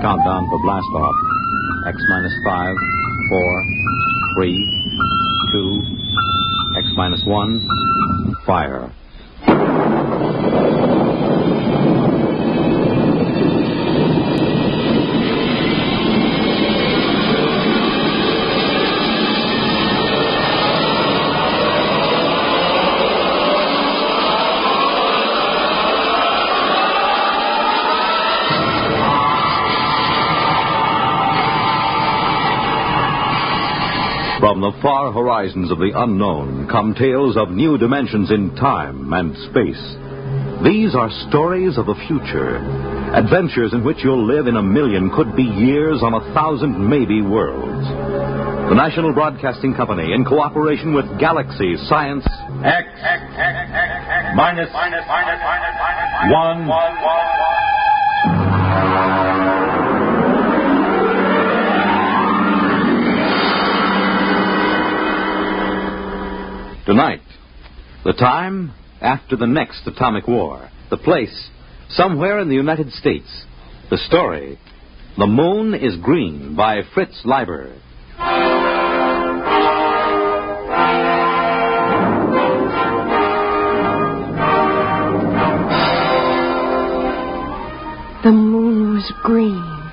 Countdown for blast off. X minus 5, 4, 3, 2, X minus 1, fire. From the far horizons of the unknown come tales of new dimensions in time and space. These are stories of the future, adventures in which you'll live in a million, could be years, on 1,000 maybe worlds. The National Broadcasting Company, in cooperation with Galaxy Science... X minus 1. Tonight, the time after the next atomic war. The place, somewhere in the United States. The story, The Moon is Green, by Fritz Leiber. The moon was green.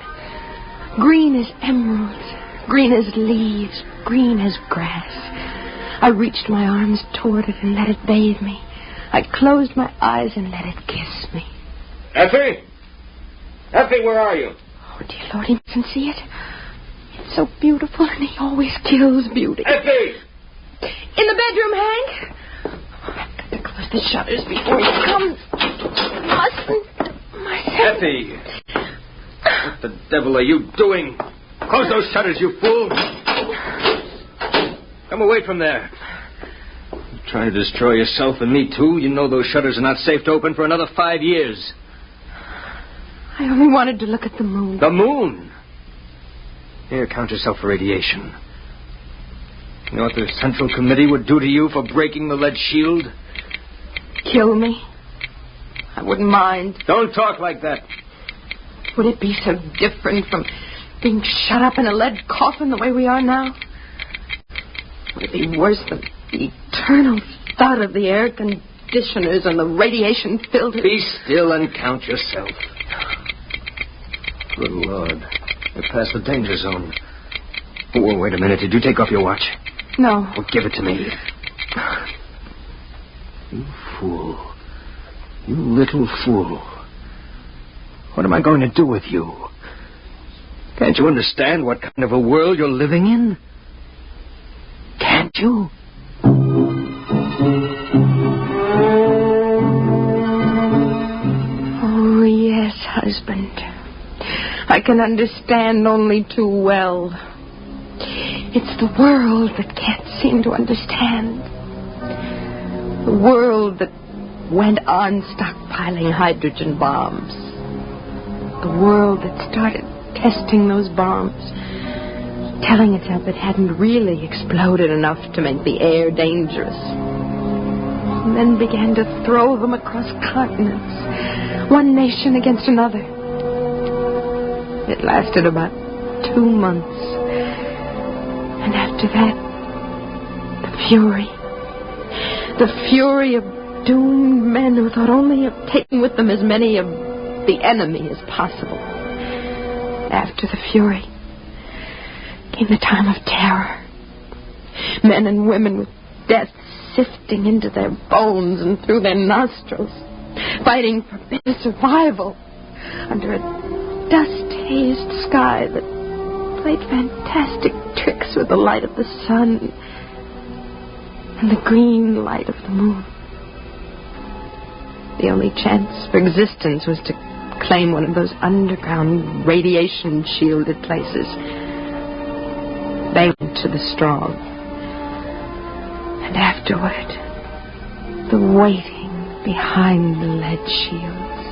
Green as emeralds, green as leaves, green as grass. I reached my arms toward it and let it bathe me. I closed my eyes and let it kiss me. Effie? Effie, where are you? Oh, dear Lord, he mustn't see it. It's so beautiful, and he always kills beauty. Effie! In the bedroom, Hank. I've got to close the shutters before he comes. Mustn't myself. Effie! What the devil are you doing? Close those shutters, you fool! Come away from there. You're trying to destroy yourself and me, too. You know those shutters are not safe to open for another 5 years. I only wanted to look at the moon. The moon? Here, count yourself for radiation. You know what the Central Committee would do to you for breaking the lead shield? Kill me? I wouldn't mind. Don't talk like that. Would it be so different from being shut up in a lead coffin the way we are now? Would it be worse than the eternal thud of the air conditioners and the radiation filters? Be still and count yourself. Good Lord. We're past the danger zone. Oh, wait a minute. Did you take off your watch? No. Well, give it to me. You fool. You little fool. What am I going to do with you? Can't you understand what kind of a world you're living in? Can't you? Oh, yes, husband. I can understand only too well. It's the world that can't seem to understand. The world that went on stockpiling hydrogen bombs. The world that started testing those bombs, telling itself it hadn't really exploded enough to make the air dangerous. And then began to throw them across continents, one nation against another. It lasted about 2 months. And after that, the fury. The fury of doomed men who thought only of taking with them as many of the enemy as possible. After the fury came the time of terror. Men and women with death sifting into their bones and through their nostrils, fighting for bitter survival under a dust-hazed sky that played fantastic tricks with the light of the sun and the green light of the moon. The only chance for existence was to claim one of those underground radiation-shielded places. They went to the strong. And afterward, the waiting behind the lead shields.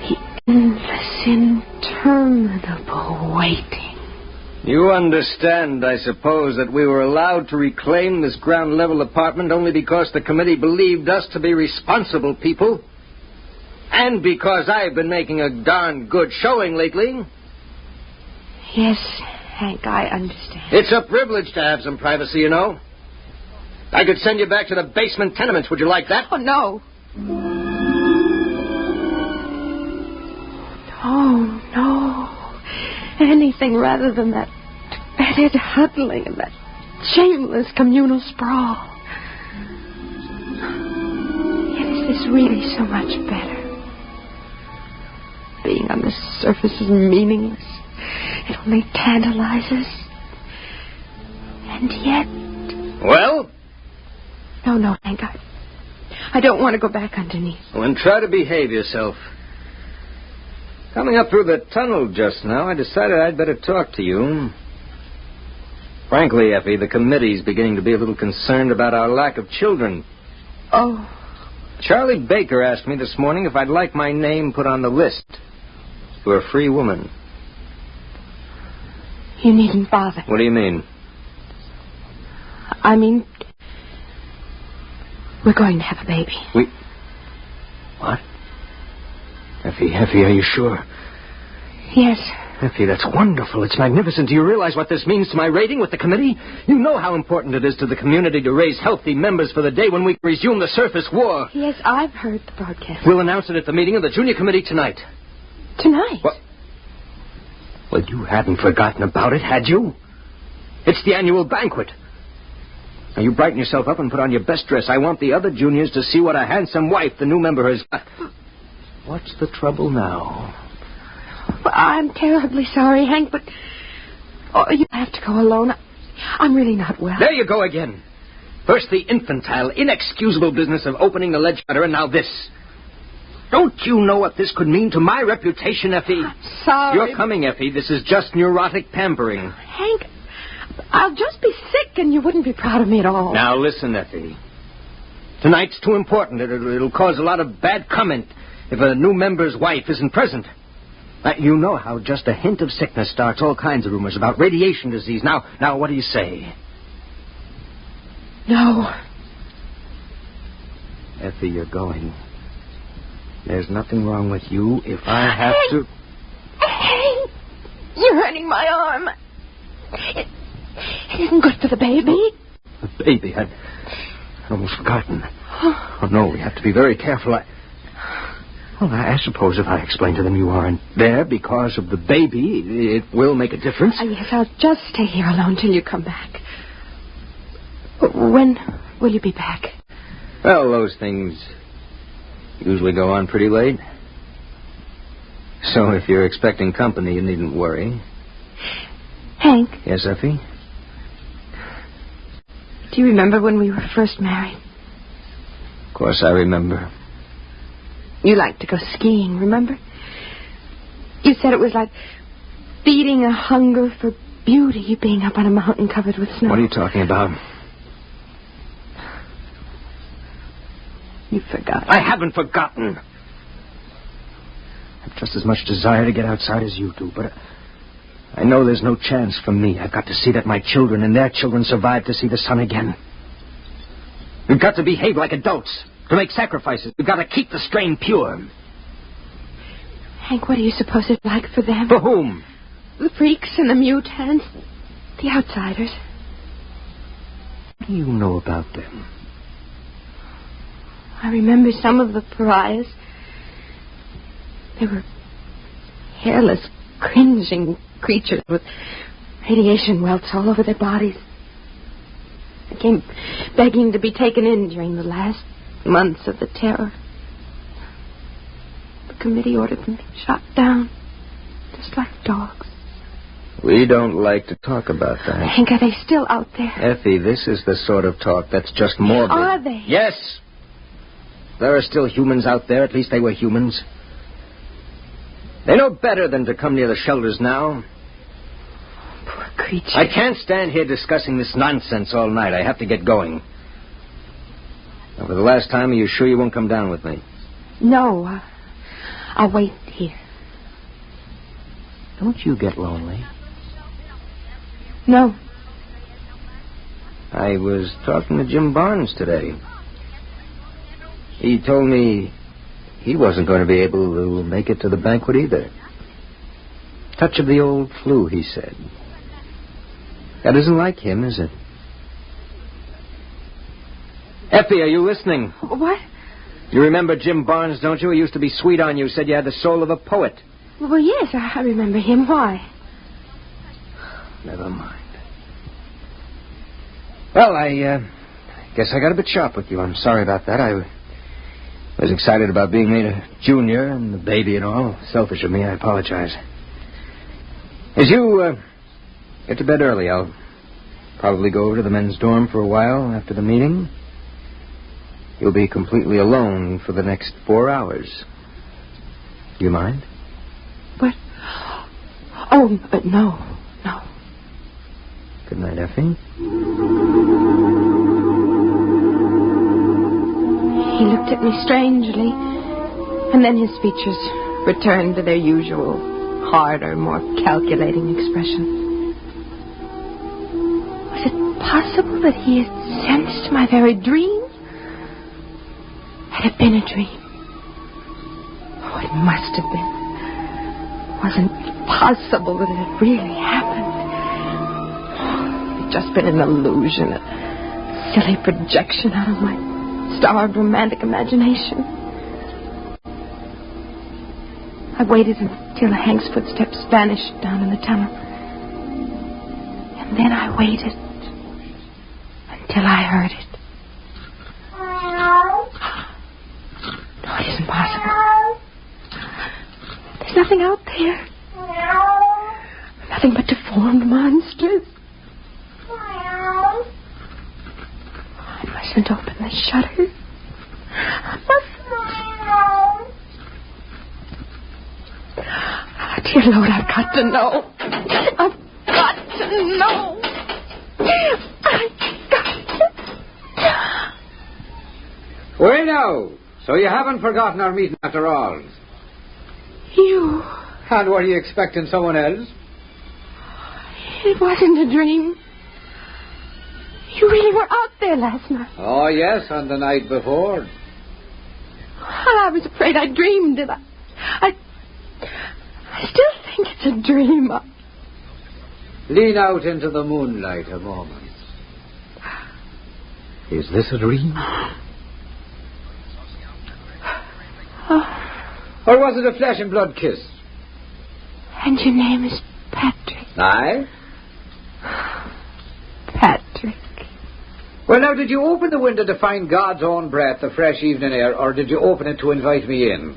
The endless, interminable waiting. You understand, I suppose, that we were allowed to reclaim this ground-level apartment only because the committee believed us to be responsible people? And because I've been making a darn good showing lately. Yes, Hank, I understand. It's a privilege to have some privacy, you know. I could send you back to the basement tenements. Would you like that? Oh, no. Oh, no. Anything rather than that petted huddling and that shameless communal sprawl. Yet is this really so much better? Being on the surface is meaningless. It only tantalizes. And yet... Well? No, Hank, I don't want to go back underneath. Well, then try to behave yourself. Coming up through the tunnel just now, I decided I'd better talk to you. Frankly, Effie, the committee's beginning to be a little concerned about our lack of children. Oh. Charlie Baker asked me this morning if I'd like my name put on the list. You're a free woman. You needn't bother. What do you mean? I mean, we're going to have a baby. What? Effie, are you sure? Yes. Effie, that's wonderful. It's magnificent. Do you realize what this means to my rating with the committee? You know how important it is to the community to raise healthy members for the day when we resume the surface war. Yes, I've heard the broadcast. We'll announce it at the meeting of the junior committee tonight. Tonight? What? Well, you hadn't forgotten about it, had you? It's the annual banquet. Now, you brighten yourself up and put on your best dress. I want the other juniors to see what a handsome wife the new member has got. What's the trouble now? Well, I'm terribly sorry, Hank, but... Oh, you have to go alone. I'm really not well. There you go again. First the infantile, inexcusable business of opening the ledge shutter, and now this. Don't you know what this could mean to my reputation, Effie? I'm sorry. You're coming, Effie. This is just neurotic pampering. Hank, I'll just be sick and you wouldn't be proud of me at all. Now, listen, Effie. Tonight's too important. It'll cause a lot of bad comment if a new member's wife isn't present. You know how just a hint of sickness starts all kinds of rumors about radiation disease. Now, what do you say? No. Effie, you're going. There's nothing wrong with you if I have to... Hank, you're hurting my arm. It isn't good for the baby. The baby? I'd almost forgotten. Oh, no, we have to be very careful. I suppose if I explain to them you aren't there because of the baby, it will make a difference. Yes, I'll just stay here alone till you come back. When will you be back? Well, those things usually go on pretty late. So if you're expecting company, you needn't worry. Hank? Yes, Effie? Do you remember when we were first married? Of course I remember. You liked to go skiing, remember? You said it was like feeding a hunger for beauty, being up on a mountain covered with snow. What are you talking about? You forgot. I haven't forgotten. I've just as much desire to get outside as you do, but I know there's no chance for me. I've got to see that my children and their children survive to see the sun again. We've got to behave like adults, to make sacrifices. We've got to keep the strain pure. Hank, what do you suppose it's like for them? For whom? The freaks and the mutants, the outsiders. What do you know about them? I remember some of the pariahs. They were hairless, cringing creatures with radiation welts all over their bodies. They came begging to be taken in during the last months of the terror. The committee ordered them shot down, just like dogs. We don't like to talk about that. Hank, are they still out there? Effie, this is the sort of talk that's just morbid. Are they? Yes. There are still humans out there. At least they were humans. They know better than to come near the shelters now. Poor creatures. I can't stand here discussing this nonsense all night. I have to get going. Now, for the last time, are you sure you won't come down with me? No. I'll wait here. Don't you get lonely? No. I was talking to Jim Barnes today. He told me he wasn't going to be able to make it to the banquet either. Touch of the old flu, he said. That isn't like him, is it? Effie, are you listening? What? You remember Jim Barnes, don't you? He used to be sweet on you, said you had the soul of a poet. Well, yes, I remember him. Why? Never mind. Well, I guess I got a bit sharp with you. I'm sorry about that. I was excited about being made a junior and the baby and all. Selfish of me, I apologize. As you get to bed early, I'll probably go over to the men's dorm for a while after the meeting. You'll be completely alone for the next 4 hours. Do you mind? What? Oh, but no. Good night, Effie. He looked at me strangely, and then his features returned to their usual, harder, more calculating expression. Was it possible that he had sensed my very dream? Had it been a dream? Oh, it must have been. It wasn't possible that it had really happened. It had just been an illusion, a silly projection out of my starved romantic imagination. I waited until Hank's footsteps vanished down in the tunnel. And then I waited until I heard it. No, it isn't possible. There's nothing out there. Nothing but deformed monsters. I mustn't open the shutters. I mustn't. Oh, dear Lord, I've got to know. I've got to know. I've got to. Well, now. So you haven't forgotten our meeting after all. You. And were you expecting someone else? It wasn't a dream. You really were out there last night. Oh, yes, and the night before. Well, I was afraid I dreamed it. I still think it's a dream. Lean out into the moonlight a moment. Is this a dream? Or was it a flesh and blood kiss? And your name is Patrick. Aye? Patrick. Well, now, did you open the window to find God's own breath, the fresh evening air, or did you open it to invite me in?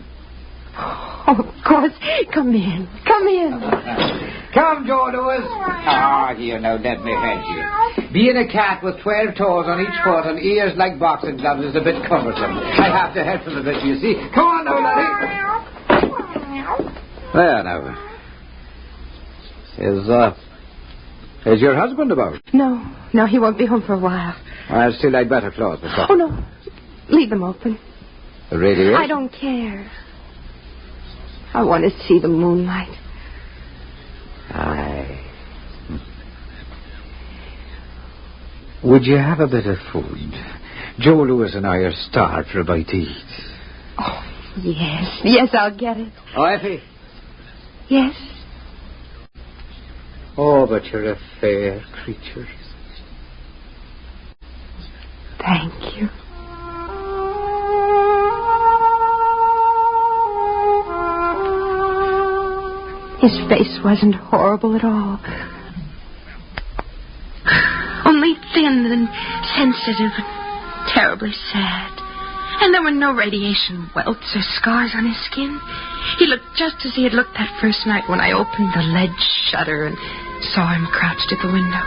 Oh, of course. Come in. Come in. Come, Joe Lewis. Ah, here, now, let me head you. Being a cat with 12 toes on each foot and ears like boxing gloves is a bit cumbersome. I have to help him a bit, you see. Come on now, laddie. There, now. Is your husband about? No, he won't be home for a while. Well, still, I'd better close the door. Oh, no. Leave them open. The radio? I don't care. I want to see the moonlight. Aye. Would you have a bit of food? Joe Lewis and I are starved for a bite to eat. Oh, yes. Yes, I'll get it. Oh, Effie. Yes. Oh, but you're a fair creature. Thank you. His face wasn't horrible at all. Only thin and sensitive and terribly sad. And there were no radiation welts or scars on his skin. He looked just as he had looked that first night when I opened the lead shutter and saw him crouched at the window.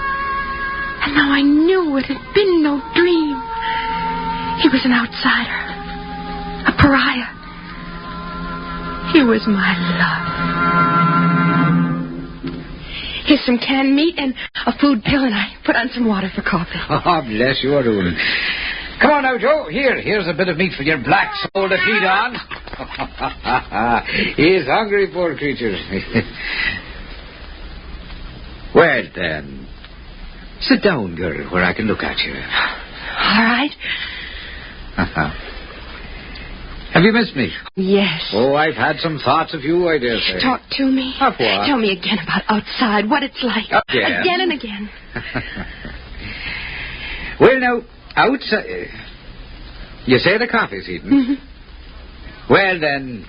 And now I knew it had been no dream. He was an outsider, a pariah. He was my love. Here's some canned meat and a food pill, and I put on some water for coffee. Oh, bless you, Arun. Come on now, Joe. Here's a bit of meat for your black soul to feed on. He's hungry, poor creature. Well, then, sit down, girl, where I can look at you. All right. Have you missed me? Yes. Oh, I've had some thoughts of you, I dare say. Talk to me. Of what? Tell me again about outside, what it's like. Again? Again and again. Well, now, outside... You say the coffee's heating? Mm-hmm. Well, then,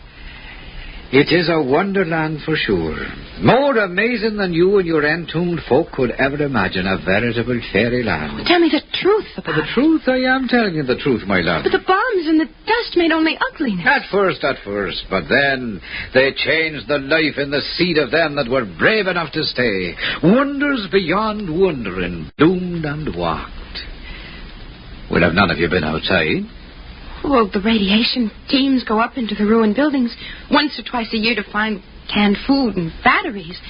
it is a wonderland for sure. More amazing than you and your entombed folk could ever imagine. A veritable fairyland. Tell me the truth about The truth? I am telling you the truth, my love. But the bombs and the dust made only ugliness. At first. But then they changed the life in the seed of them that were brave enough to stay. Wonders beyond wondering, bloomed and walked. Well, have none of you been outside? Well, the radiation teams go up into the ruined buildings once or twice a year to find canned food and batteries.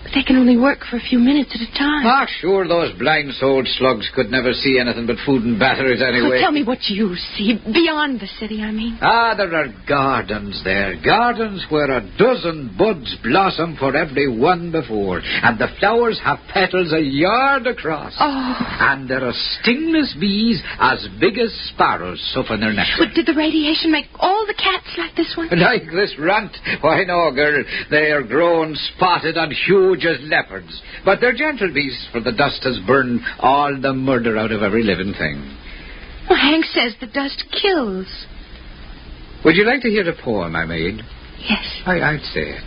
But they can only work for a few minutes at a time. Ah, sure, those blind-souled slugs could never see anything but food and batteries anyway. Well, tell me what you see, beyond the city, I mean. Ah, there are gardens there. Gardens where a dozen buds blossom for every one before. And the flowers have petals a yard across. Oh. And there are stingless bees as big as sparrows sucking their nectar. But did the radiation make all the cats like this one? Like this runt? Why, no, girl. They are grown, spotted, and huge as leopards. But they're gentle beasts, for the dust has burned all the murder out of every living thing. Well, Hank says the dust kills. Would you like to hear the poem I made? Yes. I'd say it.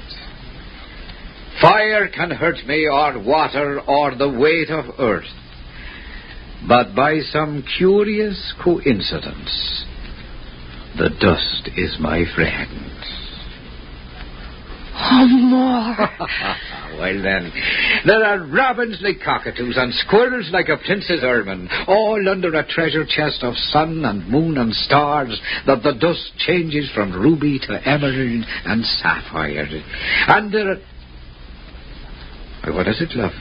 Fire can hurt me, or water, or the weight of earth. But by some curious coincidence, the dust is my friend. Oh, more. Well, then, there are robins like cockatoos and squirrels like a prince's ermine, all under a treasure chest of sun and moon and stars, that the dust changes from ruby to emerald and sapphire. And there are... Well, what is it, love?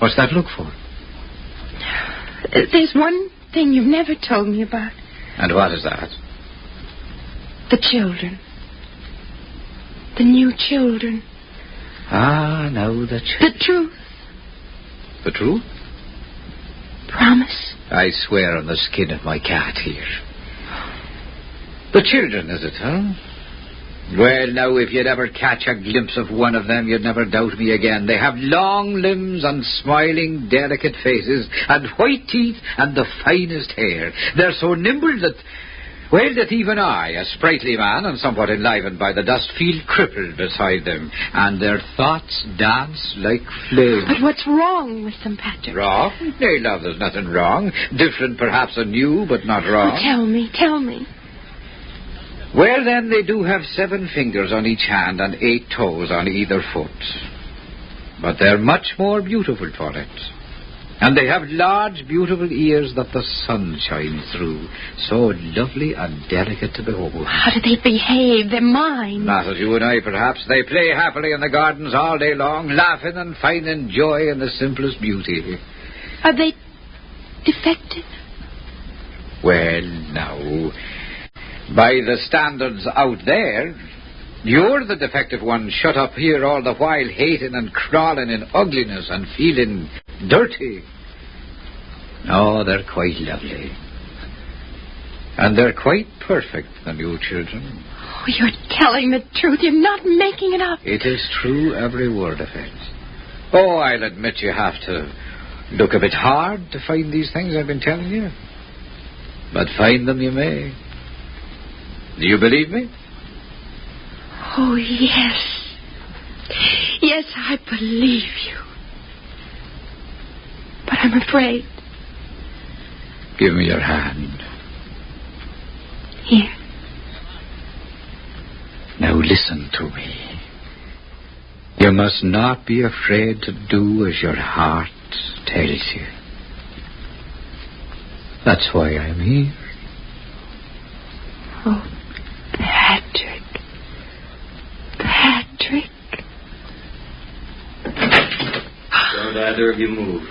What's that look for? There's one thing you've never told me about. And what is that? The children. The new children. Ah, now the The truth. The truth? Promise. I swear on the skin of my cat here. The children, is it, huh? Well, now, if you'd ever catch a glimpse of one of them, you'd never doubt me again. They have long limbs and smiling, delicate faces and white teeth and the finest hair. They're so nimble that... Well, that even I, a sprightly man and somewhat enlivened by the dust, feel crippled beside them, and their thoughts dance like flames. But what's wrong with them, Patrick? Wrong? Nay, love, there's nothing wrong. Different, perhaps, and new, but not wrong. Oh, tell me. Well, then, they do have 7 fingers on each hand and 8 toes on either foot. But they're much more beautiful for it. And they have large, beautiful ears that the sun shines through. So lovely and delicate to behold. How do they behave? They're mine. Not as you and I, perhaps. They play happily in the gardens all day long, laughing and finding joy in the simplest beauty. Are they defective? Well, now, by the standards out there, you're the defective one, shut up here all the while, hating and crawling in ugliness and feeling dirty. Oh, they're quite lovely. And they're quite perfect, the new children. Oh, you're telling the truth. You're not making it up. It is true, every word of it. Oh, I'll admit you have to look a bit hard to find these things I've been telling you. But find them you may. Do you believe me? Oh, yes. Yes, I believe you. But I'm afraid. Give me your hand. Here. Now listen to me. You must not be afraid to do as your heart tells you. That's why I'm here. Oh, Patrick. Don't either of you move.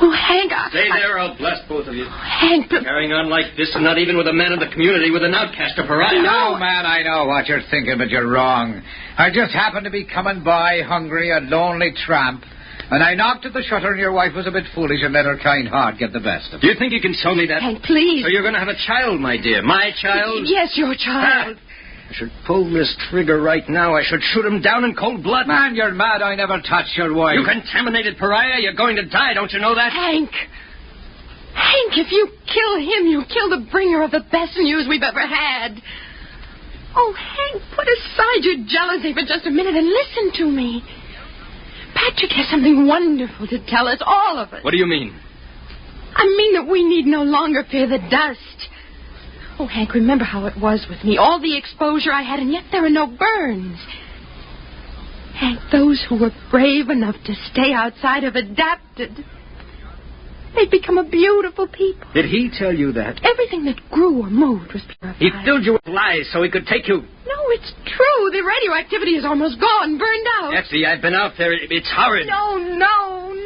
Oh, Hank, Stay there, I'll blast both of you. Hank, but... Carrying on like this, and not even with a man of the community, with an outcast, a pariah. No, man, I know what you're thinking, but you're wrong. I just happened to be coming by, hungry, a lonely tramp, And I knocked at the shutter, and your wife was a bit foolish and let her kind heart get the best of it. Do you think you can tell me that? Hank, please. So you're going to have a child, my dear. My child? Yes, your child. I should pull this trigger right now. I should shoot him down in cold blood. Man, you're mad. I never touched your wife. You contaminated pariah. You're going to die. Don't you know that? Hank, if you kill him, you kill the bringer of the best news we've ever had. Oh, Hank, put aside your jealousy for just a minute and listen to me. Patrick has something wonderful to tell us, all of us. What do you mean? I mean that we need no longer fear the dust. Oh, Hank, remember how it was with me. All the exposure I had, and yet there are no burns. Hank, those who were brave enough to stay outside have adapted. They've become a beautiful people. Did he tell you that? Everything that grew or moved was purified. He filled you with lies so he could take you. No, it's true. The radioactivity is almost gone, burned out. Effie, I've been out there. It's horrid. No.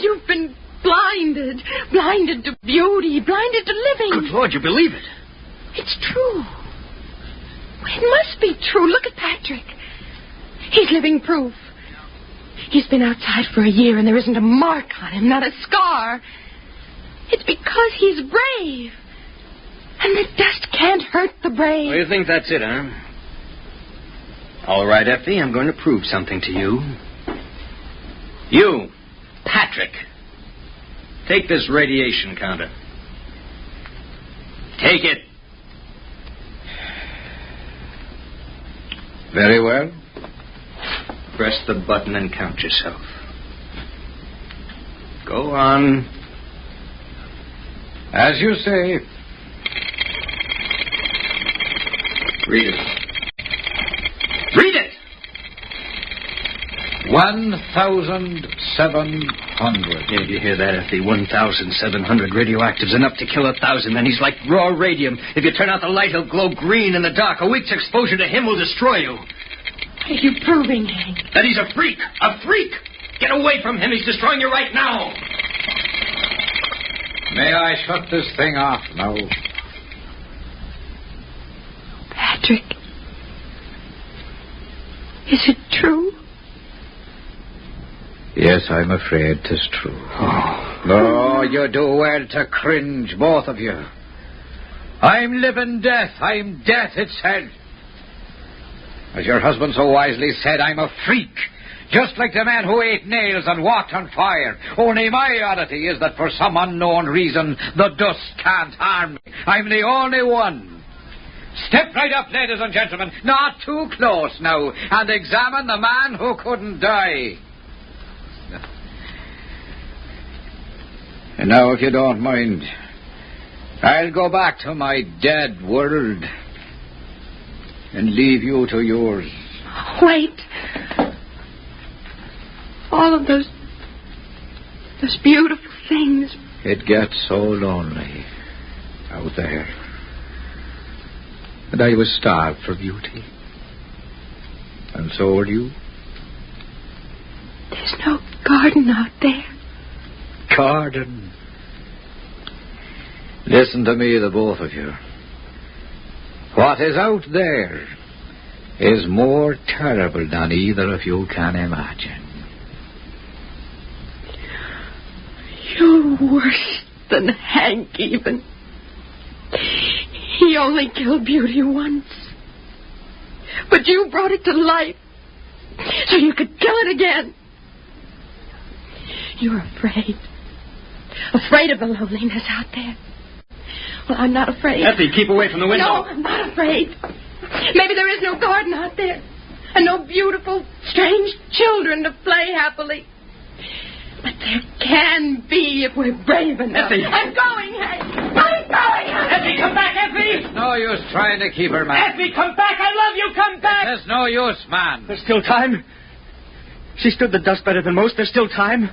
You've been blinded. Blinded to beauty. Blinded to living. Good Lord, you believe it? It's true. It must be true. Look at Patrick. He's living proof. He's been outside for a year and there isn't a mark on him, not a scar. It's because he's brave. And the dust can't hurt the brave. Well, you think that's it, huh? All right, Effie, I'm going to prove something to you. You, Patrick, take this radiation counter. Take it. Very well. Press the button and count yourself. Go on. As you say. Read it. Read it! 1,700. Did you hear that, Effie? 1,700 radioactives, enough to kill 1,000 men. He's like raw radium. If you turn out the light, he'll glow green in the dark. A week's exposure to him will destroy you. What are you proving, Hank? That he's a freak. A freak! Get away from him. He's destroying you right now. May I shut this thing off now? Patrick. Is it true? Yes, I'm afraid 'tis true. Oh, you do well to cringe, both of you. I'm living death. I'm death itself. As your husband so wisely said, I'm a freak. Just like the man who ate nails and walked on fire. Only my oddity is that for some unknown reason, the dust can't harm me. I'm the only one. Step right up, ladies and gentlemen. Not too close now. And examine the man who couldn't die. And now, if you don't mind, I'll go back to my dead world and leave you to yours. Wait. All of those beautiful things. It gets so lonely out there. And I was starved for beauty. And so are you. There's no garden out there. Garden. Listen to me, the both of you. What is out there is more terrible than either of you can imagine. You're worse than Hank, even. He only killed beauty once. But you brought it to life so you could kill it again. You're afraid. Afraid of the loneliness out there. Well, I'm not afraid. Effie, keep away from the window. No, I'm not afraid. Maybe there is no garden out there. And no beautiful, strange children to play happily. But there can be if we're brave enough. Effie. I'm going, Hank. I'm going, Hank. Effie, come back, Effie! There's no use trying to keep her, man. Effie, come back! I love you! Come back! There's no use, man. There's still time. She stood the dust better than most. There's still time.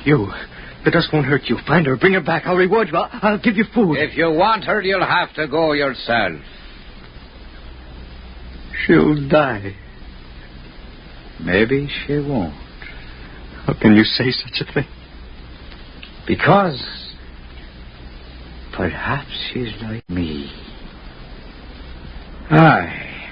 The dust won't hurt you. Find her. Bring her back. I'll reward you. I'll give you food. If you want her, you'll have to go yourself. She'll die. Maybe she won't. How can you say such a thing? Because perhaps she's like me. Aye.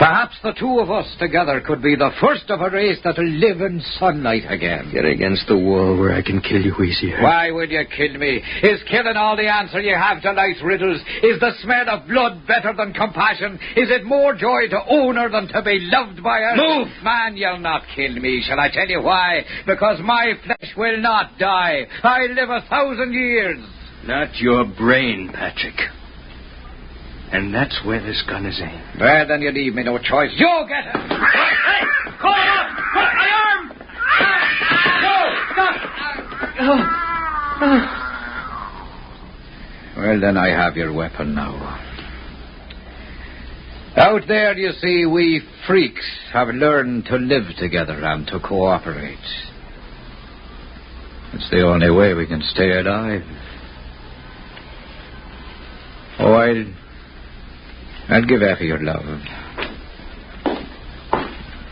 Perhaps perhaps the two of us together could be the first of a race that'll live in sunlight again. Get against the wall where I can kill you easier. Why would you kill me? Is killing all the answer you have to life's riddles? Is the smell of blood better than compassion? Is it more joy to own her than to be loved by her? Move! Man, you'll not kill me. Shall I tell you why? Because my flesh will not die. I live 1,000 years. Not your brain, Patrick. And that's where this gun is aimed. Well, then you leave me no choice. You get it! Hey! Call up! My arm! No! Stop! Well, then I have your weapon now. Out there, you see, we freaks have learned to live together and to cooperate. It's the only way we can stay alive. Oh, I'll give Effie your love.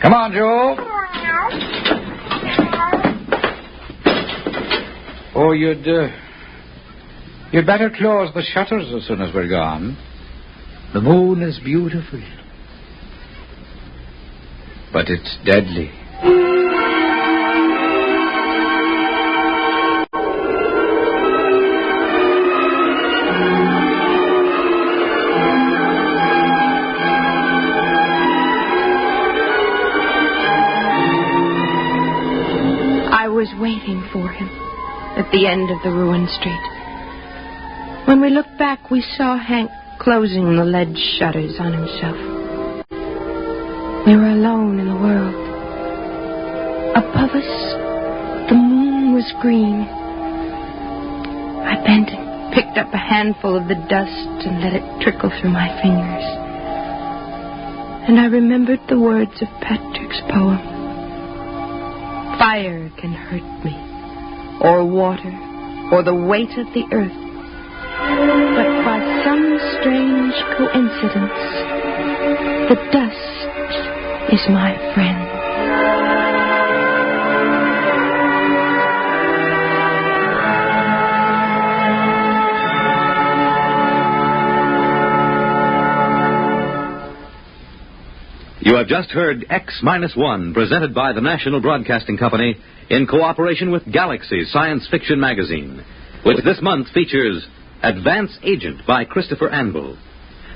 Come on, Joe. Oh, you'd better close the shutters as soon as we're gone. The moon is beautiful, but it's deadly. I was waiting for him at the end of the ruined street. When we looked back, we saw Hank closing the lead shutters on himself. We were alone in the world. Above us, the moon was green. I bent and picked up a handful of the dust and let it trickle through my fingers. And I remembered the words of Patrick's poem. Fire can hurt me, or water, or the weight of the earth. But by some strange coincidence, the dust is my friend. You have just heard X-1, presented by the National Broadcasting Company in cooperation with Galaxy Science Fiction Magazine, which this month features Advance Agent by Christopher Anvil.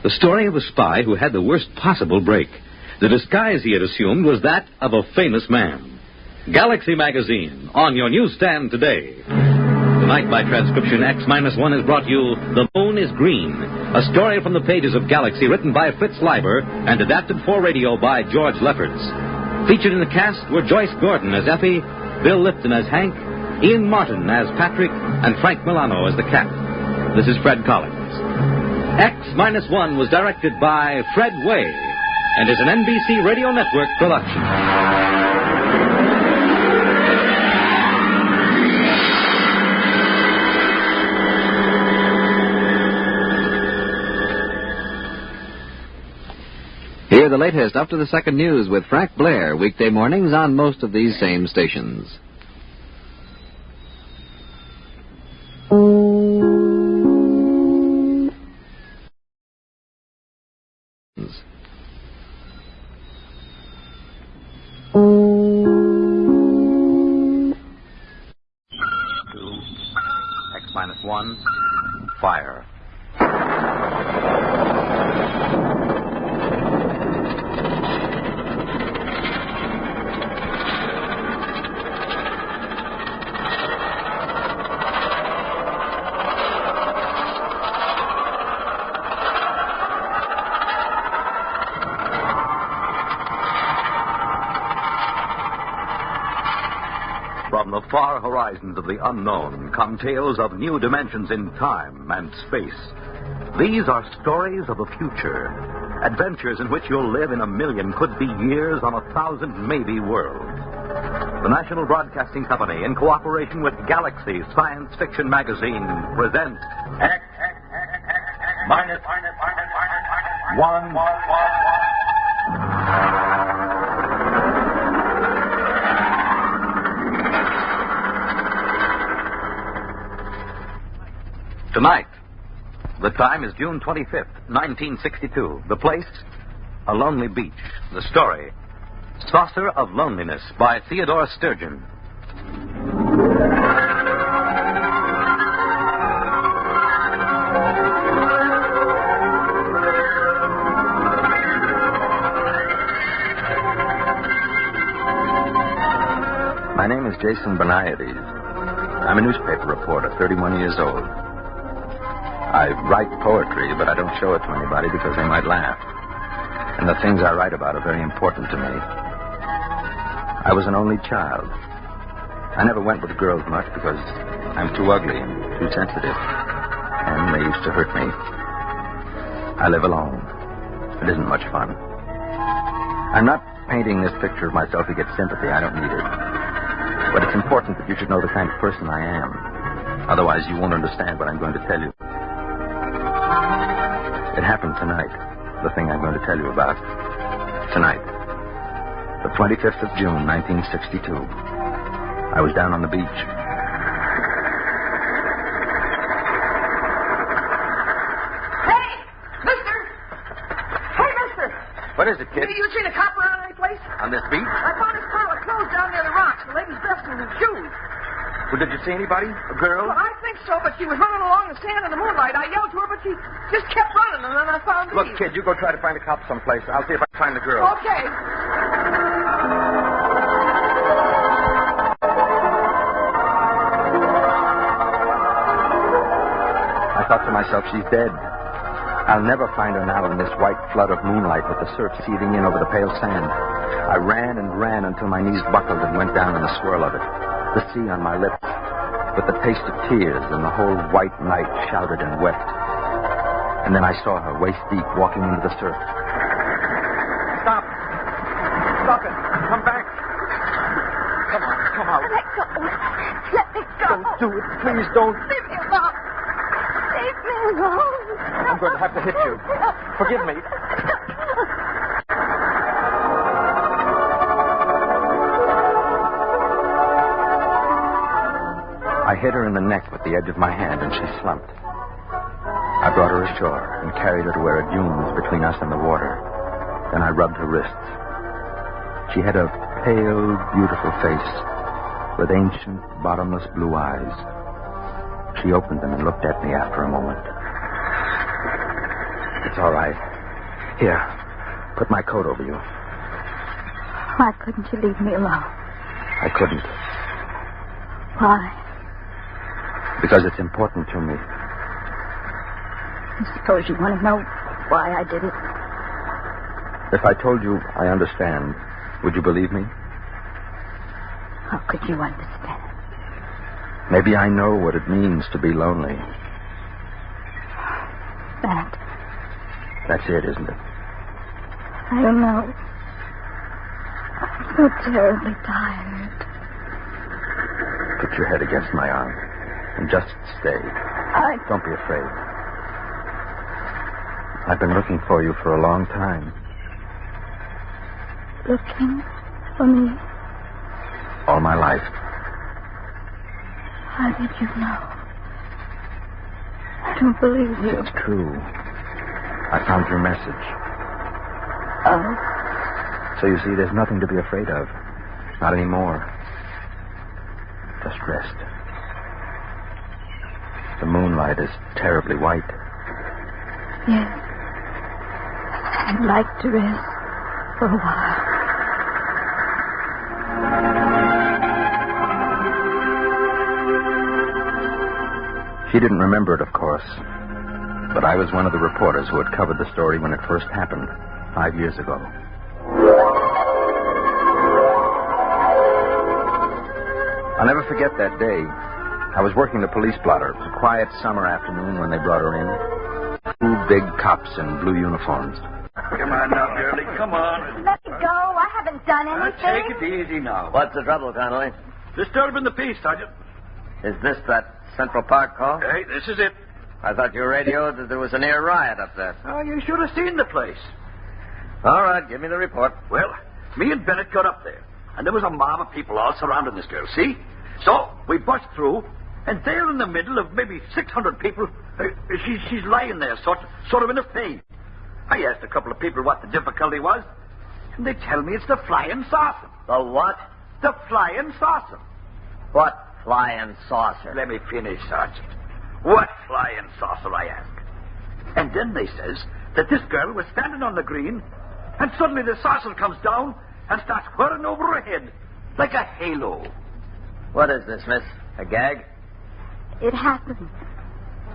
The story of a spy who had the worst possible break. The disguise he had assumed was that of a famous man. Galaxy Magazine, on your newsstand today. Tonight, by transcription, X-1 has brought you The Moon is Green, a story from the pages of Galaxy written by Fritz Leiber and adapted for radio by George Lefferts. Featured in the cast were Joyce Gordon as Effie, Bill Lipton as Hank, Ian Martin as Patrick, and Frank Milano as the cat. This is Fred Collins. X-1 was directed by Fred Way and is an NBC Radio Network production. Hear the latest up to the second news with Frank Blair, weekday mornings on most of these same stations. X-1, fire. From the far horizons of the unknown come tales of new dimensions in time and space. These are stories of the future, adventures in which you'll live in 1,000,000, could be years, on 1,000 maybe worlds. The National Broadcasting Company, in cooperation with Galaxy Science Fiction Magazine, presents X-1. Tonight, the time is June 25th, 1962. The place, a lonely beach. the story, Saucer of Loneliness by Theodore Sturgeon. My name is Jason Beniades. I'm a newspaper reporter, 31 years old. I write poetry, but I don't show it to anybody because they might laugh. And the things I write about are very important to me. I was an only child. I never went with girls much because I'm too ugly and too sensitive. And they used to hurt me. I live alone. It isn't much fun. I'm not painting this picture of myself to get sympathy. I don't need it. But it's important that you should know the kind of person I am. Otherwise, you won't understand what I'm going to tell you. It happened tonight, the thing I'm going to tell you about. Tonight. The 25th of June, 1962. I was down on the beach. Hey, mister! Hey, mister! What is it, kid? You seen a cop around any place? On this beach? I found his pile of clothes down near the rocks. The lady's dressed in his shoes. Well, did you see anybody? A girl? Well, I think so, but she was running along the sand in the moonlight. I yelled to her, but she just kept running, and then I found Look, these. kid, you go try to find a cop someplace. I'll see if I can find the girl. Okay. I thought to myself, she's dead. I'll never find her now in this white flood of moonlight with the surf seething in over the pale sand. I ran and ran until my knees buckled and went down in the swirl of it. The sea on my lips, with the taste of tears, and the whole white night shouted and wept. And then I saw her, waist deep, walking into the surf. Stop! Stop it! Come back! Come on, come out. Let go. Let me go. Don't do it. Please don't. Leave me alone. Leave me alone. I'm going to have to hit you. Forgive me. I hit her in the neck with the edge of my hand, and she slumped. I brought her ashore and carried her to where a dune was between us and the water. Then I rubbed her wrists. She had a pale, beautiful face with ancient, bottomless blue eyes. She opened them and looked at me after a moment. It's all right. Here, put my coat over you. Why couldn't you leave me alone? I couldn't. Why? Because it's important to me. I suppose you want to know why I did it. If I told you I understand, would you believe me? How could you understand? Maybe I know what it means to be lonely. That's it, isn't it? I don't know. I'm so terribly tired. Put your head against my arm and just stay. Don't be afraid. I've been looking for you for a long time. Looking for me? All my life. How did you know? I don't believe you. It's true. I found your message. Oh? So you see, there's nothing to be afraid of. Not anymore. Just rest. The moonlight is terribly white. Yes. I'd like to rest for a while. She didn't remember it, of course. But I was one of the reporters who had covered the story when it first happened, 5 years ago. I'll never forget that day. I was working the police blotter. It was a quiet summer afternoon when they brought her in. 2 big cops in blue uniforms. Come on now, girlie, come on. Let me go. I haven't done anything. Take it easy now. What's the trouble, Connolly? Disturbing the peace, Sergeant. Is this that Central Park call? Hey, this is it. I thought you radioed that there was a near riot up there. Oh, you should have seen the place. All right, give me the report. Well, me and Bennett got up there, and there was a mob of people all surrounding this girl, see? So we bust through, and there in the middle of maybe 600 people, she's lying there, sort of in a faint. I asked a couple of people what the difficulty was, and they tell me it's the flying saucer. The what? The flying saucer. What flying saucer? Let me finish, Sergeant. What flying saucer, I ask. And then they says that this girl was standing on the green, and suddenly the saucer comes down and starts whirring over her head like a halo. What is this, miss? A gag? It happened.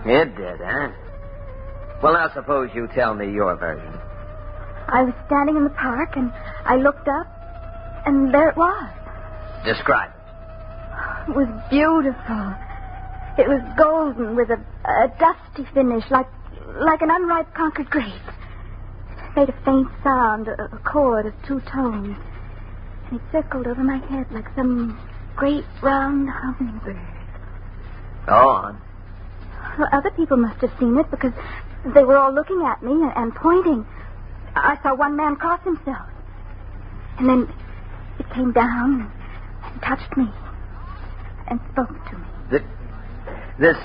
It did, huh? Well, now suppose you tell me your version. I was standing in the park, and I looked up, and there it was. Describe it. It was beautiful. It was golden with a dusty finish, like an unripe Concord grape. It made a faint sound, a chord of 2 tones. And it circled over my head like some great round hummingbird. Go on. Well, other people must have seen it because they were all looking at me and pointing. I saw one man cross himself. And then it came down and touched me and spoke to me. This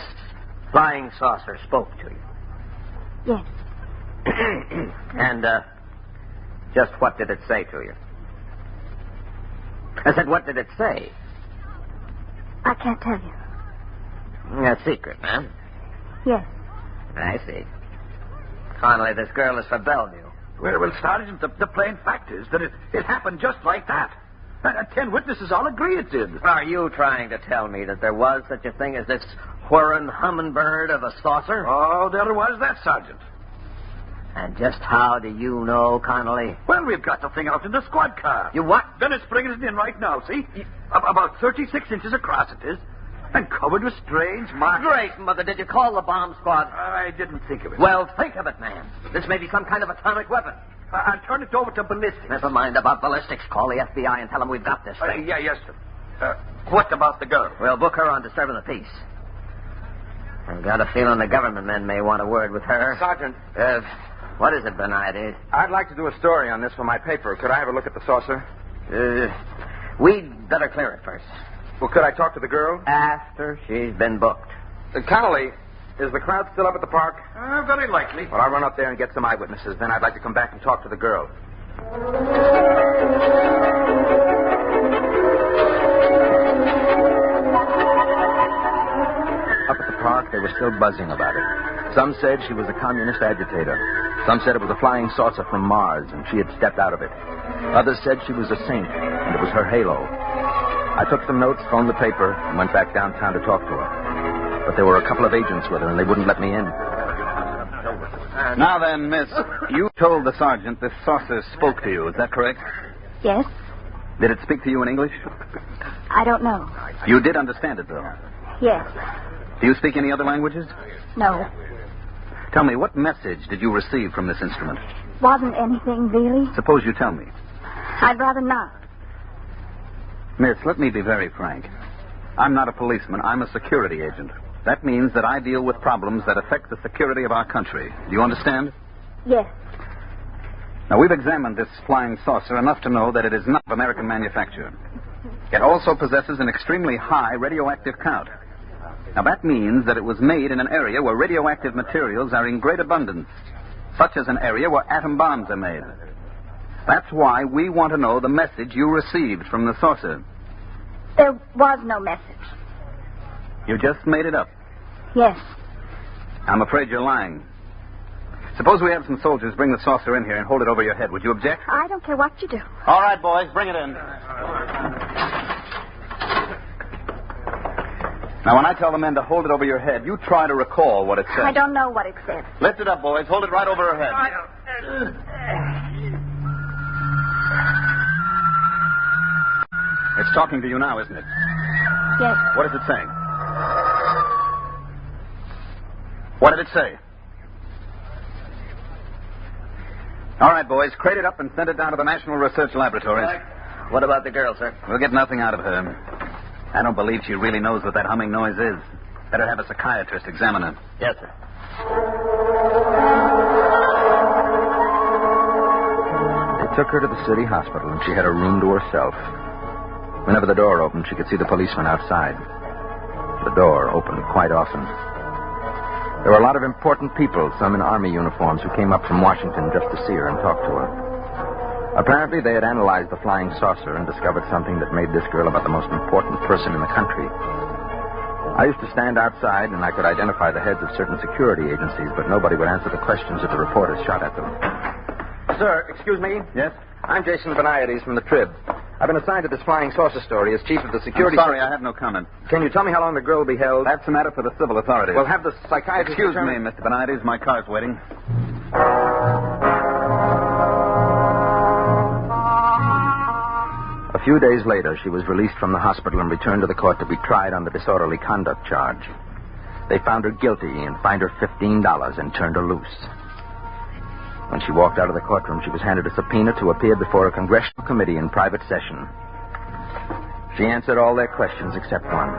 flying saucer spoke to you? Yes. And, just what did it say to you? I said, what did it say? I can't tell you. A secret, man. Yes. I see. Finally, this girl is for Bellevue. Well, Sergeant, the plain fact is that it happened just like that. And 10 witnesses all agree it did. Are you trying to tell me that there was such a thing as this whirring hummingbird of a saucer? Oh, there was that, Sergeant. And just how do you know, Connolly? Well, we've got the thing out in the squad car. You what? Dennis bringing it in right now, see? About 36 inches across it is. And covered with strange marks. Great, Mother. Did you call the bomb squad? I didn't think of it. Well, think of it, man. This may be some kind of atomic weapon. I'll turn it over to ballistics. Never mind about ballistics. Call the FBI and tell them we've got this thing. Yes, sir. What about the girl? We'll book her on disturbing the peace. I've got a feeling the government men may want a word with her. Sergeant. What is it, Bernard? I'd like to do a story on this for my paper. Could I have a look at the saucer? We'd better clear it first. Well, could I talk to the girl? After she's been booked. Connolly, is the crowd still up at the park? Very likely. Well, I'll run up there and get some eyewitnesses. Then I'd like to come back and talk to the girl. Up at the park, they were still buzzing about it. Some said she was a communist agitator. Some said it was a flying saucer from Mars, and she had stepped out of it. Others said she was a saint, and it was her halo. I took some notes, phoned the paper, and went back downtown to talk to her. But there were a couple of agents with her, and they wouldn't let me in. Now then, miss, you told the sergeant this saucer spoke to you, is that correct? Yes. Did it speak to you in English? I don't know. You did understand it, though. Yes. Do you speak any other languages? No. Tell me, what message did you receive from this instrument? Wasn't anything, really. Suppose you tell me. I'd rather not. Miss, let me be very frank. I'm not a policeman. I'm a security agent. That means that I deal with problems that affect the security of our country. Do you understand? Yes. Now, we've examined this flying saucer enough to know that it is not of American manufacture. It also possesses an extremely high radioactive count. Now, that means that it was made in an area where radioactive materials are in great abundance, such as an area where atom bombs are made. That's why we want to know the message you received from the saucer. There was no message. You just made it up. Yes. I'm afraid you're lying. Suppose we have some soldiers bring the saucer in here and hold it over your head. Would you object? I don't care what you do. All right, boys, bring it in. Now, when I tell the men to hold it over your head, you try to recall what it said. I don't know what it said. Lift it up, boys. Hold it right over her head. It's talking to you now, isn't it? Yes. What is it saying? What did it say? All right, boys, crate it up and send it down to the National Research Laboratories. What about the girl, sir? We'll get nothing out of her. I don't believe she really knows what that humming noise is. Better have a psychiatrist examine her. Yes, sir. They took her to the city hospital, and she had a room to herself. Whenever the door opened, she could see the policeman outside. The door opened quite often. There were a lot of important people, some in army uniforms, who came up from Washington just to see her and talk to her. Apparently, they had analyzed the flying saucer and discovered something that made this girl about the most important person in the country. I used to stand outside, and I could identify the heads of certain security agencies, but nobody would answer the questions that the reporters shot at them. Sir, excuse me? Yes? I'm Jason Benavides from the Trib. I've been assigned to this flying saucer story as chief of the security... I'm sorry, I have no comment. Can you tell me how long the girl will be held? That's a matter for the civil authorities. Well, have the psychiatrist... Excuse me, Mr. Benavides. My car's waiting. A few days later, she was released from the hospital and returned to the court to be tried on the disorderly conduct charge. They found her guilty and fined her $15 and turned her loose. When she walked out of the courtroom, she was handed a subpoena to appear before a congressional committee in private session. She answered all their questions except one.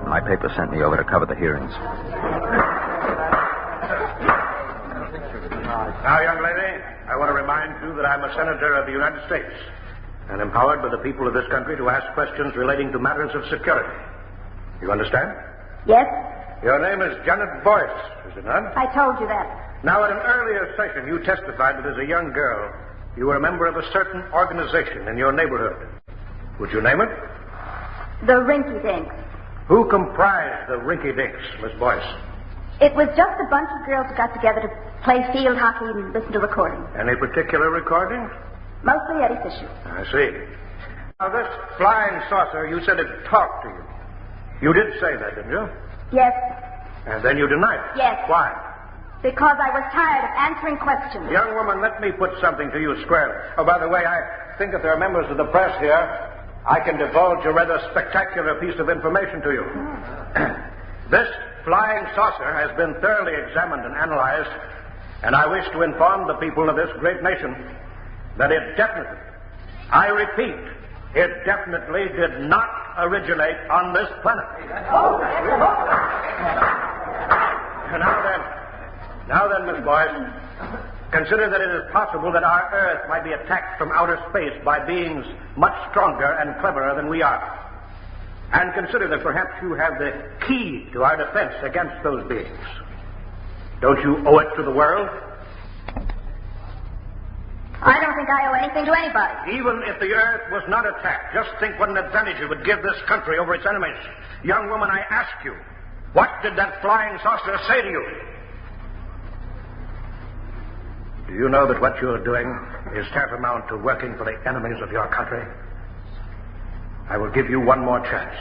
My paper sent me over to cover the hearings. Now, young lady, I want to remind you that I'm a senator of the United States and empowered by the people of this country to ask questions relating to matters of security. You understand? Yes? Your name is Janet Boyce, is it not? I told you that. Now, at an earlier session, you testified that as a young girl, you were a member of a certain organization in your neighborhood. Would you name it? The Rinky Dinks. Who comprised the Rinky Dinks, Miss Boyce? It was just a bunch of girls who got together to play field hockey and listen to recordings. Any particular recordings? Mostly Eddie Fisher. I see. Now, this flying saucer, you said it talked to you. You did say that, didn't you? Yes. And then you denied it. Yes. Why? Because I was tired of answering questions. Young woman, let me put something to you squarely. Oh, by the way, I think if there are members of the press here, I can divulge a rather spectacular piece of information to you. This flying saucer has been thoroughly examined and analyzed, and I wish to inform the people of this great nation that it definitely, I repeat, it definitely did not originate on this planet. Now then, Miss Boyce, consider that it is possible that our Earth might be attacked from outer space by beings much stronger and cleverer than we are. And consider that perhaps you have the key to our defense against those beings. Don't you owe it to the world? I don't think I owe anything to anybody. Even if the Earth was not attacked, just think what an advantage it would give this country over its enemies. Young woman, I ask you, what did that flying saucer say to you? Do you know that what you're doing is tantamount to working for the enemies of your country? I will give you one more chance.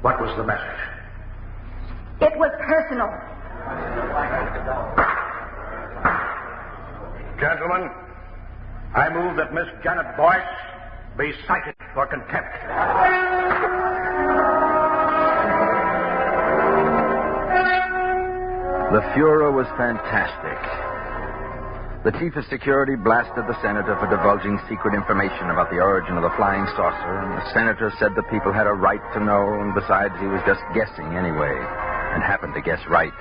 What was the message? It was personal. Gentlemen, I move that Miss Janet Boyce be cited for contempt. The furor was fantastic. The chief of security blasted the senator for divulging secret information about the origin of the flying saucer, and the senator said the people had a right to know, and besides, he was just guessing anyway, and happened to guess right.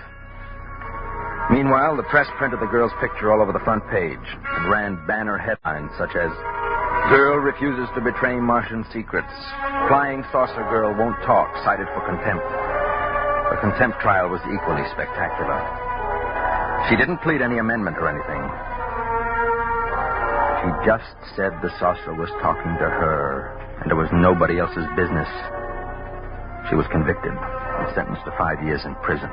Meanwhile, the press printed the girl's picture all over the front page and ran banner headlines such as, "Girl refuses to betray Martian secrets. Flying saucer girl won't talk, cited for contempt." The contempt trial was equally spectacular. She didn't plead any amendment or anything. She just said the saucer was talking to her, and it was nobody else's business. She was convicted and sentenced to 5 years in prison.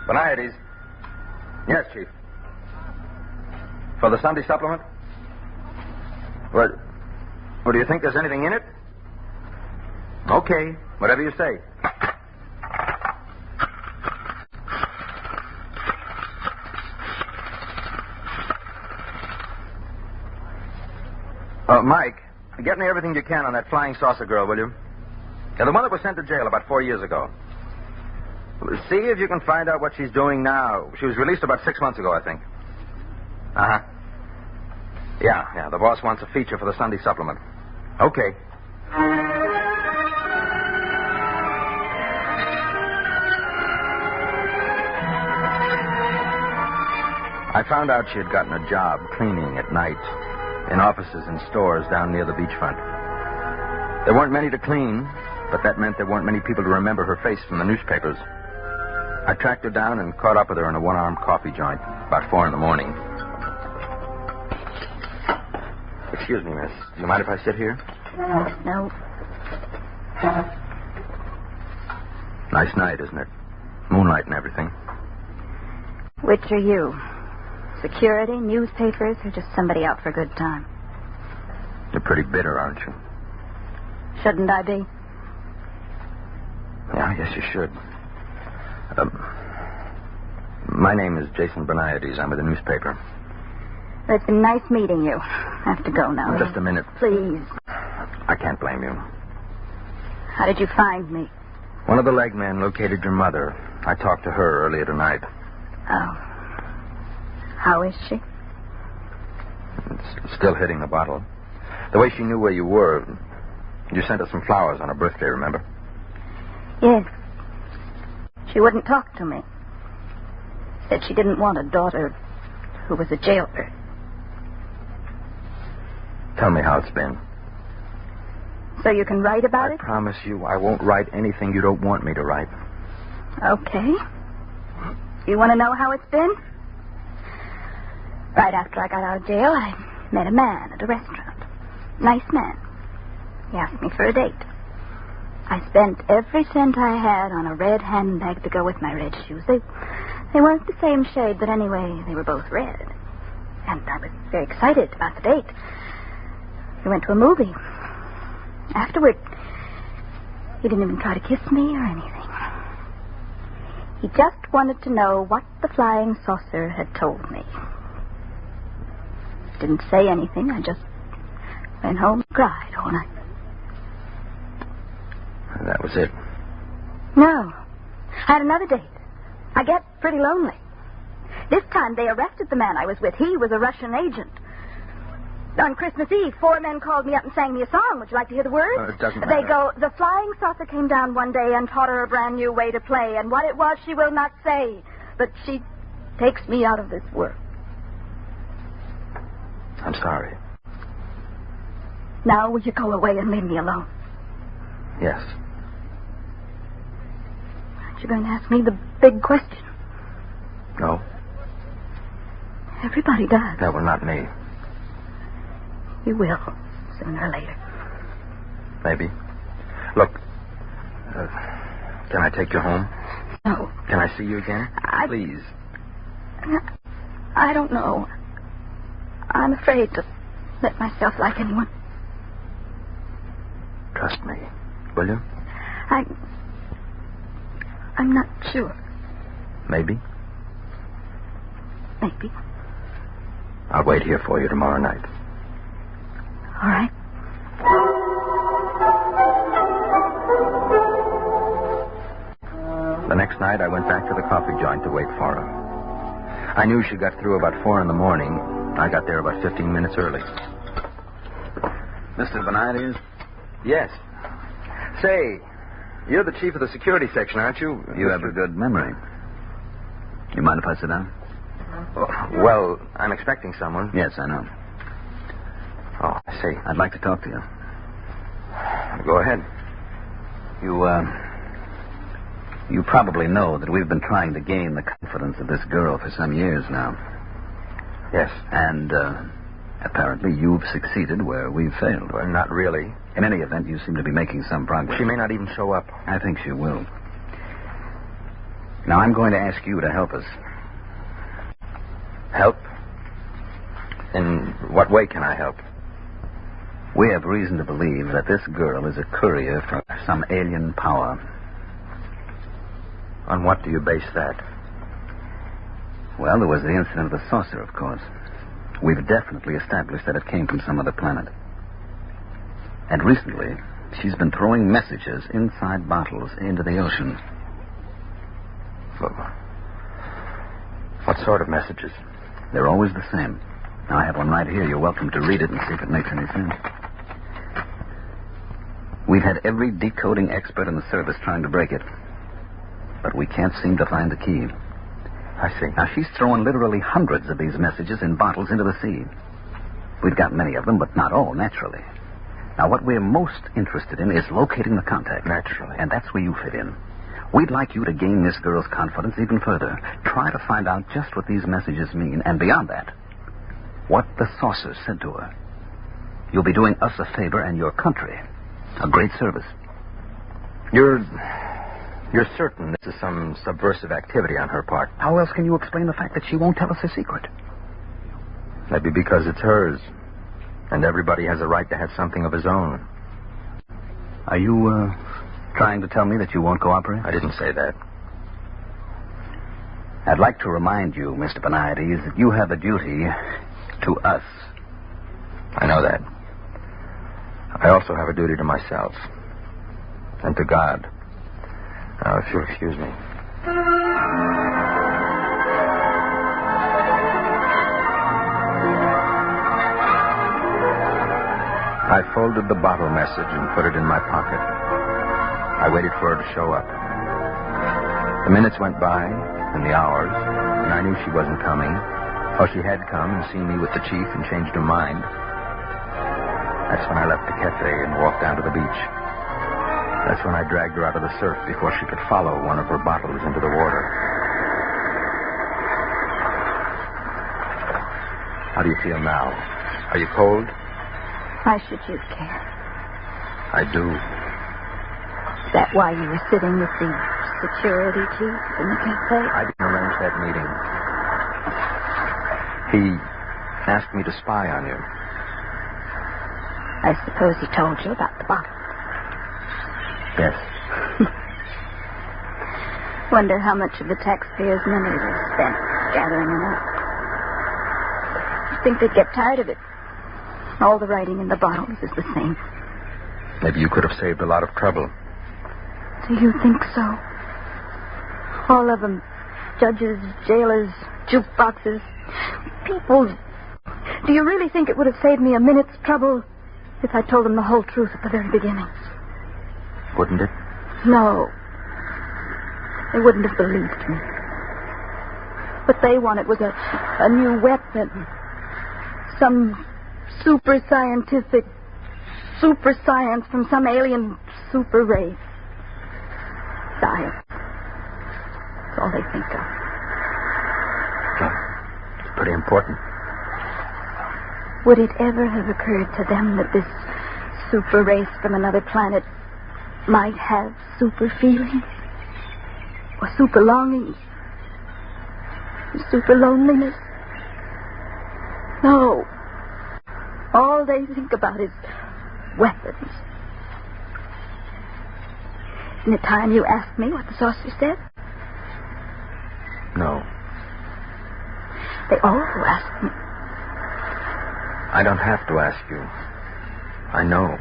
Benavides. Yes, Chief. For the Sunday supplement? What? Well, do you think there's anything in it? Okay, whatever you say. Mike, get me everything you can on that flying saucer girl, will you? Yeah, the one that was sent to jail about 4 years ago. See if you can find out what she's doing now. She was released about 6 months ago, I think. Uh-huh. Yeah, the boss wants a feature for the Sunday supplement. Okay. I found out she had gotten a job cleaning at night in offices and stores down near the beachfront. There weren't many to clean, but that meant there weren't many people to remember her face from the newspapers. I tracked her down and caught up with her in a one-armed coffee joint about 4 a.m. Excuse me, miss. Do you mind if I sit here? No. Nice night, isn't it? Moonlight and everything. Which are you? Security, newspapers, or just somebody out for a good time? You're pretty bitter, aren't you? Shouldn't I be? Yeah, I guess you should. My name is Jason Bernaides. I'm with the newspaper. It's been nice meeting you. I have to go now. Just a minute. Please. I can't blame you. How did you find me? One of the leg men located your mother. I talked to her earlier tonight. Oh. How is she? Still hitting the bottle. The way she knew where you were, you sent her some flowers on her birthday, remember? Yes. She wouldn't talk to me. Said she didn't want a daughter who was a jailbird. Tell me how it's been. So you can write about it? I promise you I won't write anything you don't want me to write. Okay. You want to know how it's been? Right after I got out of jail, I met a man at a restaurant. Nice man. He asked me for a date. I spent every cent I had on a red handbag to go with my red shoes. They weren't the same shade, but anyway, they were both red. And I was very excited about the date. We went to a movie. Afterward, he didn't even try to kiss me or anything. He just wanted to know what the flying saucer had told me. Didn't say anything. I just went home and cried all night. That was it? No. I had another date. I get pretty lonely. This time they arrested the man I was with. He was a Russian agent. On Christmas Eve, 4 men called me up and sang me a song. Would you like to hear the words? It doesn't matter. They go, the flying saucer came down one day and taught her a brand new way to play. And what it was she will not say. But she takes me out of this world. I'm sorry. Now will you go away and leave me alone? Yes. Aren't you going to ask me the big question? No. Everybody does. No, well, not me. You will, sooner or later. Maybe. Look, can I take you home? No. Can I see you again? Please. I don't know. I'm afraid to let myself like anyone. Trust me, will you? I'm not sure. Maybe. Maybe. I'll wait here for you tomorrow night. All right. The next night, I went back to the coffee joint to wait for her. I knew she got through about 4 a.m. I got there about 15 minutes early. Mr. Bernaides? Yes. Say, you're the chief of the security section, aren't you? You have a good memory. You mind if I sit down? Well, I'm expecting someone. Yes, I know. Oh, I see. I'd like to talk to you. Go ahead. You probably know that we've been trying to gain the confidence of this girl for some years now. Yes. And, apparently you've succeeded where we've failed. Well, not really. In any event, you seem to be making some progress. She may not even show up. I think she will. Now, I'm going to ask you to help us. Help? In what way can I help? We have reason to believe that this girl is a courier for some alien power. On what do you base that? Well, there was the incident of the saucer, of course. We've definitely established that it came from some other planet. And recently, she's been throwing messages inside bottles into the ocean. What sort of messages? They're always the same. Now, I have one right here. You're welcome to read it and see if it makes any sense. We've had every decoding expert in the service trying to break it. But we can't seem to find the key. I see. Now, she's throwing literally hundreds of these messages in bottles into the sea. We've got many of them, but not all, naturally. Now, what we're most interested in is locating the contact. Naturally. And that's where you fit in. We'd like you to gain this girl's confidence even further. Try to find out just what these messages mean, and beyond that, what the saucer said to her. You'll be doing us a favor and your country a great service. You're certain this is some subversive activity on her part? How else can you explain the fact that she won't tell us her secret? Maybe because it's hers, and everybody has a right to have something of his own. Are you, trying to tell me that you won't cooperate? I didn't say that. I'd like to remind you, Mr. Beniades, that you have a duty to us. I know that. I also have a duty to myself. And to God. Now, if you'll excuse me. I folded the bottle message and put it in my pocket. I waited for her to show up. The minutes went by, and the hours, and I knew she wasn't coming. Or she had come and seen me with the chief and changed her mind. That's when I left the cafe and walked down to the beach. That's when I dragged her out of the surf before she could follow one of her bottles into the water. How do you feel now? Are you cold? Why should you care? I do. Is that why you were sitting with the security chief in the cafe? I didn't arrange that meeting. He asked me to spy on you. I suppose he told you about the bottle. Yes. Wonder how much of the taxpayers' money was spent gathering them up. I think they'd get tired of it. All the writing in the bottles is the same. Maybe you could have saved a lot of trouble. Do you think so? All of them. Judges, jailers, jukeboxes, people. Do you really think it would have saved me a minute's trouble if I told them the whole truth at the very beginning? Wouldn't it? No. They wouldn't have believed me. What they wanted was a new weapon. Some super scientific super science from some alien super race. Science. That's all they think of. It's pretty important. Would it ever have occurred to them that this super race from another planet might have super feelings? Or super longings? Or super loneliness? No. All they think about is weapons. Isn't it time you asked me what the saucer said? No. They also asked me. I don't have to ask you. I know.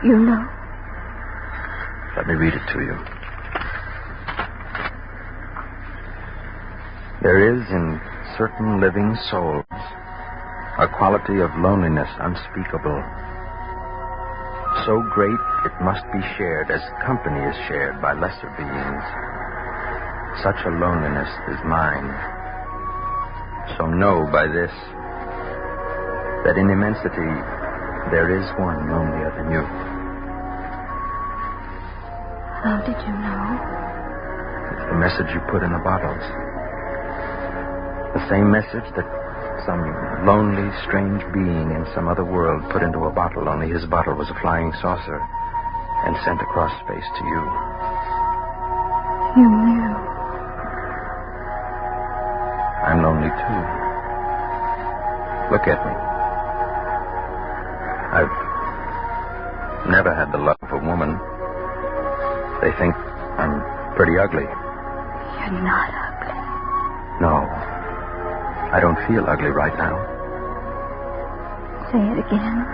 You know? Let me read it to you. There is in certain living souls a quality of loneliness unspeakable, so great it must be shared as company is shared by lesser beings. Such a loneliness is mine. So know by this that in immensity there is one lonelier than you. How did you know? It's the message you put in the bottles. The same message that some lonely, strange being in some other world put into a bottle, only his bottle was a flying saucer and sent across space to you. You knew. I'm lonely too. Look at me. I've never had the love of a woman. They think I'm pretty ugly. You're not ugly. No. I don't feel ugly right now. Say it again.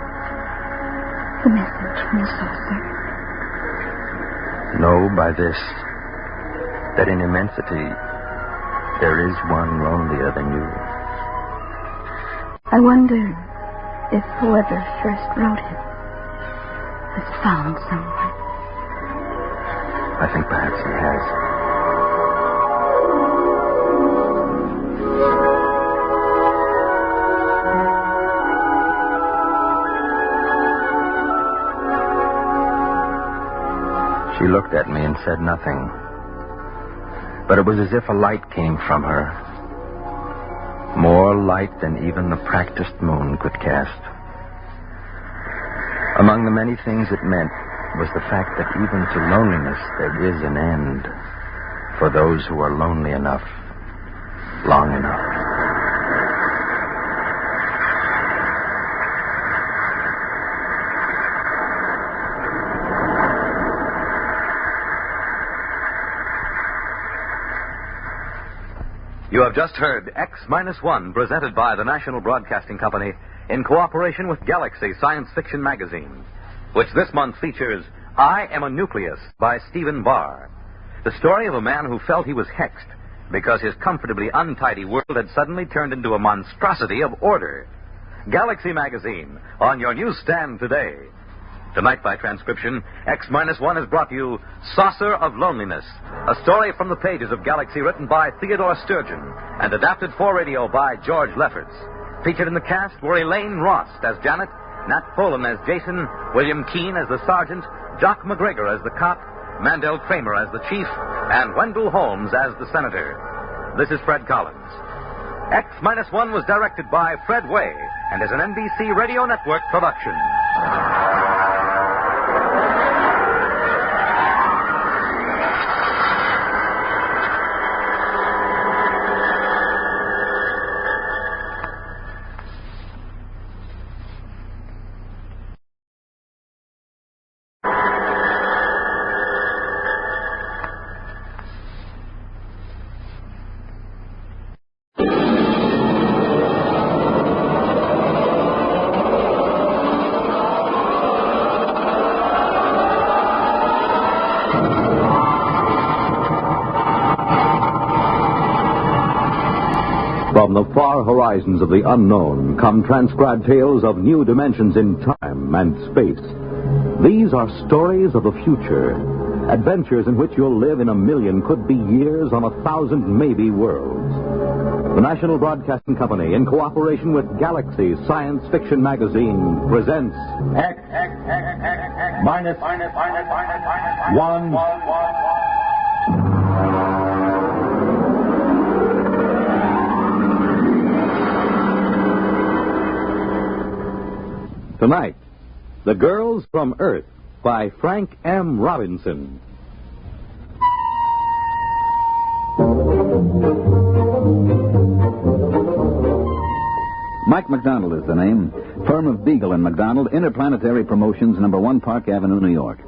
The message from the saucer. Know by this that in immensity there is one lonelier than you. I wonder if whoever first wrote it has found someone. I think perhaps he has. She looked at me and said nothing. But it was as if a light came from her. More light than even the practiced moon could cast. Among the many things it meant was the fact that even to loneliness there is an end for those who are lonely enough, long enough. You have just heard X-1, presented by the National Broadcasting Company in cooperation with Galaxy Science Fiction Magazine, which this month features I Am a Nucleus by Stephen Barr, the story of a man who felt he was hexed because his comfortably untidy world had suddenly turned into a monstrosity of order. Galaxy Magazine, on your newsstand today. Tonight, by transcription, X-1 has brought you Saucer of Loneliness, a story from the pages of Galaxy written by Theodore Sturgeon and adapted for radio by George Lefferts. Featured in the cast were Elaine Rost as Janet, Nat Folan as Jason, William Keane as the sergeant, Jock McGregor as the cop, Mandel Kramer as the chief, and Wendell Holmes as the senator. This is Fred Collins. X-1 was directed by Fred Way and is an NBC Radio Network production. From the far horizons of the unknown come transcribed tales of new dimensions in time and space. These are stories of the future, adventures in which you'll live in a million, could be years, on 1,000 maybe worlds. The National Broadcasting Company, in cooperation with Galaxy Science Fiction Magazine, presents X-1. Tonight, The Girls from Earth by Frank M. Robinson. Mike McDonald is the name. Firm of Beagle and McDonald, Interplanetary Promotions, number 1 Park Avenue, New York.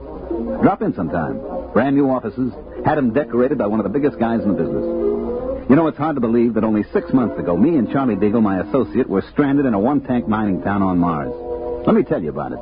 Drop in sometime. Brand new offices. Had them decorated by one of the biggest guys in the business. You know, it's hard to believe that only 6 months ago, me and Charlie Beagle, my associate, were stranded in a one-tank mining town on Mars. Let me tell you about it.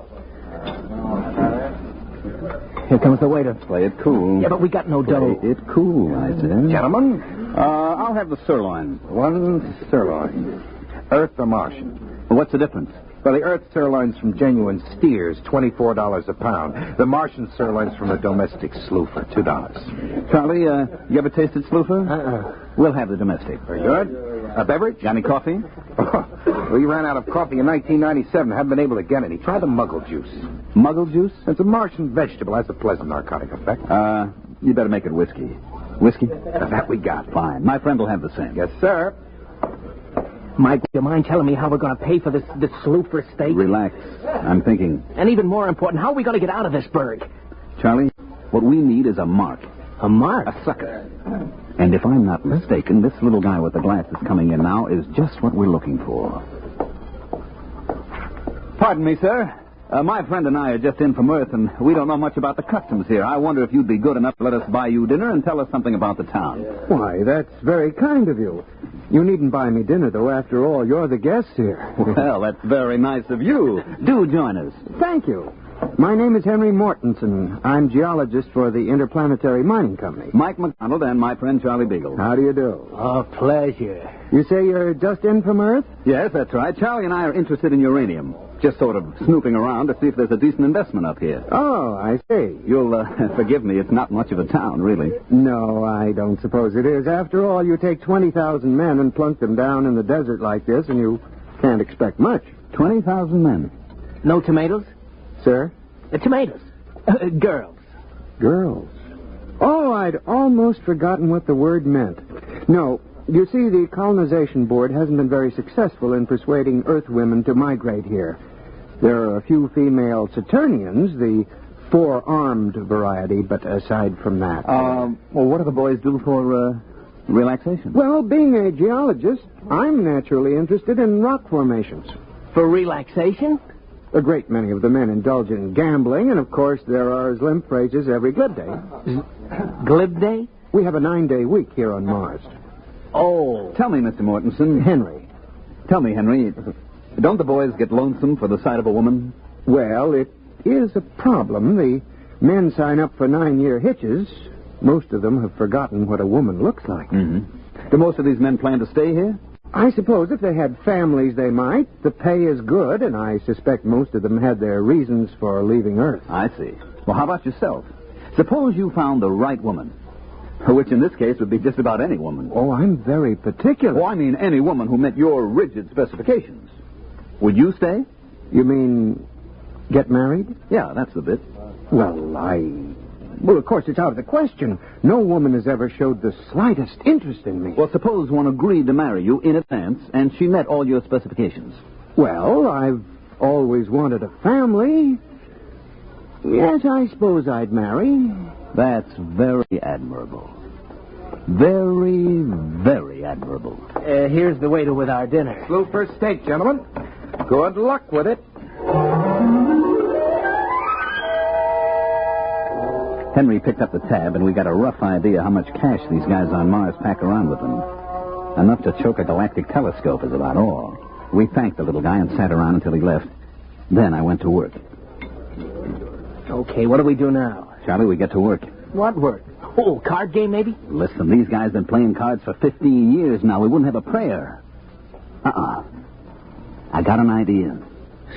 Here comes the waiter. Play it cool. Yeah, but we got no dough. Play it cool, I said. Gentlemen? I'll have the sirloin. One sirloin. Earth or Martian? Well, what's the difference? Well, the Earth sirloin's from genuine steers, $24 a pound. The Martian sirloin's from a domestic sloofer, $2. Charlie, you ever tasted sloofer? We'll have the domestic. Very good. A beverage? Johnny coffee? We ran out of coffee in 1997. Haven't been able to get any. Try the muggle juice. Muggle juice? It's a Martian vegetable. Has a pleasant narcotic effect. You better make it whiskey. Whiskey? That we got. Fine. My friend will have the same. Yes, sir. Mike, do you mind telling me how we're going to pay for this sloofer steak? Relax. I'm thinking. And even more important, how are we going to get out of this burg? Charlie, what we need is a mark. A mark? A sucker. And if I'm not mistaken, this little guy with the glasses coming in now is just what we're looking for. Pardon me, sir. My friend and I are just in from Earth, and we don't know much about the customs here. I wonder if you'd be good enough to let us buy you dinner and tell us something about the town. Why, that's very kind of you. You needn't buy me dinner, though. After all, you're the guest here. Well, that's very nice of you. Do join us. Thank you. My name is Henry Mortensen. I'm geologist for the Interplanetary Mining Company. Mike McDonald and my friend Charlie Beagle. How do you do? A pleasure. You say you're just in from Earth? Yes, that's right. Charlie and I are interested in uranium. Just sort of snooping around to see if there's a decent investment up here. Oh, I see. You'll forgive me. It's not much of a town, really. No, I don't suppose it is. After all, you take 20,000 men and plunk them down in the desert like this, and you can't expect much. 20,000 men. No tomatoes? Sir? Tomatoes. Girls. Girls. Oh, I'd almost forgotten what the word meant. No, you see, the Colonization Board hasn't been very successful in persuading Earth women to migrate here. There are a few female Saturnians, the four-armed variety, but aside from that... Well, what do the boys do for, relaxation? Well, being a geologist, I'm naturally interested in rock formations. For relaxation? A great many of the men indulge in gambling, and of course there are, as Limp phrases, every glib day. Glib day? We have a 9-day week here on Mars. Oh. Tell me, Mr. Mortensen. Henry. Tell me, Henry, don't the boys get lonesome for the sight of a woman? Well, it is a problem. The men sign up for 9-year hitches. Most of them have forgotten what a woman looks like. Mm-hmm. Do most of these men plan to stay here? I suppose if they had families, they might. The pay is good, and I suspect most of them had their reasons for leaving Earth. I see. Well, how about yourself? Suppose you found the right woman, which in this case would be just about any woman. Oh, I'm very particular. Oh, I mean any woman who met your rigid specifications. Would you stay? You mean get married? Yeah, that's the bit. Well, of course, it's out of the question. No woman has ever showed the slightest interest in me. Well, suppose one agreed to marry you in advance, and she met all your specifications. Well, I've always wanted a family. Yes, I suppose I'd marry. That's very admirable. Very, very admirable. Here's the waiter with our dinner. Blue first steak, gentlemen. Good luck with it. Henry picked up the tab, and we got a rough idea how much cash these guys on Mars pack around with them. Enough to choke a galactic telescope is about all. We thanked the little guy and sat around until he left. Then I went to work. Okay, what do we do now? Charlie, we get to work. What work? Oh, card game, maybe? Listen, these guys have been playing cards for 15 years now. We wouldn't have a prayer. I got an idea.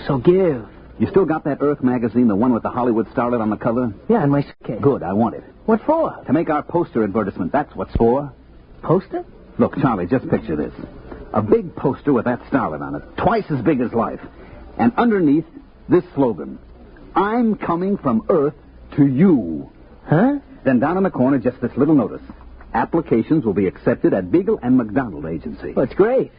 So give. You still got that Earth magazine, the one with the Hollywood starlet on the cover? Yeah, in my suitcase. Good, I want it. What for? To make our poster advertisement. That's what's for. Poster? Look, Charlie, just picture this. A big poster with that starlet on it, twice as big as life. And underneath, this slogan. I'm coming from Earth to you. Huh? Then down in the corner, just this little notice. Applications will be accepted at Beagle and McDonald Agency. Well, it's great.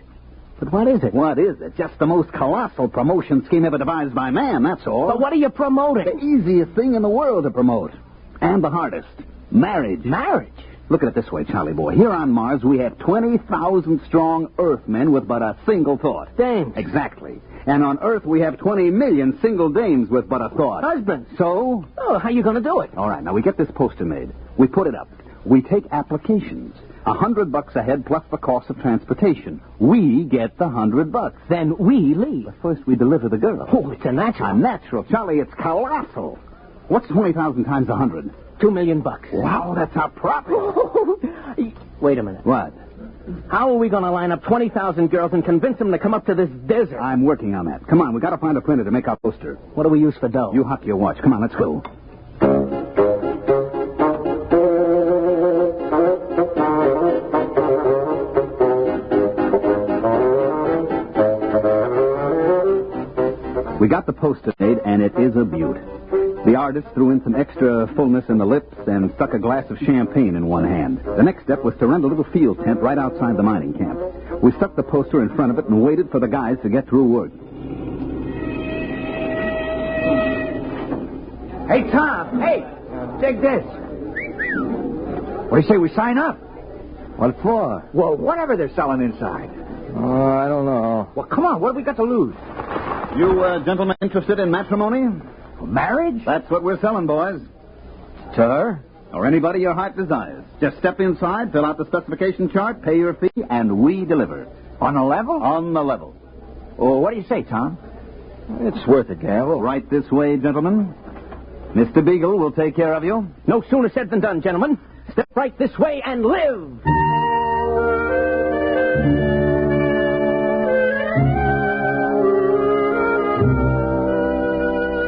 But what is it? What is it? Just the most colossal promotion scheme ever devised by man, that's all. But what are you promoting? The easiest thing in the world to promote. And the hardest. Marriage. Marriage? Look at it this way, Charlie boy. Here on Mars, we have 20,000 strong Earthmen with but a single thought. Dames. Exactly. And on Earth, we have 20 million single dames with but a thought. Husbands. So? Oh, how you going to do it? All right, now we get this poster made. We put it up. We take applications. $100 a head plus the cost of transportation. We get the $100. Then we leave. But first we deliver the girl. Oh, it's a natural. A natural. Charlie, it's colossal. What's 20,000 times 100? $2 million. Wow, that's a profit. Wait a minute. What? How are we going to line up 20,000 girls and convince them to come up to this desert? I'm working on that. Come on, we got to find a printer to make our poster. What do we use for dough? You hop your watch. Come on, let's go. We got the poster made, and it is a beaut. The artist threw in some extra fullness in the lips and stuck a glass of champagne in one hand. The next step was to rent a little field tent right outside the mining camp. We stuck the poster in front of it and waited for the guys to get through work. Hey, Tom. Hey, take this. What do you say we sign up? What for? Well, whatever they're selling inside. Oh, I don't know. Well, come on. What have we got to lose? You gentlemen interested in matrimony? Marriage? That's what we're selling, boys. To her? Or anybody your heart desires. Just step inside, fill out the specification chart, pay your fee, and we deliver. On the level? On the level. Well, what do you say, Tom? It's worth a gamble. Right this way, gentlemen. Mr. Beagle will take care of you. No sooner said than done, gentlemen. Step right this way and live.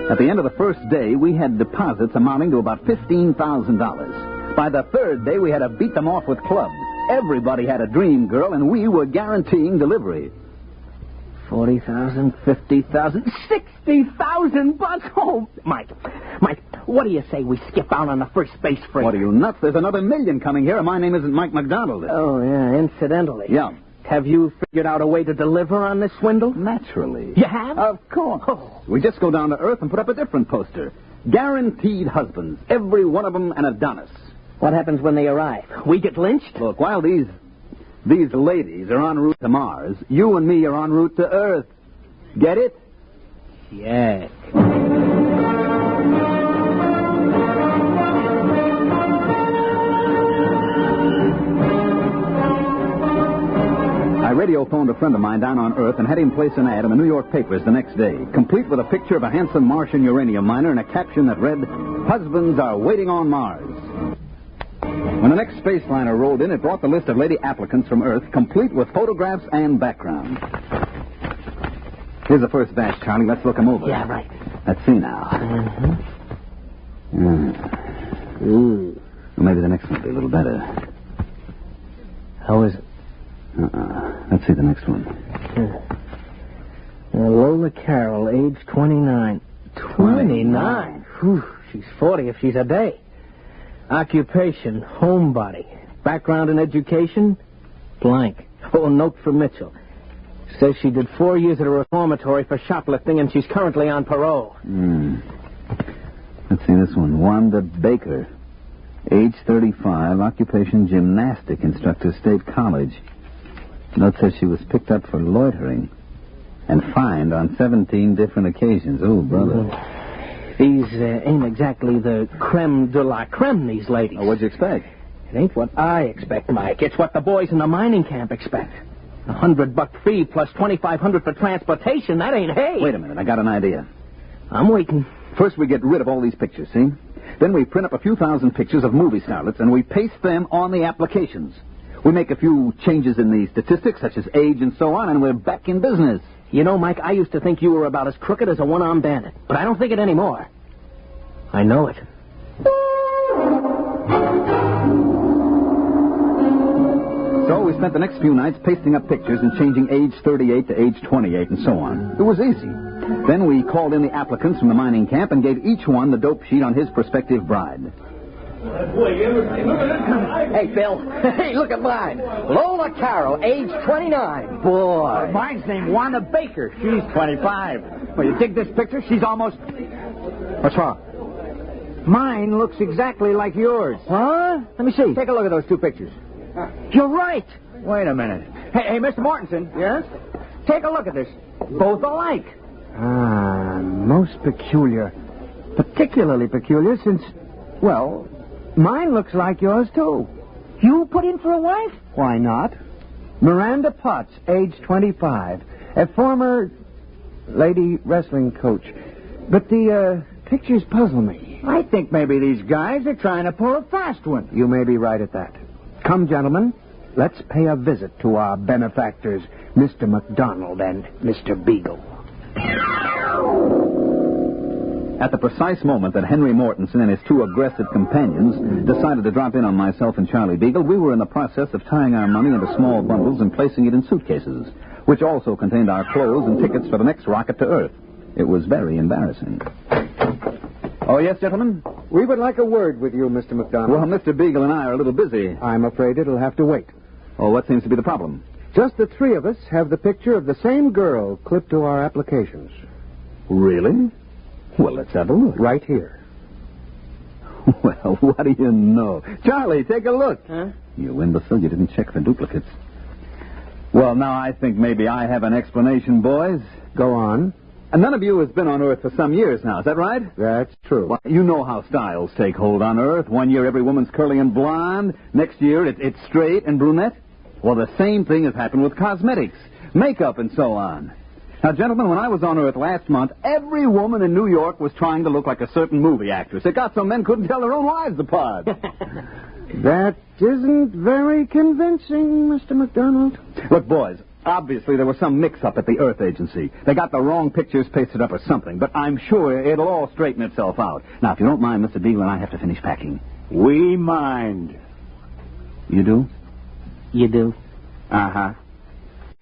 At the end of the first day, we had deposits amounting to about $15,000. By the third day, we had to beat them off with clubs. Everybody had a dream girl, and we were guaranteeing delivery. 40,000, 50,000, 60,000 bucks. Oh, Mike, What do you say we skip out on the first space freighter? What are you, nuts? There's another million coming here, and my name isn't Mike McDonald. Oh, yeah, incidentally. Yeah. Have you figured out a way to deliver on this swindle? Naturally. You have? Of course. We just go down to Earth and put up a different poster. Guaranteed husbands. Every one of them an Adonis. What happens when they arrive? We get lynched? Look, while these ladies are en route to Mars, you and me are en route to Earth. Get it? Yeah. I radio-phoned a friend of mine down on Earth and had him place an ad in the New York papers the next day, complete with a picture of a handsome Martian uranium miner and a caption that read, "Husbands are waiting on Mars." When the next space liner rolled in, it brought the list of lady applicants from Earth, complete with photographs and background. Here's the first batch, Charlie. Let's look them over. Yeah, right. Let's see now. Well, maybe the next one will be a little better. How is it? Let's see the next one. Lola Carroll, age 29. 29? Whew, she's 40 if she's a day. Occupation, homebody. Background in education, blank. Oh, note from Mitchell. Says she did 4 years at a reformatory for shoplifting, and she's currently on parole. Let's see this one. Wanda Baker, age 35, occupation gymnastic instructor, State College. Note says she was picked up for loitering and fined on 17 different occasions. Oh, brother. These ain't exactly the creme de la creme, these ladies. Oh, what'd you expect? It ain't what I expect, Mike. It's what the boys in the mining camp expect. $100 fee plus $2,500 for transportation. That ain't hay. Wait a minute. I got an idea. I'm waiting. First, we get rid of all these pictures, see? Then we print up a few thousand pictures of movie starlets, and we paste them on the applications. We make a few changes in the statistics, such as age and so on, and we're back in business. You know, Mike, I used to think you were about as crooked as a one-armed bandit, but I don't think it anymore. I know it. So we spent the next few nights pasting up pictures and changing age 38 to age 28 and so on. It was easy. Then we called in the applicants from the mining camp and gave each one the dope sheet on his prospective bride. Hey, Phil. Hey, look at mine. Lola Carroll, age 29. Boy. Mine's named Wanda Baker. She's 25. Well, you dig this picture? She's almost... What's wrong? Mine looks exactly like yours. Huh? Let me see. Take a look at those two pictures. You're right. Wait a minute. Hey, Mr. Mortensen. Yes? Take a look at this. Both alike. Most peculiar. Particularly peculiar since, well, mine looks like yours, too. You put in for a wife? Why not? Miranda Potts, age 25. A former lady wrestling coach. But the pictures puzzle me. I think maybe these guys are trying to pull a fast one. You may be right at that. Come, gentlemen, let's pay a visit to our benefactors, Mr. McDonald and Mr. Beagle. At the precise moment that Henry Mortensen and his two aggressive companions decided to drop in on myself and Charlie Beagle, we were in the process of tying our money into small bundles and placing it in suitcases, which also contained our clothes and tickets for the next rocket to Earth. It was very embarrassing. Oh, yes, gentlemen? We would like a word with you, Mr. McDonald. Well, Mr. Beagle and I are a little busy. I'm afraid it'll have to wait. Oh, what seems to be the problem? Just the three of us have the picture of the same girl clipped to our applications. Really? Well, let's have a look. Right here. Well, what do you know? Charlie, take a look. Huh? You imbecile, you didn't check for duplicates. Well, now I think maybe I have an explanation, boys. Go on. And none of you has been on Earth for some years now, is that right? That's true. Well, you know how styles take hold on Earth. One year every woman's curly and blonde. Next year it's straight and brunette. Well, the same thing has happened with cosmetics, makeup, and so on. Now, gentlemen, when I was on Earth last month, every woman in New York was trying to look like a certain movie actress. It got so men couldn't tell their own wives apart. That isn't very convincing, Mr. McDonald. Look, boys, obviously there was some mix-up at the Earth Agency. They got the wrong pictures pasted up or something, but I'm sure it'll all straighten itself out. Now, if you don't mind, Mr. Beagle and I have to finish packing. We mind. You do? You do? Uh-huh.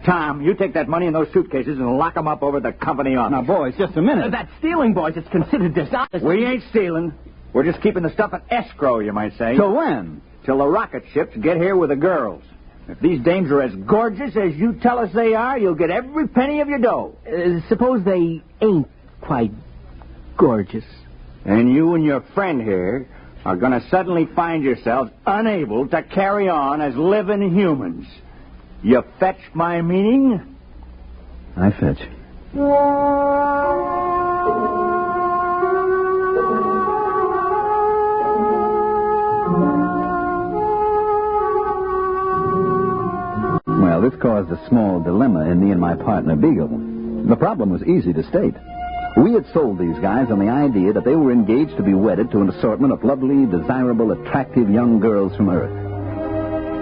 Tom, you take that money in those suitcases and lock them up over the company office. Now, boys, just a minute. That's stealing, boys. It's considered dishonest. We ain't stealing. We're just keeping the stuff in escrow, you might say. Till when? Till the rocket ships get here with the girls. If these dames are as gorgeous as you tell us they are, you'll get every penny of your dough. Suppose they ain't quite gorgeous. And you and your friend here are going to suddenly find yourselves unable to carry on as living humans. You fetch my meaning? I fetch. Well, this caused a small dilemma in me and my partner, Beagle. The problem was easy to state. We had sold these guys on the idea that they were engaged to be wedded to an assortment of lovely, desirable, attractive young girls from Earth.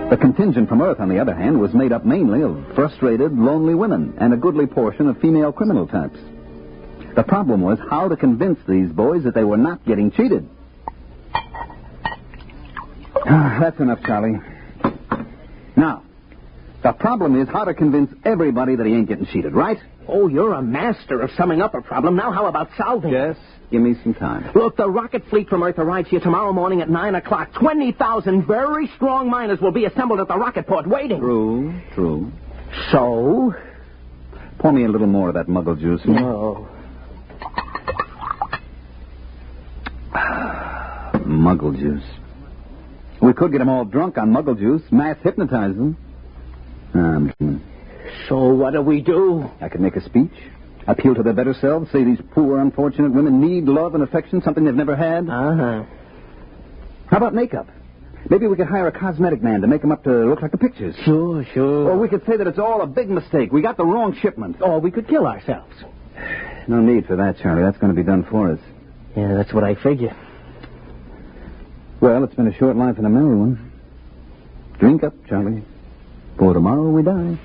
The contingent from Earth, on the other hand, was made up mainly of frustrated, lonely women and a goodly portion of female criminal types. The problem was how to convince these boys that they were not getting cheated. That's enough, Charlie. Now, the problem is how to convince everybody that he ain't getting cheated, right? Oh, you're a master of summing up a problem. Now how about solving it? Yes, give me some time. Look, the rocket fleet from Earth arrives here tomorrow morning at 9 o'clock. 20,000 very strong miners will be assembled at the rocket port waiting. True. So? Pour me a little more of that muggle juice. No. Muggle juice. We could get them all drunk on muggle juice, mass hypnotize them. So what do we do? I could make a speech, appeal to their better selves, say these poor, unfortunate women need love and affection, something they've never had. Uh-huh. How about makeup? Maybe we could hire a cosmetic man to make them up to look like the pictures. Sure. Or we could say that it's all a big mistake. We got the wrong shipment. Or we could kill ourselves. No need for that, Charlie. That's going to be done for us. Yeah, that's what I figure. Well, it's been a short life and a merry one. Drink up, Charlie. For tomorrow we die.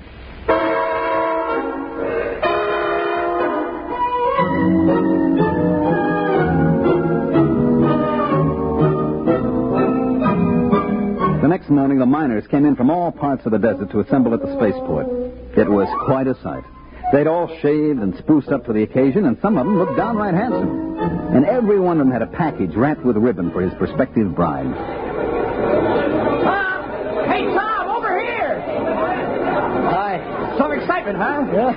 The next morning, the miners came in from all parts of the desert to assemble at the spaceport. It was quite a sight. They'd all shaved and spruced up for the occasion, and some of them looked downright handsome. And every one of them had a package wrapped with ribbon for his prospective bride. Hey, Tom, over here! Hi. Some excitement, huh? Yeah.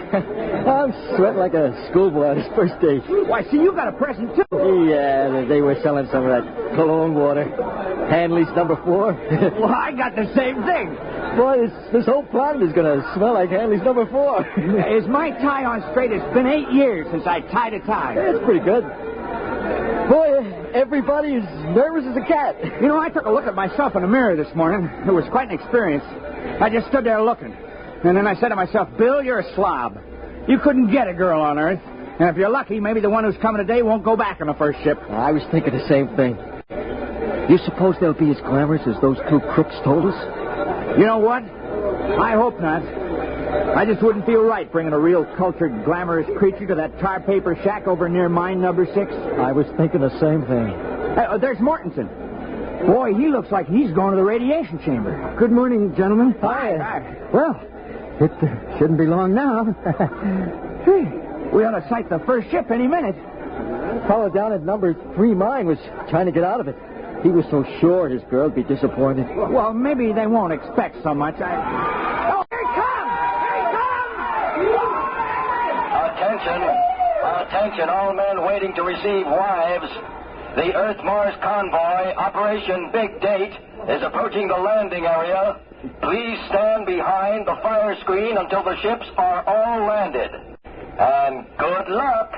I'm sweating like a schoolboy on his first date. Why, see, you got a present, too. Yeah, they were selling some of that cologne water. Hanley's number 4. Well, I got the same thing. Boy, this whole planet is going to smell like Hanley's number 4. Is my tie on straight? It's been 8 years since I tied a tie. That's pretty good. Boy, everybody is nervous as a cat. You know, I took a look at myself in the mirror this morning. It was quite an experience. I just stood there looking. And then I said to myself, Bill, you're a slob. You couldn't get a girl on Earth. And if you're lucky, maybe the one who's coming today won't go back on the first ship. I was thinking the same thing. You suppose they'll be as glamorous as those 2 crooks told us? You know what? I hope not. I just wouldn't feel right bringing a real cultured, glamorous creature to that tar paper shack over near mine number 6. I was thinking the same thing. There's Mortensen. Boy, he looks like he's going to the radiation chamber. Good morning, gentlemen. Hi. Well, it shouldn't be long now. We ought to sight the first ship any minute. Fellow down at number 3 mine was trying to get out of it. He was so sure his girl would be disappointed. Well, maybe they won't expect so much. Oh, here he comes! Attention, all men waiting to receive wives. The Earth-Mars convoy, Operation Big Date, is approaching the landing area. Please stand behind the fire screen until the ships are all landed. And good luck!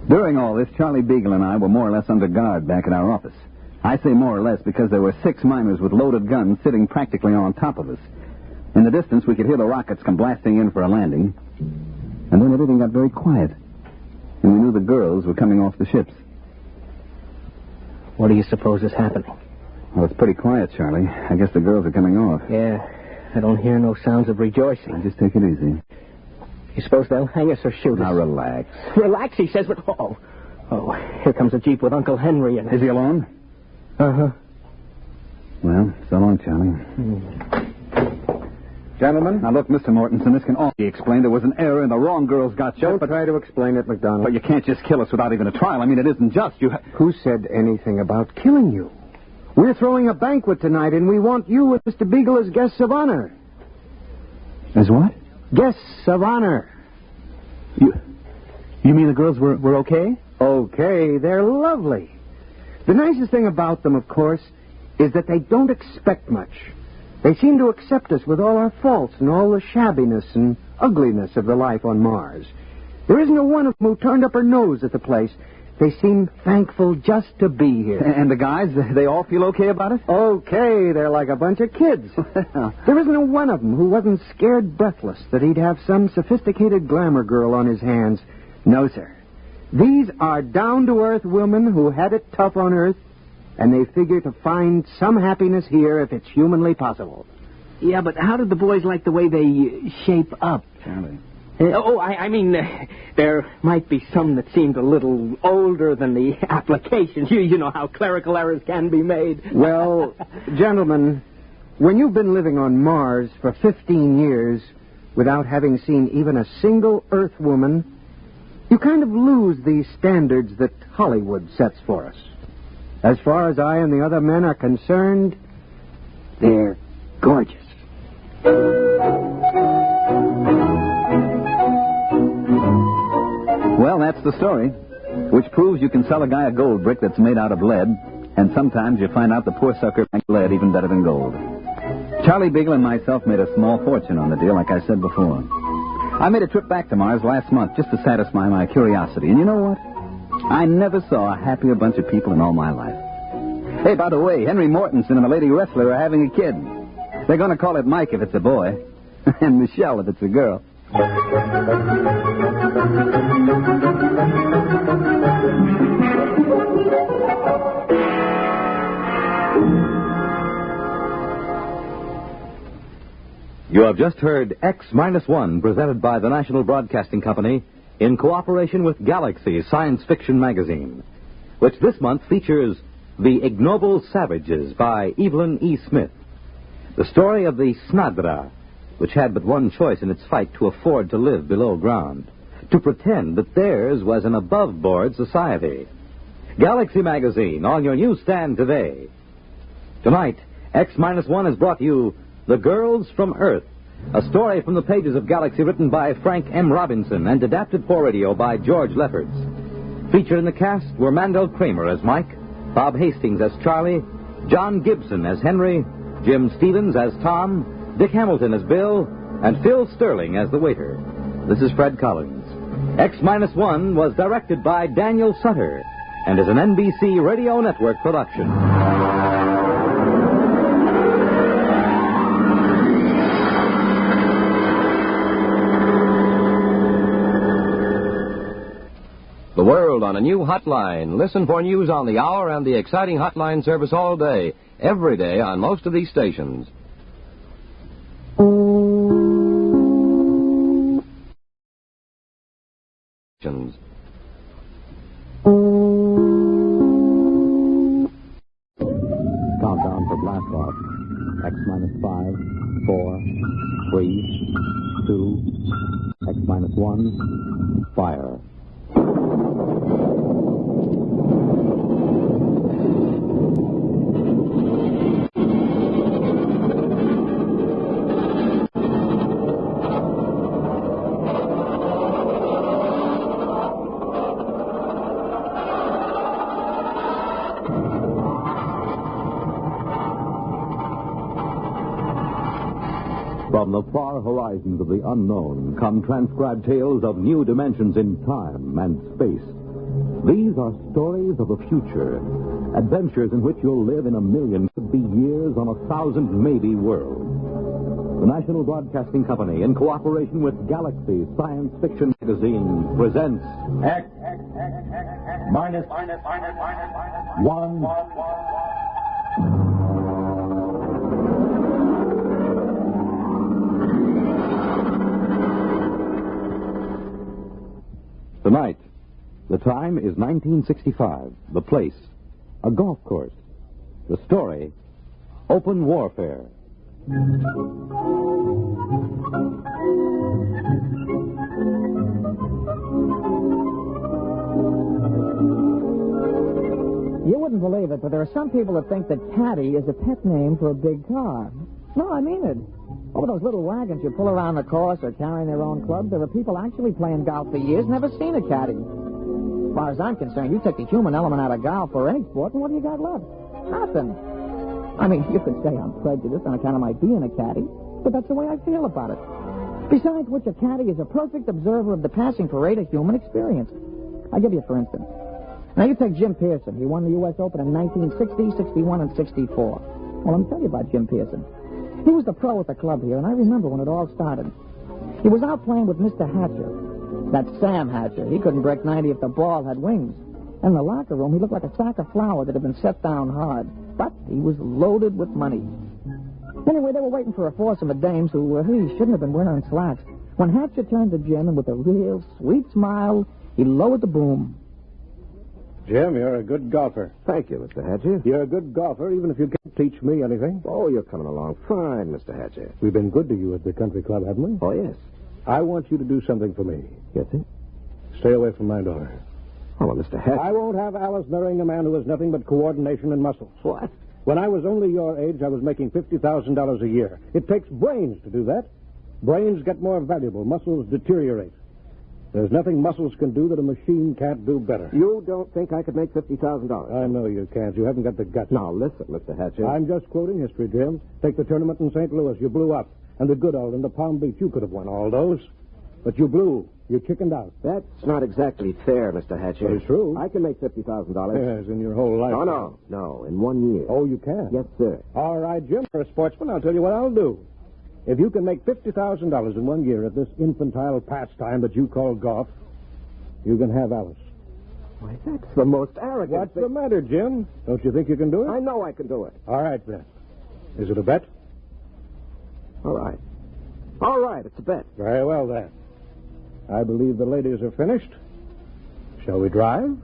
During all this, Charlie Beagle and I were more or less under guard back at our office. I say more or less because there were 6 miners with loaded guns sitting practically on top of us. In the distance, we could hear the rockets come blasting in for a landing. And then everything got very quiet. And we knew the girls were coming off the ships. What do you suppose is happening? Well, it's pretty quiet, Charlie. I guess the girls are coming off. Yeah, I don't hear no sounds of rejoicing. Now, just take it easy. You suppose they'll hang us or shoot us? Now, relax. Relax, he says, but... Oh, here comes a jeep with Uncle Henry in it. Is he alone? Uh-huh. Well, so long, Charlie. Gentlemen? Now, look, Mr. Mortensen, this can all be explained. There was an error and the wrong girls got shot. Don't try to explain it, McDonald. But you can't just kill us without even a trial. I mean, it isn't just. Who said anything about killing you? We're throwing a banquet tonight, and we want you and Mr. Beagle as guests of honor. As what? Guests of honor. You mean the girls were okay? Okay, they're lovely. The nicest thing about them, of course, is that they don't expect much. They seem to accept us with all our faults and all the shabbiness and ugliness of the life on Mars. There isn't a one of them who turned up her nose at the place. They seem thankful just to be here. And the guys, they all feel okay about it? Okay, they're like a bunch of kids. There isn't a one of them who wasn't scared breathless that he'd have some sophisticated glamour girl on his hands. No, sir. These are down-to-earth women who had it tough on Earth, and they figure to find some happiness here if it's humanly possible. Yeah, but how did the boys like the way they shape up? Charlie. I mean, there might be some that seemed a little older than the applications. You know how clerical errors can be made. Well, gentlemen, when you've been living on Mars for 15 years without having seen even a single Earth woman, you kind of lose these standards that Hollywood sets for us. As far as I and the other men are concerned, they're gorgeous. Well, that's the story, which proves you can sell a guy a gold brick that's made out of lead, and sometimes you find out the poor sucker makes lead even better than gold. Charlie Beagle and myself made a small fortune on the deal, like I said before. I made a trip back to Mars last month just to satisfy my curiosity, and you know what? I never saw a happier bunch of people in all my life. Hey, by the way, Henry Mortensen and the lady wrestler are having a kid. They're going to call it Mike if it's a boy, and Michelle if it's a girl. You have just heard X-1, presented by the National Broadcasting Company in cooperation with Galaxy Science Fiction Magazine, which this month features The Ignoble Savages by Evelyn E. Smith, the story of the Snadra, which had but one choice in its fight to afford to live below ground, to pretend that theirs was an above-board society. Galaxy Magazine, on your newsstand today. Tonight, X-1 has brought you The Girls from Earth, a story from the pages of Galaxy written by Frank M. Robinson and adapted for radio by George Lefferts. Featured in the cast were Mandel Kramer as Mike, Bob Hastings as Charlie, John Gibson as Henry, Jim Stevens as Tom, Dick Hamilton as Bill, and Phil Sterling as the waiter. This is Fred Collins. X-1 was directed by Daniel Sutter and is an NBC Radio Network production. The world on a new hotline. Listen for news on the hour and the exciting hotline service all day, every day on most of these stations. Countdown for blast off. X-5, 4, 3, 2, X-1, fire. From the far horizons of the unknown come transcribed tales of new dimensions in time and space. These are stories of the future, adventures in which you'll live in a million, could be years, on 1,000 maybe worlds. The National Broadcasting Company, in cooperation with Galaxy Science Fiction Magazine, presents X-1. Tonight, the time is 1965. The place, a golf course. The story, open warfare. You wouldn't believe it, but there are some people that think that caddy is a pet name for a big car. No, I mean it. Over those little wagons you pull around the course or carrying their own clubs, there are people actually playing golf for years, never seen a caddy. As far as I'm concerned, you take the human element out of golf or any sport, and what do you got left? Nothing. I mean, you could say I'm prejudiced on account of my being a caddy, but that's the way I feel about it. Besides which, a caddy is a perfect observer of the passing parade of human experience. I'll give you for instance. Now, you take Jim Pearson. He won the U.S. Open in 1960, 61, and 64. Well, let me tell you about Jim Pearson. He was the pro at the club here, and I remember when it all started. He was out playing with Mr. Hatcher. That's Sam Hatcher. He couldn't break 90 if the ball had wings. In the locker room, he looked like a sack of flour that had been set down hard. But he was loaded with money. Anyway, they were waiting for a foursome of dames who shouldn't have been wearing slacks. When Hatcher turned to Jim, and with a real sweet smile, he lowered the boom. Jim, you're a good golfer. Thank you, Mr. Hatcher. You're a good golfer, even if you can't teach me anything. Oh, you're coming along fine, Mr. Hatcher. We've been good to you at the country club, haven't we? Oh, yes. I want you to do something for me. Yes, sir? Stay away from my daughter. Oh, well, Mr. Hatcher. I won't have Alice marrying a man who has nothing but coordination and muscles. What? When I was only your age, I was making $50,000 a year. It takes brains to do that. Brains get more valuable. Muscles deteriorate. There's nothing muscles can do that a machine can't do better. You don't think I could make $50,000? I know you can't. You haven't got the guts. Now, listen, Mr. Hatcher. I'm just quoting history, Jim. Take the tournament in St. Louis. You blew up. And the Goodall and the Palm Beach. You could have won all those. But you blew. You chickened out. That's not exactly fair, Mr. Hatcher. It's true. I can make $50,000. Yes, in your whole life. No, in 1 year. Oh, you can? Yes, sir. All right, Jim, for a sportsman, I'll tell you what I'll do. If you can make $50,000 in 1 year at this infantile pastime that you call golf, you can have Alice. Why, that's the most arrogant What's the matter, Jim? Don't you think you can do it? I know I can do it. All right, then. Is it a bet? All right. All right, it's a bet. Very well, then. I believe the ladies are finished. Shall we drive?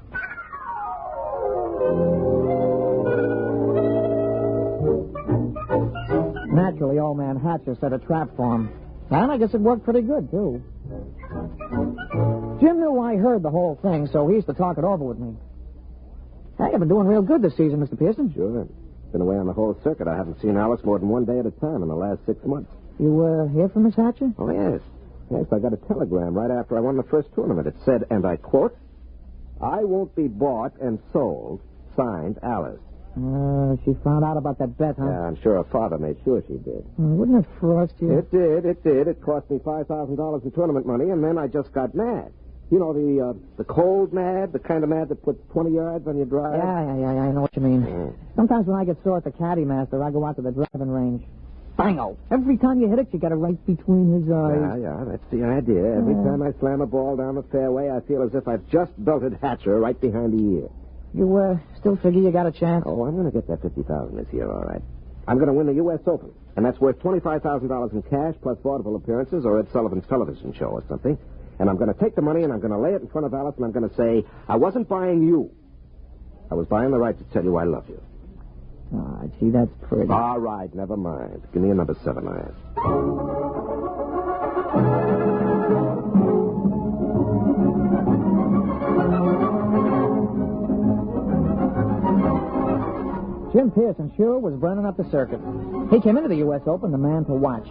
Naturally, old man Hatcher set a trap for him. And I guess it worked pretty good, too. Jim knew I heard the whole thing, so he used to talk it over with me. Hey, you've been doing real good this season, Mr. Pearson. Sure. Been away on the whole circuit. I haven't seen Alice more than 1 day at a time in the last 6 months. You, hear from Miss Hatcher? Oh, yes. Yes, I got a telegram right after I won the first tournament. It said, and I quote, "I won't be bought and sold. Signed, Alice." She found out about that bet, huh? Yeah, I'm sure her father made sure she did. Wouldn't it frost you? It did. It cost me $5,000 in tournament money, and then I just got mad. You know, the cold mad, the kind of mad that puts 20 yards on your drive? Yeah, I know what you mean. Sometimes when I get sore at the caddy master, I go out to the driving range. Bango! Every time you hit it, you got it right between his eyes. Yeah, that's the idea. Every time I slam a ball down the fairway, I feel as if I've just belted Hatcher right behind the ear. You, still figure you got a chance? Oh, I'm going to get that $50,000 this year, all right. I'm going to win the U.S. Open, and that's worth $25,000 in cash plus vaudeville appearances or Ed Sullivan's television show or something. And I'm going to take the money and I'm going to lay it in front of Alice and I'm going to say, I wasn't buying you. I was buying the right to tell you I love you. Ah, gee, that's pretty. All right, never mind. Give me a number 7 iron. Jim Pearson sure was burning up the circuit. He came into the U.S. Open the man to watch.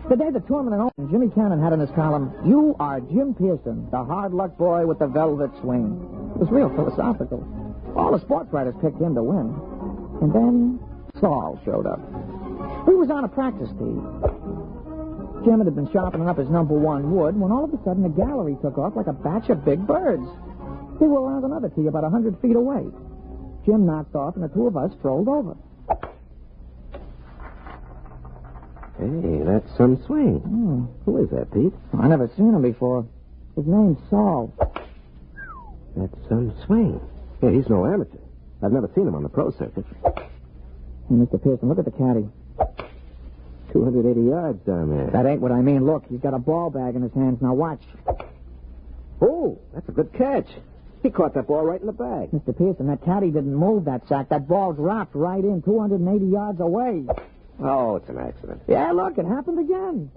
The day the tournament opened, Jimmy Cannon had in his column, "You are Jim Pearson, the hard luck boy with the velvet swing." It was real philosophical. All the sports writers picked him to win. And then Saul showed up. He was on a practice tee. Jim had been sharpening up his number 1 wood when all of a sudden the gallery took off like a batch of big birds. They were around another tee about 100 feet away. Jim knocked off, and the two of us strolled over. Hey, that's some swing. Who is that, Pete? I never seen him before. His name's Saul. That's some swing. Yeah, he's no amateur. I've never seen him on the pro circuit. Hey, Mr. Pearson, look at the caddy. 280 yards down there. That ain't what I mean. Look, he's got a ball bag in his hands. Now watch. Oh, that's a good catch. He caught that ball right in the bag. Mr. Pearson, that caddy didn't move that sack. That ball dropped right in 280 yards away. Oh, it's an accident. Yeah, look, it happened again.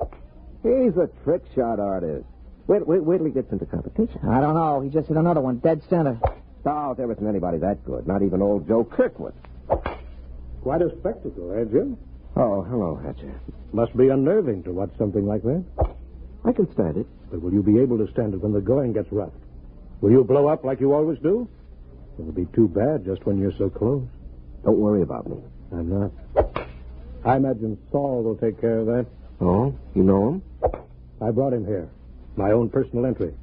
He's a trick shot artist. Wait till he gets into competition. I don't know. He just hit another one dead center. Oh, there isn't anybody that good. Not even old Joe Kirkwood. Quite a spectacle, eh, Jim? Oh, hello, Hatcher. Must be unnerving to watch something like that. I can stand it. But will you be able to stand it when the going gets rough? Will you blow up like you always do? It'll be too bad just when you're so close. Don't worry about me. I'm not. I imagine Saul will take care of that. Oh, you know him? I brought him here. My own personal entry.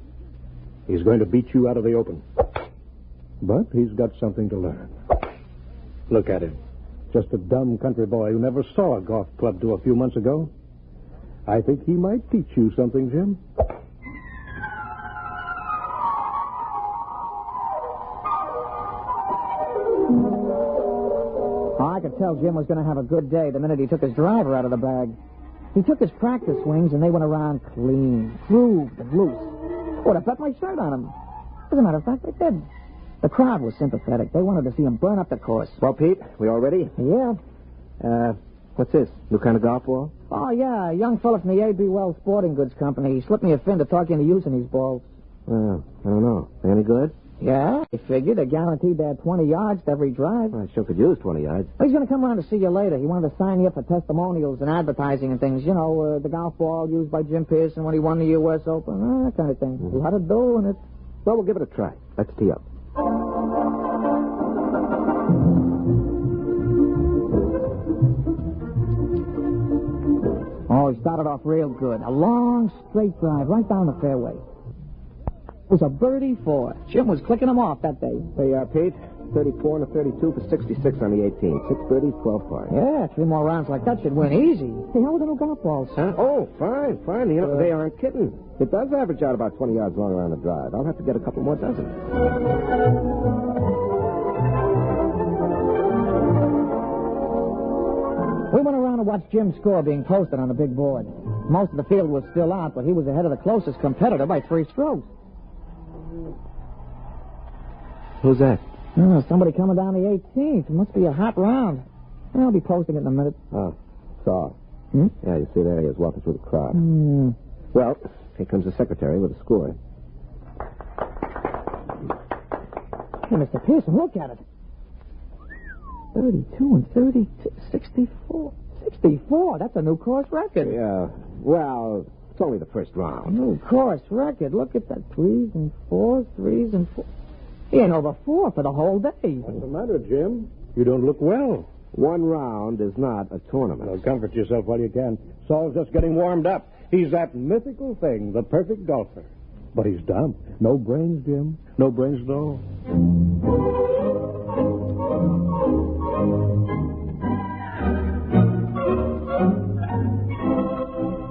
He's going to beat you out of the open. But he's got something to learn. Look at him. Just a dumb country boy who never saw a golf club till a few months ago. I think he might teach you something, Jim. I could tell Jim was going to have a good day the minute he took his driver out of the bag. He took his practice swings, and they went around clean, grooved, and loose. Would have bet my shirt on him. As a matter of fact, they did. The crowd was sympathetic. They wanted to see him burn up the course. Well, Pete, we all ready? Yeah. What's this? New kind of golf ball? Oh, yeah, a young fella from the A.B. Wells Sporting Goods Company. He slipped me a fin to talk you into using these balls. Well, I don't know. They any good? Yeah, I figured. They're guaranteed to add 20 yards to every drive. I sure could use 20 yards. Well, he's going to come around to see you later. He wanted to sign you up for testimonials and advertising and things. You know, the golf ball used by Jim Pearson when he won the U.S. Open. That kind of thing. A lot of dough in it. Well, we'll give it a try. Let's tee up. Oh, he started off real good. A long, straight drive right down the fairway. It was a birdie 4. Jim was clicking them off that day. Hey, Pete, 34 and a 32 for 66 on the 18. 6 birdies, 12 par. Yeah, 3 more rounds like that should win easy. Hey, how are the new golf balls? Huh? Oh, fine. You know, they aren't kidding. It does average out about 20 yards long around the drive. I'll have to get a couple more dozen. We went around and watched Jim's score being posted on the big board. Most of the field was still out, but he was ahead of the closest competitor by 3 strokes. Who's that? Oh, somebody coming down the 18th. It must be a hot round. I'll be posting it in a minute. Oh, saw. Hmm? Yeah, you see there he is walking through the crowd. Hmm. Well, here comes the secretary with a score. Hey, Mr. Pearson, look at it. 32 and 32, 64. 64? That's a new course record. Yeah, well, it's only the first round. New course record. Look at that. 3s and 4s, 3s and 4. He ain't over 4 for the whole day. What's the matter, Jim? You don't look well. One round is not a tournament. Well, comfort yourself while you can. Saul's just getting warmed up. He's that mythical thing, the perfect golfer. But he's dumb. No brains, Jim. No brains at all.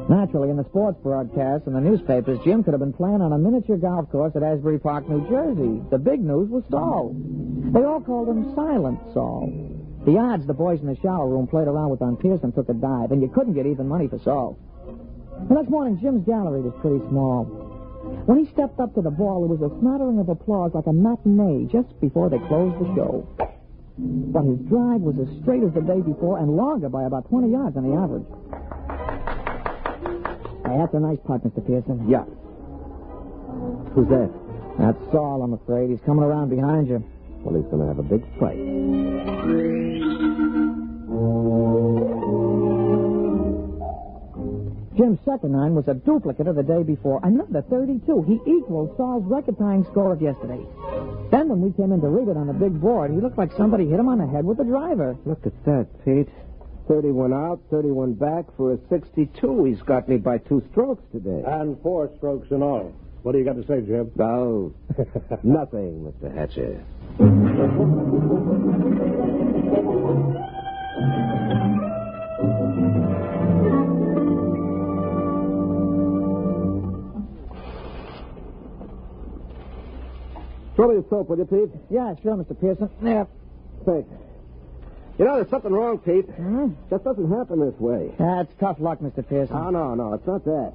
Naturally, in the sports broadcasts and the newspapers, Jim could have been playing on a miniature golf course at Asbury Park, New Jersey. The big news was Saul. They all called him Silent Saul. The odds the boys in the shower room played around with on Pearson took a dive, and you couldn't get even money for Saul. The next morning, Jim's gallery was pretty small. When he stepped up to the ball, there was a smattering of applause like a matinee just before they closed the show. But his drive was as straight as the day before and longer by about 20 yards on the average. Hey, that's a nice putt, Mr. Pearson. Yeah. Who's that? That's Saul, I'm afraid. He's coming around behind you. Well, he's going to have a big fight. Jim's second 9 was a duplicate of the day before. Another 32. He equaled Saul's record-tying score of yesterday. Then when we came in to read it on the big board, he looked like somebody hit him on the head with a driver. Look at that, Pete. 31 out, 31 back for a 62. He's got me by 2 strokes today. And 4 strokes in all. What do you got to say, Jim? Oh, nothing, Mr. Hatcher. Throw me the soap, will you, Pete? Yeah, sure, Mr. Pearson. Yeah. Thanks. You know, there's something wrong, Pete. Just doesn't happen this way. That's tough luck, Mr. Pearson. Oh, no, it's not that.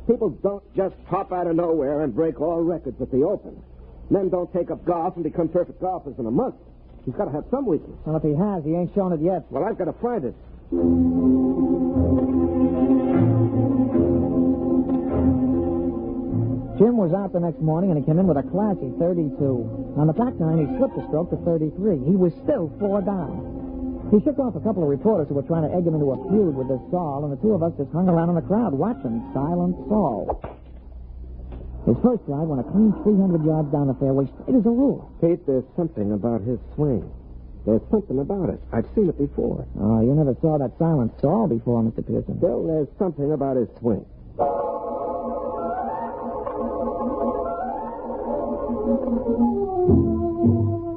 People don't just pop out of nowhere and break all records at the Open. Men don't take up golf and become perfect golfers in a month. He's got to have some weakness. Well, if he has, he ain't shown it yet. Well, I've got to find it. Jim was out the next morning, and he came in with a classy 32. On the back nine, he slipped a stroke to 33. He was still 4 down. He shook off a couple of reporters who were trying to egg him into a feud with this Saul, and the two of us just hung around in the crowd watching Silent Saul. His first drive went a clean 300 yards down the fairway, straight as a rule. Pete, there's something about his swing. There's something about it. I've seen it before. Oh, you never saw that Silent Saul before, Mr. Pearson. Still, there's something about his swing.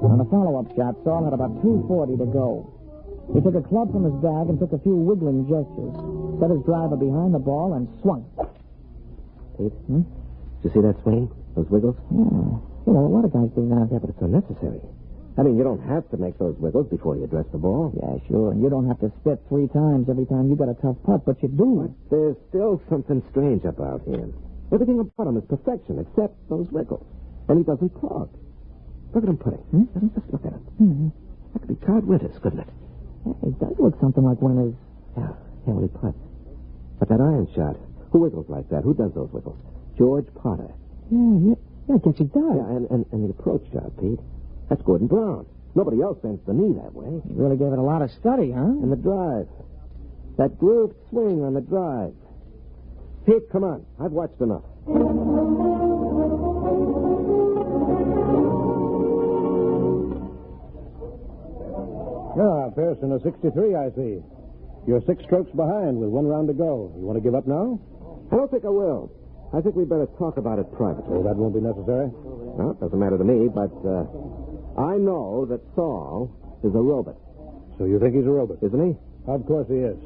On the follow-up shot, Saul had about 240 to go. He took a club from his bag and took a few wiggling gestures, set his driver behind the ball, and swung. Pete? Did you see that swing? Those wiggles? Yeah. You know, a lot of guys do that. Yeah, but it's unnecessary. I mean, you don't have to make those wiggles before you address the ball. Yeah, sure. And you don't have to spit 3 times every time you got a tough putt, but you do. But there's still something strange about him. Everything about him is perfection, except those wiggles. And he doesn't talk. Look at him putting. Just look at him. Mm-hmm. That could be Todd Winters, couldn't it? Yeah, he does look something like Winters. Yeah, when he puts. But that iron shot, who wiggles like that? Who does those wiggles? George Potter. Yeah, I guess he does. Yeah, and the approach shot, Pete. That's Gordon Brown. Nobody else bends the knee that way. He really gave it a lot of study, huh? And the drive. That grooved swing on the drive. Pete, come on. I've watched enough. Yeah, Pearson, a 63, I see. You're 6 strokes behind with 1 round to go. You want to give up now? I don't think I will. I think we'd better talk about it privately. Oh, that won't be necessary? No, it doesn't matter to me, but I know that Saul is a robot. So you think he's a robot? Isn't he? Of course he is.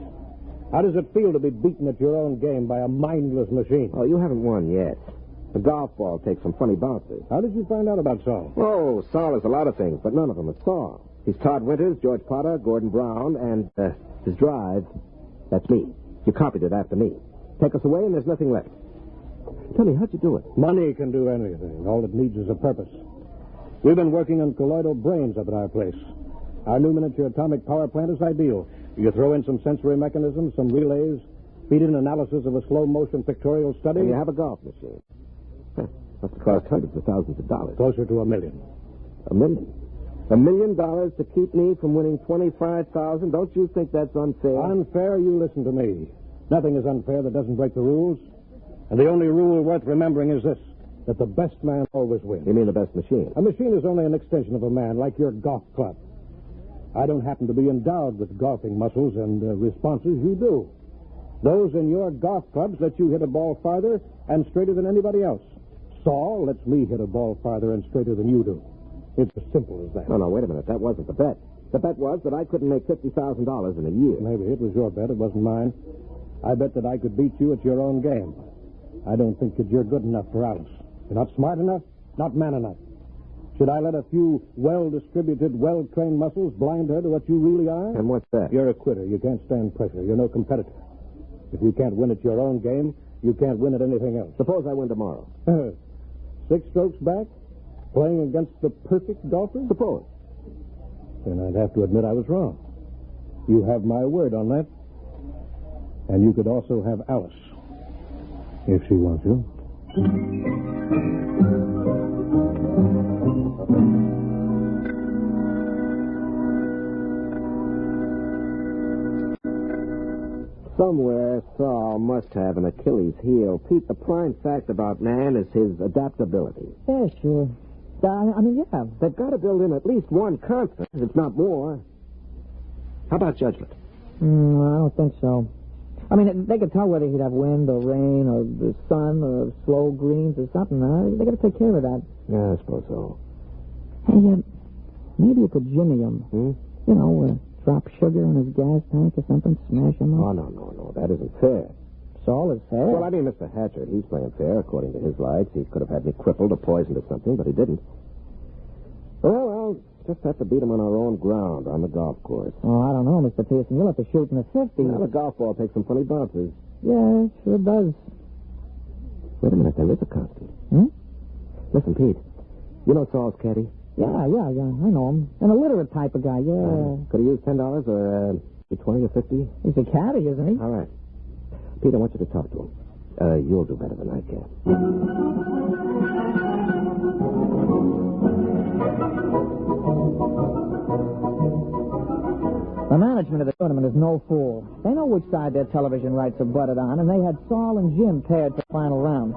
How does it feel to be beaten at your own game by a mindless machine? Oh, you haven't won yet. The golf ball takes some funny bounces. How did you find out about Saul? Oh, Saul is a lot of things, but none of them is Saul. He's Todd Winters, George Potter, Gordon Brown, and his drive, that's me. You copied it after me. Take us away and there's nothing left. Tell me, how'd you do it? Money can do anything. All it needs is a purpose. We've been working on colloidal brains up at our place. Our new miniature atomic power plant is ideal. You throw in some sensory mechanisms, some relays, feed in analysis of a slow-motion pictorial study. And you have a golf machine. Must have cost hundreds of thousands of dollars. Closer to $1 million. $1 million? $1 million to keep me from winning $25,000? Don't you think that's unfair? Unfair? You listen to me. Nothing is unfair that doesn't break the rules. And the only rule worth remembering is this, that the best man always wins. You mean the best machine? A machine is only an extension of a man, like your golf club. I don't happen to be endowed with golfing muscles and responses. You do. Those in your golf clubs let you hit a ball farther and straighter than anybody else. Saul lets me hit a ball farther and straighter than you do. It's as simple as that. No, wait a minute. That wasn't the bet. The bet was that I couldn't make $50,000 in a year. Maybe it was your bet. It wasn't mine. I bet that I could beat you at your own game. I don't think that you're good enough for Alice. You're not smart enough, not man enough. Should I let a few well-distributed, well-trained muscles blind her to what you really are? And what's that? You're a quitter. You can't stand pressure. You're no competitor. If you can't win at your own game, you can't win at anything else. Suppose I win tomorrow. 6 strokes back? Playing against the perfect golfer? Suppose. Then I'd have to admit I was wrong. You have my word on that. And you could also have Alice. If she wants you. Somewhere Saul must have an Achilles heel. Pete, the prime fact about man is his adaptability. Yeah, sure. I mean, yeah. They've got to build in at least one constant, if not more. How about judgment? I don't think so. I mean, they could tell whether he'd have wind or rain or the sun or slow greens or something. They got to take care of that. Yeah, I suppose so. Hey, maybe you could jimmy him. You know, drop sugar in his gas tank or something, smash him up. Oh, no. That isn't fair. Saul is fair? Well, I mean, Mr. Hatcher, he's playing fair according to his lights. He could have had me crippled or poisoned or something, but he didn't. Well, I'll just have to beat him on our own ground on the golf course. Oh, I don't know, Mr. Pearson. You'll have to shoot in the 50s. Well, the golf ball takes some funny bounces. Yeah, it sure does. Wait a minute, there is a constant. Listen, Pete, you know Saul's caddy? Yeah, I know him. An illiterate type of guy, yeah. Could he use $10 or 20 or 50? He's a caddy, isn't he? All right. Pete, I want you to talk to him. You'll do better than I can. The management of the tournament is no fool. They know which side their television rights are butted on, and they had Saul and Jim paired for the final round.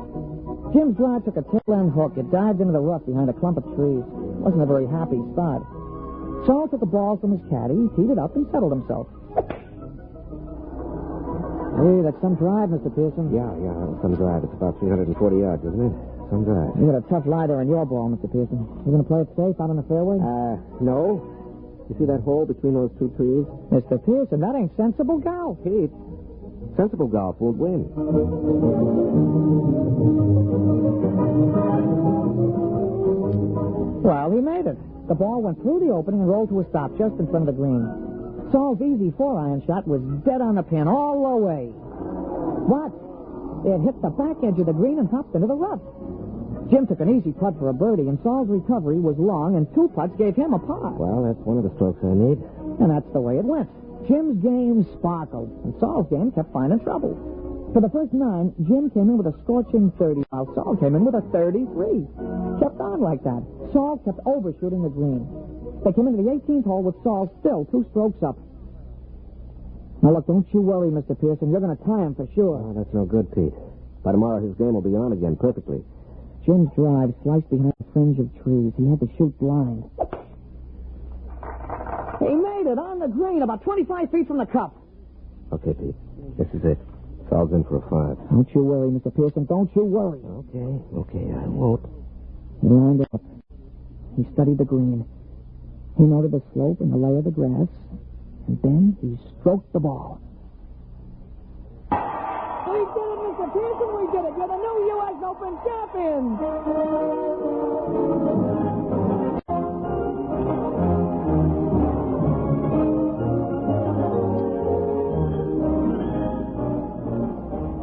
Jim's drive took a tail-end hook. It dived into the rough behind a clump of trees. Wasn't a very happy start. Saul took a ball from his caddy, teed it up, and settled himself. Hey, that's some drive, Mr. Pearson. Yeah, some drive. It's about 340 yards, isn't it? Some drive. You got a tough lie there in your ball, Mr. Pearson. You going to play it safe out on the fairway? No. You see that hole between those two trees? Mr. Pearson, that ain't sensible golf. Pete, sensible golf won't win. Well, he made it. The ball went through the opening and rolled to a stop just in front of the green. Saul's easy 4-iron shot was dead on the pin all the way. What? It hit the back edge of the green and hopped into the rough. Jim took an easy putt for a birdie, and Saul's recovery was long, and 2 putts gave him a par. Well, that's one of the strokes I need. And that's the way it went. Jim's game sparkled, and Saul's game kept finding trouble. For the first 9, Jim came in with a scorching 30, while Saul came in with a 33. Kept on like that. Saul kept overshooting the green. They came into the 18th hole with Saul still 2 strokes up. Now, look, don't you worry, Mr. Pearson. You're going to tie him for sure. Oh, that's no good, Pete. By tomorrow, his game will be on again perfectly. Jim's drive sliced behind a fringe of trees. He had to shoot blind. He made it on the green, about 25 feet from the cup. Okay, Pete. This is it. Saul's in for a 5. Don't you worry, Mr. Pearson. Don't you worry. Okay, I won't. He lined up. He studied the green. He noted the slope and the lay of the grass. And then he stroked the ball. We did it, Mr. Pearson. We did it. You're the new U.S. Open champion.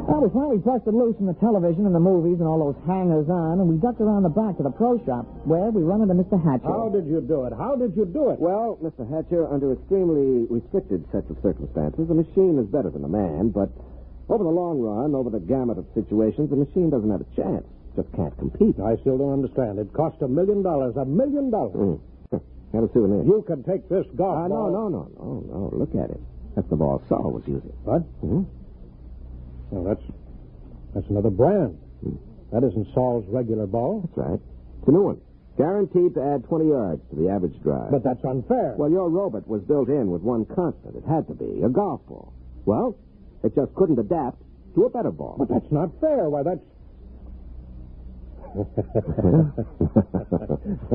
Well, we finally busted loose from the television and the movies and all those hangers-on, and we ducked around the back to the pro shop, where we run into Mr. Hatcher. How did you do it? Well, Mr. Hatcher, under extremely restricted sets of circumstances, a machine is better than a man, but over the long run, over the gamut of situations, the machine doesn't have a chance. Just can't compete. I still don't understand. It cost $1 million. $1 million. Have a souvenir. You can take this golf ball. No. Look at it. That's the ball Saul was using. What? Mm-hmm. Well, that's another brand. That isn't Saul's regular ball. That's right. It's a new one. Guaranteed to add 20 yards to the average drive. But that's unfair. Well, your robot was built in with one constant. It had to be a golf ball. Well, it just couldn't adapt to a better ball. But that's not fair. Why, that's...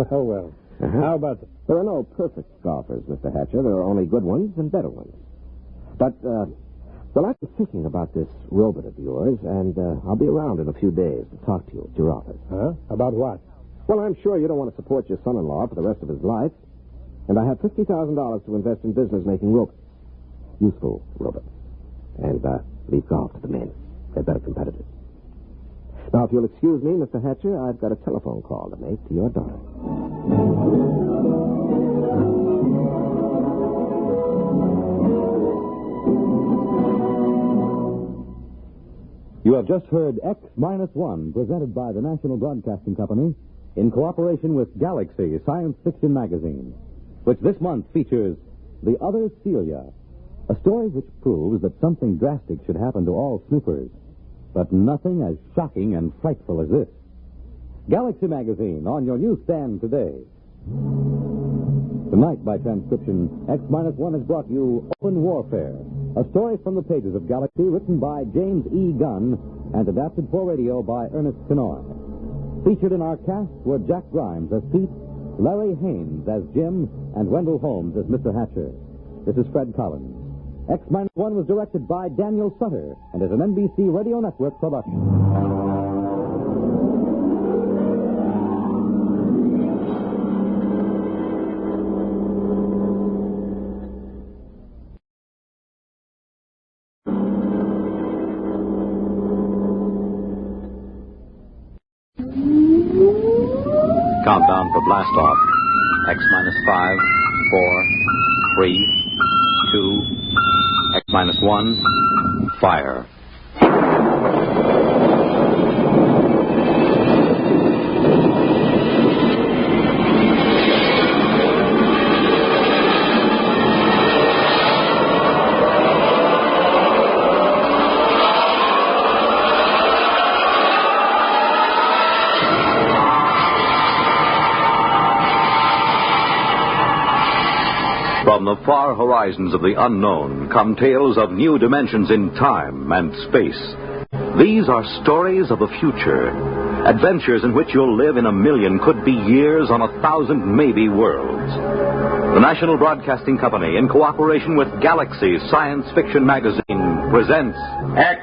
Well. How about that? There are no perfect golfers, Mr. Hatcher. There are only good ones and better ones. But, well, I've been thinking about this robot of yours, and I'll be around in a few days to talk to you at your office. Huh? About what? Well, I'm sure you don't want to support your son-in-law for the rest of his life. And I have $50,000 to invest in business making robots. Useful robots. And leave golf to the men. They're better competitors. Now, if you'll excuse me, Mr. Hatcher, I've got a telephone call to make to your daughter. You have just heard X-1, presented by the National Broadcasting Company in cooperation with Galaxy Science Fiction Magazine, which this month features The Other Celia, a story which proves that something drastic should happen to all snoopers, but nothing as shocking and frightful as this. Galaxy Magazine on your newsstand today. Tonight, by transcription, X-1 has brought you Open Warfare, a story from the pages of Galaxy written by James E. Gunn and adapted for radio by Ernest Kinoy. Featured in our cast were Jack Grimes as Pete, Larry Haynes as Jim, and Wendell Holmes as Mr. Hatcher. This is Fred Collins. X-1 was directed by Daniel Sutter and is an NBC Radio Network production. Countdown for blast off. X-5, 4, 3, 2, X-1, fire. From the far horizons of the unknown come tales of new dimensions in time and space. These are stories of the future, adventures in which you'll live in a million, could be years, on 1,000 maybe worlds. The National Broadcasting Company, in cooperation with Galaxy Science Fiction Magazine, presents X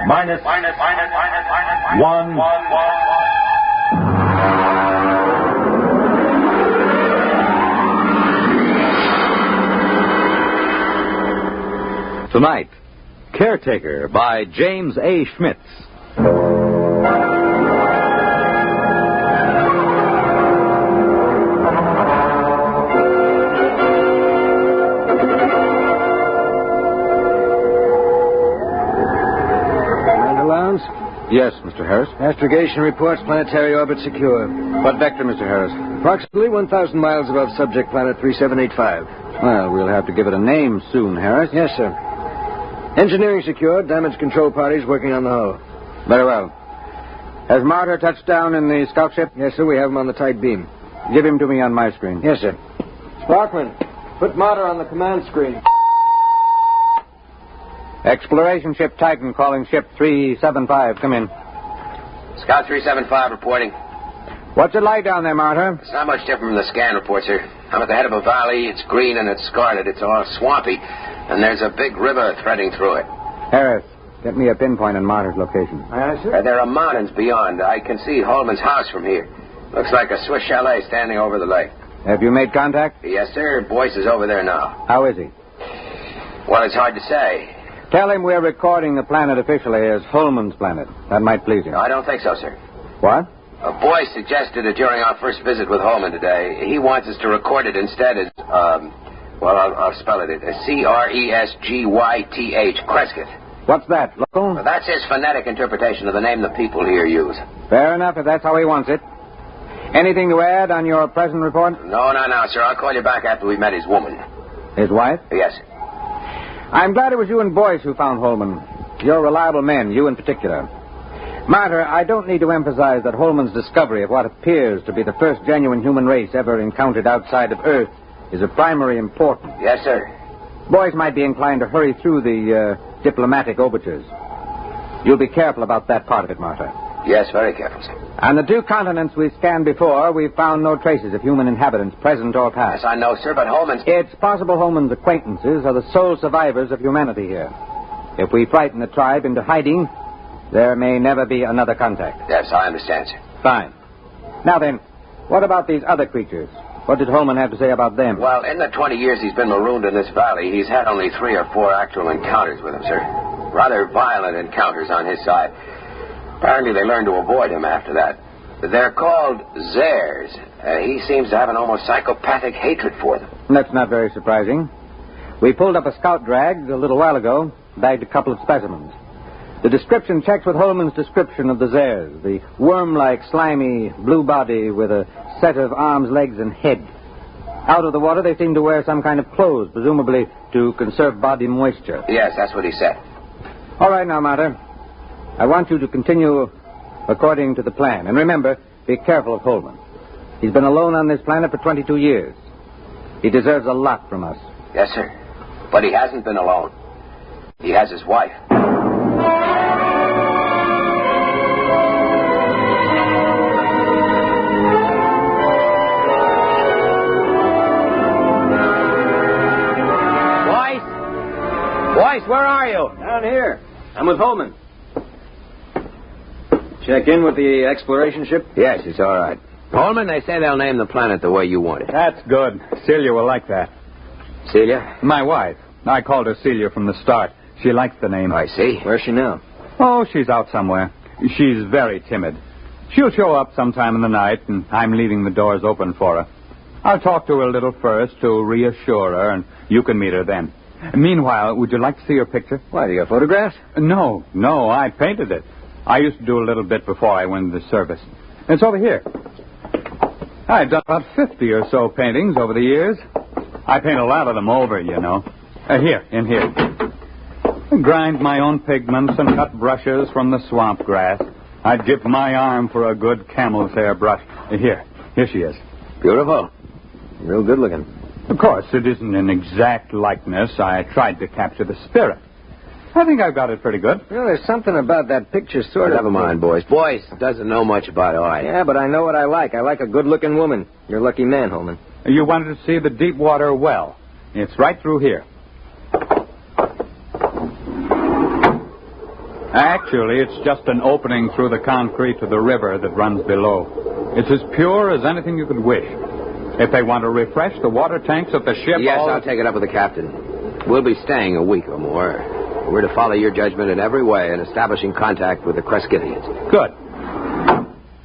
minus 1. Tonight, Caretaker by James A. Schmitz. Yes, Mr. Harris. Astrogation reports planetary orbit secure. What vector, Mr. Harris? Approximately 1,000 miles above subject planet 3785. Well, we'll have to give it a name soon, Harris. Yes, sir. Engineering secured. Damage control parties working on the hull. Very well. Has Martyr touched down in the scout ship? Yes, sir. We have him on the tight beam. Give him to me on my screen. Yes, sir. Sparkman, put Martyr on the command screen. Exploration ship Titan calling ship 375. Come in. Scout 375 reporting. What's it like down there, Martyr? It's not much different from the scan report, sir. I'm at the head of a valley. It's green and it's scarlet. It's all swampy. And there's a big river threading through it. Harris, get me a pinpoint on Martyr's location. Aye, sir. There are mountains beyond. I can see Holman's house from here. Looks like a Swiss chalet standing over the lake. Have you made contact? Yes, sir. Boyce is over there now. How is he? Well, it's hard to say. Tell him we're recording the planet officially as Holman's planet. That might please him. No, I don't think so, sir. What? Boyce suggested it during our first visit with Holman today. He wants us to record it instead as, I'll spell it. Cresgyth. Crescent. What's that, local? Well, that's his phonetic interpretation of the name the people here use. Fair enough, if that's how he wants it. Anything to add on your present report? No, sir. I'll call you back after we met his woman. His wife? Yes. I'm glad it was you and Boyce who found Holman. You're reliable men, you in particular. Martyr, I don't need to emphasize that Holman's discovery of what appears to be the first genuine human race ever encountered outside of Earth is of primary importance. Yes, sir. Boyce might be inclined to hurry through the diplomatic overtures. You'll be careful about that part of it, Martyr. Yes, very careful, sir. On the 2 continents we scanned before, we've found no traces of human inhabitants, present or past. Yes, I know, sir, but Holman's... It's possible Holman's acquaintances are the sole survivors of humanity here. If we frighten the tribe into hiding, there may never be another contact. Yes, I understand, sir. Fine. Now then, what about these other creatures? What did Holman have to say about them? Well, in the 20 years he's been marooned in this valley, he's had only 3 or 4 actual encounters with them, sir. Rather violent encounters on his side. Apparently they learned to avoid him after that. They're called Zares. He seems to have an almost psychopathic hatred for them. That's not very surprising. We pulled up a scout drag a little while ago, bagged a couple of specimens. The description checks with Holman's description of the Zares, the worm-like, slimy, blue body with a set of arms, legs, and head. Out of the water, they seem to wear some kind of clothes, presumably to conserve body moisture. Yes, that's what he said. All right now, Martyr. I want you to continue according to the plan. And remember, be careful of Holman. He's been alone on this planet for 22 years. He deserves a lot from us. Yes, sir. But he hasn't been alone. He has his wife. Boyce, where are you? Down here. I'm with Holman. Check in with the exploration ship? Yes, it's all right. Holman, they say they'll name the planet the way you want it. That's good. Celia will like that. Celia? My wife. I called her Celia from the start. She likes the name. I see. Where's she now? Oh, she's out somewhere. She's very timid. She'll show up sometime in the night, and I'm leaving the doors open for her. I'll talk to her a little first to reassure her, and you can meet her then. Meanwhile, would you like to see her picture? Why, do you got photographs? No, I painted it. I used to do a little bit before I went into the service. It's over here. I've done about 50 or so paintings over the years. I paint a lot of them over, you know. Here, in here. I grind my own pigments and cut brushes from the swamp grass. I'd give my arm for a good camel's hair brush. Here she is. Beautiful. Real good looking. Of course, it isn't an exact likeness. I tried to capture the spirit. I think I've got it pretty good. Well, there's something about that picture sort of... Never mind, boys. Boyce doesn't know much about art. Yeah, but I know what I like. I like a good-looking woman. You're a lucky man, Holman. You wanted to see the deep water well. It's right through here. Actually, it's just an opening through the concrete to the river that runs below. It's as pure as anything you could wish. If they want to refresh the water tanks of the ship... Yes, I'll take it up with the captain. We'll be staying a week or more. We're to follow your judgment in every way in establishing contact with the Crescittians. Good.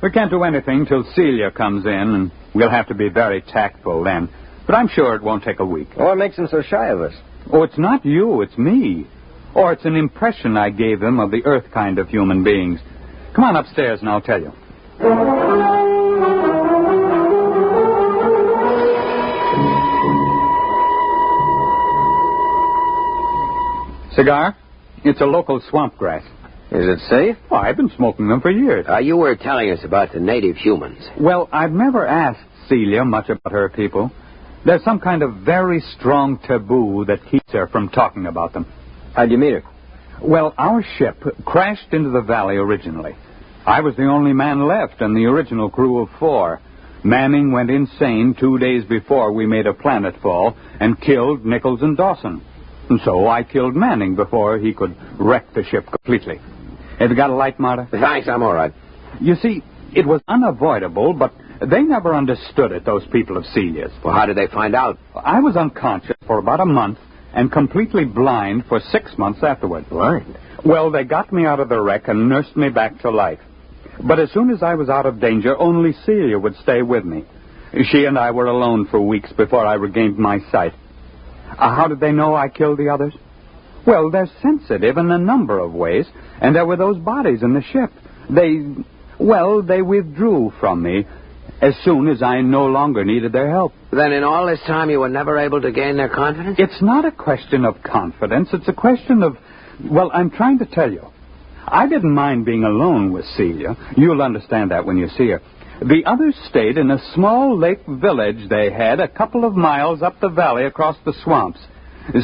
We can't do anything till Celia comes in, and we'll have to be very tactful then. But I'm sure it won't take a week. What makes him so shy of us? Oh, it's not you, it's me. Or it's an impression I gave him of the Earth kind of human beings. Come on upstairs and I'll tell you. Cigar? It's a local swamp grass. Is it safe? Oh, I've been smoking them for years. You were telling us about the native humans. Well, I've never asked Celia much about her people. There's some kind of very strong taboo that keeps her from talking about them. How'd you meet her? Well, our ship crashed into the valley originally. I was the only man left in the original crew of 4. Manning went insane 2 days before we made a planetfall and killed Nichols and Dawson. And so I killed Manning before he could wreck the ship completely. Have you got a light, Marta? Thanks, I'm all right. You see, it was unavoidable, but they never understood it, those people of Celia's. Well, how did they find out? I was unconscious for about a month and completely blind for 6 months afterward. Blind? Well, they got me out of the wreck and nursed me back to life. But as soon as I was out of danger, only Celia would stay with me. She and I were alone for weeks before I regained my sight. How did they know I killed the others? Well, they're sensitive in a number of ways, and there were those bodies in the ship. They withdrew from me as soon as I no longer needed their help. Then in all this time you were never able to gain their confidence? It's not a question of confidence. It's a question of... Well, I'm trying to tell you. I didn't mind being alone with Celia. You'll understand that when you see her. The others stayed in a small lake village they had a couple of miles up the valley across the swamps.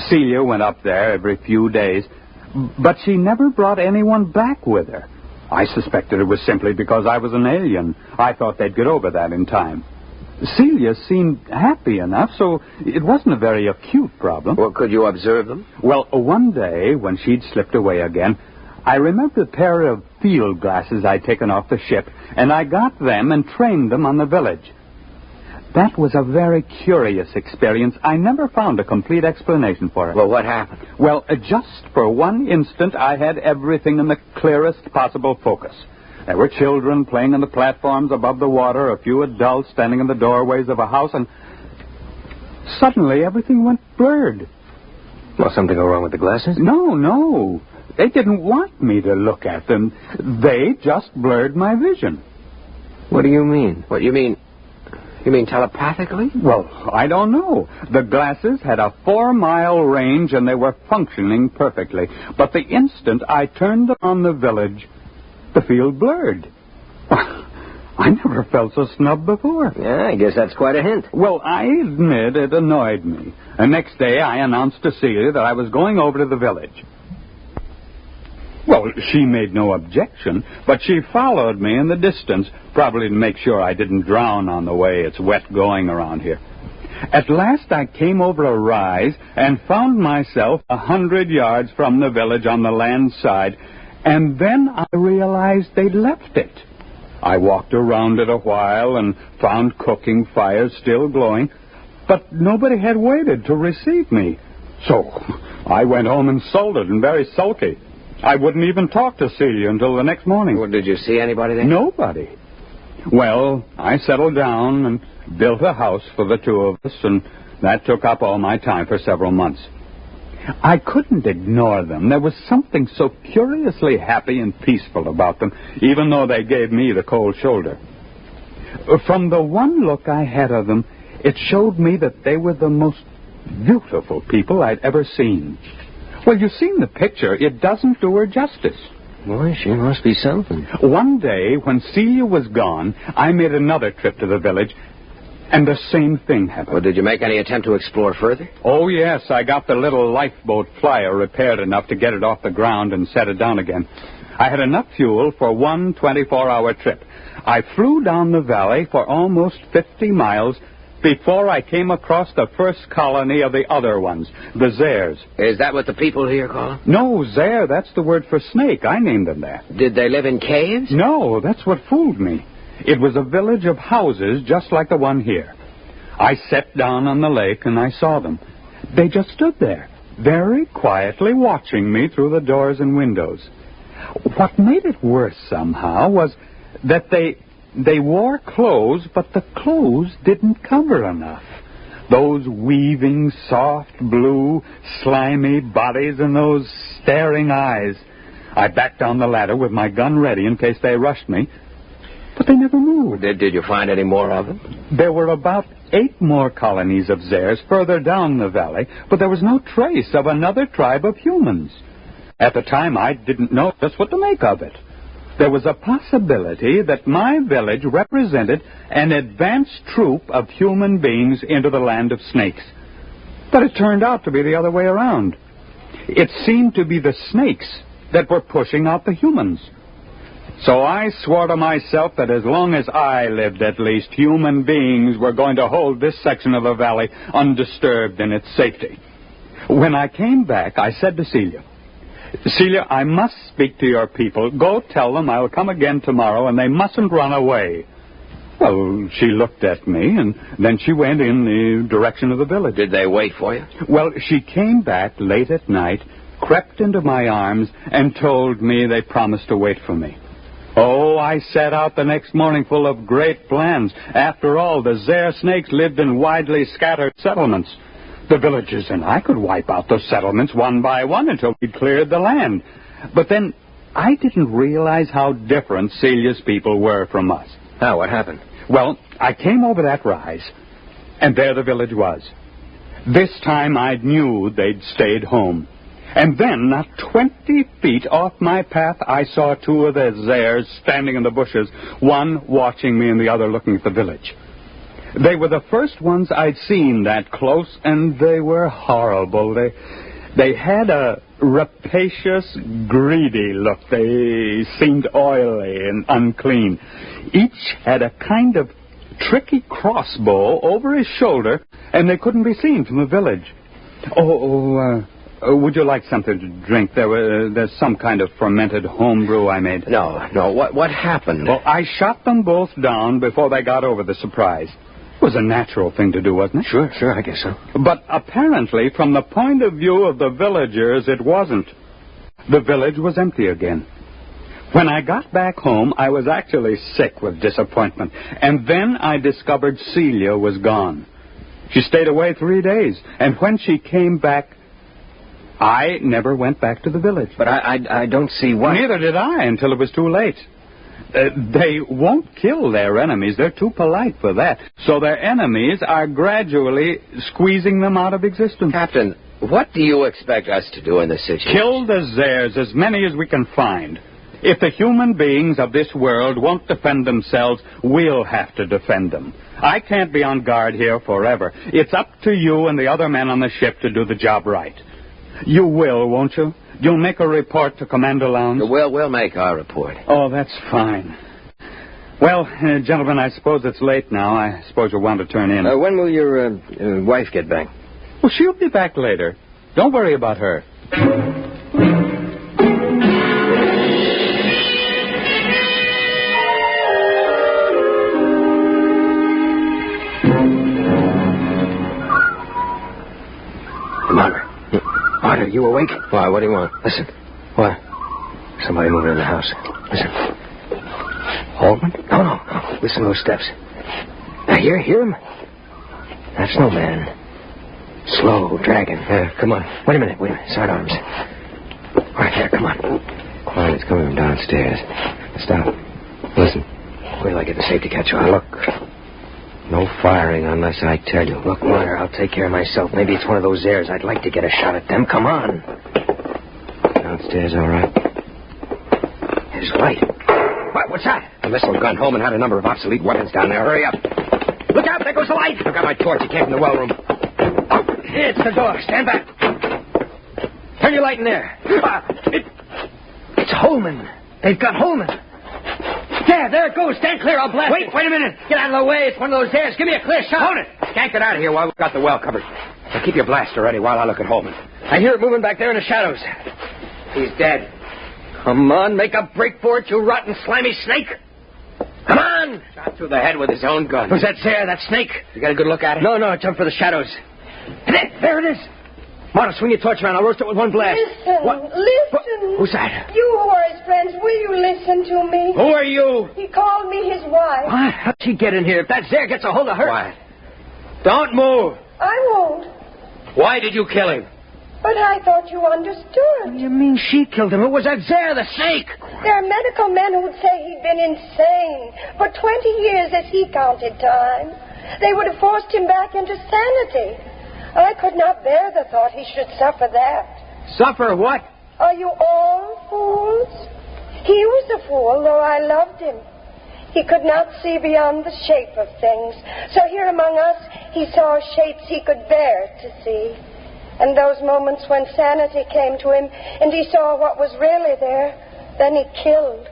Celia went up there every few days, but she never brought anyone back with her. I suspected it was simply because I was an alien. I thought they'd get over that in time. Celia seemed happy enough, so it wasn't a very acute problem. Well, could you observe them? Well, one day, when she'd slipped away again, I remembered a pair of field glasses I'd taken off the ship, and I got them and trained them on the village. That was a very curious experience. I never found a complete explanation for it. Well, what happened? Well, just for one instant, I had everything in the clearest possible focus. There were children playing on the platforms above the water, a few adults standing in the doorways of a house, and suddenly everything went blurred. Well, something go wrong with the glasses? No. They didn't want me to look at them. They just blurred my vision. What do you mean? What, you mean telepathically? Well, I don't know. The glasses had a 4-mile range and they were functioning perfectly. But the instant I turned them on the village, the field blurred. I never felt so snubbed before. Yeah, I guess that's quite a hint. Well, I admit it annoyed me. The next day I announced to Celia that I was going over to the village. Well, she made no objection, but she followed me in the distance, probably to make sure I didn't drown on the way. It's wet going around here. At last I came over a rise and found myself 100 yards from the village on the land side, and then I realized they'd left it. I walked around it a while and found cooking fires still glowing, but nobody had waited to receive me. So I went home insulted and very sulky. I wouldn't even talk to Celia until the next morning. Well, did you see anybody there? Nobody. Well, I settled down and built a house for the two of us, and that took up all my time for several months. I couldn't ignore them. There was something so curiously happy and peaceful about them, even though they gave me the cold shoulder. From the one look I had of them, it showed me that they were the most beautiful people I'd ever seen. Well, you've seen the picture. It doesn't do her justice. Boy, she must be something. One day, when Celia was gone, I made another trip to the village, And the same thing happened. Well, did you make any attempt to explore further? Oh, yes. I got the little lifeboat flyer repaired enough to get it off the ground and set it down again. I had enough fuel for one 24-hour trip. I flew down the valley for almost 50 miles before I came across the first colony of the other ones, the Zares. Is that what the people here call them? No, Zare, that's the word for snake. I named them that. Did they live in caves? No, that's what fooled me. It was a village of houses just like the one here. I sat down on the lake and I saw them. They just stood there, very quietly watching me through the doors and windows. What made it worse somehow was that they wore clothes, but the clothes didn't cover enough. Those weaving, soft, blue, slimy bodies and those staring eyes. I backed down the ladder with my gun ready in case they rushed me, but they never moved. Did you find any more of them? There were about 8 more colonies of Zares further down the valley, but there was no trace of another tribe of humans. At the time, I didn't know just what to make of it. There was a possibility that my village represented an advanced troop of human beings into the land of snakes. But it turned out to be the other way around. It seemed to be the snakes that were pushing out the humans. So I swore to myself that as long as I lived, at least, human beings were going to hold this section of the valley undisturbed in its safety. When I came back, I said to Celia, I must speak to your people. Go tell them I'll come again tomorrow, and they mustn't run away. Well, she looked at me, and then she went in the direction of the village. Did they wait for you? Well, she came back late at night, crept into my arms, and told me they promised to wait for me. Oh, I set out the next morning full of great plans. After all, the Zare snakes lived in widely scattered settlements. The villagers and I could wipe out those settlements one by one until we'd cleared the land. But then I didn't realize how different Celia's people were from us. How? What happened? Well, I came over that rise, and there the village was. This time I knew they'd stayed home. And then, not 20 feet off my path, I saw 2 of the Zares standing in the bushes, one watching me and the other looking at the village. They were the first ones I'd seen that close, and they were horrible. They had a rapacious, greedy look. They seemed oily and unclean. Each had a kind of tricky crossbow over his shoulder, and they couldn't be seen from the village. Would you like something to drink? There's some kind of fermented homebrew I made. No. What happened? Well, I shot them both down before they got over the surprise. It was a natural thing to do, wasn't it? Sure, I guess so. But apparently, from the point of view of the villagers, it wasn't. The village was empty again. When I got back home, I was actually sick with disappointment. And then I discovered Celia was gone. She stayed away 3 days, and when she came back, I never went back to the village. But I don't see why. Neither did I until it was too late. They won't kill their enemies. They're too polite for that. So their enemies are gradually squeezing them out of existence. Captain, what do you expect us to do in this situation? Kill the Zares, as many as we can find. If the human beings of this world won't defend themselves, we'll have to defend them. I can't be on guard here forever. It's up to you and the other men on the ship to do the job right. You will, won't you? You'll make a report to Commander Lowndes? We'll make our report. Oh, that's fine. Well, gentlemen, I suppose it's late now. I suppose you'll want to turn in. When will your wife get back? Well, she'll be back later. Don't worry about her. Marta, you awake? Why, what do you want? Listen. What? Somebody moving in the house. Listen. Holman? No. Listen to those steps. Now, hear him? That's no man. Slow, dragging. Come on. Wait a minute. Sidearms. Right there, come on. Quiet, it's coming from downstairs. Stop. Listen. Wait till I get the safety catch on. Look. No firing unless I tell you. Look, Mornia, I'll take care of myself. Maybe it's one of those Zares. I'd like to get a shot at them. Come on. Downstairs, all right. There's a light. What's that? A missile gun. Holman had a number of obsolete weapons down there. Hurry up. Look out, there goes the light. I've got my torch. It came from the well room. Oh, it's the door. Stand back. Turn your light in there. It's Holman. They've got Holman. There it goes. Stand clear. I'll blast it. Wait a minute. Get out of the way. It's one of those dares. Give me a clear shot. Hold it. Can't get out of here while we've got the well covered. Now keep your blaster ready while I look at Holman. I hear it moving back there in the shadows. He's dead. Come on, make a break for it, you rotten, slimy snake. Come on! Shot through the head with his own gun. Was that Zare, that snake? You got a good look at it? No, it jumped for the shadows. There it is. Marta, swing your torch around. I'll roast it with one blast. Listen. Who's that? You who are his friends, will you listen to me? Who are you? He called me his wife. What? How'd she get in here? If that Zare gets a hold of her... Quiet. Don't move. I won't. Why did you kill him? But I thought you understood. What do you mean she killed him? It was that Zare, the snake. There are medical men who'd say he'd been insane for 20 years as he counted time. They would have forced him back into sanity. I could not bear the thought he should suffer that. Suffer what? Are you all fools? He was a fool, though I loved him. He could not see beyond the shape of things. So here among us, he saw shapes he could bear to see. And those moments when sanity came to him and he saw what was really there, then he killed.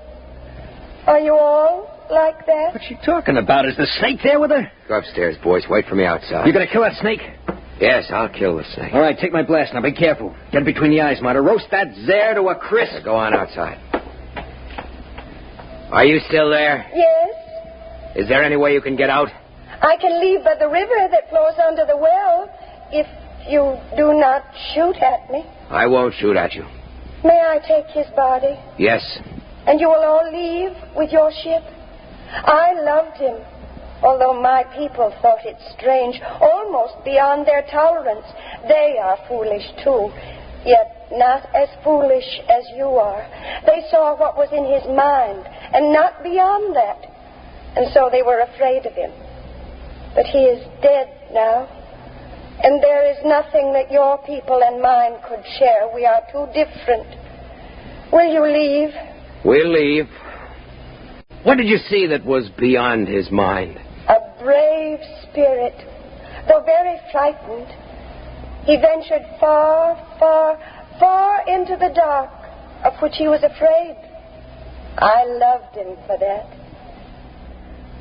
Are you all like that? What's she talking about? Is the snake there with her? Go upstairs, boys. Wait for me outside. You gonna kill that snake? Yes, I'll kill the snake. All right, take my blast. Now be careful. Get it between the eyes, Marta. Roast that Zare to a crisp. Go on outside. Are you still there? Yes. Is there any way you can get out? I can leave by the river that flows under the well if you do not shoot at me. I won't shoot at you. May I take his body? Yes. And you will all leave with your ship? I loved him, although my people thought it strange, almost beyond their tolerance. They are foolish too, yet not as foolish as you are. They saw what was in his mind, and not beyond that. And so they were afraid of him. But he is dead now. And there is nothing that your people and mine could share. We are too different. Will you leave? We'll leave. What did you see that was beyond his mind? A brave spirit. Though very frightened, he ventured far, far, far into the dark, of which he was afraid. I loved him for that.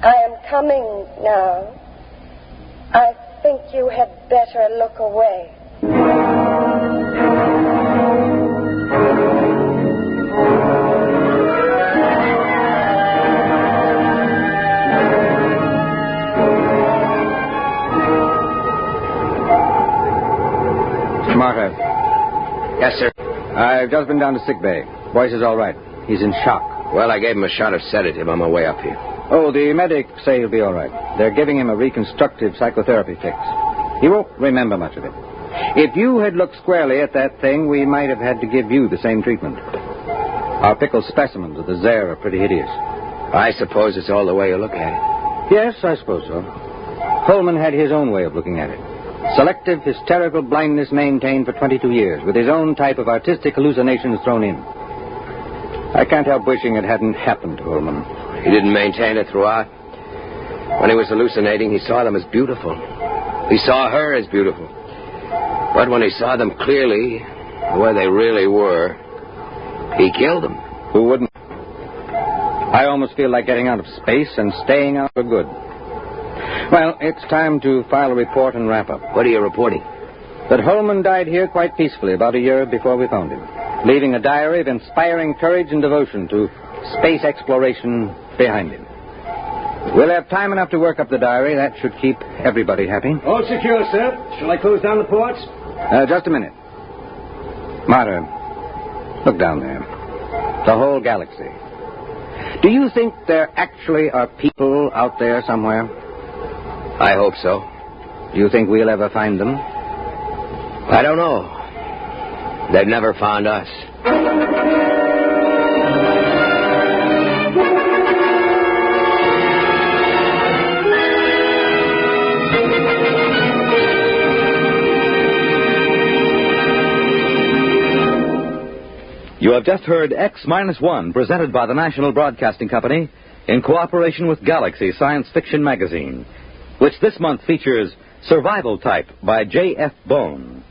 I am coming now. I think you had better look away. Marta. Yes, sir. I've just been down to sick bay. Boyce is all right. He's in shock. Well, I gave him a shot of sedative on my way up here. Oh, the medics say he'll be all right. They're giving him a reconstructive psychotherapy fix. He won't remember much of it. If you had looked squarely at that thing, we might have had to give you the same treatment. Our pickled specimens of the Zare are pretty hideous. I suppose it's all the way you look at it. Yes, I suppose so. Holman had his own way of looking at it. Selective hysterical blindness maintained for 22 years, with his own type of artistic hallucinations thrown in. I can't help wishing it hadn't happened to Holman. He didn't maintain it throughout. When he was hallucinating, he saw them as beautiful. He saw her as beautiful. But when he saw them clearly, where they really were, he killed them. Who wouldn't? I almost feel like getting out of space and staying out for good. Well, it's time to file a report and wrap up. What are you reporting? That Holman died here quite peacefully about a year before we found him, leaving a diary of inspiring courage and devotion to space exploration behind him. We'll have time enough to work up the diary. That should keep everybody happy. All secure, sir. Shall I close down the ports? Just a minute. Marta, look down there. The whole galaxy. Do you think there actually are people out there somewhere? I hope so. Do you think we'll ever find them? I don't know. They've never found us. You have just heard X-1, presented by the National Broadcasting Company in cooperation with Galaxy Science Fiction Magazine. which this month features Survival Type by J.F. Bone.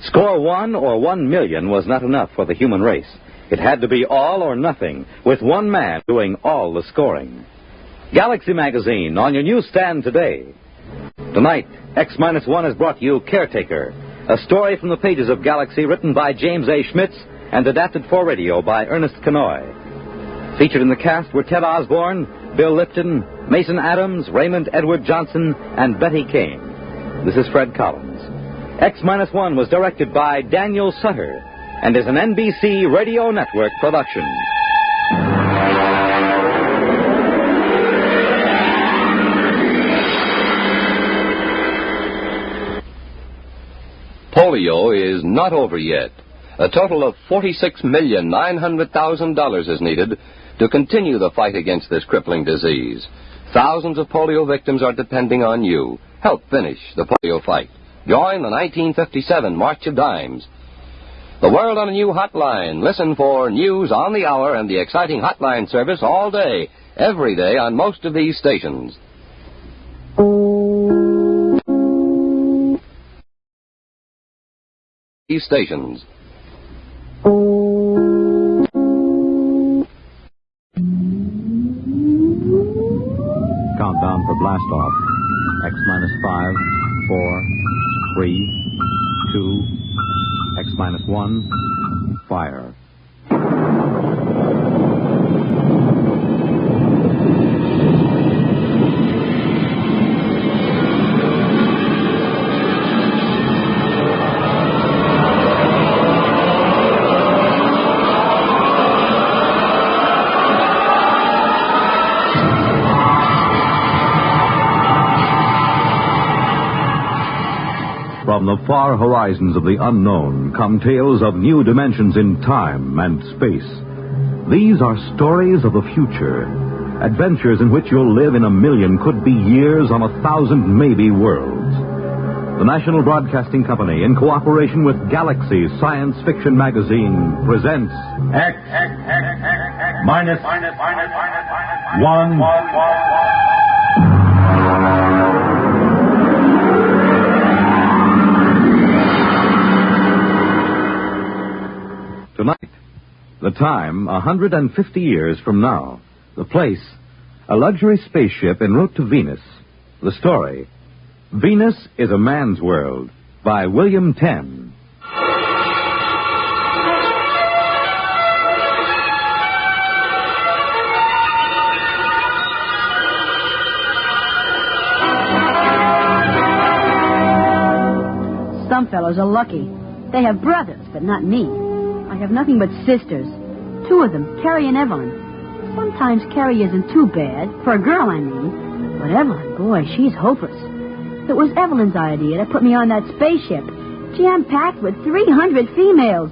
Score 1 or 1 million was not enough for the human race. It had to be all or nothing, with one man doing all the scoring. Galaxy Magazine, on your newsstand today. Tonight, X-1 has brought you Caretaker, a story from the pages of Galaxy written by James A. Schmitz and adapted for radio by Ernest Kinoy. Featured in the cast were Ted Osborne, Bill Lipton, Mason Adams, Raymond Edward Johnson, and Betty Kane. This is Fred Collins. X-1 was directed by Daniel Sutter and is an NBC Radio Network production. Polio is not over yet. A total of $46,900,000 is needed to continue the fight against this crippling disease. Thousands of polio victims are depending on you. Help finish the polio fight. Join the 1957 March of Dimes. The world on a new hotline. Listen for news on the hour and the exciting hotline service all day, every day on most of these stations. These stations. Countdown for blast off. X-5, 4, 3, 2, X-1, fire. From the far horizons of the unknown come tales of new dimensions in time and space. These are stories of the future, adventures in which you'll live in a million, could be years, on 1,000 maybe worlds. The National Broadcasting Company, in cooperation with Galaxy Science Fiction Magazine, presents X-1. Tonight, the time, 150 years from now. The place, a luxury spaceship en route to Venus. The story, Venus is a Man's World, by William Tenn. Some fellows are lucky. They have brothers, but not me. I have nothing but sisters. 2 of them, Carrie and Evelyn. Sometimes Carrie isn't too bad, for a girl, I mean. But Evelyn, boy, she's hopeless. It was Evelyn's idea to put me on that spaceship, jam-packed with 300 females,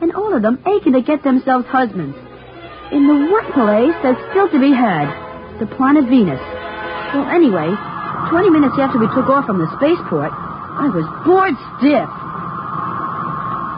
and all of them aching to get themselves husbands. In the one place that's still to be had, the planet Venus. Well, anyway, 20 minutes after we took off from the spaceport, I was bored stiff.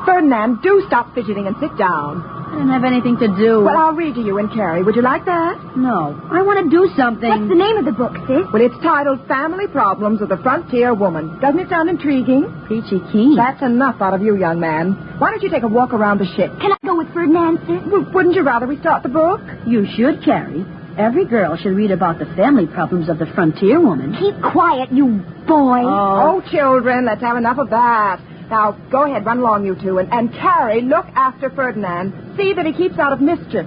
Ferdinand, do stop fidgeting and sit down. I didn't have anything to do. Well, I'll read to you and Carrie. Would you like that? No. I want to do something. What's the name of the book, sis? Well, it's titled Family Problems of the Frontier Woman. Doesn't it sound intriguing? Peachy keen. That's enough out of you, young man. Why don't you take a walk around the ship? Can I go with Ferdinand, sis? Well, wouldn't you rather we start the book? You should, Carrie. Every girl should read about the family problems of the frontier woman. Keep quiet, you boy. Oh, children, let's have enough of that. Now, go ahead, run along, you two. And Carrie, look after Ferdinand. See that he keeps out of mischief.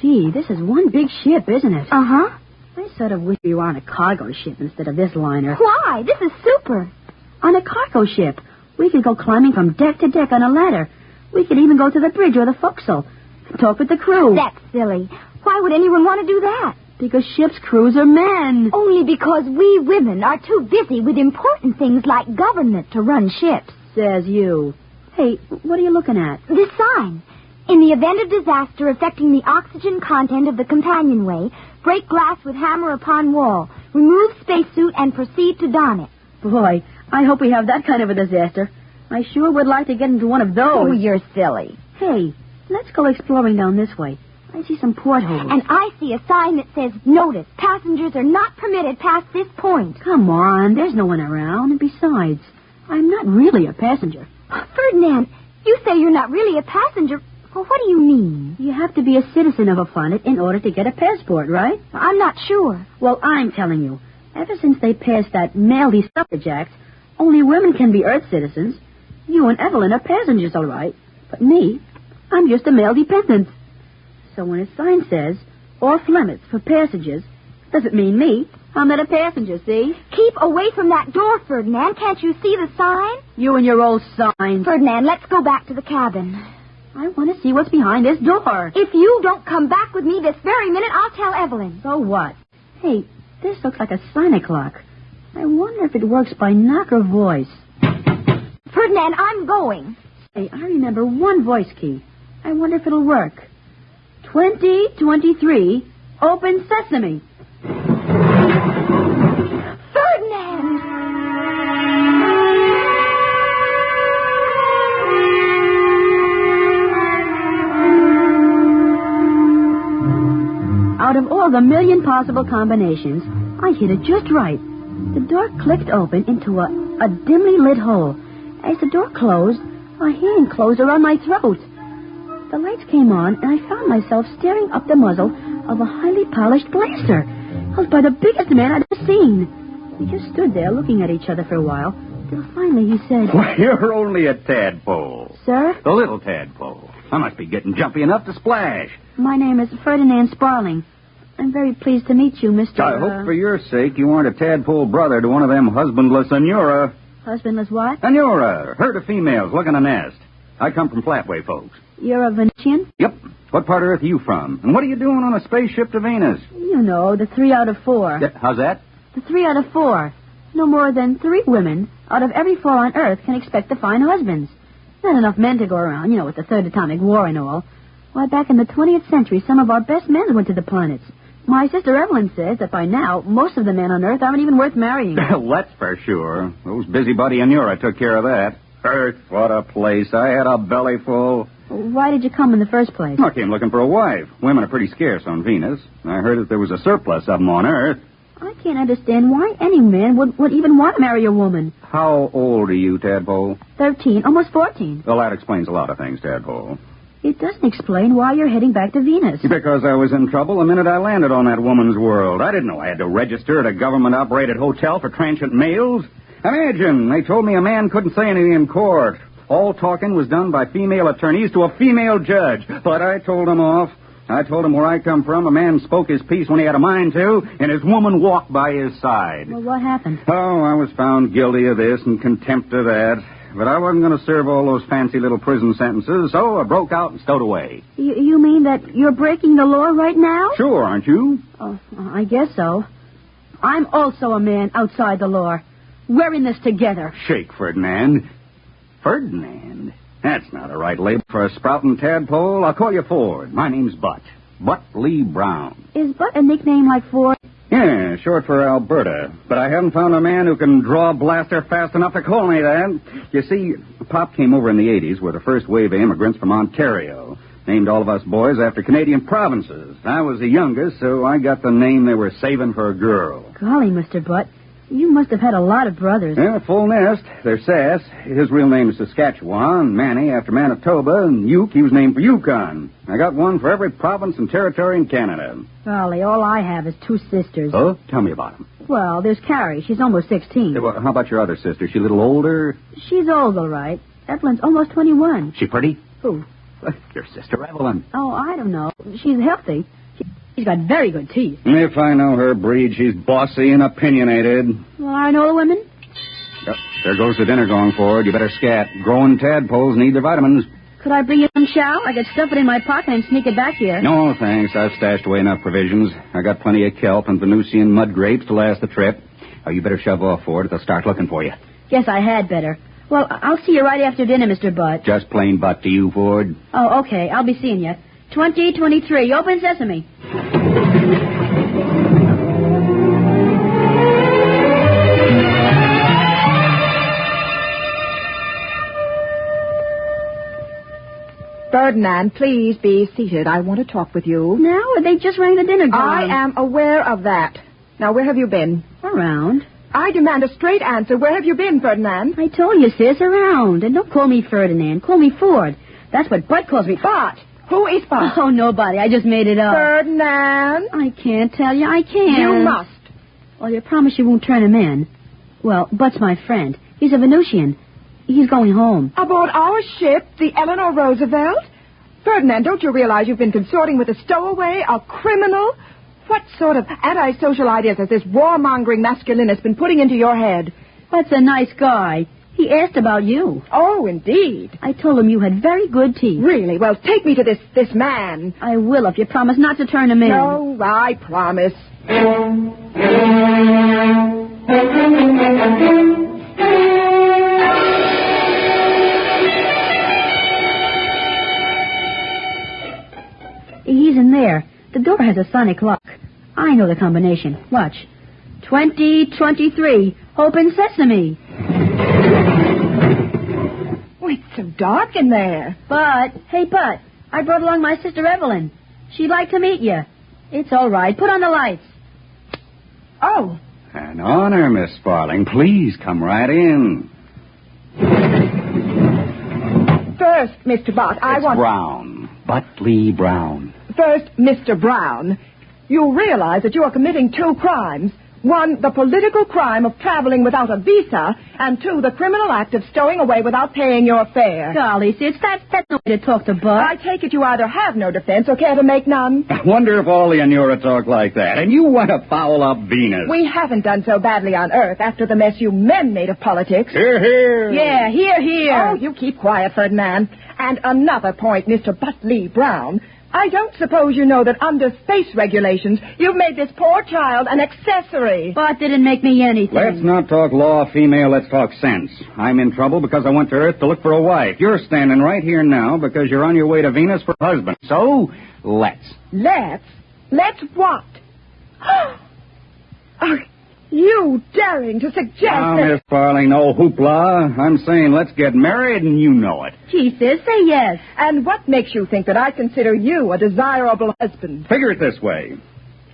Gee, this is one big ship, isn't it? Uh-huh. I sort of wish we were on a cargo ship instead of this liner. Why? This is super. On a cargo ship, we could go climbing from deck to deck on a ladder. We could even go to the bridge or the forecastle and talk with the crew. That's silly. Why would anyone want to do that? Because ship's crews are men. Only because we women are too busy with important things like government to run ships. Says you. Hey, what are you looking at? This sign. In the event of disaster affecting the oxygen content of the companionway, break glass with hammer upon wall. Remove spacesuit and proceed to don it. Boy, I hope we have that kind of a disaster. I sure would like to get into one of those. Oh, you're silly. Hey, Let's go exploring down this way. I see some portholes. And I see a sign that says, "Notice, passengers are not permitted past this point." Come on, there's no one around. And besides, I'm not really a passenger. Ferdinand, you say you're not really a passenger. Well, what do you mean? You have to be a citizen of a planet in order to get a passport, right? I'm not sure. Well, I'm telling you. Ever since they passed that male suffrage act, only women can be Earth citizens. You and Evelyn are passengers, all right. But me, I'm just a male dependent. So when a sign says, off limits for passengers, doesn't mean me. I'm not a passenger, see? Keep away from that door, Ferdinand. Can't you see the sign? You and your old sign. Ferdinand, let's go back to the cabin. I want to see what's behind this door. If you don't come back with me this very minute, I'll tell Evelyn. So what? Hey, this looks like a sign clock. I wonder if it works by knock or voice. Ferdinand, I'm going. Hey, I remember one voice key. I wonder if it'll work. 2023, open sesame. Ferdinand! Out of all the million possible combinations, I hit it just right. The door clicked open into a dimly lit hole. As the door closed, a hand closed around my throat. The lights came on, and I found myself staring up the muzzle of a highly polished blaster, held by the biggest man I'd ever seen. We just stood there looking at each other for a while, till finally he said... Well, you're only a tadpole. Sir? The little tadpole. I must be getting jumpy enough to splash. My name is Ferdinand Sparling. I'm very pleased to meet you, Mr. I hope for your sake you aren't a tadpole brother to one of them husbandless Anura. Husbandless what? Anura, herd of females looking a nest. I come from Flatway, folks. You're a Venetian? Yep. What part of Earth are you from? And what are you doing on a spaceship to Venus? You know, the 3 out of 4. How's that? The 3 out of 4. No more than 3 women out of every 4 on Earth can expect to find husbands. Not enough men to go around, you know, with the Third Atomic War and all. Why, back in the 20th century, some of our best men went to the planets. My sister Evelyn says that by now, most of the men on Earth aren't even worth marrying. Well, that's for sure. Those busybody Anura took care of that. Earth, what a place. I had a belly full. Why did you come in the first place? I came looking for a wife. Women are pretty scarce on Venus. I heard that there was a surplus of them on Earth. I can't understand why any man would even want to marry a woman. How old are you, Tadpole? 13, almost 14. Well, that explains a lot of things, Tadpole. It doesn't explain why you're heading back to Venus. Because I was in trouble the minute I landed on that woman's world. I didn't know I had to register at a government-operated hotel for transient males. Imagine, they told me a man couldn't say anything in court. All talking was done by female attorneys to a female judge. But I told him off. I told him where I come from. A man spoke his piece when he had a mind to, and his woman walked by his side. Well, what happened? Oh, I was found guilty of this and contempt of that. But I wasn't going to serve all those fancy little prison sentences, so I broke out and stowed away. You mean that you're breaking the law right now? Sure, aren't you? Oh, I guess so. I'm also a man outside the law. We're in this together. Shake, Ferdinand. Ferdinand? That's not a right label for a sprouting tadpole. I'll call you Ford. My name's Butt. Butt Lee Brown. Is Butt a nickname like Ford? Yeah, short for Alberta. But I haven't found a man who can draw a blaster fast enough to call me that. You see, Pop came over in the 80s with the first wave of immigrants from Ontario. Named all of us boys after Canadian provinces. I was the youngest, so I got the name they were saving for a girl. Golly, Mr. Butt, you must have had a lot of brothers. Yeah, full nest. They're Sass. His real name is Saskatchewan. Manny after Manitoba. And Uke, he was named for Yukon. I got one for every province and territory in Canada. Golly, all I have is 2 sisters. Oh? Tell me about them. Well, there's Carrie. She's almost 16. Well, how about your other sister? She a little older? She's old, all right. Evelyn's almost 21. She pretty? Who? Your sister Evelyn. Oh, I don't know. She's healthy. She's got very good teeth. If I know her breed, she's bossy and opinionated. Well, I know the women. Yep, there goes the dinner going forward. You better scat. Growing tadpoles need their vitamins. Could I bring you some chow? I could stuff it in my pocket and sneak it back here. No, thanks. I've stashed away enough provisions. I got plenty of kelp and Venusian mud grapes to last the trip. Oh, you better shove off, Ford. They'll start looking for you. Guess I had better. Well, I'll see you right after dinner, Mr. Butt. Just plain butt to you, Ford. Oh, okay. I'll be seeing you. 2023. Open sesame. Ferdinand, please be seated. I want to talk with you. Now? They just rang the dinner gong. I am aware of that. Now, where have you been? Around. I demand a straight answer. Where have you been, Ferdinand? I told you, sis, around. And don't call me Ferdinand. Call me Ford. That's what Bud calls me. Bud? Who is Bud? Oh, nobody. I just made it up. Ferdinand? I can't tell you. I can't. You must. Well, you promise you won't turn him in. Well, Bud's my friend. He's a Venusian. He's going home. Aboard our ship, the Eleanor Roosevelt? Ferdinand, don't you realize you've been consorting with a stowaway, a criminal? What sort of antisocial ideas has this warmongering masculinist been putting into your head? That's a nice guy. He asked about you. Oh, indeed. I told him you had very good teeth. Really? Well, take me to this man. I will if you promise not to turn him in. No, I promise. He's in there. The door has a sonic lock. I know the combination. Watch. 2023. Open sesame. Oh, it's so dark in there. But, hey, Bud, I brought along my sister Evelyn. She'd like to meet you. It's all right. Put on the lights. Oh. An honor, Miss Sparling. Please come right in. First, Mr. Bott, I want... Brown. Butley Brown. First, Mr. Brown, you realize that you are committing two crimes. One, the political crime of traveling without a visa, and two, the criminal act of stowing away without paying your fare. Golly, sis, that's no way to talk to Bud. I take it you either have no defense or care to make none. I wonder if all the Anura talk like that. And you want to foul up Venus. We haven't done so badly on Earth after the mess you men made of politics. Hear, hear. Yeah, hear, hear. Oh, you keep quiet, Ferdinand. And another point, Mr. Butley Brown. I don't suppose you know that under space regulations, you've made this poor child an accessory. But didn't make me anything. Let's not talk law, female. Let's talk sense. I'm in trouble because I went to Earth to look for a wife. You're standing right here now because you're on your way to Venus for a husband. So, let's. Let's? Let's what? Are you daring to suggest now, that... Miss Sparling, no hoopla. I'm saying let's get married, and you know it. Gee, sis, say yes. And what makes you think that I consider you a desirable husband? Figure it this way.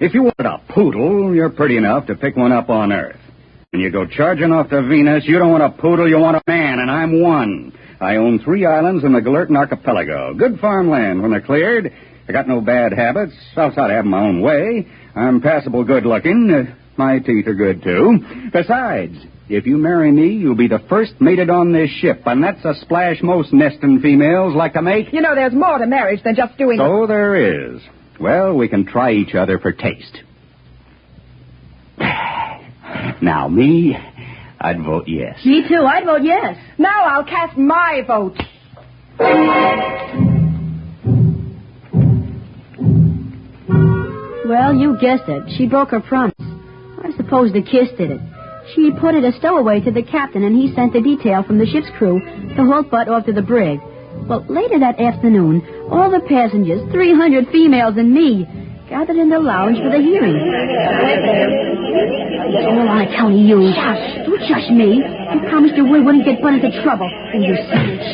If you wanted a poodle, you're pretty enough to pick one up on Earth. When you go charging off to Venus, you don't want a poodle, you want a man, and I'm one. I own 3 islands in the Galertan Archipelago. Good farmland when they're cleared. I got no bad habits, outside of having my own way. I'm passable good-looking. My teeth are good, too. Besides, if you marry me, you'll be the first mated on this ship, and that's a splash most nesting females like to make. You know, there's more to marriage than just doing... So there is. Well, we can try each other for taste. Now, me, I'd vote yes. Me too, I'd vote yes. Now I'll cast my vote. Well, you guessed it. She broke her promise. I suppose the kiss did it. She put it a stowaway to the captain, and he sent the detail from the ship's crew to halt Bud off to the brig. Well, later that afternoon, all the passengers, 300 females and me, gathered in the lounge for the hearing. It's all on account of you. Shush. Don't shush me. You promised you wouldn't get Bud into trouble. And you savage.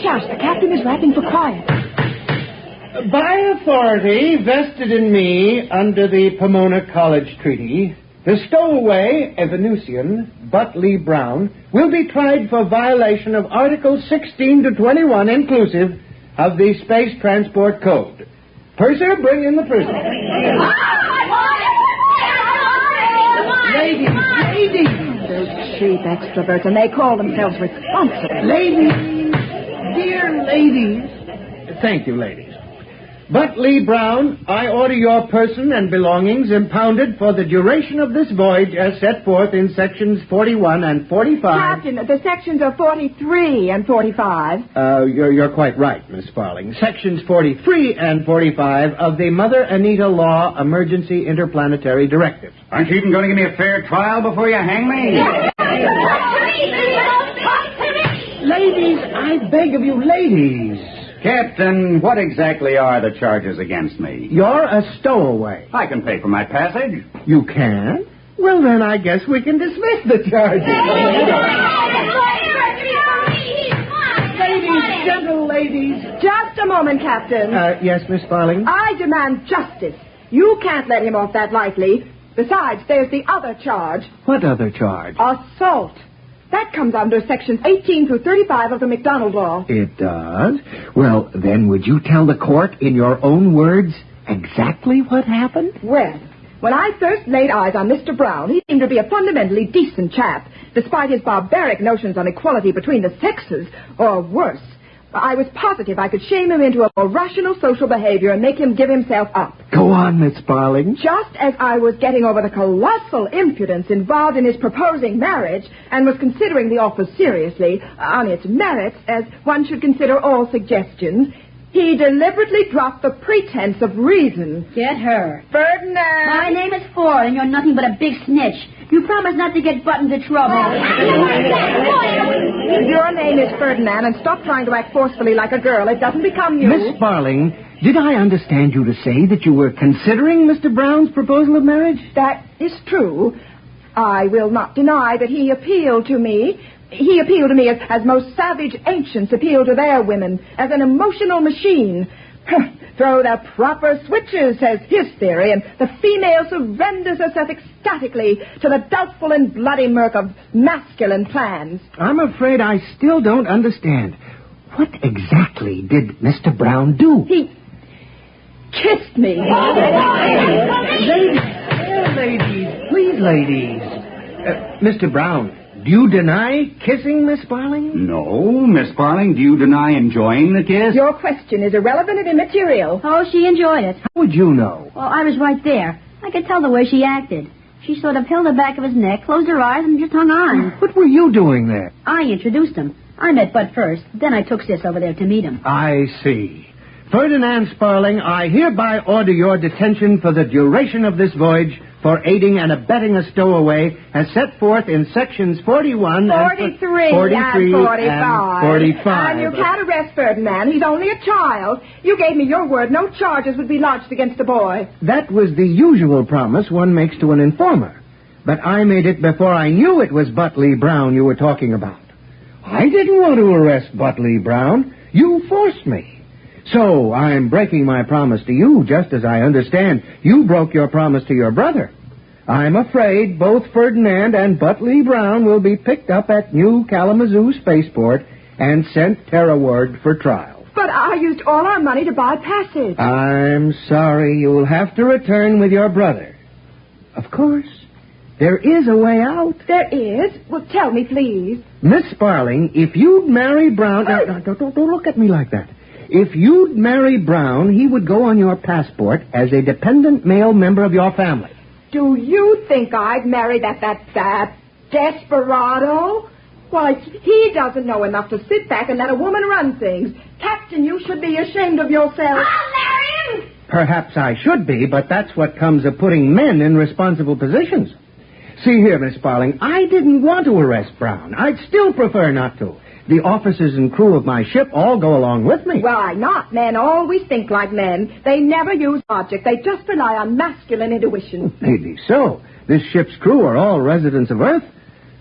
Shush. The captain is rapping for quiet. By authority vested in me under the Pomona College Treaty, the stowaway, a Venusian, Butley Brown, will be tried for violation of Articles 16 to 21 inclusive of the Space Transport Code. Purser, bring in the prisoner. Ladies. Those cheap extroverts, and they call themselves responsible. Ladies, dear ladies. Thank you, ladies. Butley Brown, I order your person and belongings impounded for the duration of this voyage as set forth in sections 41 and 45. Captain, the sections are 43 and 45. You're quite right, Miss Sparling. Sections 43 and 45 of the Mother Anita Law Emergency Interplanetary Directive. Aren't you even going to give me a fair trial before you hang me? Ladies, I beg of you, ladies. Captain, what exactly are the charges against me? You're a stowaway. I can pay for my passage. You can? Well, then I guess we can dismiss the charges. gentle ladies. Just a moment, Captain. Yes, Miss Sparling? I demand justice. You can't let him off that lightly. Besides, there's the other charge. What other charge? Assault. That comes under sections 18 through 35 of the MacDonald Law. It does? Well, then would you tell the court in your own words exactly what happened? Well, when I first laid eyes on Mr. Brown, he seemed to be a fundamentally decent chap, despite his barbaric notions on equality between the sexes, or worse. I was positive I could shame him into a more rational social behavior and make him give himself up. Go on, Miss Sparling. Just as I was getting over the colossal impudence involved in his proposing marriage and was considering the offer seriously on its merits, as one should consider all suggestions, he deliberately dropped the pretense of reason. Get her. Ferdinand! My name is Ford, and you're nothing but a big snitch. You promised not to get Butt into trouble. Your name is Ferdinand, and stop trying to act forcefully like a girl. It doesn't become you. Miss Sparling, did I understand you to say that you were considering Mr. Brown's proposal of marriage? That is true. I will not deny that he appealed to me. He appealed to me as most savage ancients appeal to their women, as an emotional machine. Throw the proper switches, says his theory, and the female surrenders herself ecstatically to the doubtful and bloody murk of masculine plans. I'm afraid I still don't understand. What exactly did Mr. Brown do? He kissed me. Ladies, please, ladies. Mr. Brown, do you deny kissing Miss Sparling? No, Miss Sparling. Do you deny enjoying the kiss? Your question is irrelevant and immaterial. Oh, she enjoyed it. How would you know? Well, I was right there. I could tell the way she acted. She sort of held the back of his neck, closed her eyes, and just hung on. What were you doing there? I introduced him. I met Bud first. Then I took Sis over there to meet him. I see. Ferdinand Sparling, I hereby order your detention for the duration of this voyage for aiding and abetting a stowaway as set forth in sections 41 43 and 43 and 45. And 45. And you can't arrest Ferdinand. He's only a child. You gave me your word no charges would be lodged against the boy. That was the usual promise one makes to an informer. But I made it before I knew it was Butley Brown you were talking about. I didn't want to arrest Butley Brown. You forced me. So I'm breaking my promise to you, just as I understand you broke your promise to your brother. I'm afraid both Ferdinand and Butley Brown will be picked up at New Kalamazoo Spaceport and sent terrorward for trial. But I used all our money to buy passage. I'm sorry, you'll have to return with your brother. Of course, there is a way out. There is? Well, tell me, please. Miss Sparling, if you'd marry Brown... Now, don't look at me like that. If you'd marry Brown, he would go on your passport as a dependent male member of your family. Do you think I'd marry that desperado? Why, he doesn't know enough to sit back and let a woman run things. Captain, you should be ashamed of yourself. I'll marry him! Perhaps I should be, but that's what comes of putting men in responsible positions. See here, Miss Sparling, I didn't want to arrest Brown. I'd still prefer not to. The officers and crew of my ship all go along with me. Why not? Men always think like men. They never use logic. They just rely on masculine intuition. Maybe so. This ship's crew are all residents of Earth.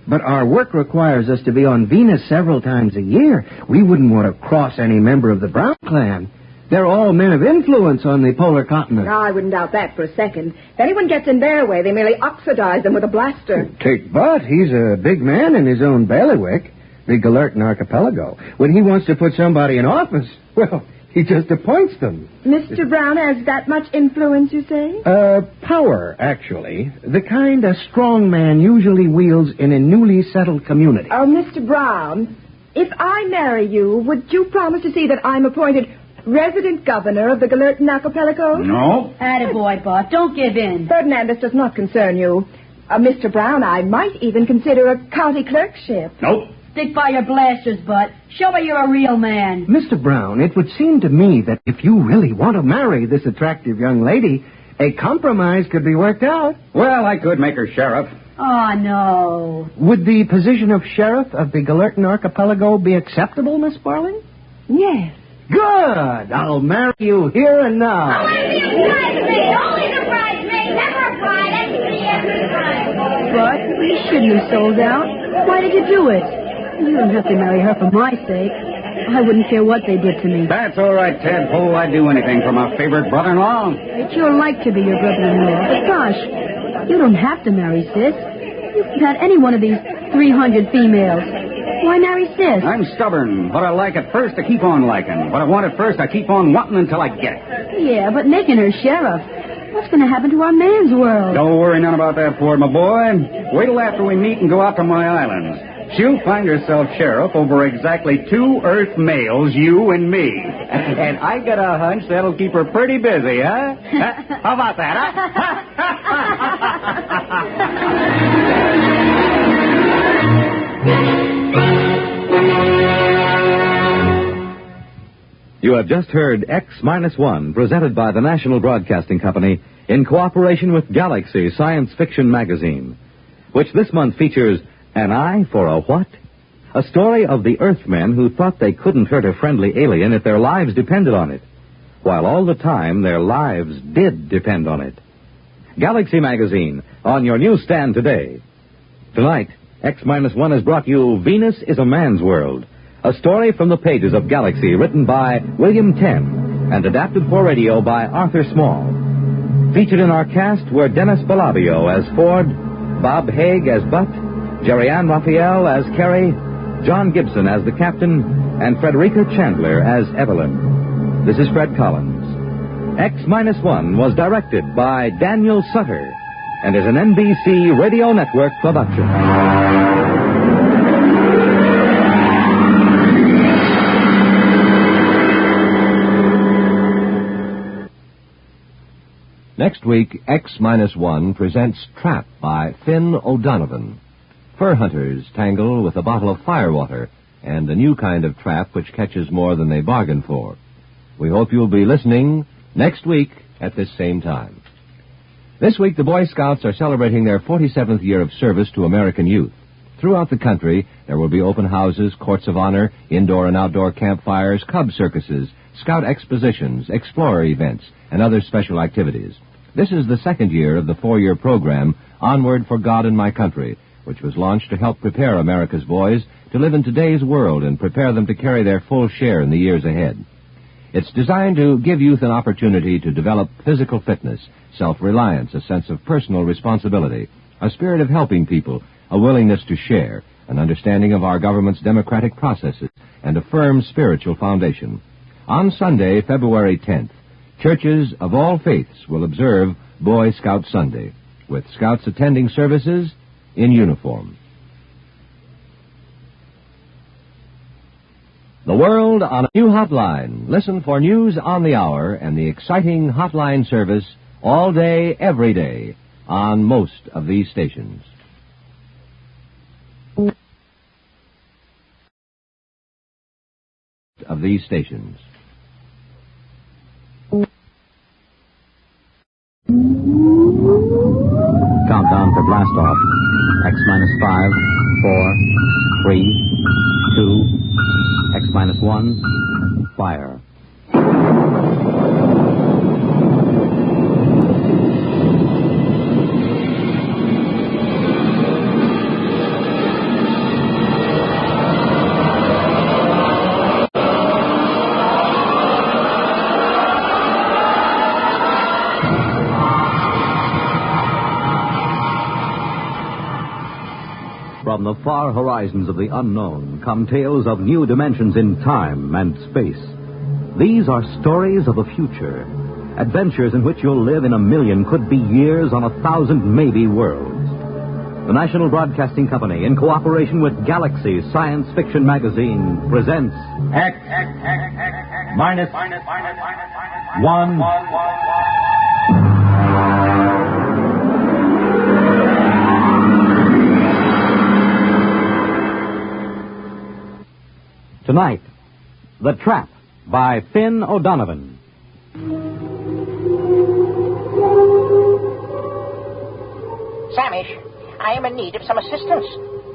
But our work requires us to be on Venus several times a year. We wouldn't want to cross any member of the Brown clan. They're all men of influence on the polar continent. I wouldn't doubt that for a second. If anyone gets in their way, they merely oxidize them with a blaster. Take Bud. He's a big man in his own bailiwick. The Galertan Archipelago. When he wants to put somebody in office, well, he just appoints them. Mr. Brown has that much influence, you say? Power, actually. The kind a strong man usually wields in a newly settled community. Oh, Mr. Brown, if I marry you, would you promise to see that I'm appointed resident governor of the Galertan Archipelago? No. Attaboy, Bud. Don't give in. Ferdinand, this does not concern you. Mr. Brown, I might even consider a county clerkship. Nope. Stick by your blasters, Bud. Show me you're a real man. Mr. Brown, it would seem to me that if you really want to marry this attractive young lady, a compromise could be worked out. Well, I could make her sheriff. Oh, no. Would the position of sheriff of the Galertan Archipelago be acceptable, Miss Sparling? Yes. Good. I'll marry you here and now. Only the bridesmaid, never a bride. I can see every bride. Bud, you shouldn't have sold out. Why did you do it? You didn't have to marry her for my sake. I wouldn't care what they did to me. That's all right, Tadpole. I'd do anything for my favorite brother-in-law. It's your like to be your brother-in-law. But gosh, you don't have to marry Sis. You can have any one of these 300 females. Why marry Sis? I'm stubborn. What I like at first, I keep on liking. What I want at first, I keep on wanting until I get it. Yeah, but making her sheriff, what's going to happen to our man's world? Don't worry none about that, Ford, my boy. Wait till after we meet and go out to my islands. She'll find herself sheriff over exactly 2 Earth males, you and me. And I got a hunch that'll keep her pretty busy, huh? How about that, You have just heard X-1, presented by the National Broadcasting Company in cooperation with Galaxy Science Fiction Magazine, which this month features An Eye for a What? A story of the Earthmen who thought they couldn't hurt a friendly alien if their lives depended on it, while all the time their lives did depend on it. Galaxy Magazine, on your newsstand today. Tonight, X-1 has brought you Venus is a Man's World, a story from the pages of Galaxy written by William Tenn and adapted for radio by Arthur Small. Featured in our cast were Dennis Balabio as Ford, Bob Haig as Butt, Jerry Ann Raphael as Carrie, John Gibson as the captain, and Frederica Chandler as Evelyn. This is Fred Collins. X-1 was directed by Daniel Sutter and is an NBC Radio Network production. Next week, X-1 presents Trap by Finn O'Donovan. Fur hunters tangle with a bottle of firewater and a new kind of trap which catches more than they bargain for. We hope you'll be listening next week at this same time. This week, the Boy Scouts are celebrating their 47th year of service to American youth. Throughout the country, there will be open houses, courts of honor, indoor and outdoor campfires, cub circuses, scout expositions, explorer events, and other special activities. This is the second year of the 4-year program, Onward for God and My Country, which was launched to help prepare America's boys to live in today's world and prepare them to carry their full share in the years ahead. It's designed to give youth an opportunity to develop physical fitness, self-reliance, a sense of personal responsibility, a spirit of helping people, a willingness to share, an understanding of our government's democratic processes, and a firm spiritual foundation. On Sunday, February 10th, churches of all faiths will observe Boy Scout Sunday, with scouts attending services in uniform. The world on a new hotline. Listen for news on the hour and the exciting hotline service all day, every day, on most of these stations. Countdown for blast off. X-5, 4, 3, 2, X-1, fire. From the far horizons of the unknown come tales of new dimensions in time and space. These are stories of the future, adventures in which you'll live in a million, could be years, on 1,000 maybe worlds. The National Broadcasting Company, in cooperation with Galaxy Science Fiction Magazine, presents X-1. Tonight, The Trap by Finn O'Donovan. Samish, I am in need of some assistance.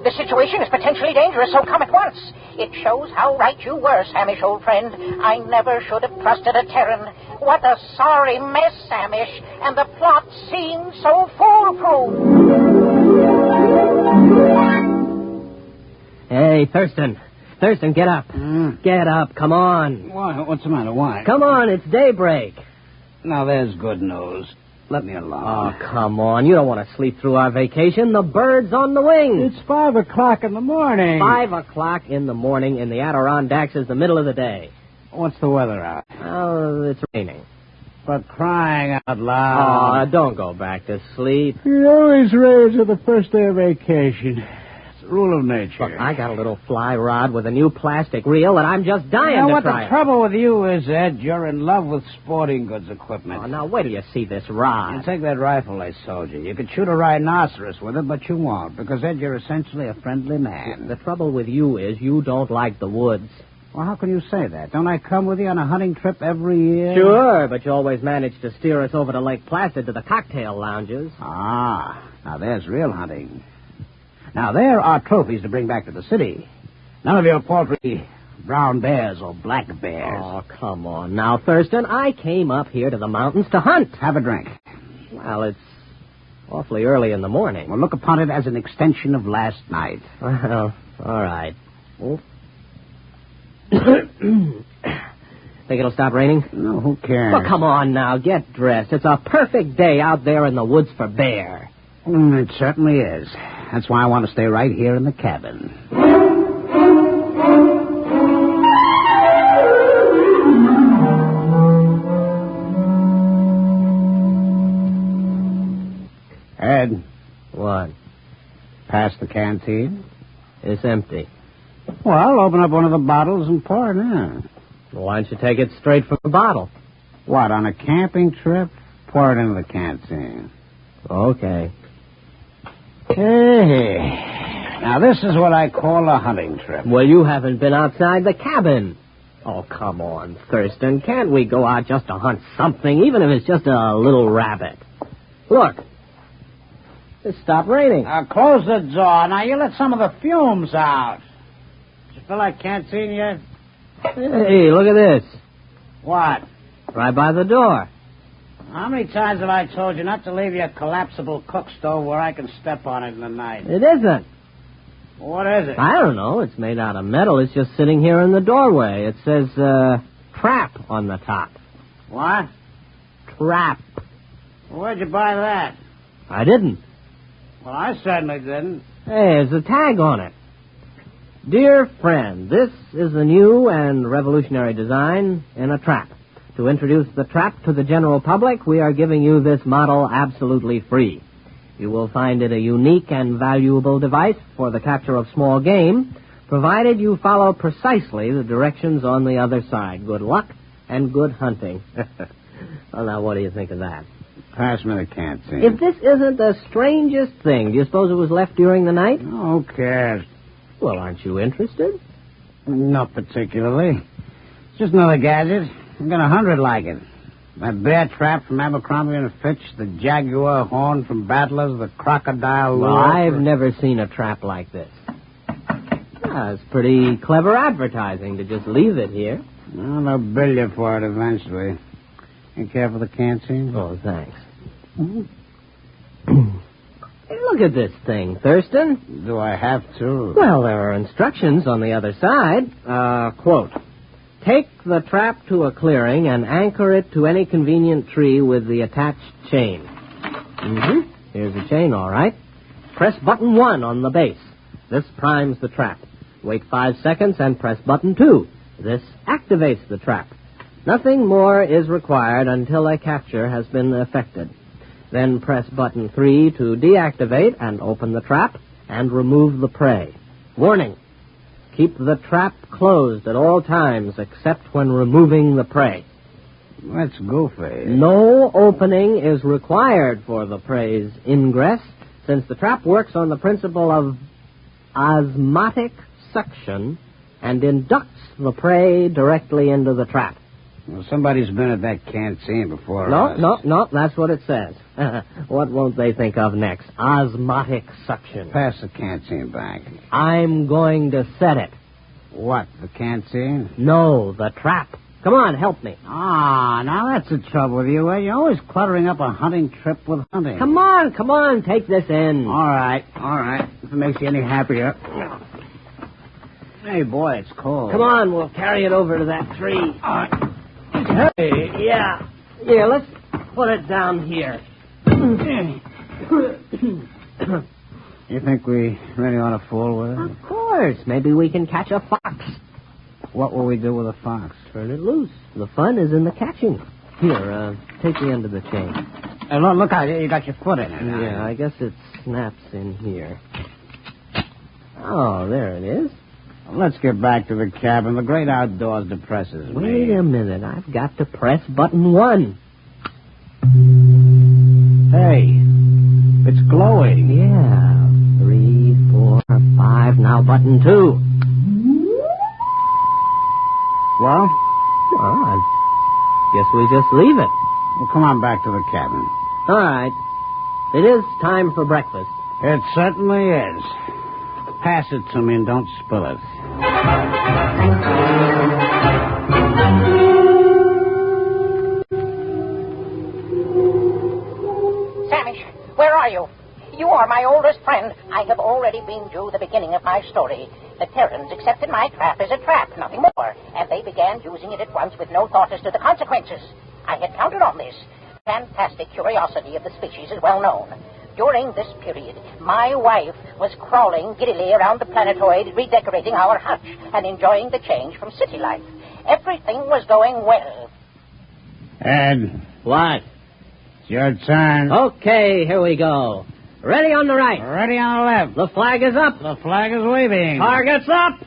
The situation is potentially dangerous, so come at once. It shows how right you were, Samish, old friend. I never should have trusted a Terran. What a sorry mess, Samish, and the plot seemed so foolproof. Hey, Thurston. Thurston, get up. Get up, come on. Why? What's the matter? Why? Come on, it's daybreak. Now, there's good news. Let me alone. Oh, come on. You don't want to sleep through our vacation. The bird's on the wing. It's 5 o'clock in the morning. 5 o'clock in the morning in the Adirondacks is the middle of the day. What's the weather out? Oh, it's raining. For crying out loud. Oh, don't go back to sleep. It always rains on the first day of vacation. It's a rule of nature. Look, I got a little fly rod with a new plastic reel, and I'm just dying to try what the trouble with you is, Ed, you're in love with sporting goods equipment. Oh, now, wait till you see this rod. You take that rifle I sold you. You could shoot a rhinoceros with it, but you won't, because, Ed, you're essentially a friendly man. The trouble with you is you don't like the woods. Well, how can you say that? Don't I come with you on a hunting trip every year? Sure, but you always manage to steer us over to Lake Placid to the cocktail lounges. Ah, now there's real hunting. Now, there are trophies to bring back to the city. None of your paltry brown bears or black bears. Oh, come on now, Thurston. I came up here to the mountains to hunt. Have a drink. Well, it's awfully early in the morning. Well, look upon it as an extension of last night. Well, all right. Oh. Think it'll stop raining? No, who cares? Well, come on now. Get dressed. It's a perfect day out there in the woods for bear. It certainly is. That's why I want to stay right here in the cabin. Ed. What? Pass the canteen? It's empty. Well, open up one of the bottles and pour it in. Why don't you take it straight from the bottle? What, on a camping trip? Pour it into the canteen. Okay. Hey. Now, this is what I call a hunting trip. Well, you haven't been outside the cabin. Oh, come on, Thurston. Can't we go out just to hunt something, even if it's just a little rabbit? Look. It's stopped raining. Close the door. Now, you let some of the fumes out. You feel like canteen yet? Hey, look at this. What? Right by the door. How many times have I told you not to leave your collapsible cook stove where I can step on it in the night? It isn't. What is it? I don't know. It's made out of metal. It's just sitting here in the doorway. It says, trap on the top. What? Trap. Where'd you buy that? I didn't. Well, I certainly didn't. Hey, there's a tag on it. Dear friend, this is a new and revolutionary design in a trap. To introduce the trap to the general public, we are giving you this model absolutely free. You will find it a unique and valuable device for the capture of small game, provided you follow precisely the directions on the other side. Good luck and good hunting. Well, now, what do you think of that? Pass me the canteen. If this isn't the strangest thing, do you suppose it was left during the night? Oh, who cares? Well, aren't you interested? Not particularly. It's just another gadget. I've got 100 like it. That bear trap from Abercrombie and Fitch, the jaguar horn from Battler's, the crocodile lure. Well, I've never seen a trap like this. It's pretty clever advertising to just leave it here. Well, they'll bill you for it eventually. You care for the canteen? Oh, thanks. Hey, look at this thing, Thurston. Do I have to? Well, there are instructions on the other side. Quote, take the trap to a clearing and anchor it to any convenient tree with the attached chain. Mm-hmm. Here's the chain, all right. Press button 1 on the base. This primes the trap. Wait 5 seconds and press button 2. This activates the trap. Nothing more is required until a capture has been effected. Then press button 3 to deactivate and open the trap and remove the prey. Warning. Keep the trap closed at all times except when removing the prey. That's goofy. No opening is required for the prey's ingress, since the trap works on the principle of osmotic suction and inducts the prey directly into the trap. Well, somebody's been at that canteen before. No, that's what it says. What won't they think of next? Osmotic suction. Pass the canteen back. I'm going to set it. What, the canteen? No, the trap. Come on, help me. Now that's the trouble with you, eh? You're always cluttering up a hunting trip with hunting. Come on, take this in. All right. If it makes you any happier. Hey, boy, it's cold. Come on, we'll carry it over to that tree. Hey, yeah. Here, let's put it down here. You think we really ought to fool with it? Of course. Maybe we can catch a fox. What will we do with a fox? Turn it loose. The fun is in the catching. Here, take the end of the chain. Hey, look out. You got your foot in it. Yeah, I guess it snaps in here. Oh, there it is. Let's get back to the cabin. The great outdoors depresses me. Wait a minute. I've got to press button 1. Hey, it's glowing. Yeah. 3, 4, 5. Now button 2. Well, I guess we just leave it. Well, come on back to the cabin. All right. It is time for breakfast. It certainly is. Pass it to me and don't spill it. Samish, where are you? You are my oldest friend. I have already been through the beginning of my story. The Terrans accepted my trap as a trap, nothing more, and they began using it at once with no thought as to the consequences. I had counted on this. Fantastic curiosity of the species is well known. During this period, my wife was crawling giddily around the planetoid, redecorating our hutch and enjoying the change from city life. Everything was going well. Ed. What? It's your turn. Okay, here we go. Ready on the right. Ready on the left. The flag is up. The flag is waving. Target's up.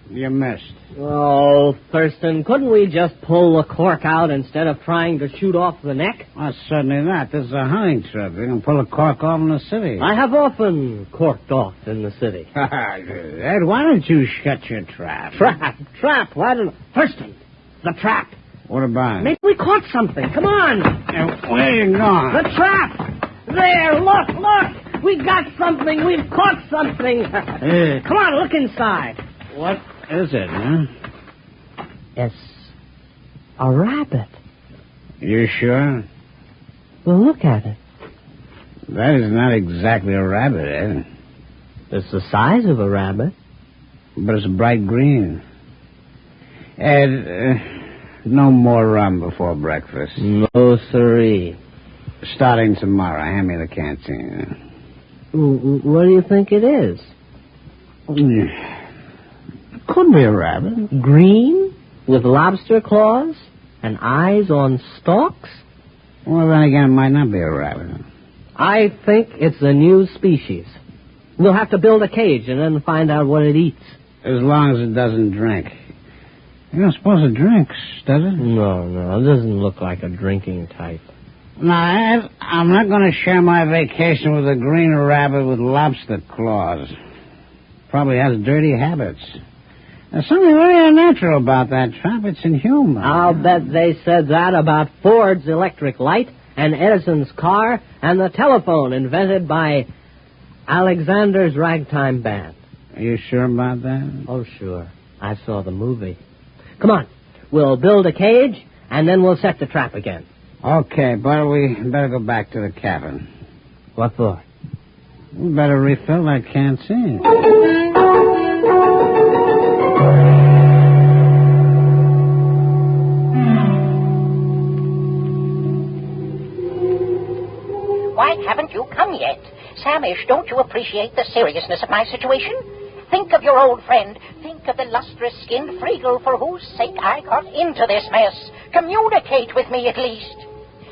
You missed. Oh, Thurston, couldn't we just pull the cork out instead of trying to shoot off the neck? Oh, certainly not. This is a hunting trip. You can pull a cork off in the city. I have often corked off in the city. Ed, why don't you shut your trap? Trap? Why don't... Thurston, the trap. What about it? Maybe we caught something. Come on. Where are you going? The trap. There, look. We got something. We've caught something. Come on, look inside. What is it, huh? It's a rabbit. You sure? Well, look at it. That is not exactly a rabbit, Ed. It's the size of a rabbit. But it's bright green. Ed, no more rum before breakfast. No, sirree. Starting tomorrow, hand me the canteen. What do you think it is? Could be a rabbit. Green? With lobster claws? And eyes on stalks? Well, then again, it might not be a rabbit. I think it's a new species. We'll have to build a cage and then find out what it eats. As long as it doesn't drink. You don't suppose it drinks, does it? No, it doesn't look like a drinking type. No, I'm not going to share my vacation with a green rabbit with lobster claws. Probably has dirty habits. There's something very unnatural about that trap. It's inhuman. I'll bet they said that about Ford's electric light and Edison's car and the telephone invented by Alexander's ragtime band. Are you sure about that? Oh, sure. I saw the movie. Come on. We'll build a cage, and then we'll set the trap again. Okay, but we better go back to the cabin. What for? We better refill that canteen. Why haven't you come yet? Samish, don't you appreciate the seriousness of my situation? Think of your old friend. Think of the lustrous-skinned Freegal for whose sake I got into this mess. Communicate with me at least.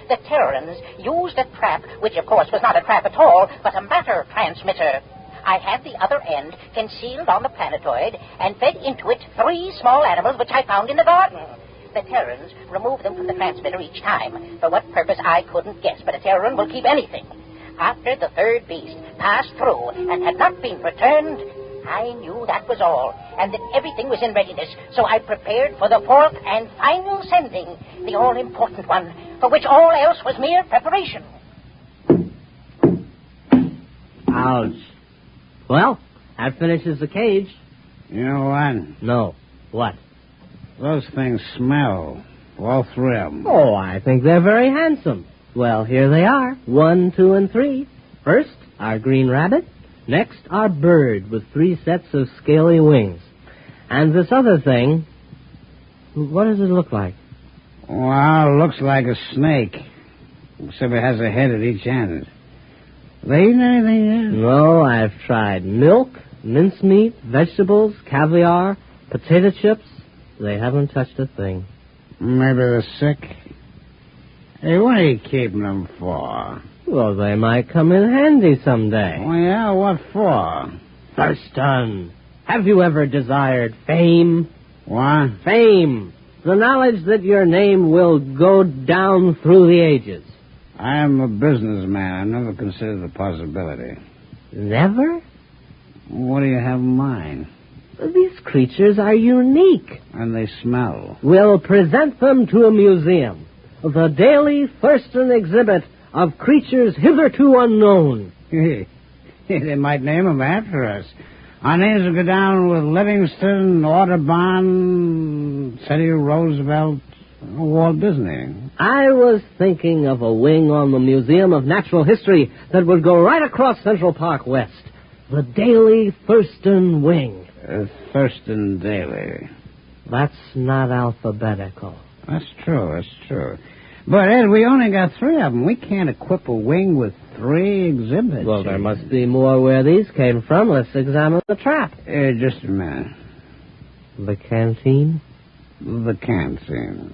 The Terrans used a trap, which of course was not a trap at all, but a matter transmitter. I had the other end concealed on the planetoid and fed into it 3 small animals which I found in the garden. The Terrans removed them from the transmitter each time. For what purpose I couldn't guess, but a Terran will keep anything. After the 3rd beast passed through and had not been returned, I knew that was all, and that everything was in readiness, so I prepared for the 4th and final sending, the all-important one, for which all else was mere preparation. Ouch. Well, that finishes the cage. You know what? No. What? Those things smell. All 3 of them. Oh, I think they're very handsome. Well, here they are. 1, 2, and 3. First, our green rabbit. Next, our bird with 3 sets of scaly wings. And this other thing, what does it look like? Well, it looks like a snake, except it has a head at each end. They eating anything yet? No, I've tried milk, mincemeat, vegetables, caviar, potato chips. They haven't touched a thing. Maybe they're sick. Hey, what are you keeping them for? Well, they might come in handy someday. Oh, yeah? What for? Thurston, have you ever desired fame? What? Fame. The knowledge that your name will go down through the ages. I am a businessman. I never considered the possibility. Never? What do you have in mind? These creatures are unique. And they smell. We'll present them to a museum. The daily Thurston exhibit of creatures hitherto unknown. They might name them after us. Our names will go down with Livingston, Audubon, Teddy Roosevelt, Walt Disney. I was thinking of a wing on the Museum of Natural History that would go right across Central Park West. The Daily Thurston Wing. Thurston Daily. That's not alphabetical. That's true. But, Ed, we only got 3 of them. We can't equip a wing with 3 exhibits. Well, there must be more where these came from. Let's examine the trap. Just a minute. The canteen? The canteen.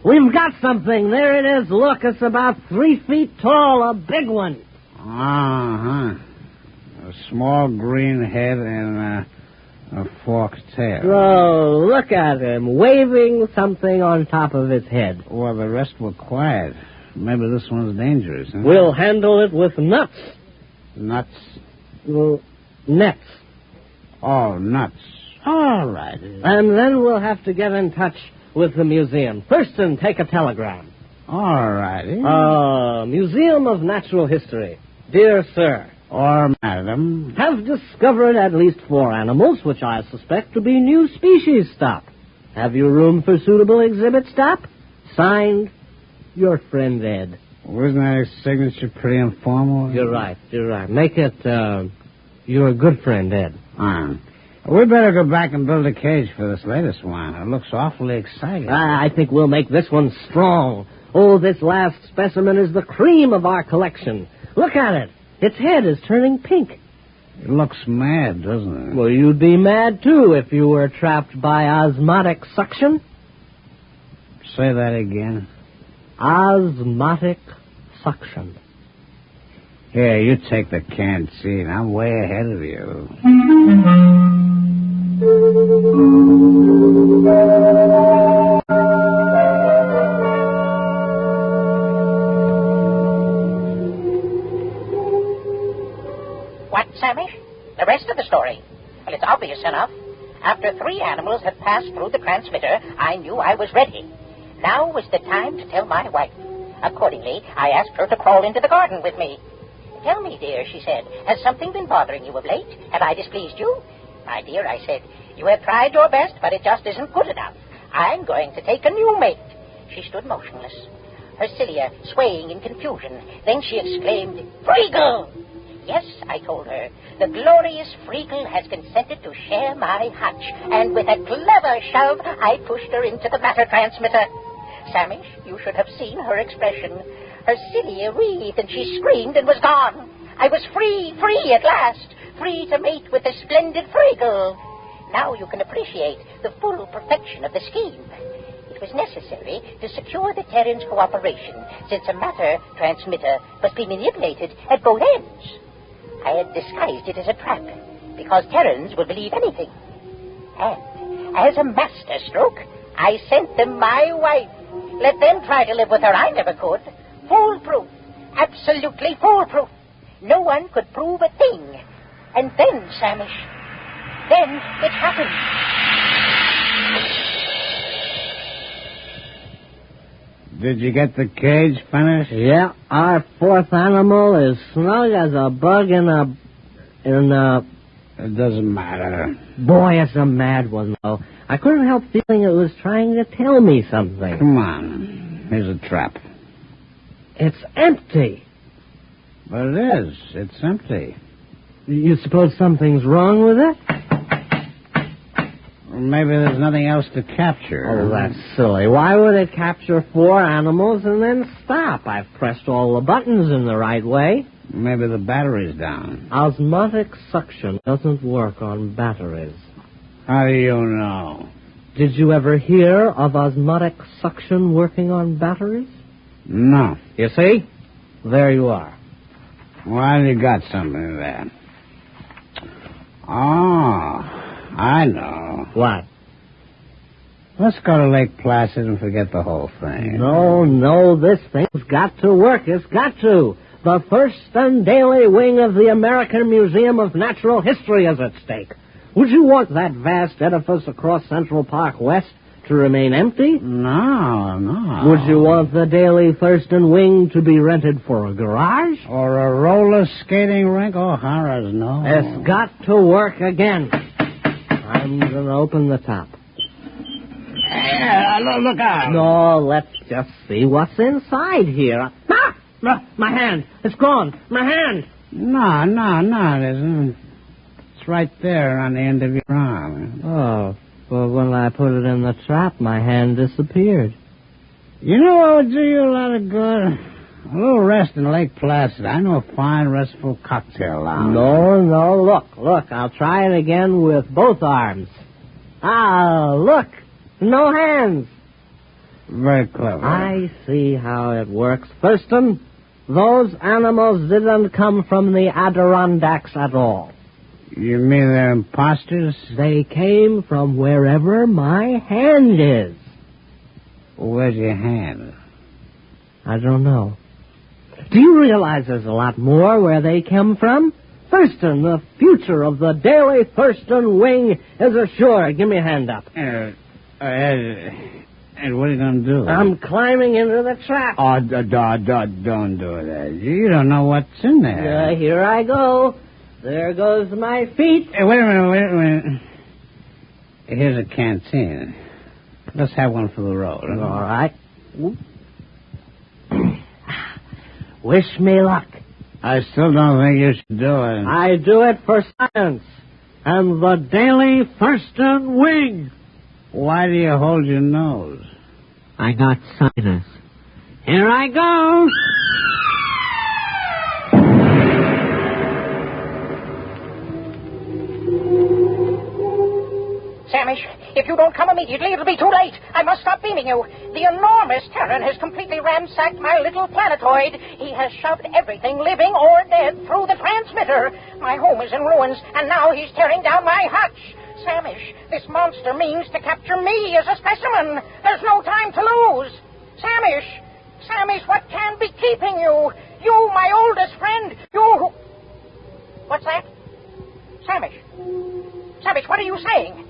We've got something. There it is. Look, it's about 3 feet tall, a big one. Uh-huh. A small green head and a forked tail. Oh, look at him, waving something on top of his head. Well, the rest were quiet. Maybe this one's dangerous, huh? We'll handle it with nuts. Nuts? Well, nets. Oh, nuts. All right. And then we'll have to get in touch with the museum. Thurston, take a telegram. All righty. Museum of Natural History. Dear Sir. Or Madam. Have discovered at least 4 animals, which I suspect to be new species. Stop. Have you room for suitable exhibit? Stop. Signed, your friend Ed. Wasn't that signature pretty informal? You're right. Make it, you're a good friend, Ed. We better go back and build a cage for this latest one. It looks awfully exciting. I think we'll make this one strong. Oh, this last specimen is the cream of our collection. Look at it. Its head is turning pink. It looks mad, doesn't it? Well, you'd be mad, too, if you were trapped by osmotic suction. Say that again. Osmotic suction. Here, you take the canteen. I'm way ahead of you. What, Sammy? The rest of the story? Well, it's obvious enough. After 3 animals had passed through the transmitter, I knew I was ready. Now was the time to tell my wife. Accordingly, I asked her to crawl into the garden with me. Tell me, dear, she said, has something been bothering you of late? Have I displeased you? My dear, I said, you have tried your best, but it just isn't good enough. I'm going to take a new mate. She stood motionless, her cilia swaying in confusion. Then she exclaimed, Freagle! Yes, I told her, the glorious Freagle has consented to share my hutch. And with a clever shove, I pushed her into the matter transmitter. Samish, you should have seen her expression. Her cilia wreathed and she screamed and was gone. I was free at last, free to mate with the splendid Freagle. Now you can appreciate the full perfection of the scheme. It was necessary to secure the Terran's cooperation, since a matter transmitter must be manipulated at both ends. I had disguised it as a trap, because Terrans will believe anything. And, as a masterstroke, I sent them my wife. Let them try to live with her. I never could. Foolproof. Absolutely foolproof. No one could prove a thing. And then, Samish, then it happened. Did you get the cage finished? Yeah, our 4th animal is snug as a bug in a It doesn't matter. Boy, it's a mad one, though. I couldn't help feeling it was trying to tell me something. Come on. Here's a trap. It's empty. But it is. It's empty. You suppose something's wrong with it? Well, maybe there's nothing else to capture. Oh, that's silly. Why would it capture 4 animals and then stop? I've pressed all the buttons in the right way. Maybe the battery's down. Osmotic suction doesn't work on batteries. How do you know? Did you ever hear of osmotic suction working on batteries? No. You see? There you are. Well, you got something there. Oh, I know. What? Let's go to Lake Placid and forget the whole thing. No, this thing's got to work. It's got to. The first and daily wing of the American Museum of Natural History is at stake. Would you want that vast edifice across Central Park West to remain empty? No. Would you want the daily Thurston wing to be rented for a garage? Or a roller skating rink? Oh, horrors, no. It's got to work again. I'm going to open the top. Look out. No, let's just see what's inside here. My hand. It's gone. My hand. No, it isn't. It's right there on the end of your arm. Oh, well, when I put it in the trap, my hand disappeared. You know what would do you a lot of good? A little rest in Lake Placid. I know a fine, restful cocktail lounge. No. Look. I'll try it again with both arms. Look. No hands. Very clever. I see how it works. Thurston, those animals didn't come from the Adirondacks at all. You mean they're imposters? They came from wherever my hand is. Where's your hand? I don't know. Do you realize there's a lot more where they come from? Thurston, the future of the Daily Thurston Wing is assured. Give me a hand up. And what are you going to do? I'm climbing into the trap. Oh, don't do that. You don't know what's in there. Here I go. There goes my feet. Hey, wait a minute. Here's a canteen. Let's have one for the road. All right. Wish me luck. I still don't think you should do it. I do it for science and the Daily Thurston Wing. Why do you hold your nose? I got sinus. Here I go. Samish, if you don't come immediately, it'll be too late. I must stop beaming you. The enormous Terran has completely ransacked my little planetoid. He has shoved everything, living or dead, through the transmitter. My home is in ruins, and now he's tearing down my hutch. Samish, this monster means to capture me as a specimen. There's no time to lose. Samish, what can be keeping you? You, my oldest friend. You... What's that? Samish, what are you saying?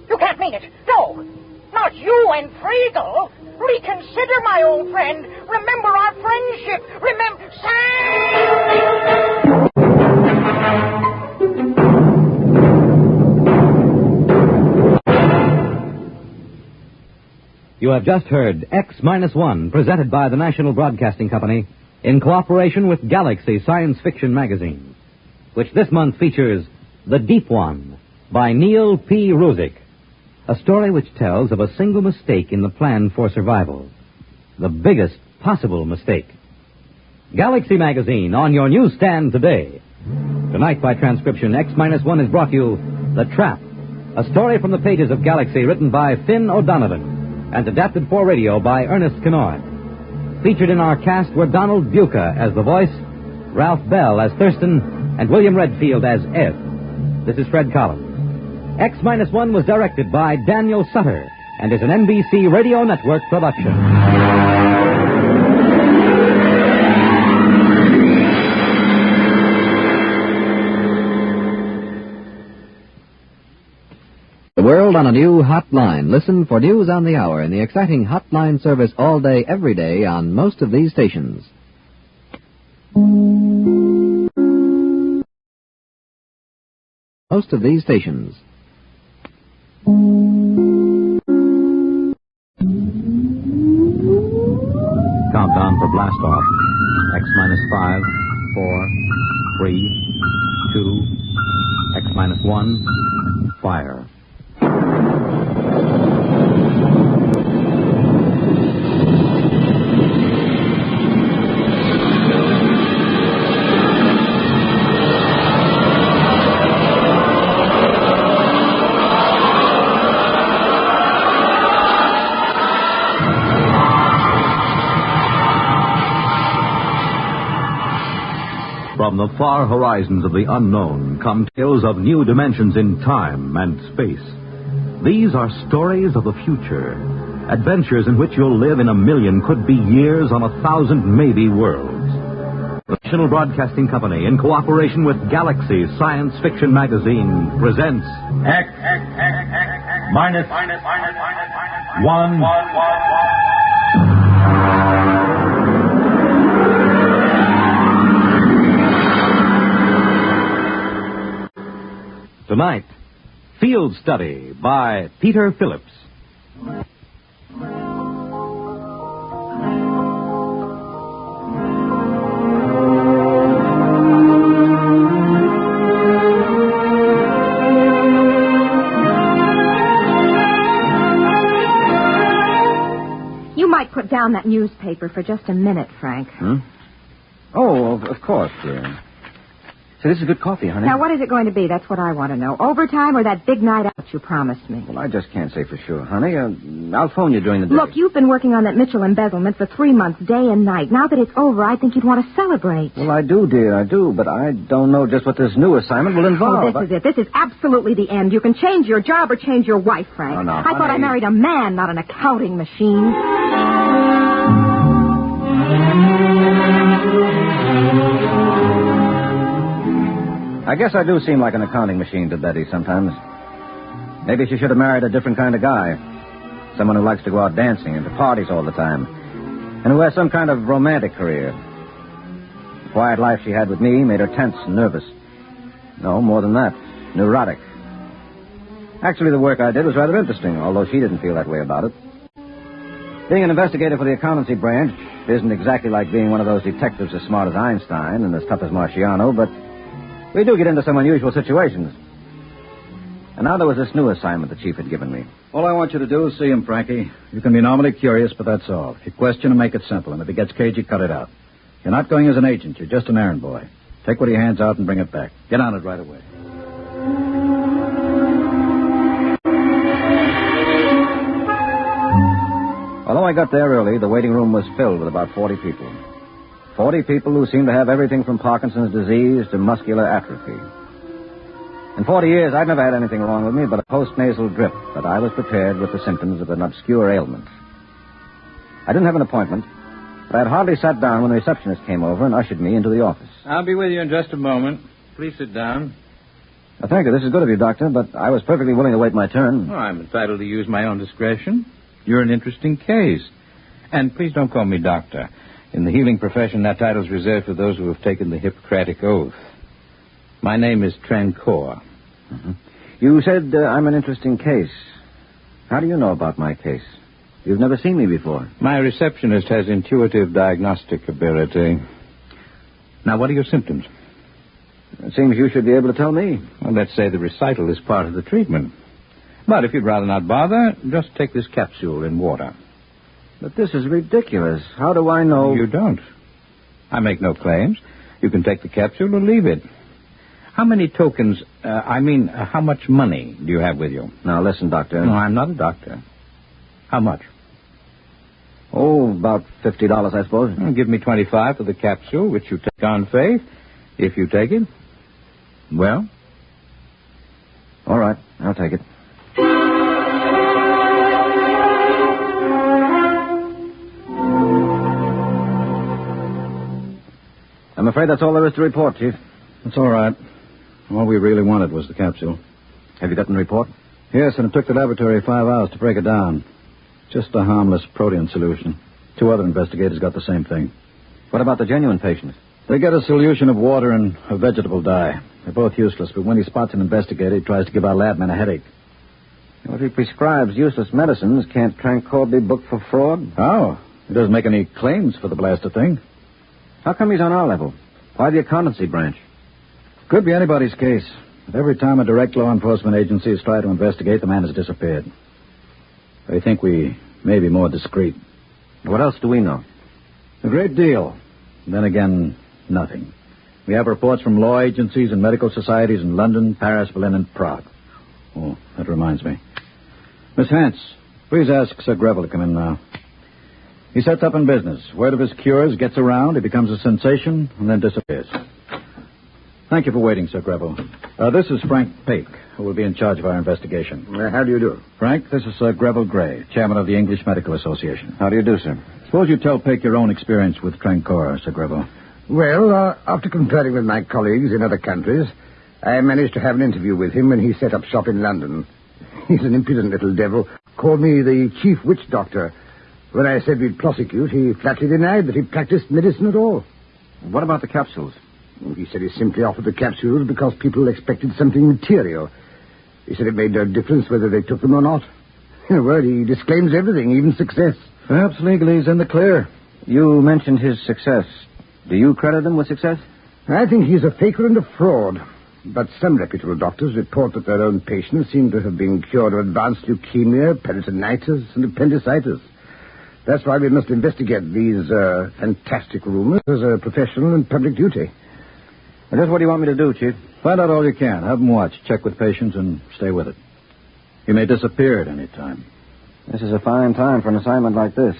You can't mean it. No, not you and Friedel. Reconsider, my old friend. Remember our friendship. Remember... Sam! You have just heard X-1, presented by the National Broadcasting Company in cooperation with Galaxy Science Fiction Magazine, which this month features The Deep One by Neil P. Ruzick, a story which tells of a single mistake in the plan for survival, the biggest possible mistake. Galaxy Magazine on your newsstand today. Tonight, by transcription, X-1 has brought you The Trap, a story from the pages of Galaxy written by Finn O'Donovan and adapted for radio by Ernest Kinoy. Featured in our cast were Donald Buca as the voice, Ralph Bell as Thurston, and William Redfield as Ed. This is Fred Collins. X-1 was directed by Daniel Sutter and is an NBC Radio Network production. The world on a new hotline. Listen for news on the hour in the exciting hotline service all day, every day on most of these stations. most of these stations. Countdown for blast off. X minus 5, 4, 3, 2, X minus 1, fire. From the far horizons of the unknown come tales of new dimensions in time and space. These are stories of the future, adventures in which you'll live in a million, could be years, on 1,000 maybe worlds. The National Broadcasting Company, in cooperation with Galaxy Science Fiction Magazine, presents X minus 1. Tonight, Field Study by Peter Phillips. You might put down that newspaper for just a minute, Frank. Oh, of course, dear. So this is good coffee, honey. Now, what is it going to be? That's what I want to know. Overtime or that big night out you promised me? Well, I just can't say for sure, honey. I'll phone you during the day. Look, you've been working on that Mitchell embezzlement for 3 months, day and night. Now that it's over, I think you'd want to celebrate. Well, I do, dear, I do. But I don't know just what this new assignment will involve. Oh, this is it. This is absolutely the end. You can change your job or change your wife, Frank. Oh, no, I thought I married a man, not an accounting machine. I guess I do seem like an accounting machine to Betty sometimes. Maybe she should have married a different kind of guy. Someone who likes to go out dancing and to parties all the time. And who has some kind of romantic career. The quiet life she had with me made her tense and nervous. No, more than that. Neurotic. Actually, the work I did was rather interesting, although she didn't feel that way about it. Being an investigator for the accountancy branch isn't exactly like being one of those detectives as smart as Einstein and as tough as Marciano, but we do get into some unusual situations. And now there was this new assignment the chief had given me. All I want you to do is see him, Frankie. You can be normally curious, but that's all. If you question him, make it simple. And if he gets cagey, cut it out. You're not going as an agent. You're just an errand boy. Take what he hands out and bring it back. Get on it right away. Although I got there early, the waiting room was filled with about 40 people. 40 people who seemed to have everything from Parkinson's disease to muscular atrophy. In 40 years, I'd never had anything wrong with me but a post-nasal drip, but I was prepared with the symptoms of an obscure ailment. I didn't have an appointment, but I had hardly sat down when the receptionist came over and ushered me into the office. I'll be with you in just a moment. Please sit down. Well, thank you. This is good of you, Doctor, but I was perfectly willing to wait my turn. Oh, I'm entitled to use my own discretion. You're an interesting case. And please don't call me doctor. In the healing profession, that title's reserved for those who have taken the Hippocratic Oath. My name is Trancor. Mm-hmm. You said I'm an interesting case. How do you know about my case? You've never seen me before. My receptionist has intuitive diagnostic ability. Now, what are your symptoms? It seems you should be able to tell me. Well, let's say the recital is part of the treatment. But if you'd rather not bother, just take this capsule in water. But this is ridiculous. How do I know? You don't. I make no claims. You can take the capsule or leave it. How many tokens, how much money do you have with you? Now, listen, Doctor. No, I'm not a doctor. How much? Oh, about $50, I suppose. Well, give me $25 for the capsule, which you take on faith. If you take it, well? All right, I'll take it. I'm afraid that's all there is to report, Chief. That's all right. All we really wanted was the capsule. Have you gotten the report? Yes, and it took the laboratory 5 hours to break it down. Just a harmless protein solution. 2 other investigators got the same thing. What about the genuine patients? They get a solution of water and a vegetable dye. They're both useless, but when he spots an investigator, he tries to give our lab man a headache. If he prescribes useless medicines, can't Trancor be booked for fraud? Oh, he doesn't make any claims for the blasted thing. How come he's on our level? Why the accountancy branch? Could be anybody's case. But every time a direct law enforcement agency has tried to investigate, the man has disappeared. They think we may be more discreet. What else do we know? A great deal. Then again, nothing. We have reports from law agencies and medical societies in London, Paris, Berlin, and Prague. Oh, that reminds me. Miss Hance, please ask Sir Greville to come in now. He sets up in business. Word of his cures gets around, he becomes a sensation, and then disappears. Thank you for waiting, Sir Greville. This is Frank Pake, who will be in charge of our investigation. How do you do? Frank, this is Sir Greville Gray, chairman of the English Medical Association. How do you do, sir? Suppose you tell Pake your own experience with Trancor, Sir Greville. Well, after comparing with my colleagues in other countries, I managed to have an interview with him when he set up shop in London. He's an impudent little devil. Called me the chief witch doctor. When I said we'd prosecute, he flatly denied that he practiced medicine at all. What about the capsules? He said he simply offered the capsules because people expected something material. He said it made no difference whether they took them or not. In a word, he disclaims everything, even success. Perhaps legally he's in the clear. You mentioned his success. Do you credit him with success? I think he's a faker and a fraud. But some reputable doctors report that their own patients seem to have been cured of advanced leukemia, peritonitis, and appendicitis. That's why we must investigate these fantastic rumors as a professional and public duty. Well, just what do you want me to do, Chief? Find out all you can. Have them watch. Check with patients and stay with it. He may disappear at any time. This is a fine time for an assignment like this.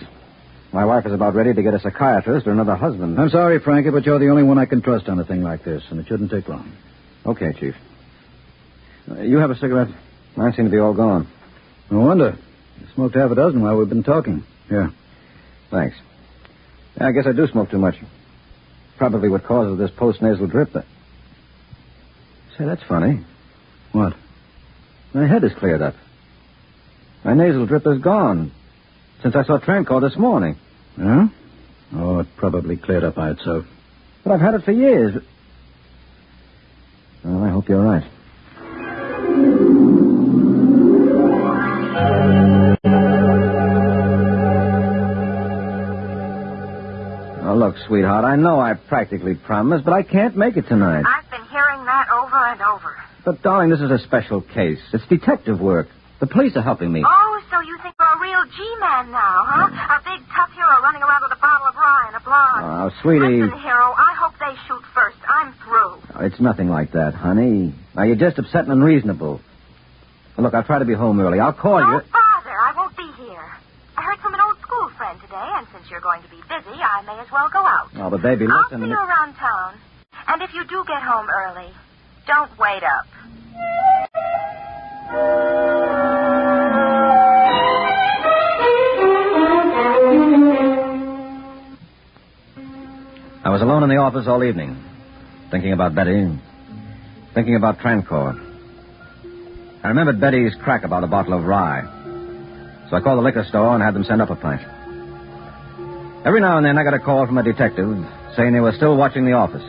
My wife is about ready to get a psychiatrist or another husband. I'm sorry, Frankie, but you're the only one I can trust on a thing like this, and it shouldn't take long. Okay, Chief. You have a cigarette? Mine seem to be all gone. No wonder. You smoked half a dozen while we've been talking. Here. Thanks. I guess I do smoke too much. Probably what causes this post-nasal drip. Say, that's funny. What? My head is cleared up. My nasal drip is gone. Since I saw Trancor this morning. Yeah? Oh, it probably cleared up by itself. But I've had it for years. Well, I hope you're right. Oh, look, sweetheart, I know I practically promised, but I can't make it tonight. I've been hearing that over and over. But, darling, this is a special case. It's detective work. The police are helping me. Oh, so you think you're a real G-man now, huh? A big, tough hero running around with a bottle of rye and a blonde. Oh, sweetie. Listen, hero, I hope they shoot first. I'm through. Oh, it's nothing like that, honey. Now, you're just upset and unreasonable. Well, look, I'll try to be home early. I'll call you. Don't bother. I won't be here. I heard from an old school friend today, and since you're going to be busy, I may as well go out. Oh, but baby, I'll listen. see you around town. And if you do get home early, don't wait up. I was alone in the office all evening, thinking about Betty, thinking about Trancor. I remembered Betty's crack about a bottle of rye, so I called the liquor store and had them send up a pint. Every now and then I got a call from a detective saying they were still watching the office.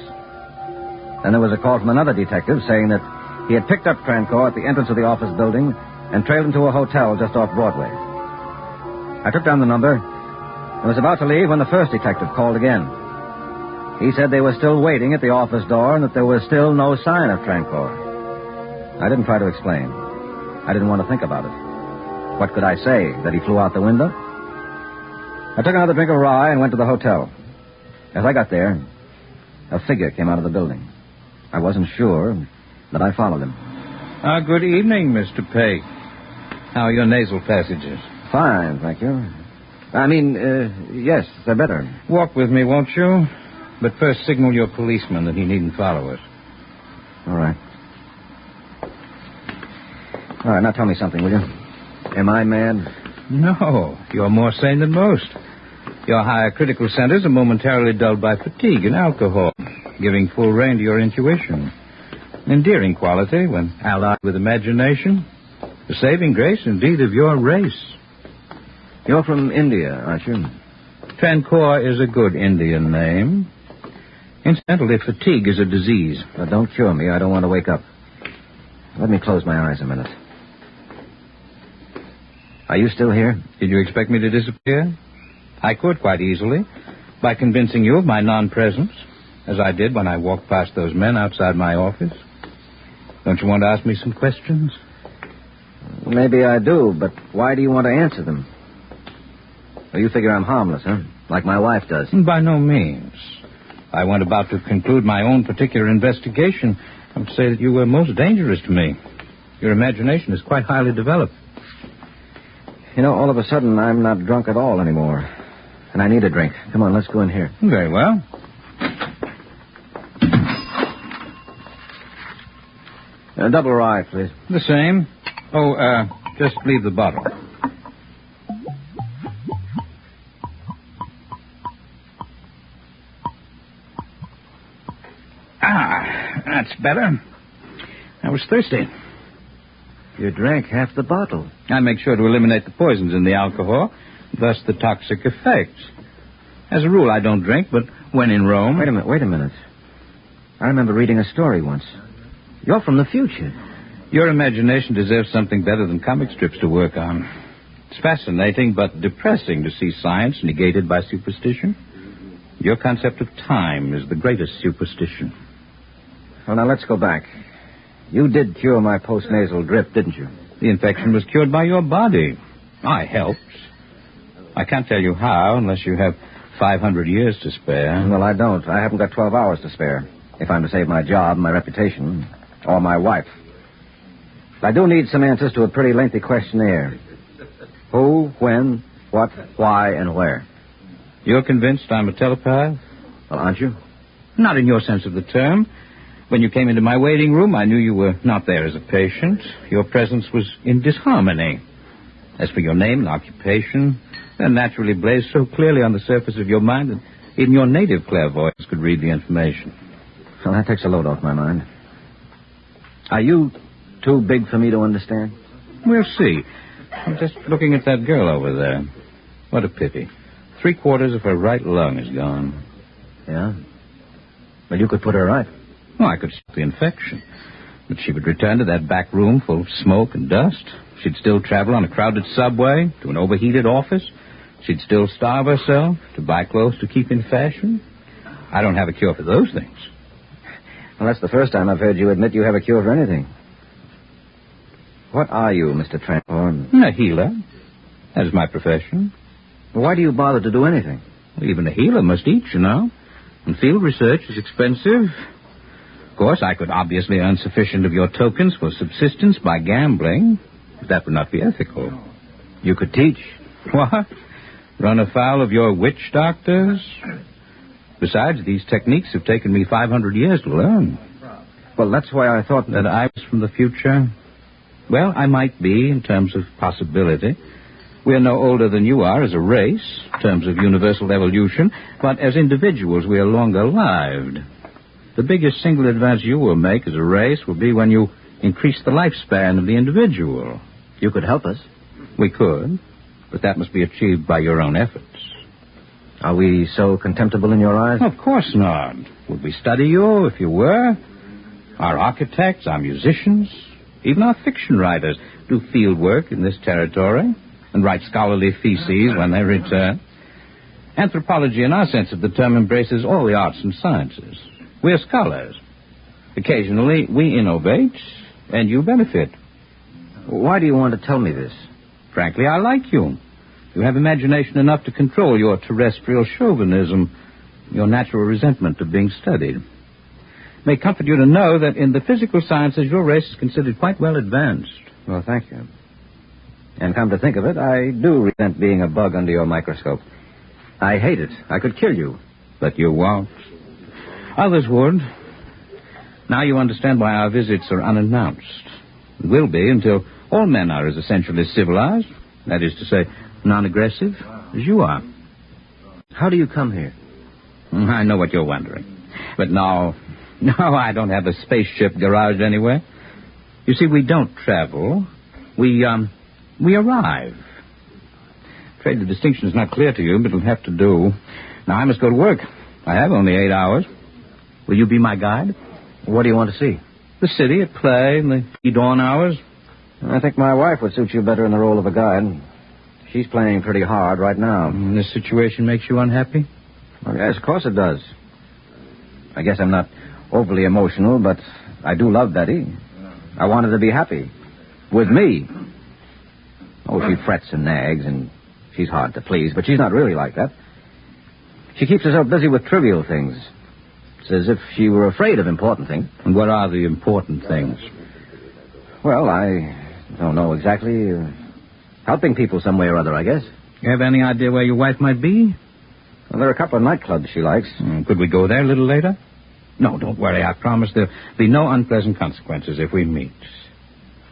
Then there was a call from another detective saying that he had picked up Trancor at the entrance of the office building and trailed him to a hotel just off Broadway. I took down the number and was about to leave when the first detective called again. He said they were still waiting at the office door and that there was still no sign of Trancor. I didn't try to explain. I didn't want to think about it. What could I say? That he flew out the window? I took another drink of rye and went to the hotel. As I got there, a figure came out of the building. I wasn't sure, but I followed him. Good evening, Mr. Pake. How are your nasal passages? Fine, thank you. Yes, they're better. Walk with me, won't you? But first signal your policeman that he needn't follow us. All right. All right, now tell me something, will you? Am I mad? No, you're more sane than most. Your higher critical centers are momentarily dulled by fatigue and alcohol, giving full rein to your intuition. Endearing quality when allied with imagination. The saving grace, indeed, of your race. You're from India, aren't you? Trancor is a good Indian name. Incidentally, fatigue is a disease. Now, don't cure me. I don't want to wake up. Let me close my eyes a minute. Are you still here? Did you expect me to disappear? I could quite easily, by convincing you of my non-presence, as I did when I walked past those men outside my office. Don't you want to ask me some questions? Maybe I do, but why do you want to answer them? Well, you figure I'm harmless, huh? Like my wife does. By no means. I went about to conclude my own particular investigation. I would say that you were most dangerous to me. Your imagination is quite highly developed. You know, all of a sudden, I'm not drunk at all anymore. And I need a drink. Come on, let's go in here. Very well. A double rye, please. The same. Oh, just leave the bottle. That's better. I was thirsty. You drank half the bottle. I make sure to eliminate the poisons in the alcohol, thus the toxic effects. As a rule, I don't drink, but when in Rome... Wait a minute. I remember reading a story once. You're from the future. Your imagination deserves something better than comic strips to work on. It's fascinating, but depressing to see science negated by superstition. Your concept of time is the greatest superstition. Well, now let's go back. You did cure my postnasal drip, didn't you? The infection was cured by your body. I helped. I can't tell you how unless you have 500 years to spare. Well, I don't. I haven't got 12 hours to spare. If I'm to save my job, my reputation, or my wife. I do need some answers to a pretty lengthy questionnaire. Who, when, what, why, and where. You're convinced I'm a telepath? Well, aren't you? Not in your sense of the term. When you came into my waiting room, I knew you were not there as a patient. Your presence was in disharmony. As for your name and occupation, they're naturally blazed so clearly on the surface of your mind that even your native clairvoyance could read the information. Well, that takes a load off my mind. Are you too big for me to understand? We'll see. I'm just looking at that girl over there. What a pity. 3/4 of her right lung is gone. Yeah? Well, you could put her right. Well, I could stop the infection. But she would return to that back room full of smoke and dust. She'd still travel on a crowded subway to an overheated office. She'd still starve herself to buy clothes to keep in fashion. I don't have a cure for those things. Well, that's the first time I've heard you admit you have a cure for anything. What are you, Mr. Tranthorne? A healer. That is my profession. Why do you bother to do anything? Well, even a healer must eat, you know. And field research is expensive. Of course, I could obviously earn sufficient of your tokens for subsistence by gambling, but that would not be ethical. You could teach. What? Run afoul of your witch doctors? Besides, these techniques have taken me 500 years to learn. Well, that's why I thought that I was from the future. Well, I might be in terms of possibility. We are no older than you are as a race, in terms of universal evolution, but as individuals we are longer lived. The biggest single advance you will make as a race will be when you increase the lifespan of the individual. You could help us. We could, but that must be achieved by your own efforts. Are we so contemptible in your eyes? Of course not. Would we study you if you were? Our architects, our musicians, even our fiction writers do field work in this territory and write scholarly theses when they return. Anthropology, in our sense of the term, embraces all the arts and sciences. We are scholars. Occasionally, we innovate, and you benefit. Why do you want to tell me this? Frankly, I like you. You have imagination enough to control your terrestrial chauvinism, your natural resentment of being studied. It may comfort you to know that in the physical sciences, your race is considered quite well advanced. Well, thank you. And come to think of it, I do resent being a bug under your microscope. I hate it. I could kill you. But you won't. Others would. Now you understand why our visits are unannounced. It will be until all men are as essentially civilized, that is to say, non-aggressive, as you are. How do you come here? I know what you're wondering. But no, I don't have a spaceship garaged anywhere. You see, we don't travel. We arrive. Afraid the distinction is not clear to you, but it'll have to do. Now, I must go to work. I have only 8 hours. Will you be my guide? What do you want to see? The city at play and the dawn hours. I think my wife would suit you better in the role of a guide. She's playing pretty hard right now. And this situation makes you unhappy? Well, yes, of course it does. I guess I'm not overly emotional, but I do love Betty. I want her to be happy. With me. Oh, she frets and nags, and she's hard to please, but she's not really like that. She keeps herself busy with trivial things. It's as if she were afraid of important things. And what are the important things? Well, I don't know exactly. Helping people some way or other, I guess. You have any idea where your wife might be? Well, there are a couple of nightclubs she likes. Could we go there a little later? No, don't worry. I promise there'll be no unpleasant consequences if we meet.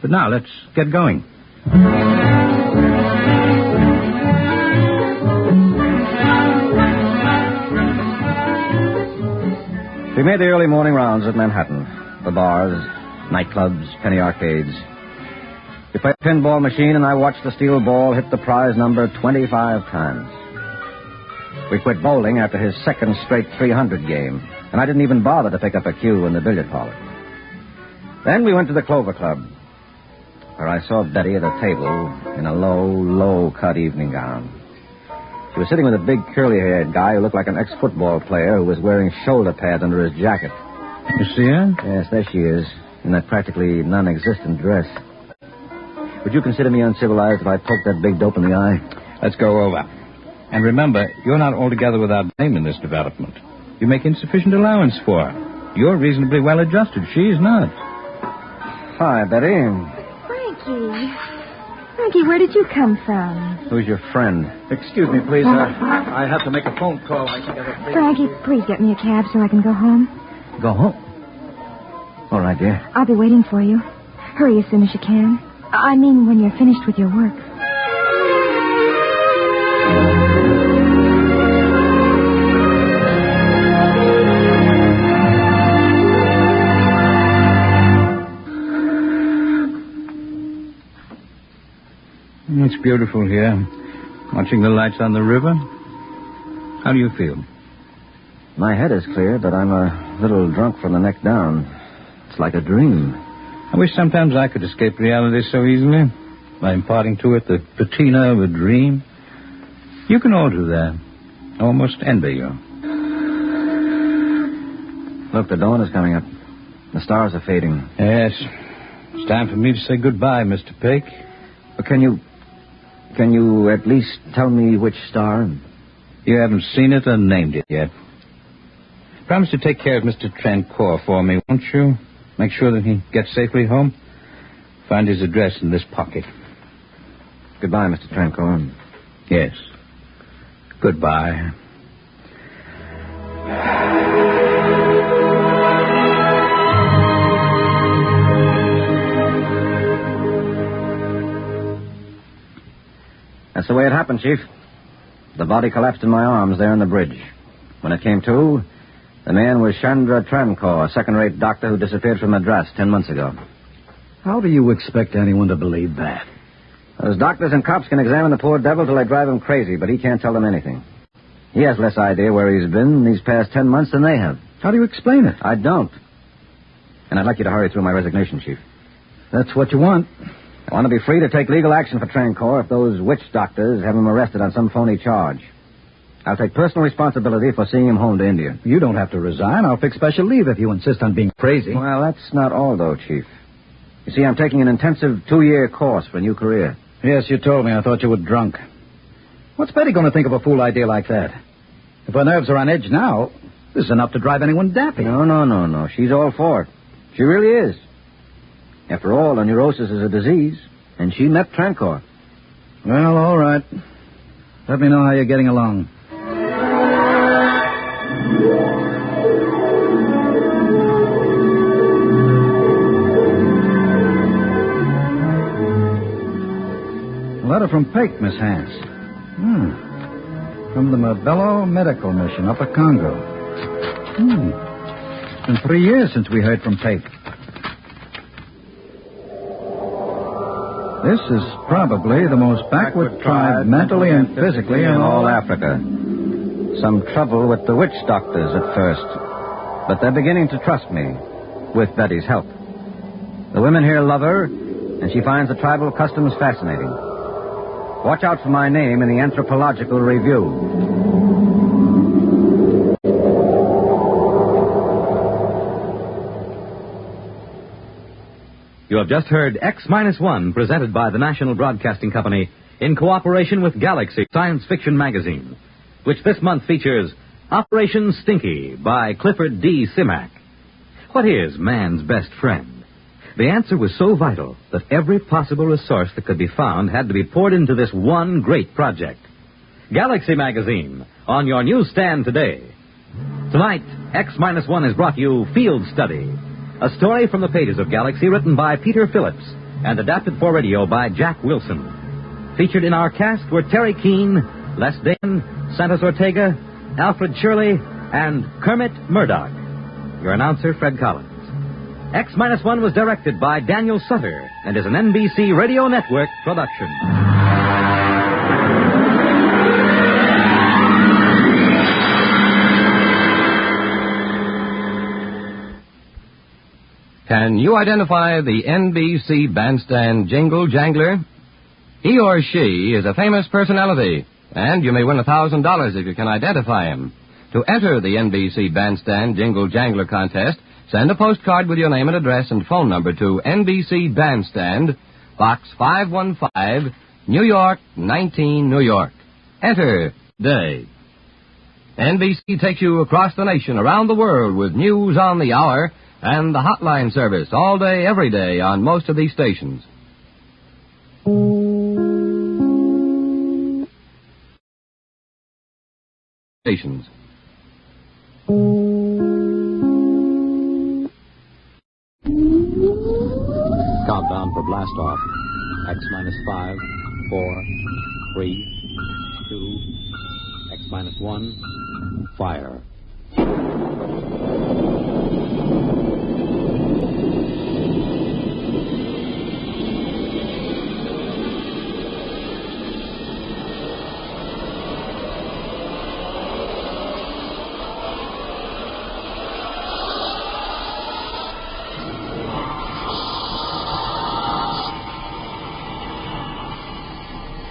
But now, let's get going. We made the early morning rounds at Manhattan. The bars, nightclubs, penny arcades. We played a pinball machine, and I watched the steel ball hit the prize number 25 times. We quit bowling after his second straight 300 game, and I didn't even bother to pick up a cue in the billiard parlor. Then we went to the Clover Club, where I saw Betty at a table in a low-cut evening gown. She was sitting with a big curly-haired guy who looked like an ex-football player who was wearing shoulder pads under his jacket. You see her? Yes, there she is, in that practically non-existent dress. Would you consider me uncivilized if I poked that big dope in the eye? Let's go over. And remember, you're not altogether without blame in this development. You make insufficient allowance for her. You're reasonably well adjusted. She's not. Hi, Betty. Frankie, where did you come from? Who's your friend? Excuse me, please. I have to make a phone call. Frankie, please get me a cab so I can go home. Go home? All right, dear. I'll be waiting for you. Hurry as soon as you can. I mean, when you're finished with your work. It's beautiful here, watching the lights on the river. How do you feel? My head is clear, but I'm a little drunk from the neck down. It's like a dream. I wish sometimes I could escape reality so easily, by imparting to it the patina of a dream. You can all do that. I almost envy you. Look, the dawn is coming up. The stars are fading. Yes. It's time for me to say goodbye, Mr. Peck. But can you at least tell me which star? You haven't seen it or named it yet. Promise to take care of Mr. Trancore for me, won't you? Make sure that he gets safely home. Find his address in this pocket. Goodbye, Mr. Trancore. Yes. Goodbye. That's the way it happened, Chief. The body collapsed in my arms there on the bridge. When it came to, the man was Chandra Trankor, a second-rate doctor who disappeared from Madras 10 months ago. How do you expect anyone to believe that? Those doctors and cops can examine the poor devil till they drive him crazy, but he can't tell them anything. He has less idea where he's been these past 10 months than they have. How do you explain it? I don't. And I'd like you to hurry through my resignation, Chief. That's what you want. I want to be free to take legal action for Trankor if those witch doctors have him arrested on some phony charge. I'll take personal responsibility for seeing him home to India. You don't have to resign. I'll fix special leave if you insist on being crazy. Well, that's not all, though, Chief. You see, I'm taking an intensive 2-year course for a new career. Yes, you told me. I thought you were drunk. What's Betty going to think of a fool idea like that? If her nerves are on edge now, this is enough to drive anyone dappy. No. She's all for it. She really is. After all, a neurosis is a disease, and she met Trankor. Well, all right. Let me know how you're getting along. A letter from Peck, Miss Hans. From the Mabello Medical Mission, Upper Congo. It's been 3 years since we heard from Peck. This is probably the most backward tribe mentally and physically in all Africa. Some trouble with the witch doctors at first. but they're beginning to trust me, with Betty's help. The women here love her, and she finds the tribal customs fascinating. Watch out for my name in the Anthropological Review. You have just heard X-1, presented by the National Broadcasting Company in cooperation with Galaxy Science Fiction Magazine, which this month features Operation Stinky by Clifford D. Simak. What is man's best friend? The answer was so vital that every possible resource that could be found had to be poured into this one great project. Galaxy Magazine, on your newsstand today. Tonight, X-1 has brought you Field Study, a story from the pages of Galaxy written by Peter Phillips and adapted for radio by Jack Wilson. Featured in our cast were Terry Keane, Les Dane, Santos Ortega, Alfred Shirley, and Kermit Murdoch. Your announcer, Fred Collins. X-1 was directed by Daniel Sutter and is an NBC Radio Network production. Can you identify the NBC bandstand jingle jangler? He or she is a famous personality, and you may win $1,000 if you can identify him. To enter the NBC Bandstand Jingle Jangler contest, send a postcard with your name and address and phone number to NBC Bandstand, Box 515, New York, 19, New York. Enter today. NBC takes you across the nation, around the world, with news on the hour and the hotline service all day, every day on most of these stations. Countdown for blast off. X-5, 4, 3, 2, X-1, fire.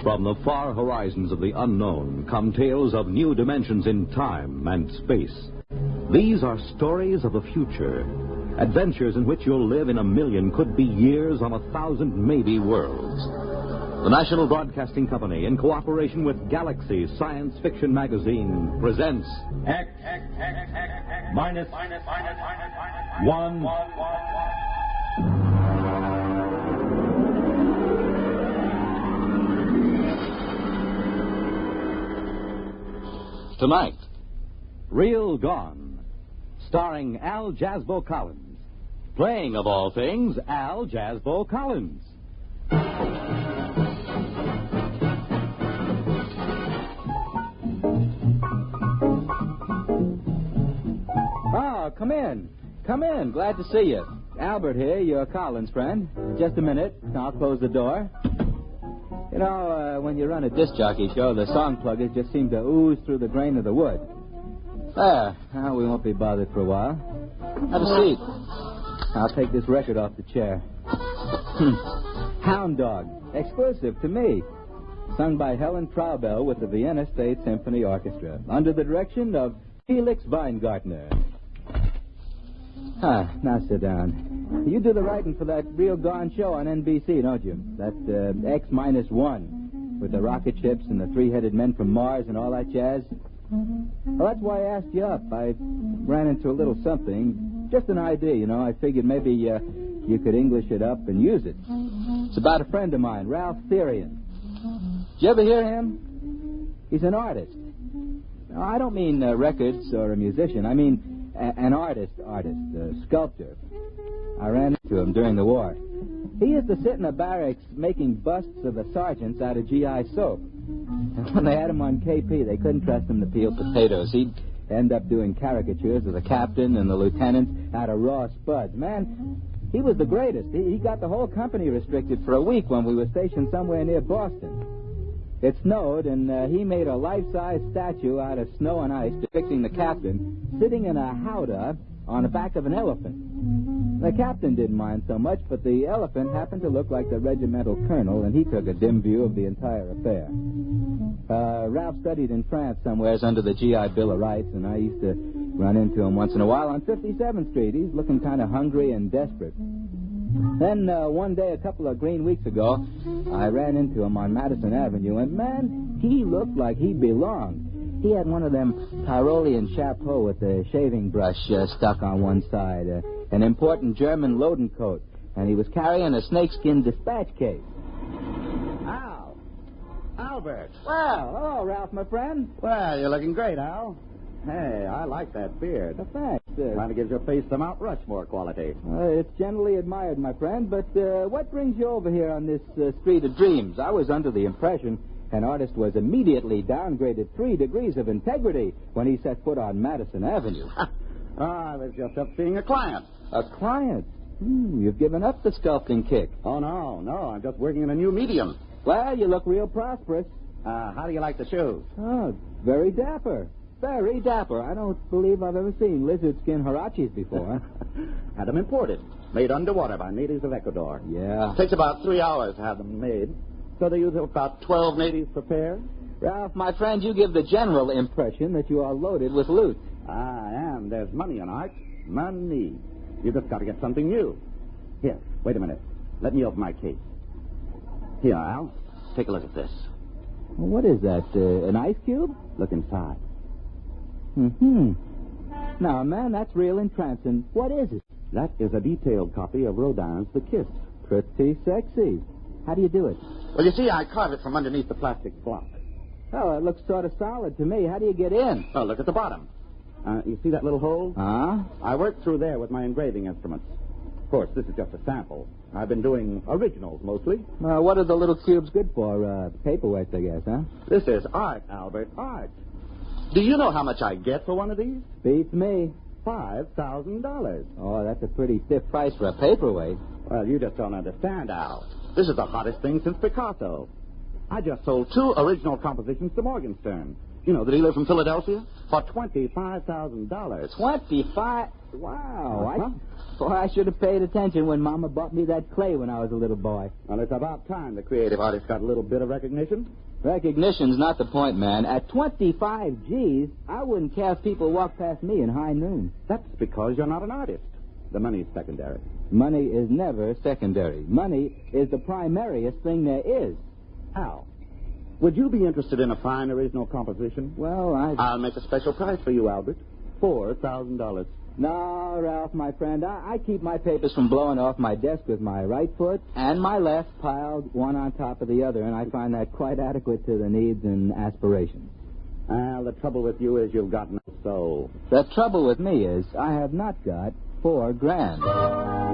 From the far horizons of the unknown come tales of new dimensions in time and space. These are stories of the future, adventures in which you'll live in 1,000,000, could be years, on 1,000 maybe worlds. The National Broadcasting Company, in cooperation with Galaxy Science Fiction Magazine, presents X-1. Tonight, Real Gone, starring Al Jasbo Collins. Playing, of all things, Al Jasbo Collins. Oh, come in. Come in. Glad to see you. Albert here, your Collins friend. Just a minute. I'll close the door. You know, when you run a disc jockey show, the song pluggers just seem to ooze through the grain of the wood. There. Now, we won't be bothered for a while. Have a seat. I'll take this record off the chair. Hound Dog. Exclusive to me. Sung by Helen Traubel with the Vienna State Symphony Orchestra, under the direction of Felix Weingartner. Now sit down. You do the writing for that Real Gone show on NBC, don't you? That X-1, with the rocket ships and the three-headed men from Mars and all that jazz. Well, that's why I asked you up. I ran into a little something. Just an idea, you know. I figured maybe you could English it up and use it. It's about a friend of mine, Ralph Therian. Did you ever hear him? He's an artist. No, I don't mean records or a musician. I mean an artist, a sculptor. I ran into him during the war. He used to sit in the barracks making busts of the sergeants out of GI soap. And when they had him on KP, they couldn't trust him to peel potatoes. He'd end up doing caricatures of the captain and the lieutenant out of raw spuds. Man, he was the greatest. He got the whole company restricted for a week when we were stationed somewhere near Boston. It snowed, and he made a life-size statue out of snow and ice depicting the captain sitting in a howdah on the back of an elephant. The captain didn't mind so much, but the elephant happened to look like the regimental colonel, and he took a dim view of the entire affair. Ralph studied in France somewheres under the GI Bill of Rights, and I used to run into him once in a while on 57th Street. He's looking kind of hungry and desperate. Then one day, a couple of green weeks ago, I ran into him on Madison Avenue, and, man, he looked like he belonged. He had one of them Tyrolean chapeaux with a shaving brush stuck on one side, an important German loading coat, and he was carrying a snakeskin dispatch case. Al. Albert. Well, hello, Ralph, my friend. Well, you're looking great, Al. Hey, I like that beard. Thanks. Kind of gives your face some Mount Rushmore quality. It's generally admired, my friend, but what brings you over here on this street of dreams? I was under the impression an artist was immediately downgraded 3 degrees of integrity when he set foot on Madison Avenue. I was just up seeing a client. A client? You've given up the sculpting kick. Oh, no, I'm just working in a new medium. Well, you look real prosperous. How do you like the shoes? Oh, very dapper. Very dapper. I don't believe I've ever seen lizard skin huaraches before. Had them imported. Made underwater by natives of Ecuador. Yeah. Takes about 3 hours to have them made. So they use about 12 natives per pair. Ralph, my friend, you give the general impression that you are loaded with loot. I am. There's money in art. Money. You just got to get something new. Here, wait a minute. Let me open my case. Here, Al. Take a look at this. What is that, an ice cube? Look inside. Now, man, that's real entrancing. What is it? That is a detailed copy of Rodin's The Kiss. Pretty sexy. How do you do it? Well, you see, I carve it from underneath the plastic block. Oh, it looks sort of solid to me. How do you get in? Oh, look at the bottom. You see that little hole? I worked through there with my engraving instruments. Of course, this is just a sample. I've been doing originals mostly. What are the little cubes good for? Paperweights, I guess, huh? This is art, Albert, art. Do you know how much I get for one of these? Beats me. $5,000. Oh, that's a pretty stiff price for a paperweight. Well, you just don't understand, Al. This is the hottest thing since Picasso. I just sold 2 original compositions to Morgenstern. You know, the dealer from Philadelphia? For $25,000. 25? Wow. I should have paid attention when Mama bought me that clay when I was a little boy. Well, it's about time the creative artist got a little bit of recognition. Recognition's not the point, man. At 25 G's, I wouldn't care if people walked past me in high noon. That's because you're not an artist. The money's secondary. Money is never secondary. Money is the primariest thing there is. Al, would you be interested in a fine original composition? Well, I'll make a special price for you, Albert. $4,000. No, Ralph, my friend. I keep my papers from blowing off my desk with my right foot and my left piled one on top of the other, and I find that quite adequate to the needs and aspirations. Al, the trouble with you is you've got no soul. The trouble with me is I have not got $4,000.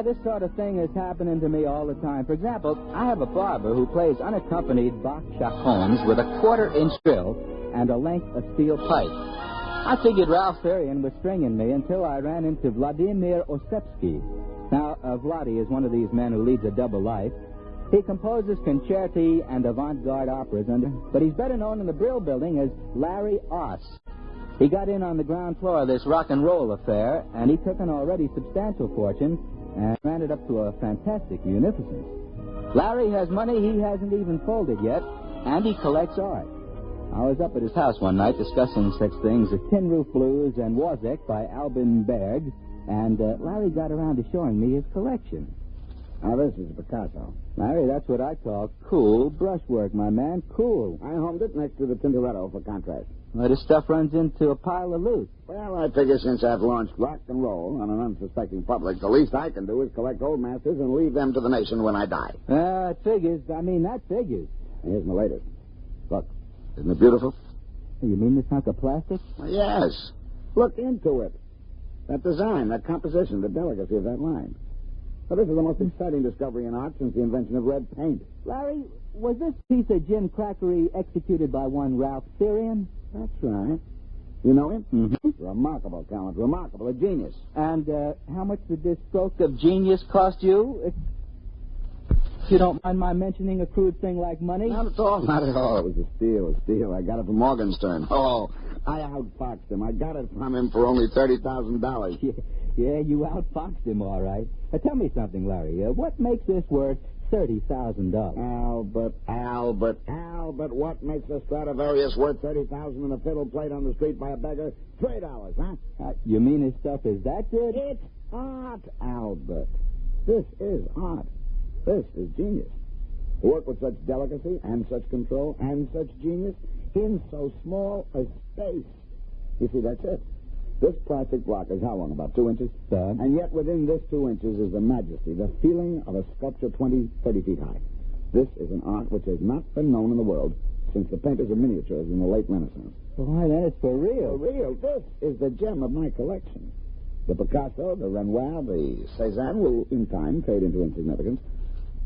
This sort of thing is happening to me all the time. For example, I have a barber who plays unaccompanied Bach chaconnes with a 1/4-inch drill and a length of steel pipe. I figured Ralph Farian was stringing me until I ran into Vladimir Ostepsky. Now, Vladi is one of these men who leads a double life. He composes concerti and avant-garde operas, but he's better known in the Brill Building as Larry Oss. He got in on the ground floor of this rock and roll affair, and he took an already substantial fortune and ran it up to a fantastic munificence. Larry has money he hasn't even folded yet, and he collects art. I was up at his house one night discussing such things as Tin Roof Blues and Wozzeck by Albin Berg, and Larry got around to showing me his collection. Now, this is Picasso. Larry, that's what I call cool brushwork, my man. Cool. I homed it next to the Tintoretto for contrast. Well, this stuff runs into a pile of loot. Well, I figure since I've launched rock and roll on an unsuspecting public, the least I can do is collect old masters and leave them to the nation when I die. It figures. I mean, that figures. Here's my latest. Look, isn't it beautiful? You mean this hunk of plastic? Well, yes. Look into it. That design, that composition, the delicacy of that line. Well, this is the most exciting discovery in art since the invention of red paint. Larry, was this piece of Jim Crackery executed by one Ralph Farian? That's right. You know him? Mm-hmm. Remarkable talent. Remarkable. A genius. And how much did this stroke of genius cost you? You don't mind my mentioning a crude thing like money? Not at all, not at all. It was a steal. I got it from Morgenstern. Oh, I outfoxed him. I got it from him for only $30,000. Yeah, you outfoxed him, all right. Tell me something, Larry. What makes this worth $30,000? Albert, what makes a Stradivarius worth $30,000 and a fiddle played on the street by a beggar $3, huh? You mean his stuff is that good? It's art, Albert. This is art. This is genius. To work with such delicacy and such control and such genius in so small a space. You see, that's it. This plastic block is how long? About 2 inches? And yet within this 2 inches is the majesty, the feeling of a sculpture 20, 30 feet high. This is an art which has not been known in the world since the painters of miniatures in the late Renaissance. Why, then it's for real. For real. This is the gem of my collection. The Picasso, the Renoir, the Cézanne will in time fade into insignificance.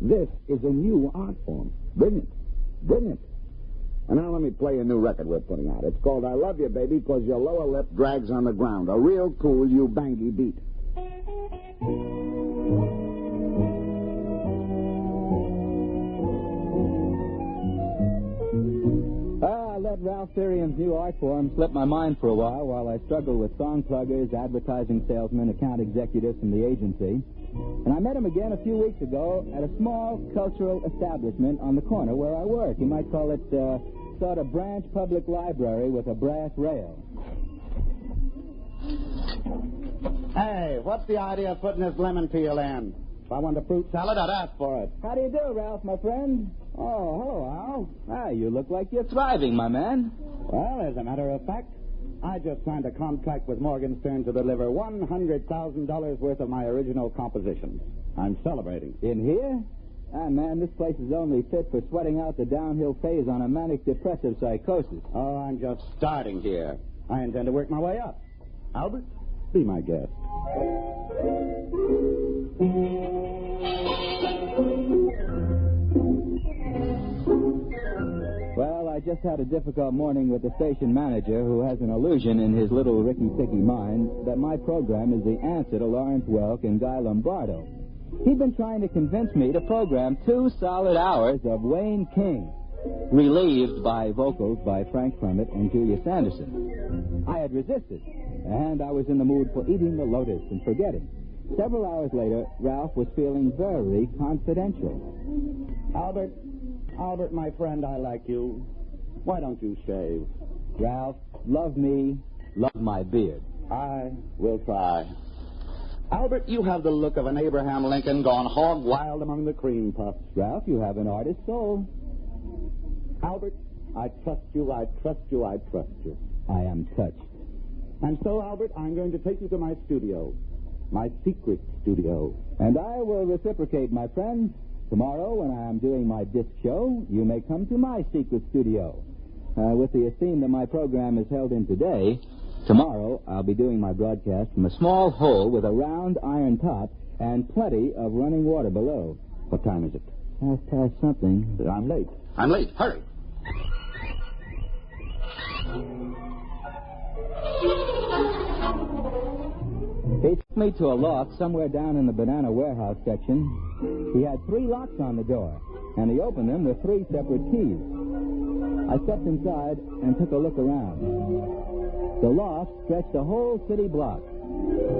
This is a new art form. Brilliant. Brilliant. And now let me play a new record we're putting out. It's called I Love You, Baby, Because Your Lower Lip Drags on the Ground. A real cool you-bangy beat. I let Ralph Therian's new art form slip my mind for a while I struggled with song pluggers, advertising salesmen, account executives from the agency. And I met him again a few weeks ago at a small cultural establishment on the corner where I work. You might call it sort of branch public library with a brass rail. Hey, what's the idea of putting this lemon peel in? If I wanted a fruit salad, I'd ask for it. How do you do, Ralph, my friend? Oh, hello, Al. Ah, you look like you're thriving, my man. Well, as a matter of fact, I just signed a contract with Morgenstern to deliver $100,000 worth of my original compositions. I'm celebrating. In here? Ah, man, this place is only fit for sweating out the downhill phase on a manic-depressive psychosis. Oh, I'm just starting here. I intend to work my way up. Albert, be my guest. Well, I just had a difficult morning with the station manager who has an illusion in his little ricky-ticky mind that my program is the answer to Lawrence Welk and Guy Lombardo. He'd been trying to convince me to program 2 solid hours of Wayne King, relieved by vocals by Frank Clement and Julia Sanderson. I had resisted, and I was in the mood for eating the lotus and forgetting. Several hours later, Ralph was feeling very confidential. Albert, my friend, I like you. Why don't you shave? Ralph, love me, love my beard. I will try. Albert, you have the look of an Abraham Lincoln gone hog wild among the cream puffs. Ralph, you have an artist's soul. Albert, I trust you, I trust you, I trust you. I am touched. And so, Albert, I'm going to take you to my studio. My secret studio. And I will reciprocate, my friend. Tomorrow, when I am doing my disc show, you may come to my secret studio. With the esteem that my program is held in today, tomorrow I'll be doing my broadcast from a small hole with a round iron top and plenty of running water below. What time is it? Past something. I'm late. I'm late. Hurry. He took me to a loft somewhere down in the banana warehouse section. He had 3 locks on the door, and he opened them with 3 separate keys. I stepped inside and took a look around. The loft stretched a whole city block.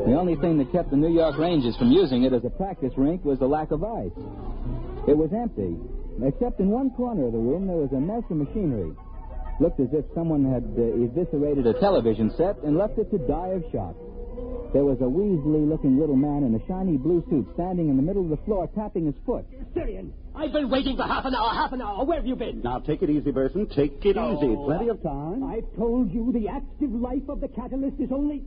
The only thing that kept the New York Rangers from using it as a practice rink was the lack of ice. It was empty, except in one corner of the room there was a mess of machinery. Looked as if someone had eviscerated a television set and left it to die of shock. There was a weaselly-looking little man in a shiny blue suit standing in the middle of the floor tapping his foot. Sturgeon, I've been waiting for half an hour. Where have you been? Now, take it easy, Burson. Take it easy. Plenty of time. I've told you the active life of the catalyst is only...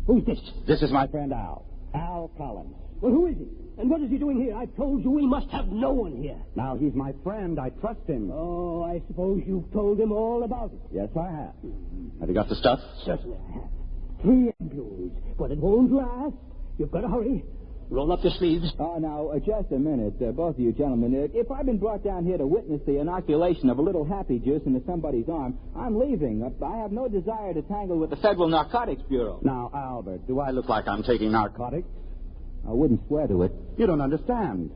Who's this? This is my friend Al. Al Collins. Well, who is he? And what is he doing here? I've told you we must have no one here. Now, he's my friend. I trust him. Oh, I suppose you've told him all about it. Yes, I have. Have you got the stuff? Certainly I have. 3 ampules, but it won't last. You've got to hurry. Roll up your sleeves. Oh, now, just a minute, both of you gentlemen. If I've been brought down here to witness the inoculation of a little happy juice into somebody's arm, I'm leaving. I have no desire to tangle with the Federal Narcotics Bureau. Now, Albert, do I look like I'm taking narcotics? I wouldn't swear to it. You don't understand.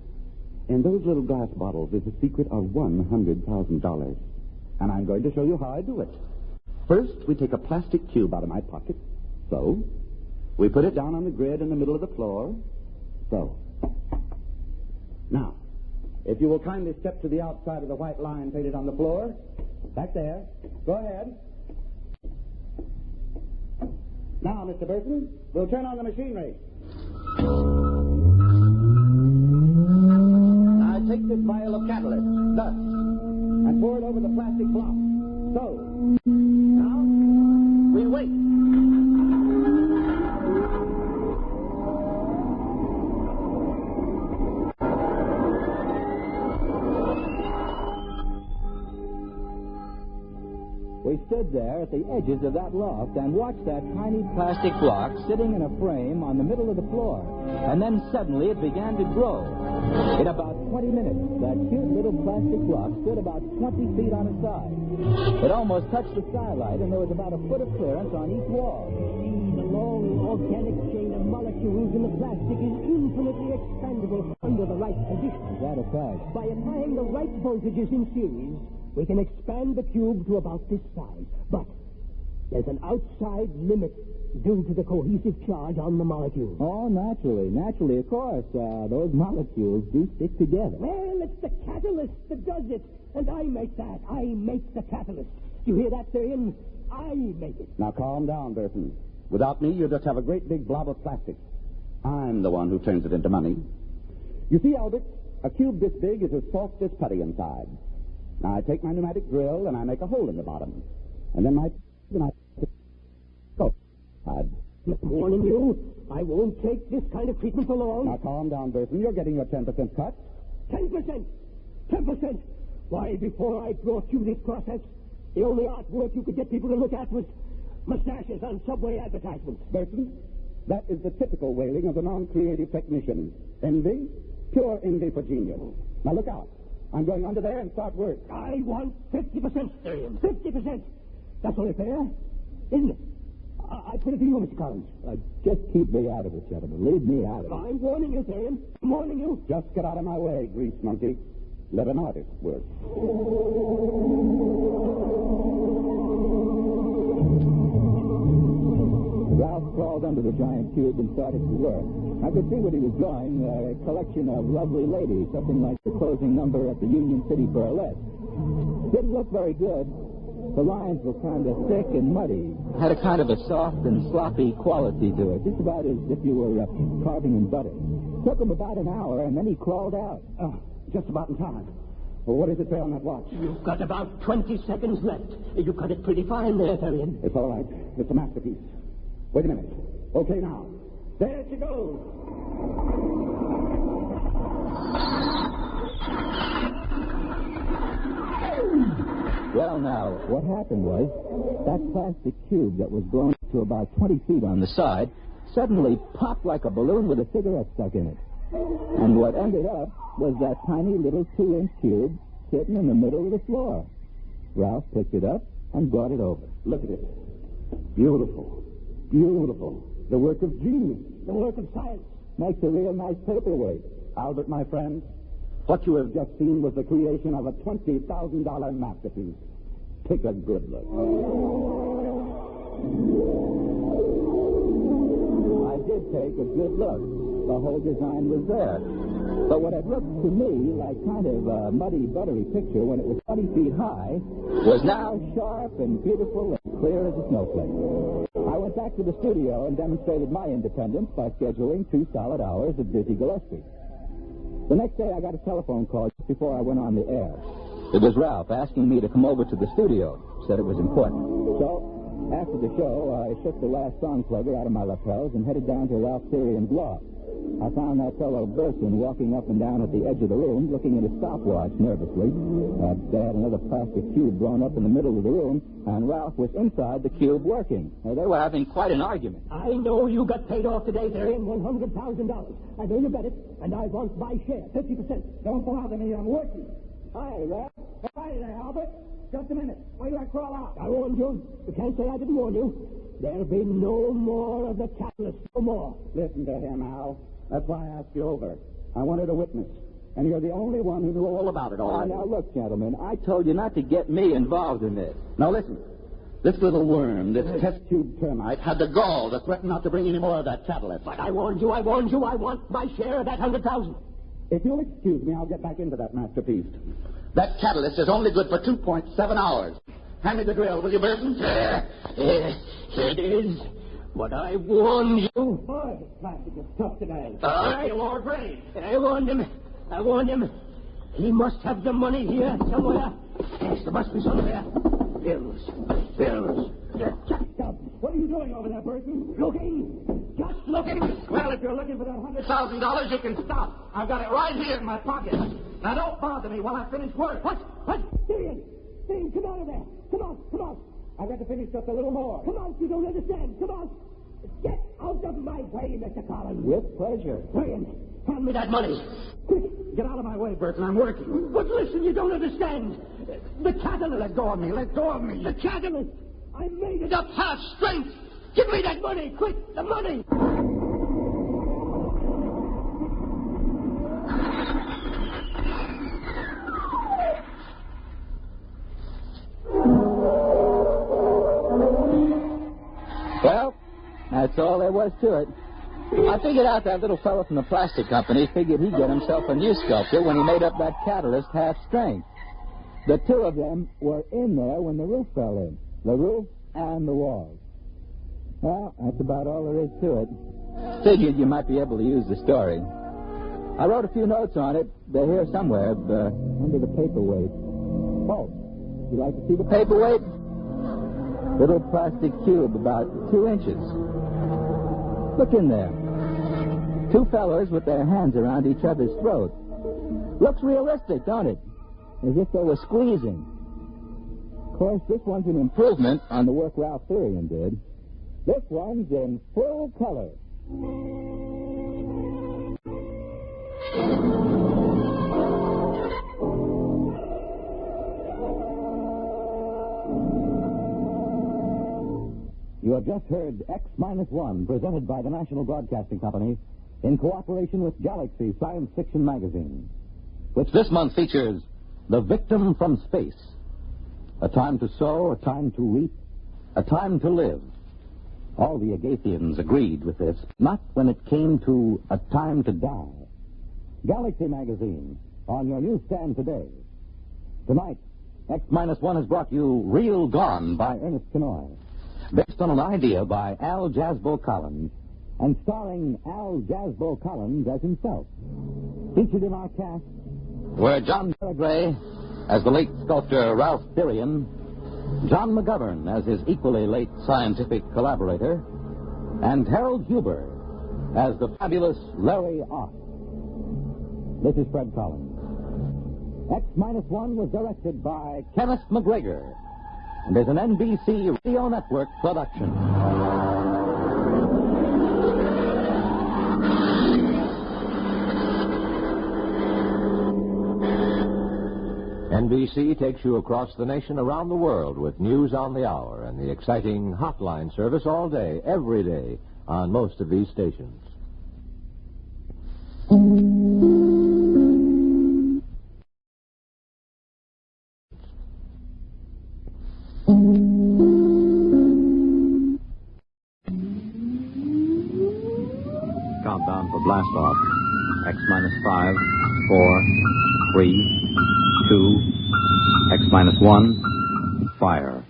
In those little glass bottles is the secret of $100,000. And I'm going to show you how I do it. First, we take a plastic cube out of my pocket. So. We put it down on the grid in the middle of the floor. So. Now, if you will kindly step to the outside of the white line painted on the floor. Back there. Go ahead. Now, Mr. Burton, we'll turn on the machinery. Now, take this vial of catalyst, thus, and pour it over the plastic block. So. Now, we wait. We stood there at the edges of that loft and watched that tiny plastic block sitting in a frame on the middle of the floor. And then suddenly it began to grow. In about 20 minutes, that cute little plastic block stood about 20 feet on its side. It almost touched the skylight, and there was about a foot of clearance on each wall. The long organic chain of molecules in the plastic is infinitely expandable under the right conditions. Is that a fact? By applying the right voltages in series, we can expand the cube to about this size. But there's an outside limit due to the cohesive charge on the molecules. Oh, naturally, of course. Those molecules do stick together. Well, it's the catalyst that does it. And I make that. I make the catalyst. You hear that, Therian? I make it. Now, calm down, Burton. Without me, you'll just have a great big blob of plastic. I'm the one who turns it into money. You see, Albert, a cube this big is as soft as putty inside. Now, I take my pneumatic drill and I make a hole in the bottom. And then Just warning you, I won't take this kind of treatment for long. Now, calm down, Burton. You're getting your 10% cut. 10%? 10%? Why, before I brought you this process, the only artwork you could get people to look at was mustaches on subway advertisements. Burton, that is the typical wailing of the non-creative technician. Envy? Pure envy for genius. Now, look out. I'm going under there and start work. I want 50%, Therian. 50%. That's only fair, isn't it? I put it to you, Mr. Collins. Just keep me out of it, gentlemen. Leave me out of it. I'm warning you, Therian. I'm warning you. Just get out of my way, grease monkey. Let an artist work. Ralph crawled under the giant cube and started to work. I could see what he was drawing, a collection of lovely ladies, something like the closing number at the Union City Burlesque. Didn't look very good. The lines were kind of thick and muddy. Had a kind of a soft and sloppy quality to it, just about as if you were carving in butter. Took him about an hour, and then he crawled out. Just about in time. Well, what does it say on that watch? You've got about 20 seconds left. You cut it pretty fine there, Therian. It's all right. It's a masterpiece. Wait a minute. Okay, now. There she goes. Well, now, what happened was that plastic cube that was grown to about 20 feet on the side suddenly popped like a balloon with a cigarette stuck in it. And what ended up was that tiny little 2-inch cube sitting in the middle of the floor. Ralph picked it up and brought it over. Look at it. Beautiful. Beautiful. The work of genius. The work of science. Makes a real nice paperweight. Albert, my friend, what you have just seen was the creation of a $20,000 masterpiece. Take a good look. I did take a good look. The whole design was there. But what had looked to me like kind of a muddy, buttery picture when it was 20 feet high was now sharp and beautiful and clear as a snowflake. I went back to the studio and demonstrated my independence by scheduling 2 solid hours of Dizzy Gillespie. The next day I got a telephone call just before I went on the air. It was Ralph asking me to come over to the studio. Said it was important. So, after the show, I shook the last song plugger out of my lapels and headed down to Ralph Therian's loft. I found that fellow Burson walking up and down at the edge of the room, looking at his stopwatch nervously. They had another plastic cube blown up in the middle of the room, and Ralph was inside the cube working. They were having quite an argument. I know you got paid off today, Therian, $100,000. I know you bet it, and I want my share, 50%. Don't bother me, I'm working. Hi, Ralph. Hi there, Albert. Just a minute. Wait till I crawl out. I warned you. You can't say I didn't warn you. There'll be no more of the catalyst. No more. Listen to him, Al. That's why I asked you over. I wanted a witness. And you're the only one who knew all about it already. Now, look, gentlemen, I told you not to get me involved in this. Now, listen. This little worm, this test tube termite, had the gall to threaten not to bring any more of that catalyst. But I warned you. I want my share of that 100,000. If you'll excuse me, I'll get back into that masterpiece. That catalyst is only good for 2.7 hours. Hand me the drill, will you, Burton? Here it is. What I warned you. Boy, plastic is tough today. All right, Lord Ray. I warned him. He must have the money here somewhere. Yes, there must be somewhere. Bills. What are you doing over there, Burton? Looking. Just looking. Well, if you're looking for that $100,000, you can stop. I've got it right here in my pocket. Now, don't bother me while I finish work. What? Stay in, come out of there. Come on. I've got to finish just a little more. Come on, you don't understand. Come on. Get out of my way, Mr. Collins. With pleasure. Brian, hand me that money. Quick, get out of my way, Burton. I'm working. But listen, you don't understand. The catalyst. Let go of me. The catalyst. I made it up half strength. Give me that money, quick, the money. Well, that's all there was to it. I figured out that little fellow from the plastic company figured he'd get himself a new sculpture when he made up that catalyst half strength. The two of them were in there when the roof fell in. The roof and the walls. Well, that's about all there is to it. Figured you might be able to use the story. I wrote a few notes on it. They're here somewhere, under the paperweight. Oh, would you like to see the paperweight? Little plastic cube about 2 inches. Look in there. Two fellows with their hands around each other's throats. Looks realistic, don't it? As if they were squeezing. Of course, this one's an improvement on the work Ralph Therian did. This one's in full color. You have just heard X-1, presented by the National Broadcasting Company in cooperation with Galaxy Science Fiction Magazine, which this month features The Victim from Space. A time to sow, a time to reap, a time to live. All the Agathians agreed with this, not when it came to a time to die. Galaxy Magazine, on your newsstand today. Tonight, X-1 has brought you Real Gone by Ernest Kinoy, based on an idea by Al Jasbo Collins, and starring Al Jasbo Collins as himself. Featured in our cast were John Gray as the late sculptor Ralph Therian, John McGovern as his equally late scientific collaborator, and Harold Huber as the fabulous Larry Ott. This is Fred Collins. X-1 was directed by Kenneth McGregor and is an NBC Radio Network production. NBC takes you across the nation, around the world, with news on the hour and the exciting hotline service all day, every day, on most of these stations. Countdown for blast off. X-5, 4, 3, 2, X-1, fire.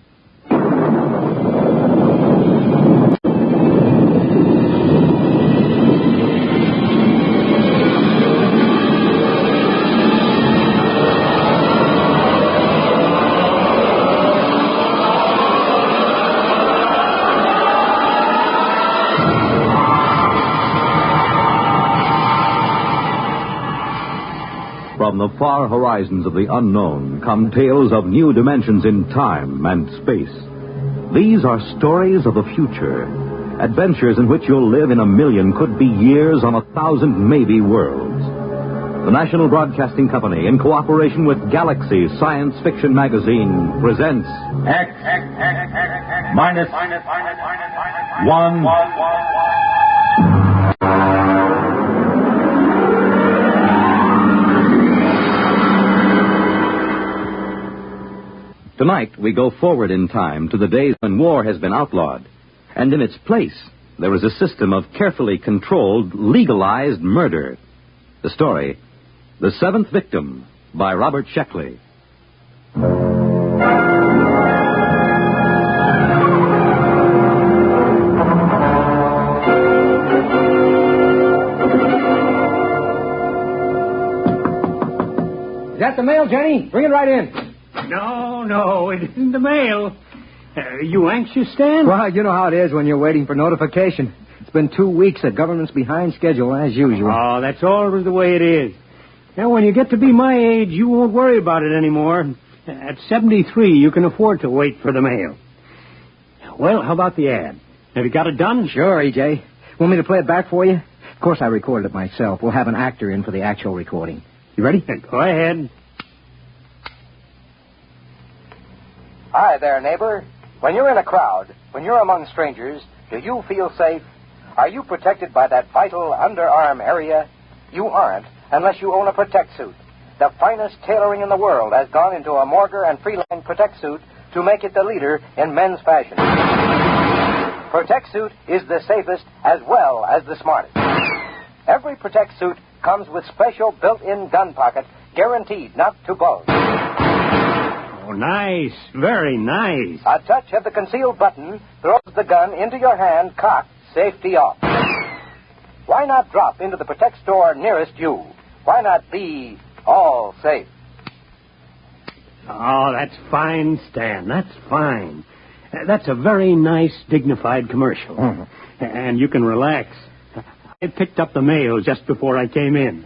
From the far horizons of the unknown come tales of new dimensions in time and space. These are stories of the future, adventures in which you'll live in a million, could be years, on 1,000 maybe worlds. The National Broadcasting Company, in cooperation with Galaxy Science Fiction Magazine, presents X-1. Tonight, we go forward in time to the days when war has been outlawed. And in its place, there is a system of carefully controlled, legalized murder. The story, The Seventh Victim, by Robert Sheckley. Is that the mail, Jenny? Bring it right in. No, it isn't the mail. You anxious, Stan? Well, you know how it is when you're waiting for notification. It's been 2 weeks. The government's behind schedule, as usual. Oh, that's always the way it is. Now, when you get to be my age, you won't worry about it anymore. At 73, you can afford to wait for the mail. Well, how about the ad? Have you got it done? Sure, E.J. Want me to play it back for you? Of course, I recorded it myself. We'll have an actor in for the actual recording. You ready? Go ahead. Hi there, neighbor. When you're in a crowd, when you're among strangers, do you feel safe? Are you protected by that vital underarm area? You aren't, unless you own a Protect suit. The finest tailoring in the world has gone into a Morger and Freeline Protect suit to make it the leader in men's fashion. Protect suit is the safest as well as the smartest. Every Protect suit comes with special built-in gun pocket, guaranteed not to bulge. Oh, nice. Very nice. A touch of the concealed button throws the gun into your hand, cocked, safety off. Why not drop into the Protect store nearest you? Why not be all safe? Oh, that's fine, Stan. That's fine. That's a very nice, dignified commercial. Mm-hmm. And you can relax. I picked up the mail just before I came in.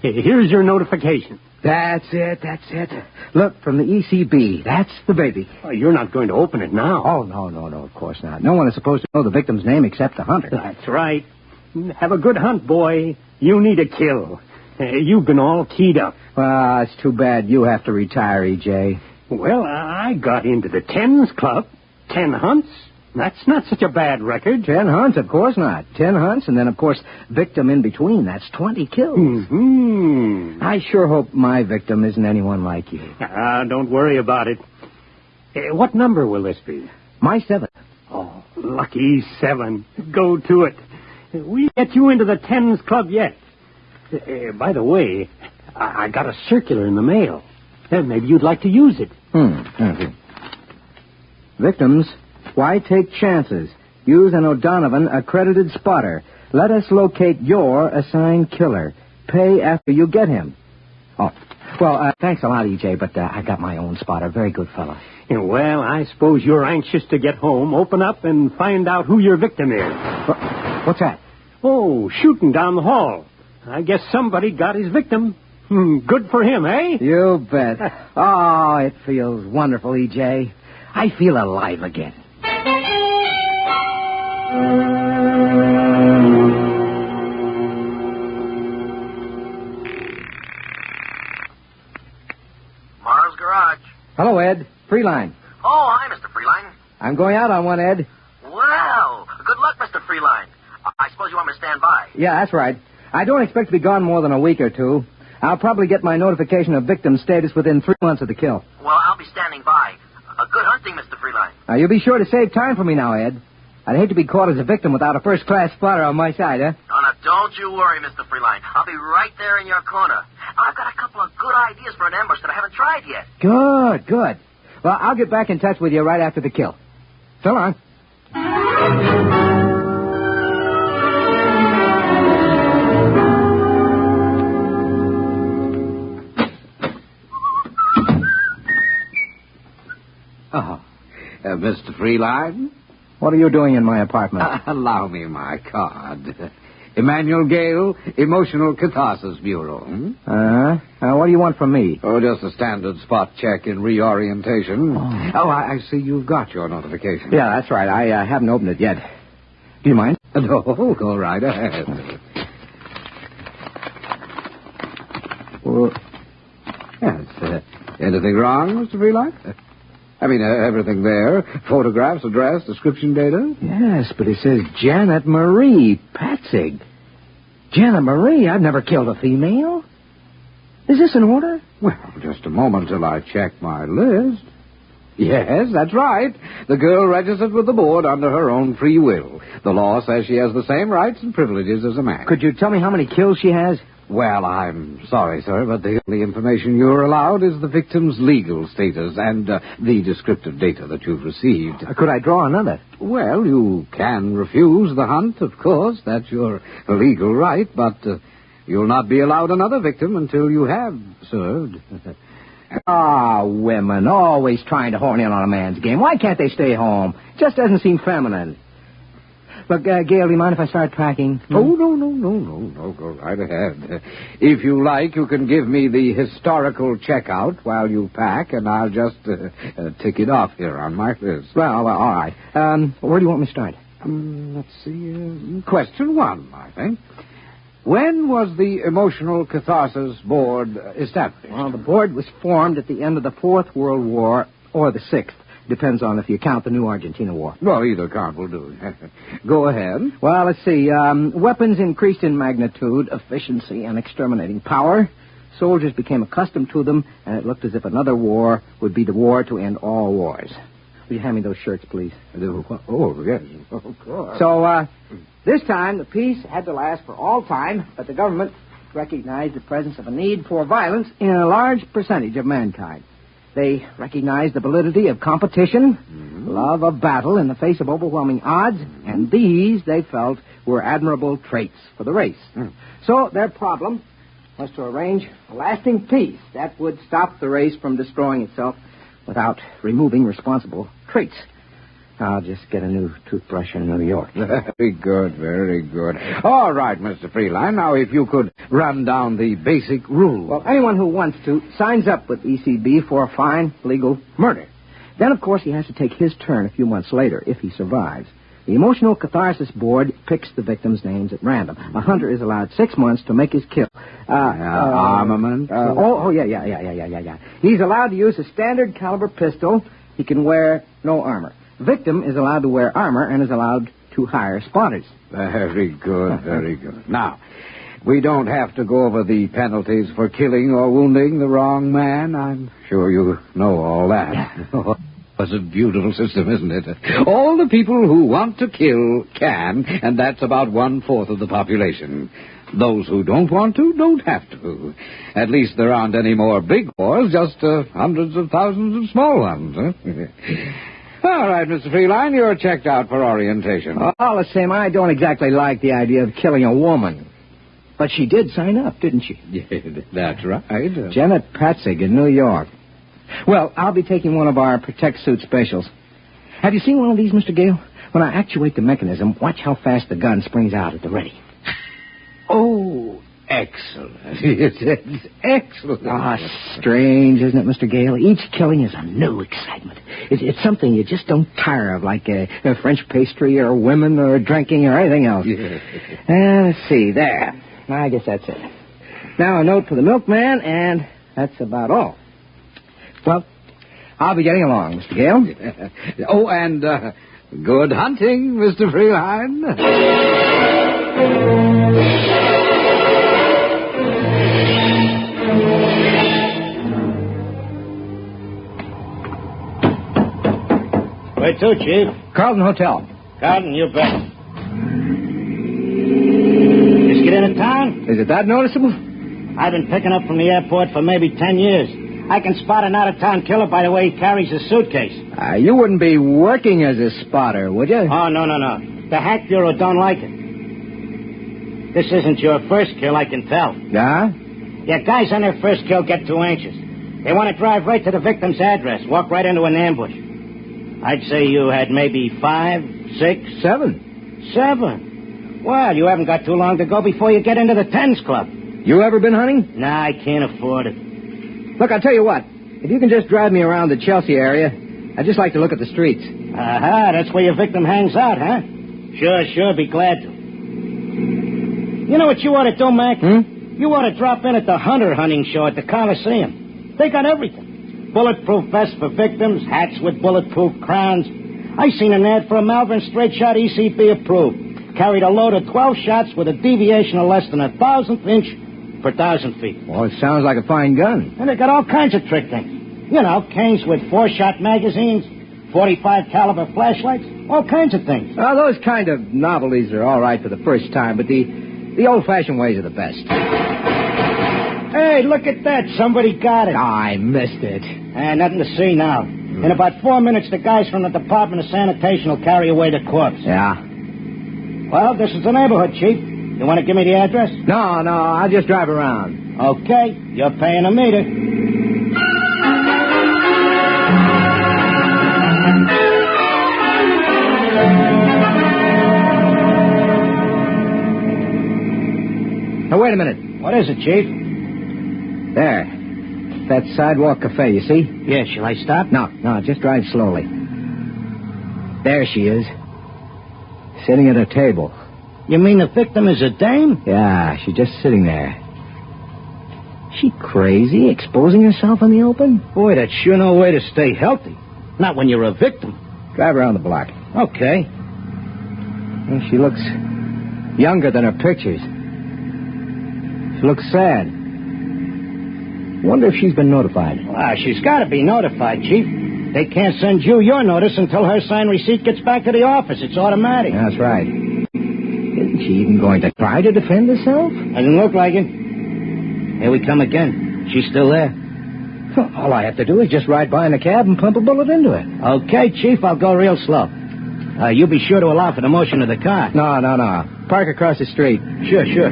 Here's your notification. That's it. Look, from the ECB. That's the baby. Oh, you're not going to open it now. Oh, no, of course not. No one is supposed to know the victim's name except the hunter. That's right. Have a good hunt, boy. You need a kill. You've been all keyed up. Well, it's too bad you have to retire, E.J. Well, I got into the Tens Club. 10 hunts. That's not such a bad record. 10 hunts, of course not. 10 hunts, and then, of course, victim in between. That's 20 kills. Mm-hmm. I sure hope my victim isn't anyone like you. Don't worry about it. What number will this be? My 7th. Oh, lucky 7. Go to it. We'll get you into the Tens Club yet. By the way, I got a circular in the mail. Maybe you'd like to use it. Victims, why take chances? Use an O'Donovan accredited spotter. Let us locate your assigned killer. Pay after you get him. Oh, well, thanks a lot, E.J., but I got my own spotter. Very good fella. Well, I suppose you're anxious to get home, open up, and find out who your victim is. What's that? Oh, shooting down the hall. I guess somebody got his victim. Good for him, eh? You bet. Oh, it feels wonderful, E.J. I feel alive again. Marv's Garage. Hello, Ed. Freeline. Oh, hi, Mr. Freeline. I'm going out on one, Ed. Well, good luck, Mr. Freeline. I suppose you want me to stand by. Yeah, that's right. I don't expect to be gone more than a week or two. I'll probably get my notification of victim status within 3 months of the kill. Well, I'll be standing by. Good hunting, Mr. Freeline. Now, you be sure to save time for me now, Ed. I'd hate to be caught as a victim without a first-class spotter on my side, huh? Oh, now, don't you worry, Mr. Freeline. I'll be right there in your corner. I've got a couple of good ideas for an ambush that I haven't tried yet. Good. Well, I'll get back in touch with you right after the kill. So long. Mr. Freeline? What are you doing in my apartment? Allow me my card. Emmanuel Gale, Emotional Catharsis Bureau. What do you want from me? Oh, just a standard spot check in reorientation. I see you've got your notification. Yeah, that's right. I haven't opened it yet. Do you mind? No, go right ahead. Well, yes, anything wrong, Mr. Freeline? I mean, everything there. Photographs, address, description data. Yes, but it says Janet Marie Patzig. Janet Marie? I've never killed a female. Is this in order? Well, just a moment till I check my list. Yes, that's right. The girl registered with the board under her own free will. The law says she has the same rights and privileges as a man. Could you tell me how many kills she has? Well, I'm sorry, sir, but the only information you're allowed is the victim's legal status and the descriptive data that you've received. Could I draw another? Well, you can refuse the hunt, of course. That's your legal right, but you'll not be allowed another victim until you have served. Women, always trying to horn in on a man's game. Why can't they stay home? Just doesn't seem feminine. Look, Gail, do you mind if I start packing? Oh, no. Go right ahead. If you like, you can give me the historical checkout while you pack, and I'll just tick it off here on my list. Well, all right. Where do you want me to start? Let's see. Question 1, I think. When was the Emotional Catharsis Board established? Well, the board was formed at the end of the Fourth World War, or the Sixth. Depends on if you count the new Argentina War. Well, either count will do. Go ahead. Well, let's see. Weapons increased in magnitude, efficiency, and exterminating power. Soldiers became accustomed to them, and it looked as if another war would be the war to end all wars. Will you hand me those shirts, please? Oh, yes, of course. So, this time, the peace had to last for all time, but the government recognized the presence of a need for violence in a large percentage of mankind. They recognized the validity of competition, love of battle in the face of overwhelming odds, and these, they felt, were admirable traits for the race. So their problem was to arrange a lasting peace that would stop the race from destroying itself without removing responsible traits. I'll just get a new toothbrush in New York. Very good, very good. All right, Mr. Freeline. Now, if you could run down the basic rules. Well, anyone who wants to signs up with ECB for a fine legal murder. Then, of course, he has to take his turn a few months later if he survives. The Emotional Catharsis Board picks the victims' names at random. A hunter is allowed 6 months to make his kill. Armament? Yeah. He's allowed to use a standard caliber pistol. He can wear no armor. Victim is allowed to wear armor and is allowed to hire spotters. Very good, very good. Now, we don't have to go over the penalties for killing or wounding the wrong man. I'm sure you know all that. It's a beautiful system, isn't it? All the people who want to kill can, and that's about 1/4 of the population. Those who don't want to don't have to. At least there aren't any more big wars, just hundreds of thousands of small ones. All right, Mr. Freeline, you're checked out for orientation. All the same, I don't exactly like the idea of killing a woman. But she did sign up, didn't she? Yeah, that's right. Janet Patzig in New York. Well, I'll be taking one of our Protect Suit specials. Have you seen one of these, Mr. Gale? When I actuate the mechanism, watch how fast the gun springs out at the ready. Oh, excellent. It's excellent. Strange, isn't it, Mr. Gale? Each killing is a new excitement. It's something you just don't tire of, like a French pastry or women or drinking or anything else. Let's see, there. I guess that's it. Now a note for the milkman, and that's about all. Well, I'll be getting along, Mr. Gale. Oh, and good hunting, Mr. Freeline. Where to, Chief? Carlton Hotel. Carlton, you bet. Just get into town? Is it that noticeable? I've been picking up from the airport for maybe 10 years. I can spot an out-of-town killer by the way he carries his suitcase. You wouldn't be working as a spotter, would you? Oh, no. The Hack Bureau don't like it. This isn't your first kill, I can tell. Yeah? Yeah, guys on their first kill get too anxious. They want to drive right to the victim's address, walk right into an ambush. I'd say you had maybe 5, 6... 7. 7? Well, you haven't got too long to go before you get into the Tens Club. You ever been hunting? Nah, I can't afford it. Look, I'll tell you what. If you can just drive me around the Chelsea area, I'd just like to look at the streets. Aha, that's where your victim hangs out, huh? Sure, be glad to. You know what you ought to do, Mac? You ought to drop in at the Hunter Hunting Show at the Coliseum. They got everything. Bulletproof vests for victims, hats with bulletproof crowns. I seen an ad for a Malvern straight shot ECB approved. Carried a load of 12 shots with a deviation of less than 1,000th inch per 1,000 feet. Well, it sounds like a fine gun. And they got all kinds of trick things. You know, canes with 4-shot magazines, 45 caliber flashlights, all kinds of things. Those kind of novelties are all right for the first time, but the old-fashioned ways are the best. Hey, look at that. Somebody got it. I missed it. Nothing to see now. In about 4 minutes, the guys from the Department of Sanitation will carry away the corpse. Yeah? Well, this is the neighborhood, Chief. You want to give me the address? No, I'll just drive around. Okay, you're paying a meter. Now, wait a minute. What is it, Chief? There. That sidewalk cafe, you see? Yeah, shall I stop? No, just drive slowly. There she is. Sitting at a table. You mean the victim is a dame? Yeah, she's just sitting there. She crazy, exposing herself in the open? Boy, that's sure no way to stay healthy. Not when you're a victim. Drive around the block. Okay. Well, she looks younger than her pictures. She looks sad. Wonder if she's been notified. Well, she's got to be notified, Chief. They can't send you your notice until her signed receipt gets back to the office. It's automatic. That's right. Isn't she even going to try to defend herself? Doesn't look like it. Here we come again. She's still there. All I have to do is just ride by in a cab and pump a bullet into it. Okay, Chief, I'll go real slow. You be sure to allow for the motion of the car. No. Park across the street. Sure.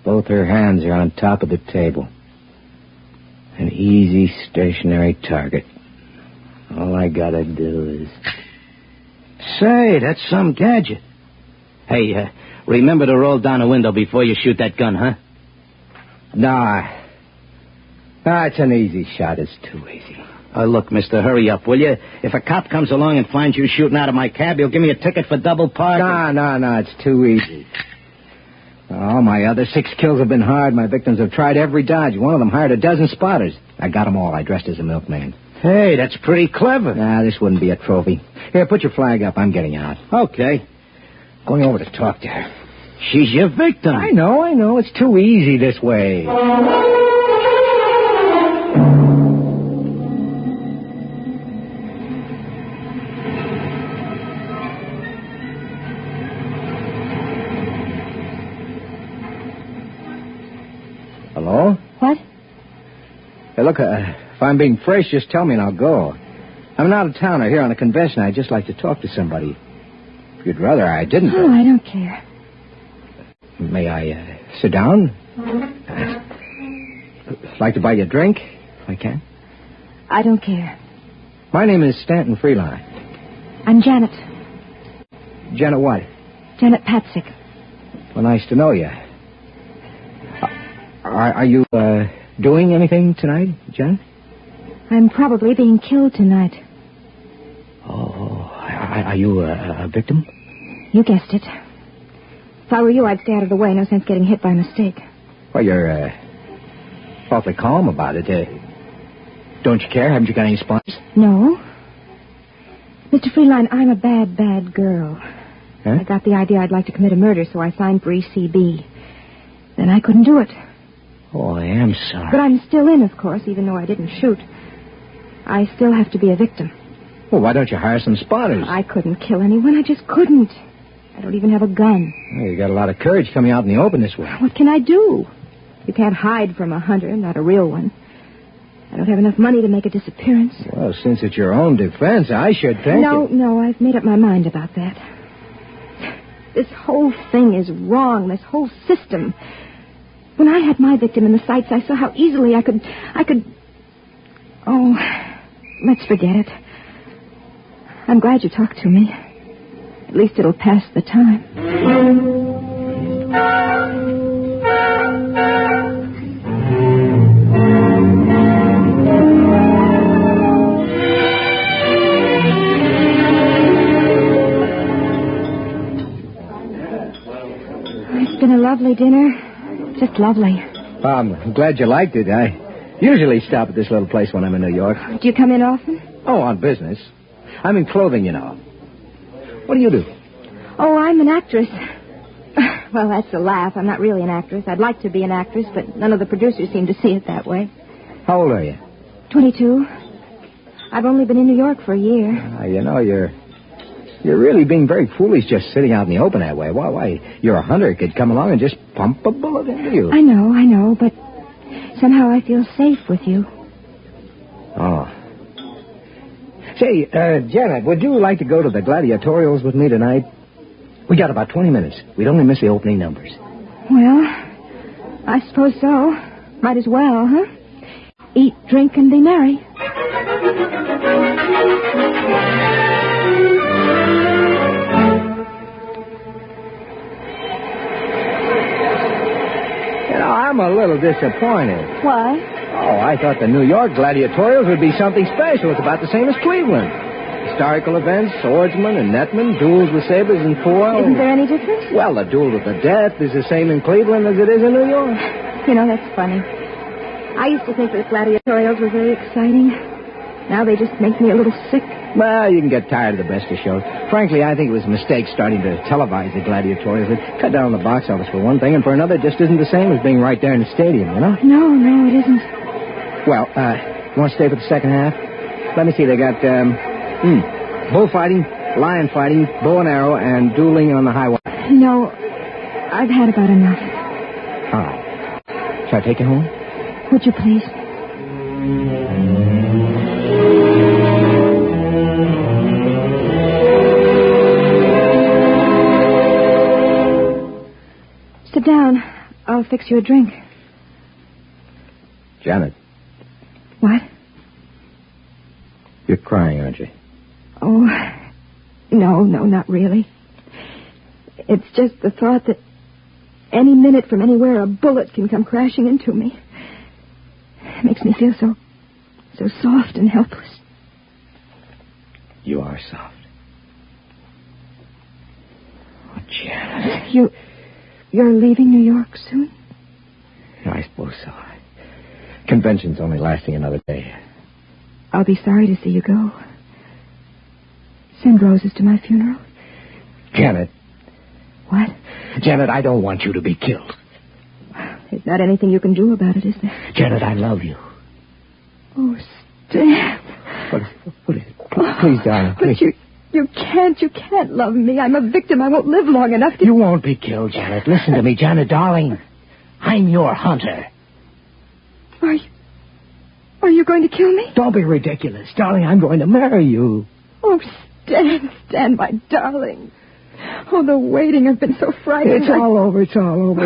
Both her hands are on top of the table. An easy, stationary target. All I gotta do is... Say, that's some gadget. Hey, remember to roll down the window before you shoot that gun, huh? Nah, it's an easy shot. It's too easy. Look, mister, hurry up, will you? If a cop comes along and finds you shooting out of my cab, he'll give me a ticket for double parking. No, it's too easy. Oh, my other 6 kills have been hard. My victims have tried every dodge. One of them hired a dozen spotters. I got them all. I dressed as a milkman. Hey, that's pretty clever. This wouldn't be a trophy. Here, put your flag up. I'm getting out. Okay. Going over to talk to her. She's your victim. I know. It's too easy this way. Hello? What? Hey, look, if I'm being fresh, just tell me and I'll go. I'm an out-of-towner here on a convention. I'd just like to talk to somebody. If you'd rather I didn't. Oh, I don't care. May I sit down? Like to buy you a drink, if I can? I don't care. My name is Stanton Freeline. I'm Janet. Janet what? Janet Patzik. Well, nice to know you. Are you doing anything tonight, Janet? I'm probably being killed tonight. Oh, are you a victim? You guessed it. If I were you, I'd stay out of the way. No sense getting hit by mistake. Well, you're awfully calm about it. Don't you care? Haven't you got any spots? No. Mr. Freeline, I'm a bad girl. Huh? I got the idea I'd like to commit a murder, so I signed for ECB. Then I couldn't do it. Oh, I am sorry. But I'm still in, of course, even though I didn't shoot. I still have to be a victim. Well, why don't you hire some spotters? I couldn't kill anyone. I just couldn't. I don't even have a gun. Well, you got a lot of courage coming out in the open this way. What can I do? You can't hide from a hunter, not a real one. I don't have enough money to make a disappearance. Well, since it's your own defense, I should think... No, I've made up my mind about that. This whole thing is wrong, this whole system. When I had my victim in the sights, I saw how easily I could... Oh, let's forget it. I'm glad you talked to me. At least it'll pass the time. It's been a lovely dinner. Just lovely. I'm glad you liked it. I usually stop at this little place when I'm in New York. Do you come in often? Oh, on business. I'm in clothing, you know. What do you do? Oh, I'm an actress. Well, that's a laugh. I'm not really an actress. I'd like to be an actress, but none of the producers seem to see it that way. How old are you? 22. I've only been in New York for a year. You're really being very foolish just sitting out in the open that way. Why, your hunter could come along and just pump a bullet into you. I know, but somehow I feel safe with you. Oh. Say, Janet, would you like to go to the gladiatorials with me tonight? We got about 20 minutes. We'd only miss the opening numbers. Well, I suppose so. Might as well, huh? Eat, drink, and be merry. I'm a little disappointed. Why? Oh, I thought the New York gladiatorials would be something special. It's about the same as Cleveland. Historical events, swordsmen and netmen, duels with sabers and foil. Isn't there any difference? Well, the duel with the death is the same in Cleveland as it is in New York. That's funny. I used to think that gladiatorials were very exciting. Now they just make me a little sick. Well, you can get tired of the best of shows. Frankly, I think it was a mistake starting to televise the gladiatorials. It cut down on the box office for one thing, and for another, it just isn't the same as being right there in the stadium, you know? No, it isn't. Well, you want to stay for the second half? Let me see, they got, bullfighting, lion fighting, bow and arrow, and dueling on the highway. No, I've had about enough. All right. Shall I take you home? Would you please? Sit down. I'll fix you a drink. Janet. What? You're crying, aren't you? Oh, no, not really. It's just the thought that any minute from anywhere a bullet can come crashing into me. It makes me feel so soft and helpless. You are soft. Oh, Janet. You're leaving New York soon? I suppose so. Convention's only lasting another day. I'll be sorry to see you go. Send roses to my funeral. Janet. What? Janet, I don't want you to be killed. There's not anything you can do about it, is there? Janet, I love you. Oh, Stan. What is it? Please, darling, please. But you can't love me. I'm a victim. I won't live long enough to... You won't be killed, Janet. Listen to me, Janet, darling. I'm your hunter. Are you going to kill me? Don't be ridiculous. Darling, I'm going to marry you. Oh, Stan, my darling. Oh, the waiting. I've been so frightened. It's all over.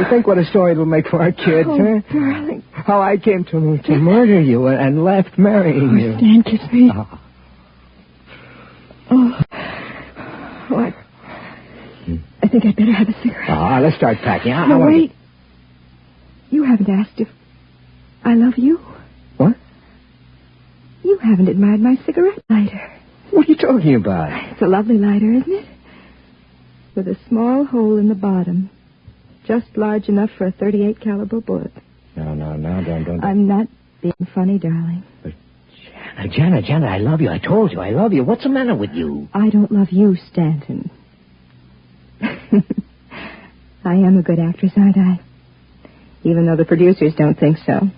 Think what a story it'll make for our kids, huh? Darling. How I came to murder you and left marrying you. Stan, kiss me. Oh. What? I think I'd better have a cigarette. Let's start packing. No, wait. You haven't asked if I love you. What? You haven't admired my cigarette lighter. What are you talking about? It's a lovely lighter, isn't it? With a small hole in the bottom. Just large enough for a .38 caliber bullet. No, don't. I'm not being funny, darling. But Janet, I love you. I told you I love you. What's the matter with you? I don't love you, Stanton. I am a good actress, aren't I? Even though the producers don't think so.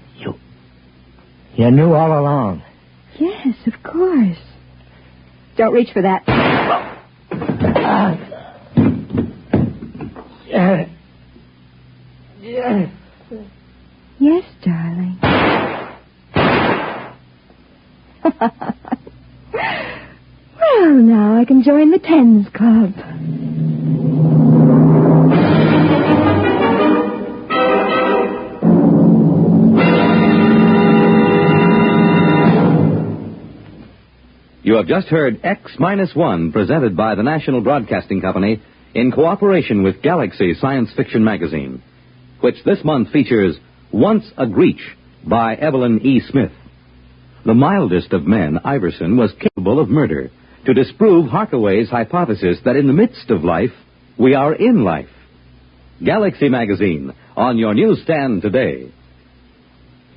You knew all along. Yes, of course. Don't reach for that. Yes, darling. Well, now I can join the Tens Club. You have just heard X-1, presented by the National Broadcasting Company in cooperation with Galaxy Science Fiction Magazine, which this month features Once a Greach by Evelyn E. Smith. The mildest of men, Iverson, was capable of murder to disprove Harkaway's hypothesis that in the midst of life, we are in life. Galaxy Magazine, on your newsstand today.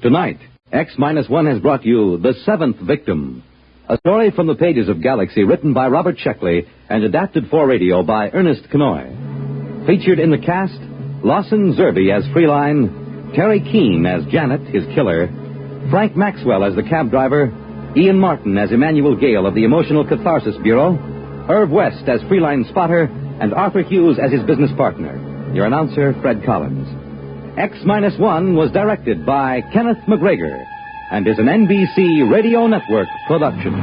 Tonight, X-1 has brought you The Seventh Victim, a story from the pages of Galaxy written by Robert Sheckley and adapted for radio by Ernest Kinoy. Featured in the cast, Lawson Zerbe as Frederik, Terry Keane as Janet, his killer, Frank Maxwell as the cab driver, Ian Martin as Emmanuel Gale of the Emotional Catharsis Bureau, Irv West as Freline's spotter, and Arthur Hughes as his business partner. Your announcer, Fred Collins. X-1 was directed by Kenneth McGregor and is an NBC Radio Network production.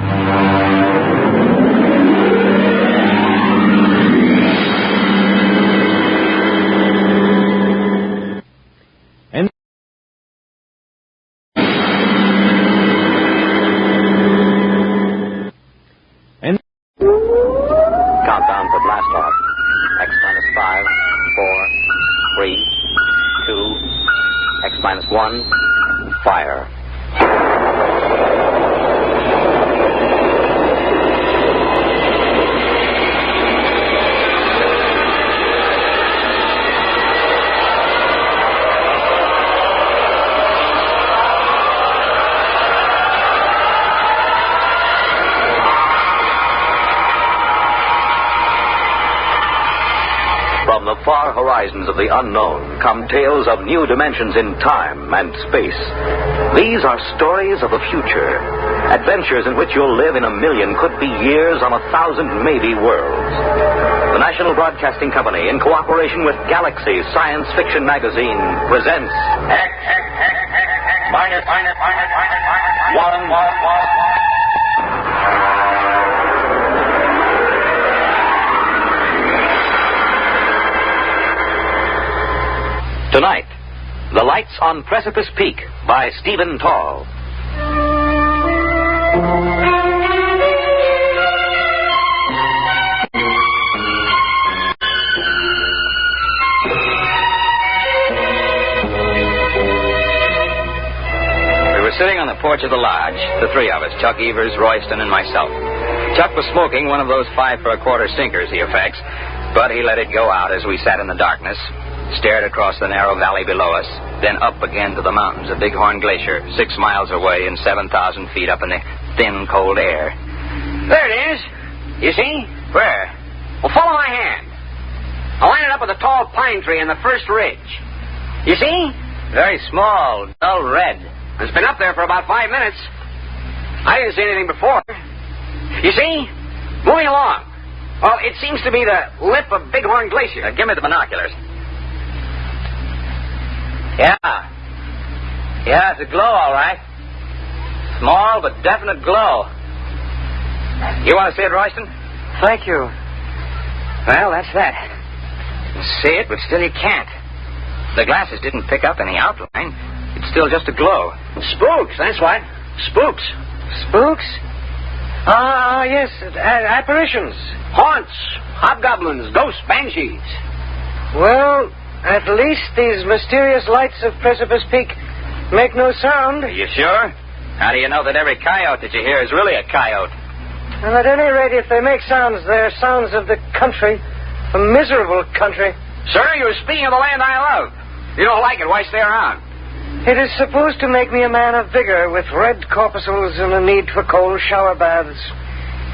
Countdown for blast off. X-5, 4, 3, 2, X-1, fire. From the far horizons of the unknown come tales of new dimensions in time and space. These are stories of the future, adventures in which you'll live in a million, could be years, on 1,000 maybe worlds. The National Broadcasting Company, in cooperation with Galaxy Science Fiction Magazine, presents X-1. Tonight, The Lights on Precipice Peak by Stephen Tall. We were sitting on the porch of the lodge, the three of us, Chuck Evers, Royston, and myself. Chuck was smoking one of those 5 1/4 sinkers he affects, but he let it go out as we sat in the darkness, stared across the narrow valley below us, then up again to the mountains of Bighorn Glacier, 6 miles away and 7,000 feet up in the thin, cold air. There it is. You see? Where? Well, follow my hand. I lined it up with a tall pine tree in the first ridge. You see? Very small, dull red. It's been up there for about 5 minutes. I didn't see anything before. You see? Moving along. Well, it seems to be the lip of Bighorn Glacier. Give me the binoculars. Yeah, it's a glow, all right. Small but definite glow. You want to see it, Royston? Thank you. Well, that's that. You see it, but still you can't. The glasses didn't pick up any outline. It's still just a glow. Spooks, that's what. Spooks. Spooks? Ah, yes. Apparitions. Haunts. Hobgoblins. Ghosts. Banshees. Well, at least these mysterious lights of Precipice Peak make no sound. Are you sure? How do you know that every coyote that you hear is really a coyote? And at any rate, if they make sounds, they're sounds of the country. A miserable country. Sir, you're speaking of the land I love. You don't like it, why stay around? It is supposed to make me a man of vigor with red corpuscles and a need for cold shower baths.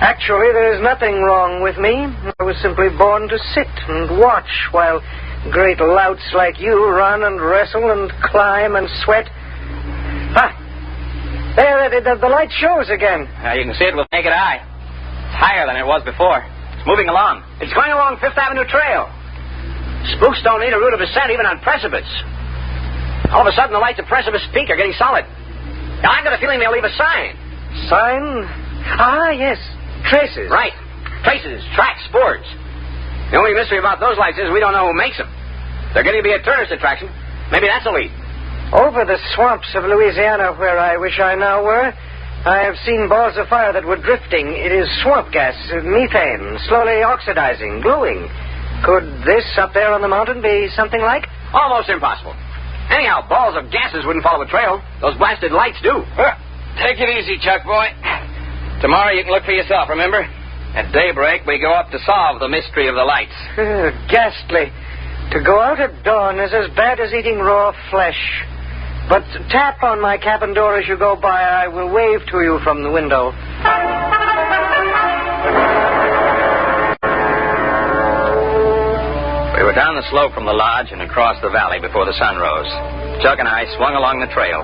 Actually, there is nothing wrong with me. I was simply born to sit and watch while great louts like you run and wrestle and climb and sweat. There, the light shows again. You can see it with naked eye. It's higher than it was before. It's moving along. It's going along Fifth Avenue Trail. Spooks don't need a route of ascent even on Precipice. All of a sudden, the lights of Precipice Peak are getting solid. Now, I've got a feeling they'll leave a sign. Sign? Ah, yes. Traces. Right. Traces, tracks, spoors. The only mystery about those lights is we don't know who makes them. They're going to be a tourist attraction. Maybe that's a lead. Over the swamps of Louisiana, where I wish I now were, I have seen balls of fire that were drifting. It is swamp gas, methane, slowly oxidizing, gluing. Could this up there on the mountain be something like? Almost impossible. Anyhow, balls of gases wouldn't follow a trail. Those blasted lights do. Take it easy, Chuck boy. Tomorrow you can look for yourself, remember? At daybreak, we go up to solve the mystery of the lights. Ghastly. To go out at dawn is as bad as eating raw flesh. But tap on my cabin door as you go by. I will wave to you from the window. We were were down the slope from the lodge and across the valley before the sun rose. Chuck and I swung along the trail.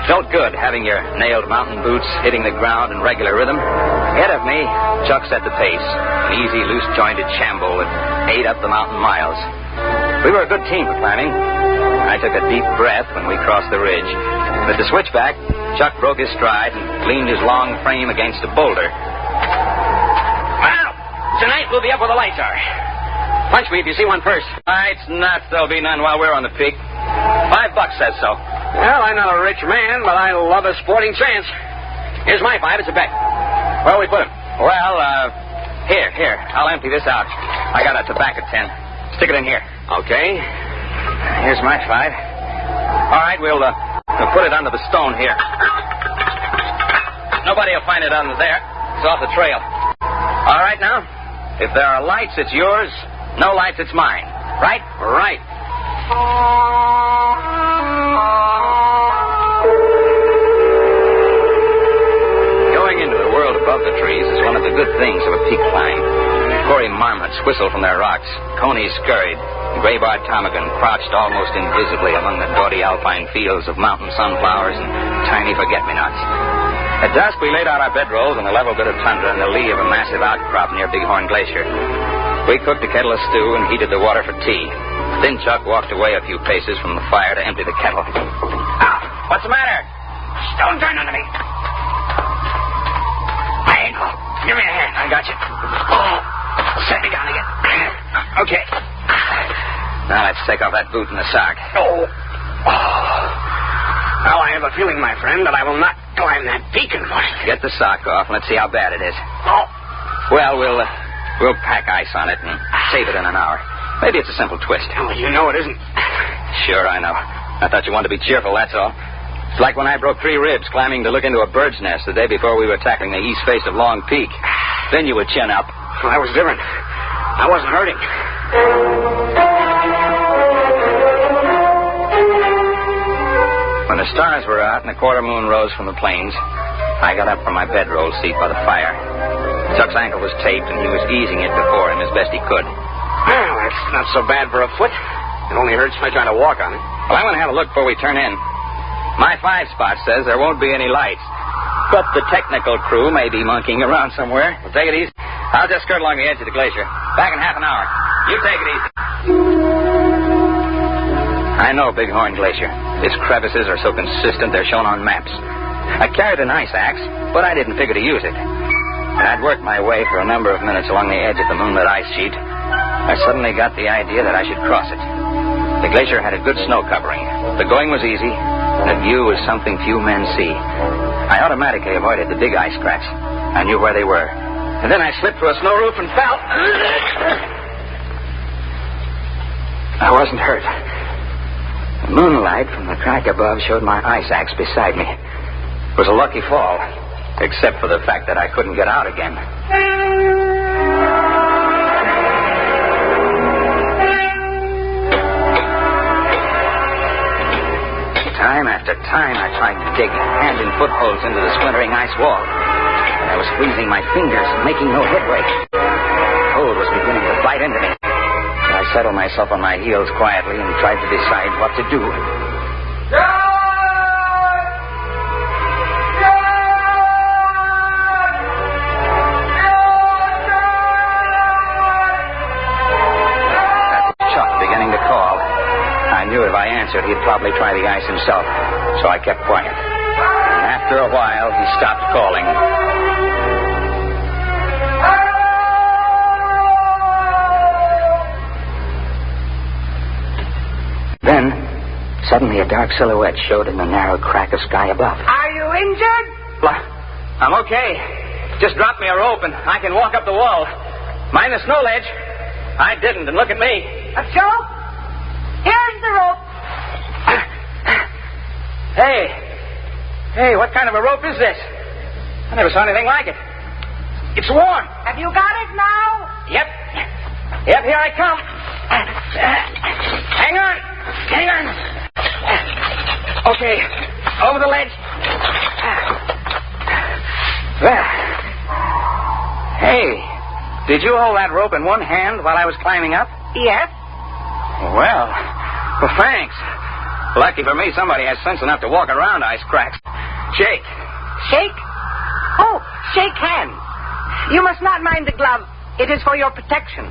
Felt good having your nailed mountain boots hitting the ground in regular rhythm. Ahead of me, Chuck set the pace, an easy, loose-jointed shamble that ate up the mountain miles. We were a good team for climbing. I took a deep breath when we crossed the ridge. At the switchback, Chuck broke his stride and leaned his long frame against a boulder. Well, tonight we'll be up where the lights are. Punch me if you see one first. Lights nuts. There'll be none while we're on the peak. $5 says so. Well, I'm not a rich man, but I love a sporting chance. Here's my 5. It's a bet. Where'll we put him? Well, here. I'll empty this out. I got a tobacco tin. Stick it in here. Okay. Here's my 5. All right, we'll put it under the stone here. Nobody will find it under there. It's off the trail. All right, now, if there are lights, it's yours. No lights, it's mine. Right? Right. Going into the world above the trees is one of the good things of a peak climb. Hoary marmots whistled from their rocks. Conies scurried. Gray-barred ptarmigan crouched almost invisibly among the gaudy alpine fields of mountain sunflowers and tiny forget-me-nots. At dusk, we laid out our bedrolls on a level bit of tundra in the lee of a massive outcrop near Bighorn Glacier. We cooked a kettle of stew and heated the water for tea. Then Chuck walked away a few paces from the fire to empty the kettle. What's the matter? Stone turned under me. My ankle. Give me a hand. I got you. Oh, set me down again. Okay. Now let's take off that boot and the sock. Oh. Now I have a feeling, my friend, that I will not climb that peak in the morning. Get the sock off and let's see how bad it is. Oh. Well, we'll pack ice on it and save it in an hour. Maybe it's a simple twist. Oh, you know it isn't. Sure, I know. I thought you wanted to be cheerful, that's all. It's like when I broke 3 ribs climbing to look into a bird's nest the day before we were tackling the east face of Long Peak. Then you would chin up. Well, that was different. I wasn't hurting. When the stars were out and the quarter moon rose from the plains, I got up from my bedroll seat by the fire. Chuck's ankle was taped, and he was easing it before him as best he could. Well, that's not so bad for a foot. It only hurts when I try to walk on it. Well, I'm going to have a look before we turn in. My 5 spot says there won't be any lights, but the technical crew may be monkeying around somewhere. Well, take it easy. I'll just skirt along the edge of the glacier. Back in half an hour. You take it easy. I know Bighorn Glacier. Its crevices are so consistent they're shown on maps. I carried an ice axe, but I didn't figure to use it. And I'd worked my way for a number of minutes along the edge of the moonlit ice sheet. I suddenly got the idea that I should cross it. The glacier had a good snow covering. The going was easy, and the view was something few men see. I automatically avoided the big ice cracks. I knew where they were. And then I slipped through a snow roof and fell. I wasn't hurt. The moonlight from the crack above showed my ice axe beside me. It was a lucky fall, except for the fact that I couldn't get out again. Time after time, I tried to dig hand in footholds into the splintering ice wall. I was freezing my fingers, making no headway. The cold was beginning to bite into me. I settled myself on my heels quietly and tried to decide what to do. That's Chuck beginning to call. I knew if I answered, he'd probably try the ice himself, so I kept quiet. And after a while, he stopped calling. Then, suddenly a dark silhouette showed in the narrow crack of sky above. Are you injured? I'm okay. Just drop me a rope and I can walk up the wall. Mind the snow ledge. I didn't, and look at me. A joke? Here's the rope. Hey, what kind of a rope is this? I never saw anything like it. It's warm. Have you got it now? Yep, here I come. Hang on. Okay, over the ledge. There. Hey, did you hold that rope in one hand while I was climbing up? Yes. Well, thanks. Lucky for me, somebody has sense enough to walk around ice cracks. Shake. Shake? Oh, shake hand. You must not mind the glove. It is for your protection.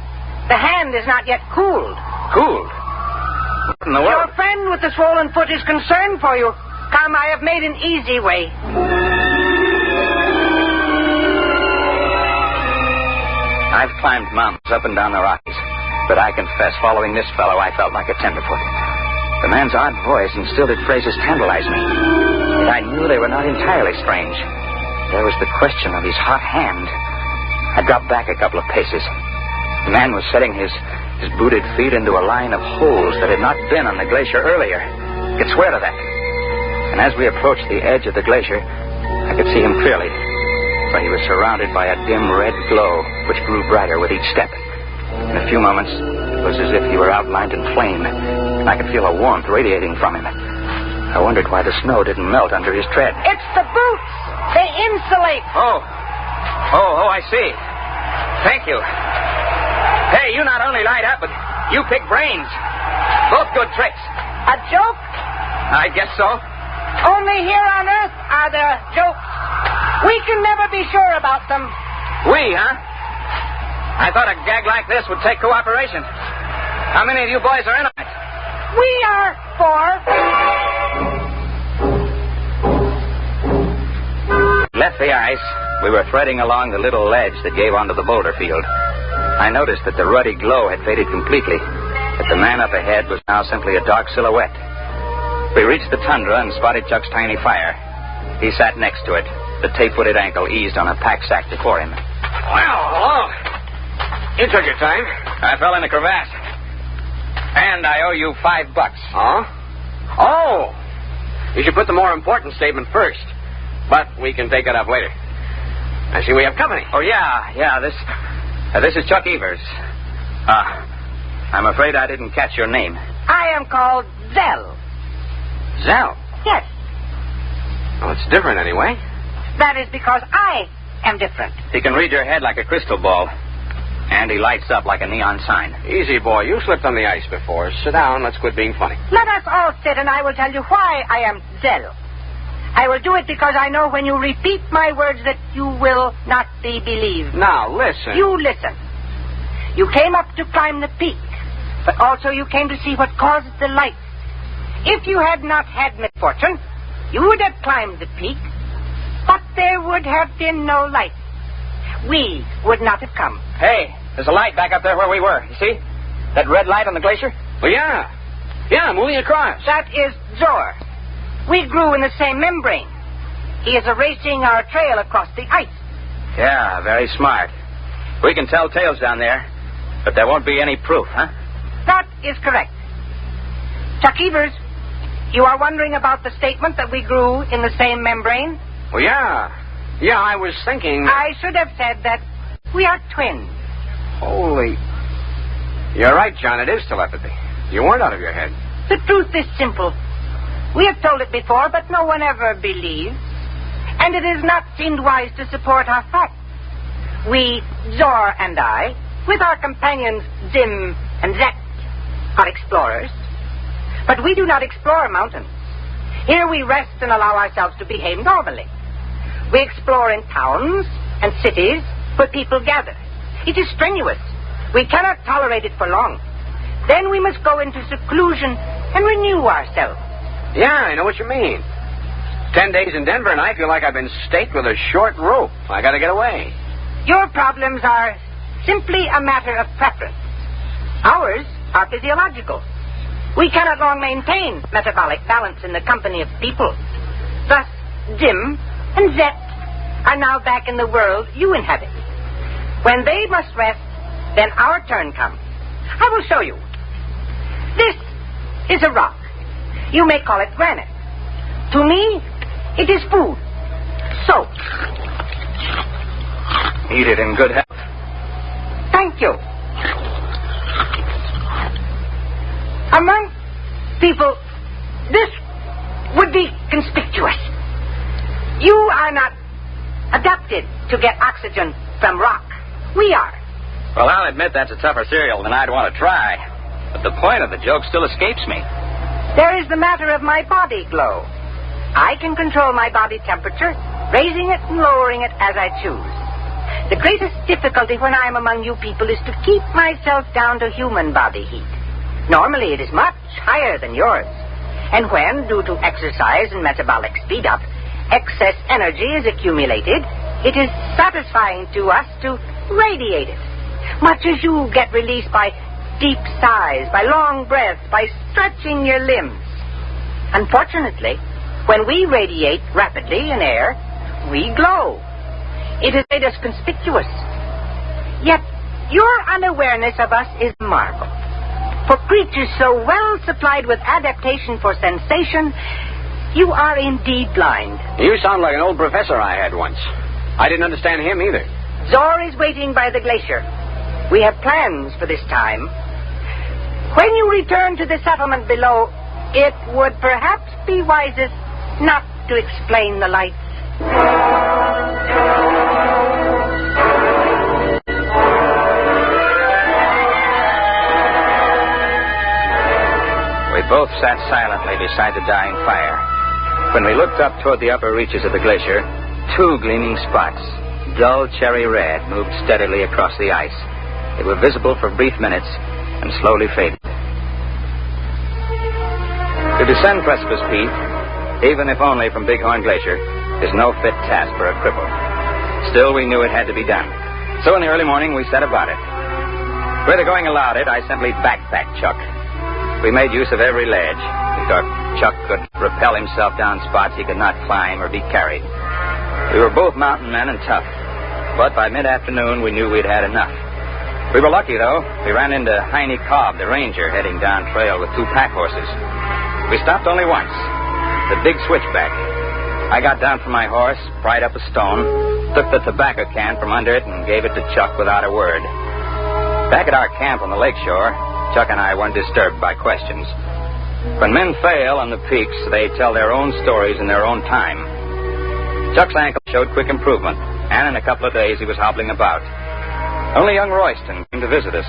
The hand is not yet cooled. Cooled? What in the world? Your friend with the swollen foot is concerned for you. Come, I have made an easy way. I've climbed mountains up and down the Rockies, but I confess, following this fellow, I felt like a tenderfoot. The man's odd voice and stilted phrases tantalized me. Yet I knew they were not entirely strange. There was the question of his hot hand. I dropped back a couple of paces. The man was setting his booted feet into a line of holes that had not been on the glacier earlier. I could swear to that. And as we approached the edge of the glacier, I could see him clearly, for he was surrounded by a dim red glow which grew brighter with each step. In a few moments, it was as if he were outlined in flame, and I could feel a warmth radiating from him. I wondered why the snow didn't melt under his tread. It's the boots. They insulate. Oh, I see. Thank you. Hey, you not only light up, but you pick brains. Both good tricks. A joke? I guess so. Only here on Earth are there jokes. We can never be sure about them. We, huh? I thought a gag like this would take cooperation. How many of you boys are in on it? We are 4. Left the ice. We were threading along the little ledge that gave onto the boulder field. I noticed that the ruddy glow had faded completely, that the man up ahead was now simply a dark silhouette. We reached the tundra and spotted Chuck's tiny fire. He sat next to it, the tape-footed ankle eased on a pack sack before him. Well, hello. You took your time. I fell in a crevasse. And I owe you $5. Huh? Oh. You should put the more important statement first. But we can take it up later. I see we have company. Oh, yeah. This is Chuck Evers. I'm afraid I didn't catch your name. I am called Zell. Zell? Yes. Well, it's different anyway. That is because I am different. He can read your head like a crystal ball. And he lights up like a neon sign. Easy, boy. You slipped on the ice before. Sit down. Let's quit being funny. Let us all sit, and I will tell you why I am Zell. I will do it because I know when you repeat my words that you will not be believed. Now, listen. You listen. You came up to climb the peak, but also you came to see what caused the light. If you had not had misfortune, you would have climbed the peak, but there would have been no light. We would not have come. Hey, there's a light back up there where we were. You see? That red light on the glacier? Well, yeah. Yeah, moving across. That is Zor. We grew in the same membrane. He is erasing our trail across the ice. Yeah, very smart. We can tell tales down there, but there won't be any proof, huh? That is correct. Chuck Evers, you are wondering about the statement that we grew in the same membrane? Well, yeah. Yeah, I was thinking... I should have said that we are twins. Holy... You're right, John. It is telepathy. You weren't out of your head. The truth is simple. We have told it before, but no one ever believes. And it has not seemed wise to support our fact. We, Zor and I, with our companions Zim and Zet, are explorers. But we do not explore mountains. Here we rest and allow ourselves to behave normally. We explore in towns and cities where people gather. It is strenuous. We cannot tolerate it for long. Then we must go into seclusion and renew ourselves. Yeah, I know what you mean. 10 days in Denver and I feel like I've been staked with a short rope. I gotta get away. Your problems are simply a matter of preference. Ours are physiological. We cannot long maintain metabolic balance in the company of people. Thus, Jim and Zet are now back in the world you inhabit. When they must rest, then our turn comes. I will show you. This is a rock. You may call it granite. To me, it is food. So, eat it in good health. Thank you. Among people, this would be conspicuous. You are not adapted to get oxygen from rock. We are. Well, I'll admit that's a tougher cereal than I'd want to try. but the point of the joke still escapes me. There is the matter of my body glow. I can control my body temperature, raising it and lowering it as I choose. The greatest difficulty when I am among you people is to keep myself down to human body heat. Normally it is much higher than yours. And when, due to exercise and metabolic speed-up, excess energy is accumulated, it is satisfying to us to radiate it, much as you get released by deep sighs, by long breaths, by stretching your limbs. Unfortunately, when we radiate rapidly in air, we glow. It has made us conspicuous. Yet, your unawareness of us is a marvel. For creatures so well supplied with adaptation for sensation, you are indeed blind. You sound like an old professor I had once. I didn't understand him either. Zor is waiting by the glacier. We have plans for this time. When you return to the settlement below, it would perhaps be wisest not to explain the lights. We both sat silently beside the dying fire. When we looked up toward the upper reaches of the glacier, two gleaming spots, dull cherry red, moved steadily across the ice. They were visible for brief minutes and slowly faded. To descend Precipice Peak, even if only from Bighorn Glacier, is no fit task for a cripple. Still, we knew it had to be done. So in the early morning, we set about it. Where the going allowed it, I simply backpacked Chuck. We made use of every ledge. We thought Chuck could rappel himself down spots he could not climb or be carried. We were both mountain men and tough, but by mid-afternoon, we knew we'd had enough. We were lucky, though. We ran into Heine Cobb, the ranger, heading down trail with two pack horses. We stopped only once, the big switchback. I got down from my horse, pried up a stone, took the tobacco can from under it, and gave it to Chuck without a word. Back at our camp on the lakeshore, Chuck and I weren't disturbed by questions. When men fail on the peaks, they tell their own stories in their own time. Chuck's ankle showed quick improvement, and in a couple of days he was hobbling about. Only young Royston came to visit us.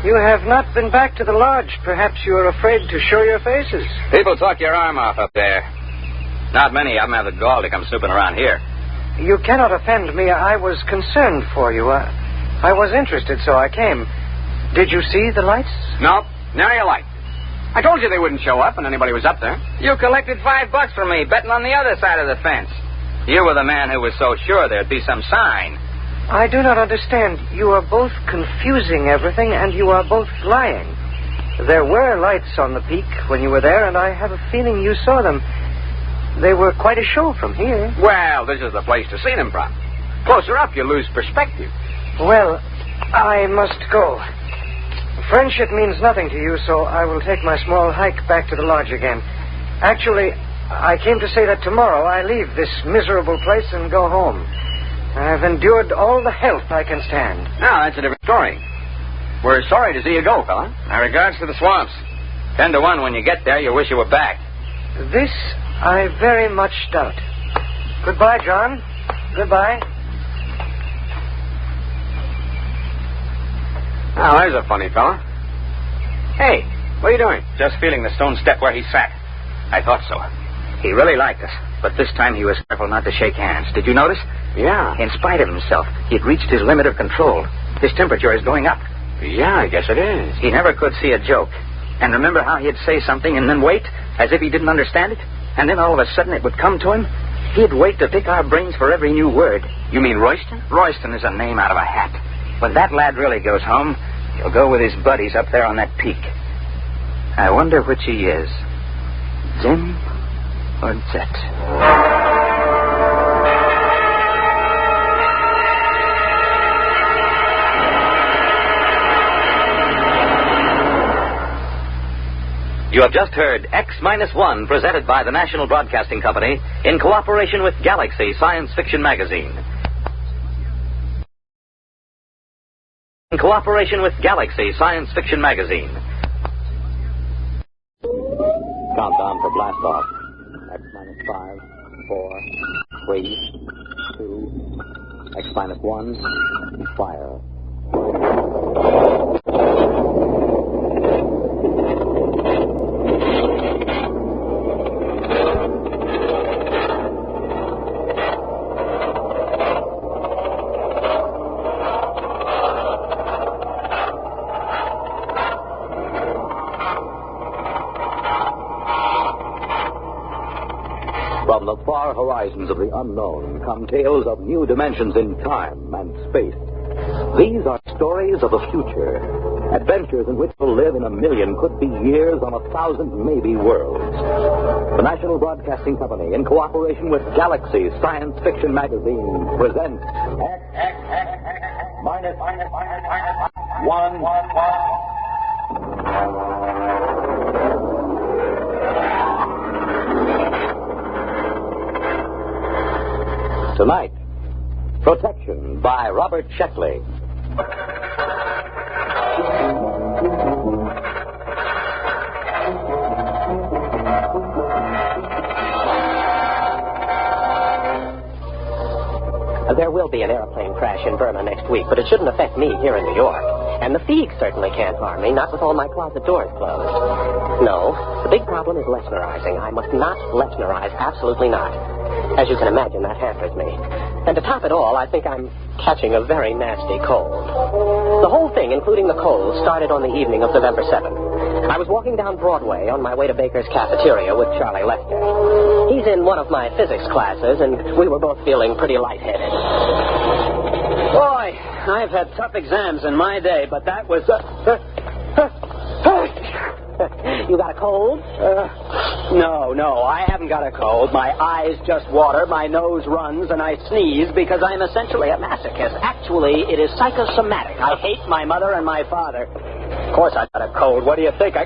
You have not been back to the lodge. Perhaps you are afraid to show your faces. People talk your arm off up there. Not many of them have the gall to come snooping around here. You cannot offend me. I was concerned for you. I was interested, so I came. Did you see the lights? No, nary a light. I told you they wouldn't show up when anybody was up there. You collected $5 from me, betting on the other side of the fence. You were the man who was so sure there'd be some sign. I do not understand. You are both confusing everything, and you are both lying. There were lights on the peak when you were there, and I have a feeling you saw them. They were quite a show from here. Well, this is the place to see them from. Closer up, you lose perspective. Well, I must go. Friendship means nothing to you, so I will take my small hike back to the lodge again. Actually, I came to say that tomorrow I leave this miserable place and go home. I've endured all the health I can stand. Now, that's a different story. We're sorry to see you go, fella. My regards to the swamps. 10 to 1 when you get there, you'll wish you were back. This I very much doubt. Goodbye, John. Goodbye. Oh, there's a funny fella. Hey, what are you doing? Just feeling the stone step where he sat. I thought so. He really liked us, but this time he was careful not to shake hands. Did you notice? Yeah. In spite of himself, he'd reached his limit of control. His temperature is going up. Yeah, I guess it is. He never could see a joke. And remember how he'd say something and then wait, as if he didn't understand it? And then all of a sudden it would come to him? He'd wait to pick our brains for every new word. You mean Royston? Royston is a name out of a hat. When that lad really goes home, he'll go with his buddies up there on that peak. I wonder which he is. Zim or Zet? You have just heard X-1, presented by the National Broadcasting Company in cooperation with Galaxy Science Fiction Magazine. In cooperation with Galaxy Science Fiction Magazine. Countdown for blast off. X-5, 4, 3, 2, X-1, fire. From the far horizons of the unknown come tales of new dimensions in time and space. These are stories of the future, adventures in which we'll live in 1,000,000, could be years, on 1,000, maybe worlds. The National Broadcasting Company, in cooperation with Galaxy Science Fiction Magazine, presents Minus 1. Tonight, Protection by Robert Sheckley. There will be an airplane crash in Burma next week, but it shouldn't affect me here in New York. And the Feegs certainly can't harm me, not with all my closet doors closed. No, the big problem is Lessnerizing. I must not Lessnerize, absolutely not. As you can imagine, that hampers me. And to top it all, I think I'm catching a very nasty cold. The whole thing, including the cold, started on the evening of November 7th. I was walking down Broadway on my way to Baker's Cafeteria with Charlie Lester. He's in one of my physics classes, and we were both feeling pretty lightheaded. Boy, I've had tough exams in my day, but that was... You got a cold? No, I haven't got a cold. My eyes just water, my nose runs, and I sneeze because I'm essentially a masochist. Actually, it is psychosomatic. I hate my mother and my father. Of course I got a cold. What do you think?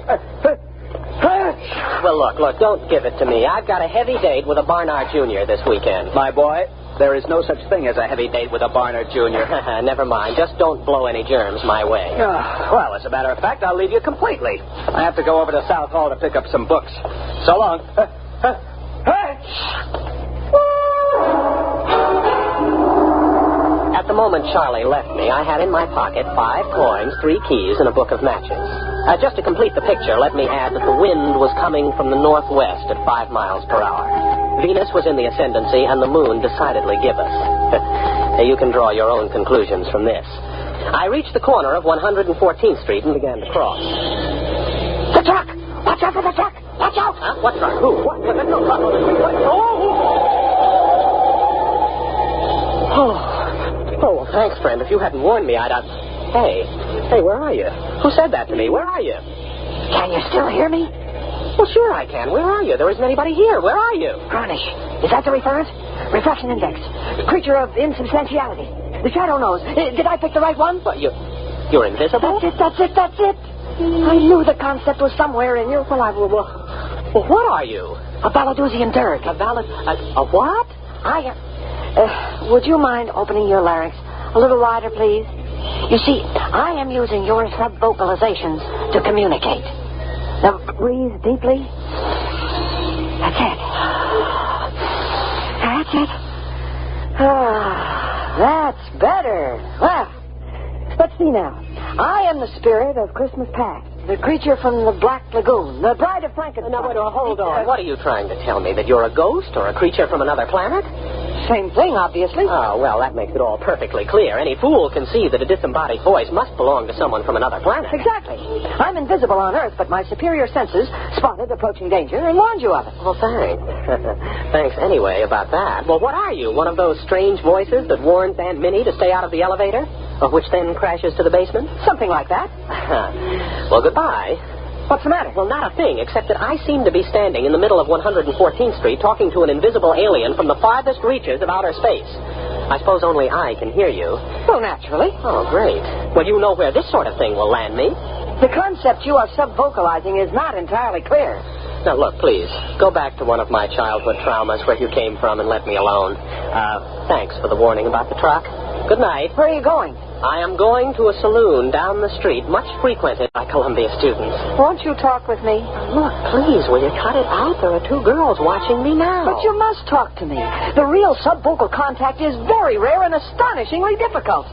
Well, look, don't give it to me. I've got a heavy date with a Barnard Jr. this weekend. My boy, there is no such thing as a heavy date with a Barnard Jr. Never mind. Just don't blow any germs my way. Well, as a matter of fact, I'll leave you completely. I have to go over to South Hall to pick up some books. So long. At the moment Charlie left me, I had in my pocket 5 coins, 3 keys, and a book of matches. Just to complete the picture, let me add that the wind was coming from the northwest at 5 miles per hour. Venus was in the ascendancy, and the moon decidedly gibbous. You can draw your own conclusions from this. I reached the corner of 114th Street and began to cross. The truck! Watch out for the truck! Watch out! Huh? What truck? Who? What? There's no truck on the street. What? Oh, well, thanks, friend. If you hadn't warned me, I'd have... Hey, where are you? Who said that to me? Where are you? Can you still hear me? Well, sure I can. Where are you? There isn't anybody here. Where are you? Garnish. Is that the reference? Refraction index. Creature of insubstantiality. The shadow knows. Did I pick the right one? What, you're invisible? That's it. I knew the concept was somewhere in you. Well, what are you? A Baladusian dirge. A what? Would you mind opening your larynx a little wider, please? You see, I am using your sub-vocalizations to communicate. Now, breathe deeply. That's it. That's better. Well, let's see now. I am the spirit of Christmas past, the creature from the Black Lagoon, the bride of Frankenstein. Now, hold on. What are you trying to tell me? That you're a ghost or a creature from another planet? Same thing, obviously. Oh, well, that makes it all perfectly clear. Any fool can see that a disembodied voice must belong to someone from another planet. Exactly. I'm invisible on Earth, but my superior senses spotted approaching danger and warned you of it. Well, thanks. Thanks anyway about that. Well, what are you? One of those strange voices that warns Aunt Minnie to stay out of the elevator? Which then crashes to the basement? Something like that. Well, goodbye. What's the matter? Well, not a thing, except that I seem to be standing in the middle of 114th Street talking to an invisible alien from the farthest reaches of outer space. I suppose only I can hear you. Well, naturally. Oh, great. Well, you know where this sort of thing will land me. The concept you are sub-vocalizing is not entirely clear. Now, look, please, go back to one of my childhood traumas where you came from and let me alone. Thanks for the warning about the truck. Good night. Where are you going? I am going to a saloon down the street, much frequented by Columbia students. Won't you talk with me? Look, please, will you cut it out? There are 2 girls watching me now. But you must talk to me. The real subvocal contact is very rare and astonishingly difficult.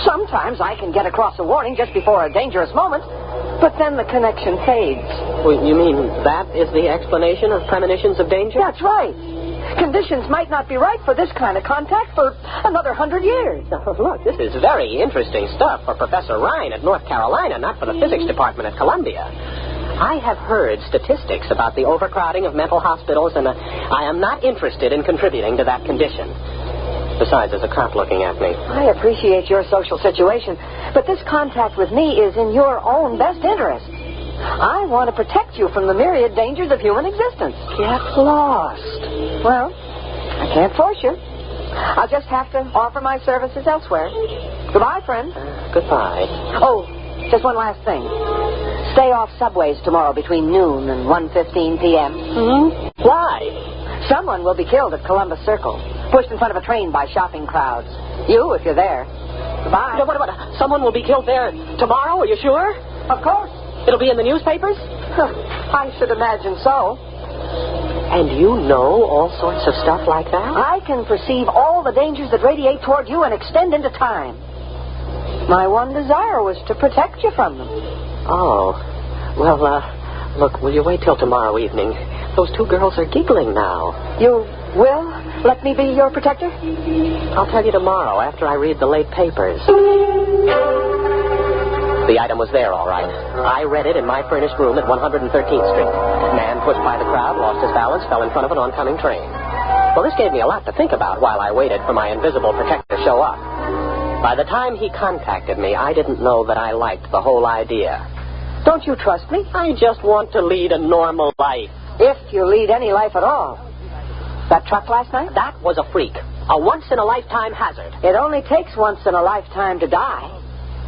Sometimes I can get across a warning just before a dangerous moment, but then the connection fades. Well, you mean that is the explanation of premonitions of danger? That's right. Conditions might not be right for this kind of contact for another 100 years. Look, this is very interesting stuff for Professor Ryan at North Carolina, not for the physics department at Columbia. I have heard statistics about the overcrowding of mental hospitals, and I am not interested in contributing to that condition. Besides, there's a cop looking at me. I appreciate your social situation, but this contact with me is in your own best interest. I want to protect you from the myriad dangers of human existence. Get lost. Well, I can't force you. I'll just have to offer my services elsewhere. Goodbye, friend. Goodbye. Oh, just one last thing. Stay off subways tomorrow between noon and 1:15 p.m. Mm-hmm. Why? Someone will be killed at Columbus Circle, pushed in front of a train by shopping crowds. You, if you're there. Goodbye. What? Someone will be killed there tomorrow? Are you sure? Of course. It'll be in the newspapers? I should imagine so. And you know all sorts of stuff like that? I can perceive all the dangers that radiate toward you and extend into time. My one desire was to protect you from them. Oh. Well, look, will you wait till tomorrow evening? Those two girls are giggling now. You will let me be your protector? I'll tell you tomorrow after I read the late papers. The item was there, all right. I read it in my furnished room at 113th Street. Man pushed by the crowd, lost his balance, fell in front of an oncoming train. Well, this gave me a lot to think about while I waited for my invisible protector to show up. By the time he contacted me, I didn't know that I liked the whole idea. Don't you trust me? I just want to lead a normal life. If you lead any life at all. That truck last night? That was a freak. A once-in-a-lifetime hazard. It only takes once in a lifetime to die.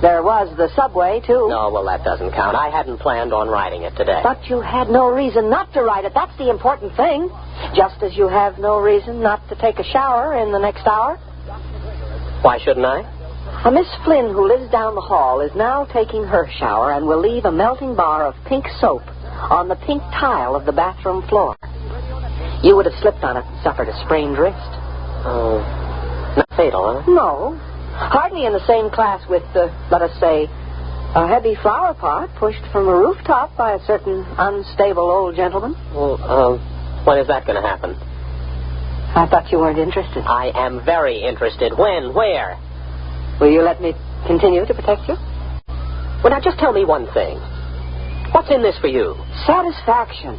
There was the subway, too. No, well, that doesn't count. I hadn't planned on riding it today. But you had no reason not to ride it. That's the important thing. Just as you have no reason not to take a shower in the next hour. Why shouldn't I? A Miss Flynn who lives down the hall is now taking her shower and will leave a melting bar of pink soap on the pink tile of the bathroom floor. You would have slipped on it and suffered a sprained wrist. Oh, not fatal, huh? No. Hardly in the same class with, let us say, a heavy flower pot pushed from a rooftop by a certain unstable old gentleman. Well, when is that going to happen? I thought you weren't interested. I am very interested. When? Where? Will you let me continue to protect you? Well, now, just tell me one thing. What's in this for you? Satisfaction.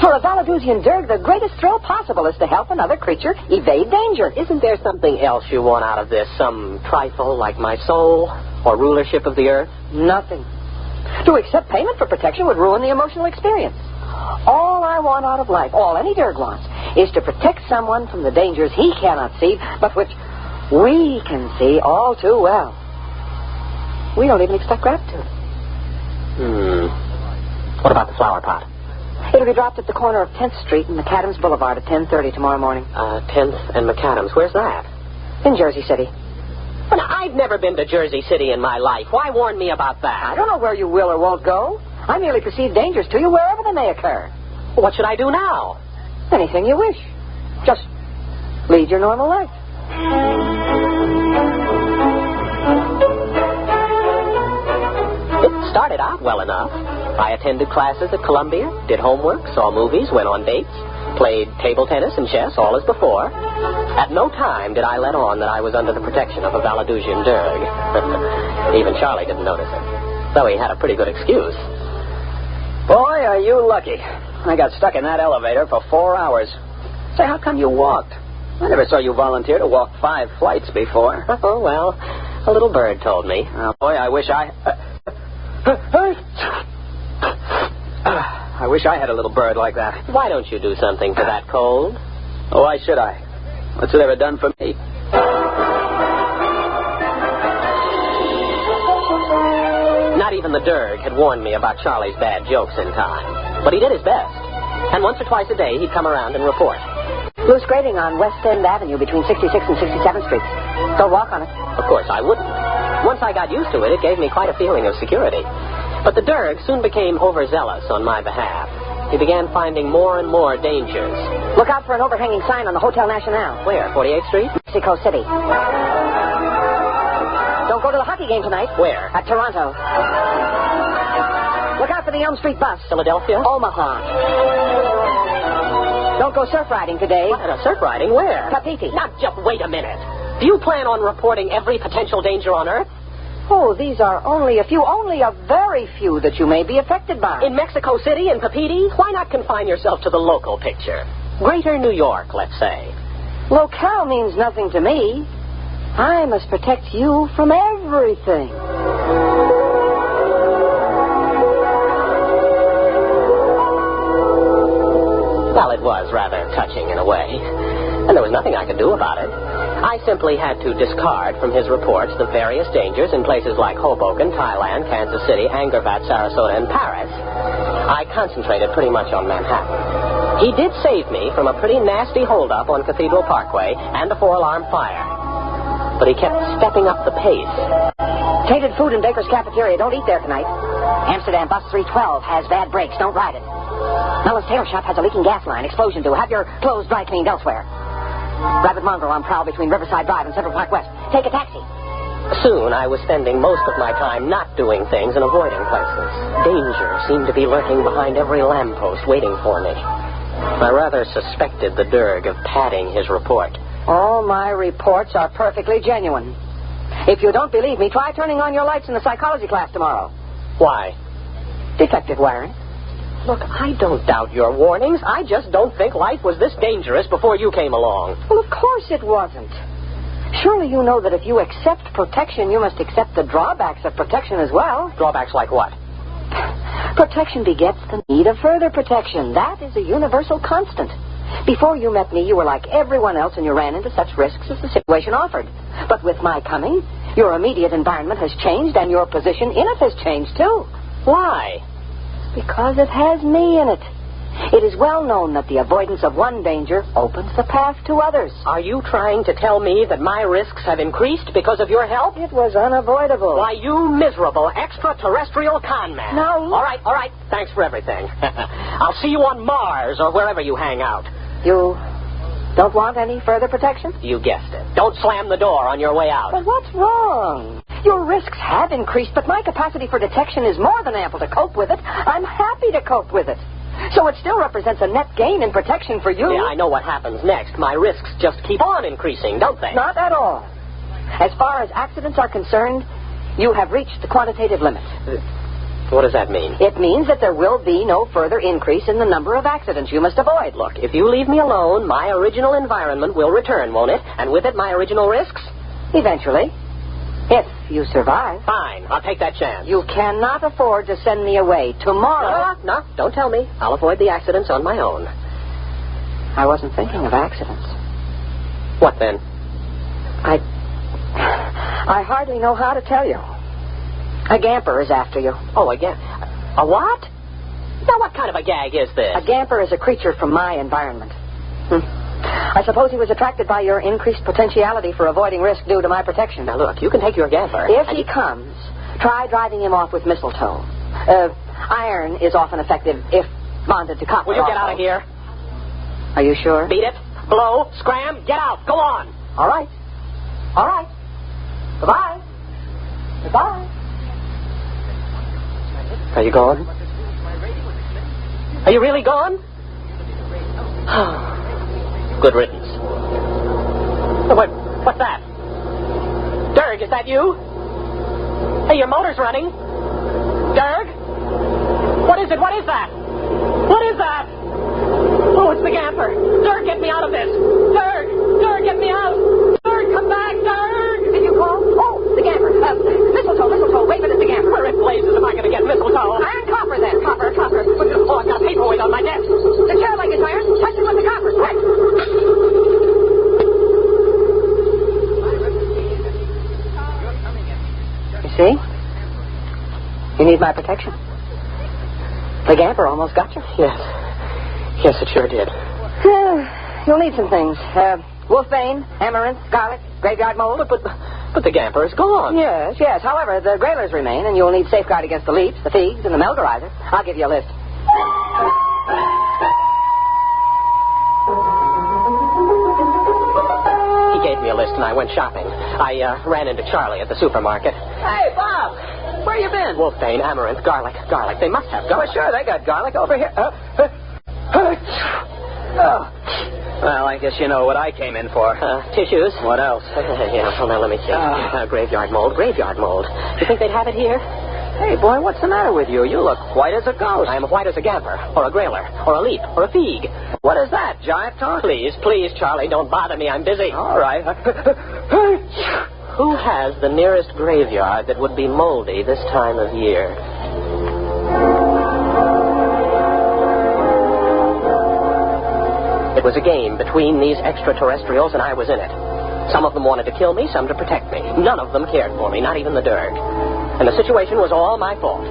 For a Valadusian Dirg, the greatest thrill possible is to help another creature evade danger. Isn't there something else you want out of this? Some trifle like my soul or rulership of the earth? Nothing. To accept payment for protection would ruin the emotional experience. All I want out of life, all any Dirg wants, is to protect someone from the dangers he cannot see, but which we can see all too well. We don't even expect gratitude. What about the flower pot? It'll be dropped at the corner of 10th Street and McAdams Boulevard at 10:30 tomorrow morning. 10th and McAdams. Where's that? In Jersey City. Well, I've never been to Jersey City in my life. Why warn me about that? I don't know where you will or won't go. I merely perceive dangers to you wherever they may occur. What should I do now? Anything you wish. Just lead your normal life. It started out well enough. I attended classes at Columbia, did homework, saw movies, went on dates, played table tennis and chess, all as before. At no time did I let on that I was under the protection of a Valadusian Dirg. Even Charlie didn't notice it, though he had a pretty good excuse. Boy, are you lucky. I got stuck in that elevator for 4 hours. Say, how come you walked? I never saw you volunteer to walk 5 flights before. Oh, well, a little bird told me. Oh, boy, I wish I wish I had a little bird like that. Why don't you do something for that cold? Oh, why should I? What's it ever done for me? Not even the Dirg had warned me about Charlie's bad jokes in time. But he did his best. And once or twice a day, he'd come around and report. Loose grading on West End Avenue between 66th and 67th Streets. Don't walk on it. Of course, I wouldn't. Once I got used to it, it gave me quite a feeling of security. But the Dirg soon became overzealous on my behalf. He began finding more and more dangers. Look out for an overhanging sign on the Hotel Nacional. Where, 48th Street? Mexico City. Don't go to the hockey game tonight. Where? At Toronto. Look out for the Elm Street bus. Philadelphia? Omaha. Don't go surf riding today. What? Surf riding? Where? Papeete. Now, just wait a minute. Do you plan on reporting every potential danger on Earth? Oh, these are only a very few that you may be affected by. In Mexico City and Pepiti, why not confine yourself to the local picture? Greater New York, let's say. Locale means nothing to me. I must protect you from everything. Well, it was rather touching in a way, and there was nothing I could do about it. I simply had to discard from his reports the various dangers in places like Hoboken, Thailand, Kansas City, Angkor-Wat, Sarasota, and Paris. I concentrated pretty much on Manhattan. He did save me from a pretty nasty holdup on Cathedral Parkway and a 4-alarm fire. But he kept stepping up the pace. Tainted food in Baker's cafeteria. Don't eat there tonight. Amsterdam bus 312 has bad brakes. Don't ride it. Mellon's tailor shop has a leaking gas line. Explosion due. Have your clothes dry cleaned elsewhere. Rabbit mongrel on prowl between Riverside Drive and Central Park West. Take a taxi. Soon I was spending most of my time not doing things and avoiding places. Danger seemed to be lurking behind every lamppost waiting for me. I rather suspected the Derg of padding his report. All my reports are perfectly genuine. If you don't believe me, try turning on your lights in the psychology class tomorrow. Why? Detective wiring. Look, I don't doubt your warnings. I just don't think life was this dangerous before you came along. Well, of course it wasn't. Surely you know that if you accept protection, you must accept the drawbacks of protection as well. Drawbacks like what? Protection begets the need of further protection. That is a universal constant. Before you met me, you were like everyone else and you ran into such risks as the situation offered. But with my coming, your immediate environment has changed and your position in it has changed too. Why? Because it has me in it. It is well known that the avoidance of one danger opens the path to others. Are you trying to tell me that my risks have increased because of your help? It was unavoidable. Why, you miserable extraterrestrial con man. No. All right. Thanks for everything. I'll see you on Mars or wherever you hang out. You don't want any further protection? You guessed it. Don't slam the door on your way out. But what's wrong? Your risks have increased, but my capacity for detection is more than ample to cope with it. I'm happy to cope with it. So it still represents a net gain in protection for you. Yeah, I know what happens next. My risks just keep on increasing, don't they? Not at all. As far as accidents are concerned, you have reached the quantitative limit. What does that mean? It means that there will be no further increase in the number of accidents you must avoid. Look, if you leave me alone, my original environment will return, won't it? And with it, my original risks? Eventually. If you survive. Fine, I'll take that chance. You cannot afford to send me away tomorrow. No, don't tell me. I'll avoid the accidents on my own. I wasn't thinking of accidents. What then? I hardly know how to tell you. A gamper is after you. Oh, a what? Now, what kind of a gag is this? A gamper is a creature from my environment. I suppose he was attracted by your increased potentiality for avoiding risk due to my protection. Now, look, you can take your gamper. If he comes, try driving him off with mistletoe. Iron is often effective if bonded to copper. Will you get out of here? Are you sure? Beat it. Blow. Scram. Get out. Go on. All right. Goodbye. Are you gone? Are you really gone? Good riddance. What's that? Derg, is that you? Hey, your motor's running. Derg? What is it? What is that? Oh, it's the gamper. Derg, get me out of this. Derg, get me out. Derg, come back, Derg. Did you call? Oh, the gamper. Mistletoe. Wait a minute, the gamper. Where in blazes am I going to get mistletoe? Iron copper, then. Copper. Oh, I've got a paperweight on my desk. The chair leg is iron. Touch it with the copper. Quick. You see? You need my protection. The gamper almost got you. Yes, it sure did. You'll need some things. Wolfbane, amaranth, garlic, graveyard mold. But the gamper is gone. Yes. However, the grailers remain, and you'll need safeguard against the leaps, the figs, and the melgarizer. I'll give you a list. He gave me a list, and I went shopping. I ran into Charlie at the supermarket. Hey, Bob! Where you been? Wolfbane, amaranth, garlic. They must have garlic. Well, sure, they got garlic over here. Well, I guess you know what I came in for. Tissues? What else? Yeah, well, now let me see. Graveyard mold. Do you think they'd have it here? Hey, boy, what's the matter with you? You look white as a ghost. I am white as a gambler, or a grailer, or a leap, or a feeg. What is that, jive talk? Please, Charlie, don't bother me. I'm busy. All right. Who has the nearest graveyard that would be moldy this time of year? It was a game between these extraterrestrials, and I was in it. Some of them wanted to kill me, some to protect me. None of them cared for me, not even the Derg. And the situation was all my fault.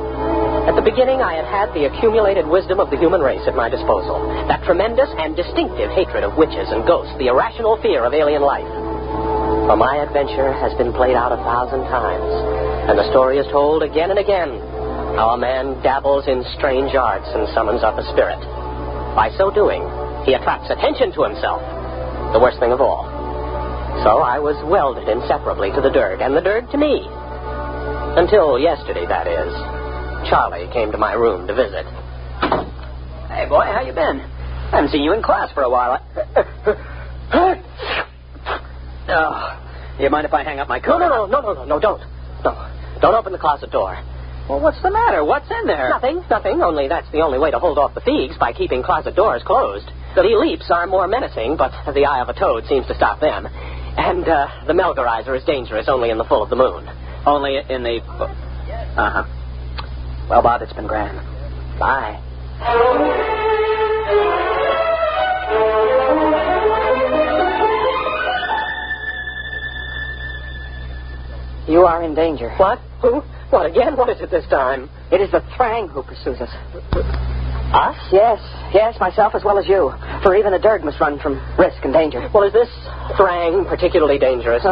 At the beginning, I had the accumulated wisdom of the human race at my disposal. That tremendous and distinctive hatred of witches and ghosts, the irrational fear of alien life. For my adventure has been played out 1,000 times, and the story is told again and again. How a man dabbles in strange arts and summons up a spirit. By so doing, he attracts attention to himself. The worst thing of all. So I was welded inseparably to the Derg, and the Derg to me. Until yesterday, that is. Charlie came to my room to visit. Hey, boy, how you been? I haven't seen you in class for a while. You mind if I hang up my coat? No, don't. No, don't open the closet door. Well, what's the matter? What's in there? Nothing, only that's the only way to hold off the thieves, by keeping closet doors closed. The leaps are more menacing, but the eye of a toad seems to stop them. And the Melgarizer is dangerous only in the full of the moon. Only in the... Well, Bob, it's been grand. Bye. You are in danger. What? Who? What again? What is it this time? It is the Thrang who pursues us. Us? Yes, myself as well as you. For even the Derg must run from risk and danger. Well, is this Thrang particularly dangerous?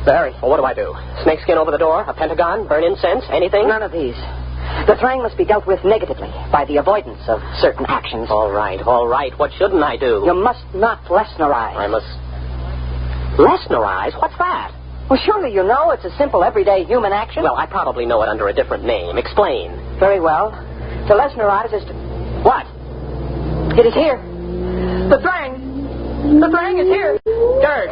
Very. Well, what do I do? Snakeskin over the door? A pentagon? Burn incense? Anything? None of these. The Thrang must be dealt with negatively by the avoidance of certain actions. All right. What shouldn't I do? You must not Lesnerize. I must... Lesnerize? What's that? Well, surely you know it's a simple, everyday human action. Well, I probably know it under a different name. Explain. Very well. To Lesnerize is to... What? It is here. The Thrang is here. Derg,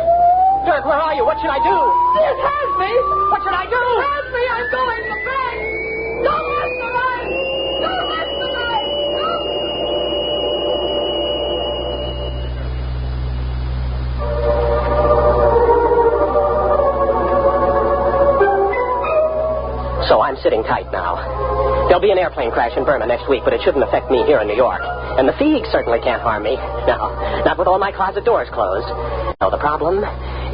where are you? What should I do? It has me. What should I do? It has me. I'm going. The Thrang. Don't Lesnerize. Don't Lesnerize. So I'm sitting tight now. There'll be an airplane crash in Burma next week, but it shouldn't affect me here in New York. And the thieves certainly can't harm me. No, not with all my closet doors closed. No, the problem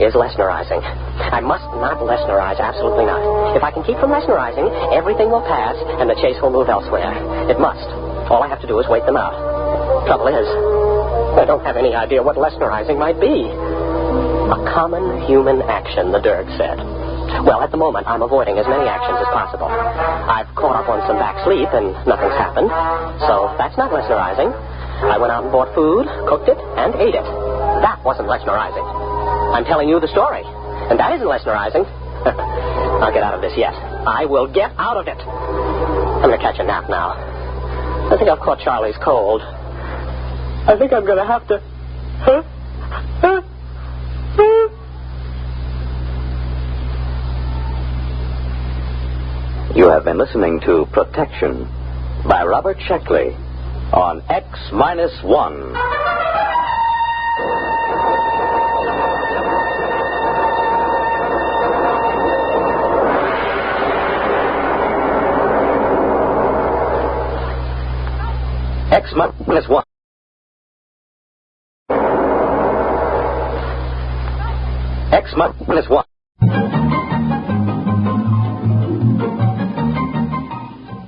is Lesnerizing. I must not Lesnerize, absolutely not. If I can keep from Lesnerizing, everything will pass and the chase will move elsewhere. It must. All I have to do is wait them out. Trouble is, I don't have any idea what Lesnerizing might be. A common human action, the Derg said. Well, at the moment, I'm avoiding as many actions as possible. I've caught up on some back sleep, and nothing's happened. So that's not Lesnerizing. I went out and bought food, cooked it, and ate it. That wasn't Lesnerizing. I'm telling you the story, and that isn't Lesnerizing. I'll get out of this yet. I will get out of it. I'm going to catch a nap now. I think I've caught Charlie's cold. I think I'm going to have to... You have been listening to Protection by Robert Sheckley on X-1. X-1. X-1.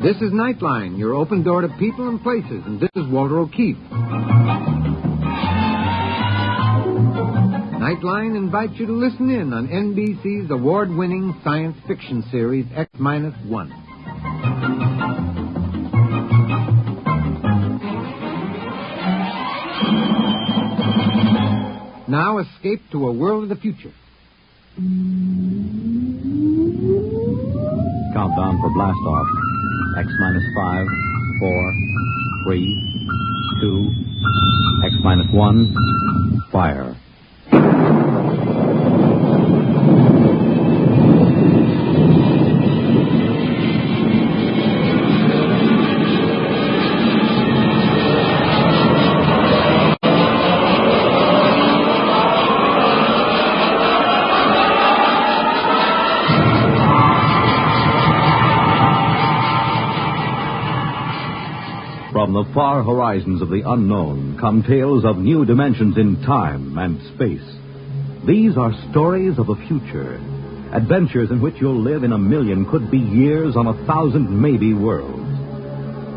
This is Nightline, your open door to people and places, and this is Walter O'Keefe. Nightline invites you to listen in on NBC's award-winning science fiction series X-1. Now escape to a world of the future. Countdown for blast-off. X-5, 4, 3, 2, X minus 1, fire. From the far horizons of the unknown come tales of new dimensions in time and space. These are stories of a future, adventures in which you'll live in 1,000,000 could-be years on 1,000 maybe worlds.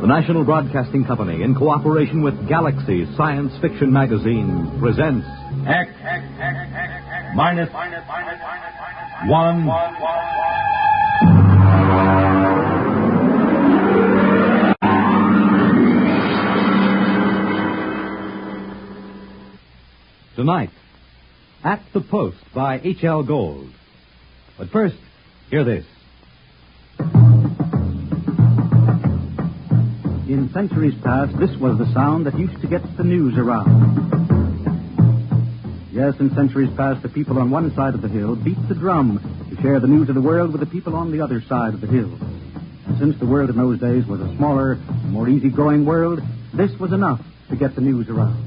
The National Broadcasting Company, in cooperation with Galaxy Science Fiction Magazine, presents X minus 1. Tonight, At the Post by H.L. Gold. But first, hear this. In centuries past, this was the sound that used to get the news around. Yes, in centuries past, the people on one side of the hill beat the drum to share the news of the world with the people on the other side of the hill. And since the world in those days was a smaller, more easy-going world, this was enough to get the news around.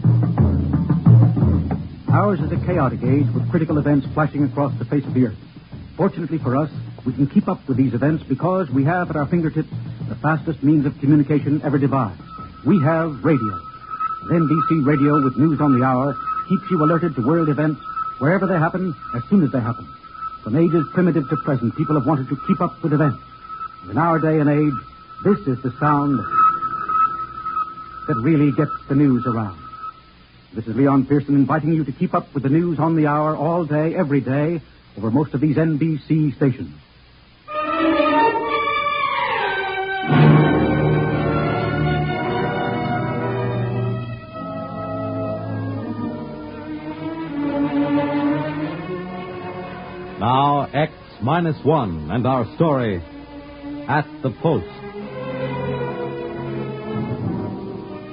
Ours is a chaotic age with critical events flashing across the face of the earth. Fortunately for us, we can keep up with these events because we have at our fingertips the fastest means of communication ever devised. We have radio. NBC Radio with news on the hour keeps you alerted to world events wherever they happen, as soon as they happen. From ages primitive to present, people have wanted to keep up with events. In our day and age, this is the sound that really gets the news around. This is Leon Pearson inviting you to keep up with the news on the hour all day, every day, over most of these NBC stations. Now, X minus 1 and our story, At the Post.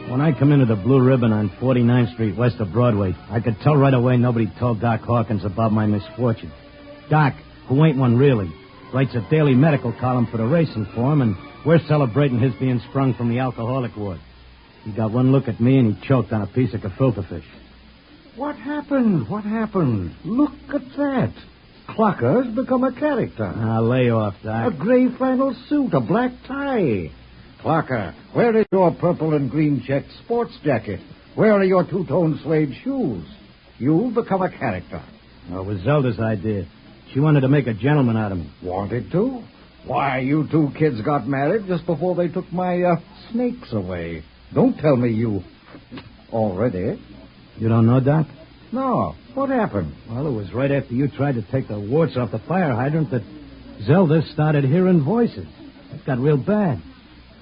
When I come into the Blue Ribbon on 49th Street west of Broadway, I could tell right away nobody told Doc Hawkins about my misfortune. Doc, who ain't one really, writes a daily medical column for the racing form, and we're celebrating his being sprung from the alcoholic ward. He got one look at me, and he choked on a piece of gefilte fish. What happened? What happened? Look at that. Clocker's become a character. Now, lay off, Doc. A gray flannel suit, a black tie. Clocker, where is your purple and green checked sports jacket? Where are your two-tone suede shoes? You've become a character. Well, it was Zelda's idea. She wanted to make a gentleman out of me. Wanted to? Why, you two kids got married just before they took my snakes away. Don't tell me you... Already? You don't know, Doc? No. What happened? Well, it was right after you tried to take the warts off the fire hydrant that Zelda started hearing voices. It got real bad.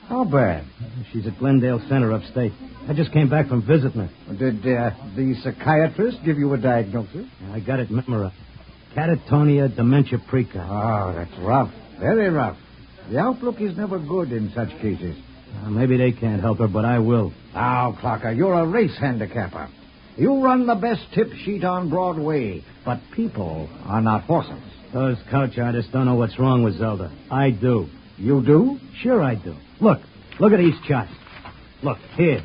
How bad? She's at Glendale Center upstate. I just came back from visiting her. Did the psychiatrist give you a diagnosis? I got it memorized. Catatonia dementia precox. Oh, that's rough. Very rough. The outlook is never good in such cases. Maybe they can't help her, but I will. Now, Clocker, you're a race handicapper. You run the best tip sheet on Broadway, but people are not horses. Those couch artists don't know what's wrong with Zelda. I do. You do? Sure I do. Look at these charts. Look, here.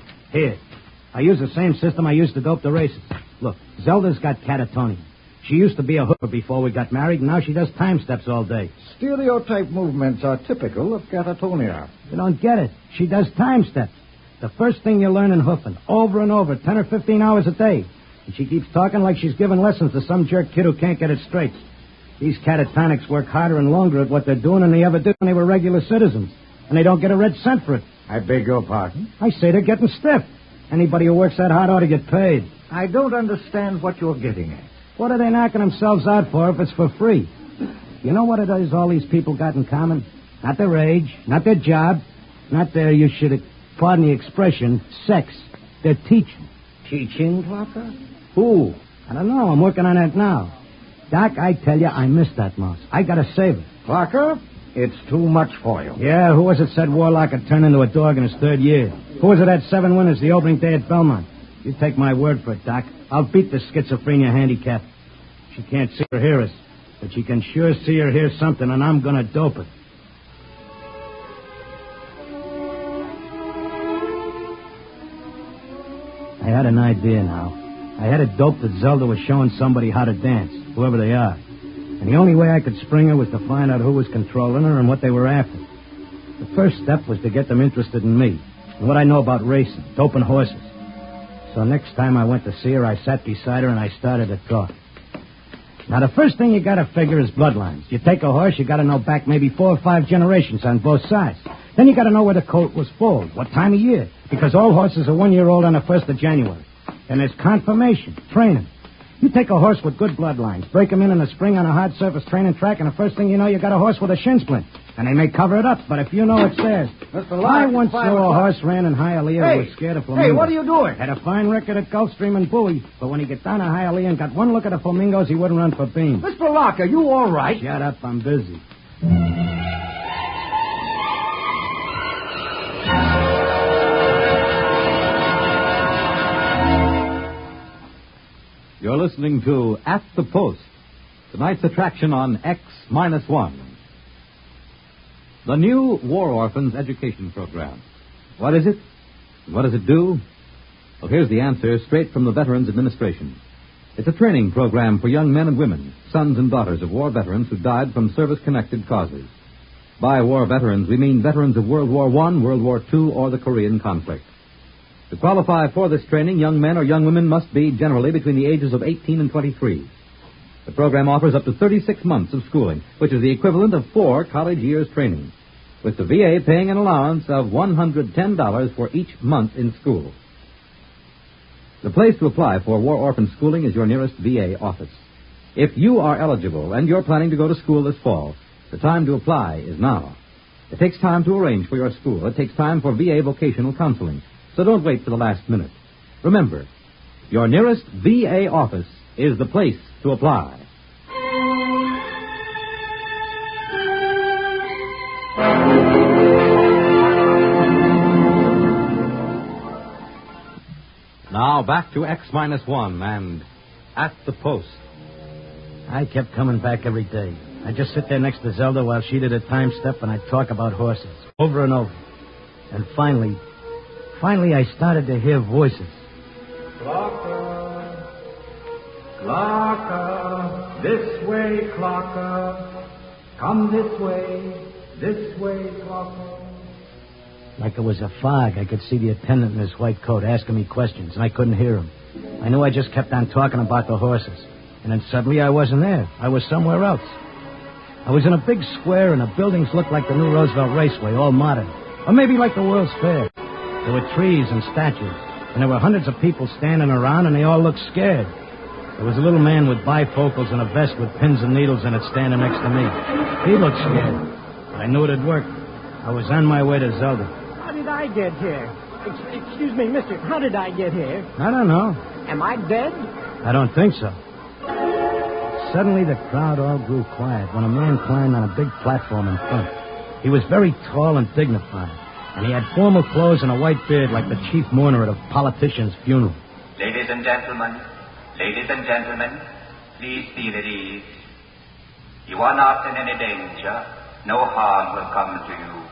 I use the same system I used to dope the races. Look, Zelda's got catatonia. She used to be a hooker before we got married, and now she does time steps all day. Stereotype movements are typical of catatonia. You don't get it. She does time steps. The first thing you learn in hoofing, over and over, 10 or 15 hours a day. And she keeps talking like she's giving lessons to some jerk kid who can't get it straight. These catatonics work harder and longer at what they're doing than they ever did when they were regular citizens. And they don't get a red cent for it. I beg your pardon? I say they're getting stiff. Anybody who works that hard ought to get paid. I don't understand what you're getting at. What are they knocking themselves out for if it's for free? You know what it is all these people got in common? Not their age, not their job, not their, you should pardon the expression, sex. They're teaching. Teaching, Clocker? Who? I don't know. I'm working on that now. Doc, I tell you, I missed that mouse. I gotta save it. Clocker, It's too much for you. Yeah, who was it said Warlock had turned into a dog in his third year? Who was it had 7 winners the opening day at Belmont? You take my word for it, Doc. I'll beat the schizophrenia handicap. She can't see or hear us, but she can sure see or hear something, and I'm gonna dope it. I had an idea now. I had it doped that Zelda was showing somebody how to dance, whoever they are. And the only way I could spring her was to find out who was controlling her and what they were after. The first step was to get them interested in me and what I know about racing, doping horses. So next time I went to see her, I sat beside her and I started to talk. Now, the first thing you gotta figure is bloodlines. You take a horse, you gotta know back maybe 4 or 5 generations on both sides. Then you gotta know where the colt was foaled, what time of year, because all horses are 1 year old on the 1st of January. And there's confirmation, training. You take a horse with good bloodlines, break him in the spring on a hard surface training track, and the first thing you know, you got a horse with a shin splint. And they may cover it up, but if you know it's theirs. I once saw a horse ran in Hialeah who was scared of flamingos. Hey, what are you doing? Had a fine record at Gulfstream and Bowie, but when he got down to Hialeah and got one look at the flamingos, he wouldn't run for beans. Mr. Locke, are you all right? Shut up, I'm busy. You're listening to At the Post, tonight's attraction on X-1. The new War Orphans Education Program. What is it? What does it do? Well, here's the answer straight from the Veterans Administration. It's a training program for young men and women, sons and daughters of war veterans who died from service-connected causes. By war veterans, we mean veterans of World War I, World War II, or the Korean conflict. To qualify for this training, young men or young women must be generally between the ages of 18 and 23. The program offers up to 36 months of schooling, which is the equivalent of 4 college years' training, with the VA paying an allowance of $110 for each month in school. The place to apply for war orphan schooling is your nearest VA office. If you are eligible and you're planning to go to school this fall, the time to apply is now. It takes time to arrange for your school. It takes time for VA vocational counseling. So don't wait for the last minute. Remember, your nearest VA office is the place to apply. Now back to X-1 and At the Post. I kept coming back every day. I'd just sit there next to Zelda while she did a time step and I'd talk about horses, over and over. And finally I started to hear voices. Clocker, Clocker, this way, Clocker. Come this way, Clocker. Like it was a fog, I could see the attendant in his white coat asking me questions, and I couldn't hear him. I knew I just kept on talking about the horses. And then suddenly I wasn't there. I was somewhere else. I was in a big square, and the buildings looked like the new Roosevelt Raceway, all modern. Or maybe like the World's Fair. There were trees and statues, and there were hundreds of people standing around, and they all looked scared. There was a little man with bifocals and a vest with pins and needles in it standing next to me. He looked scared. I knew it had worked. I was on my way to Zelda. How did I get here? Excuse me, mister, how did I get here? I don't know. Am I dead? I don't think so. Suddenly the crowd all grew quiet when a man climbed on a big platform in front. He was very tall and dignified. And he had formal clothes and a white beard like the chief mourner at a politician's funeral. Ladies and gentlemen, please feel at ease. You are not in any danger. No harm will come to you.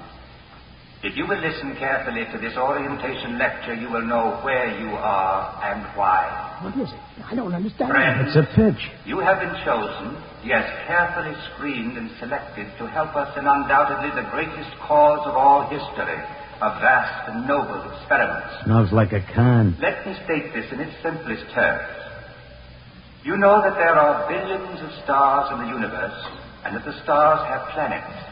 If you will listen carefully to this orientation lecture, you will know where you are and why. What is it? I don't understand. Friends, it's a pitch. You have been chosen, yes, carefully screened and selected to help us in undoubtedly the greatest cause of all history, a vast and noble experiment. Smells like a con. Let me state this in its simplest terms. You know that there are billions of stars in the universe, and that the stars have planets.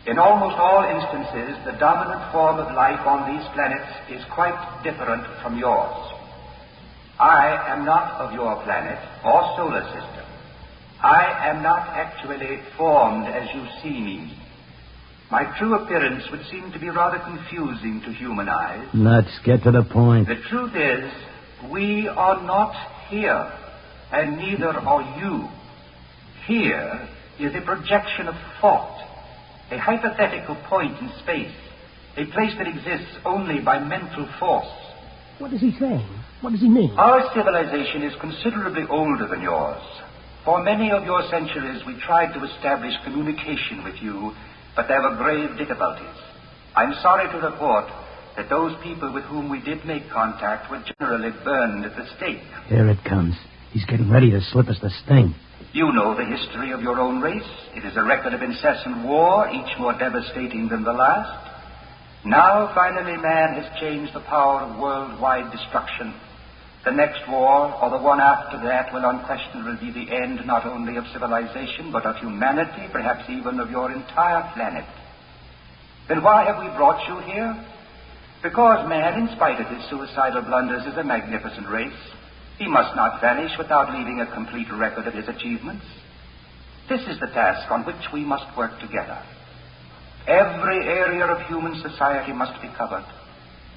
In almost all instances, the dominant form of life on these planets is quite different from yours. I am not of your planet or solar system. I am not actually formed as you see me. My true appearance would seem to be rather confusing to human eyes. Nuts, get to the point. The truth is, we are not here, and neither are you. Here is a projection of thought, a hypothetical point in space, a place that exists only by mental force. What is he saying? What does he mean? Our civilization is considerably older than yours. For many of your centuries, we tried to establish communication with you, but there were grave difficulties. I'm sorry to report that those people with whom we did make contact were generally burned at the stake. Here it comes. He's getting ready to slip us the sting. You know the history of your own race. It is a record of incessant war, each more devastating than the last. Now, finally, man has changed the power of worldwide destruction. The next war, or the one after that, will unquestionably be the end not only of civilization, but of humanity, perhaps even of your entire planet. Then why have we brought you here? Because man, in spite of his suicidal blunders, is a magnificent race. He must not vanish without leaving a complete record of his achievements. This is the task on which we must work together. Every area of human society must be covered.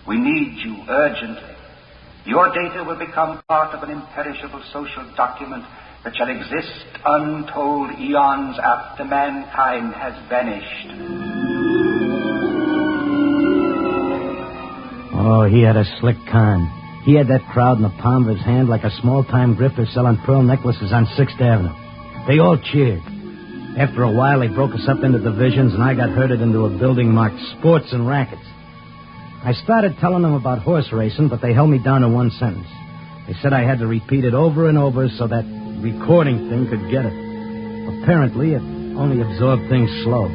We need you urgently. Your data will become part of an imperishable social document that shall exist untold eons after mankind has vanished. Oh, he had a slick con. He had that crowd in the palm of his hand like a small-time grifter selling pearl necklaces on 6th Avenue. They all cheered. After a while, they broke us up into divisions, and I got herded into a building marked Sports and Rackets. I started telling them about horse racing, but they held me down to one sentence. They said I had to repeat it over and over so that recording thing could get it. Apparently, it only absorbed things slow.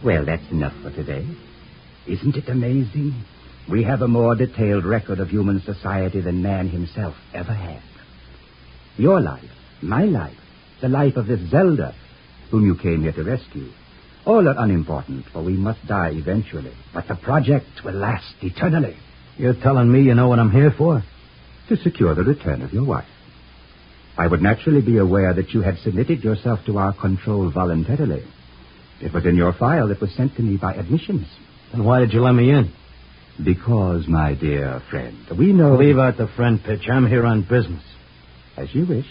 Well, that's enough for today. Isn't it amazing? We have a more detailed record of human society than man himself ever had. Your life, my life, the life of this Zelda, whom you came here to rescue, all are unimportant, for we must die eventually. But the project will last eternally. You're telling me you know what I'm here for? To secure the return of your wife. I would naturally be aware that you had submitted yourself to our control voluntarily. It was in your file that was sent to me by admissions. Then why did you let me in? Because, my dear friend, we know... Leave out the friend pitch. I'm here on business. As you wish.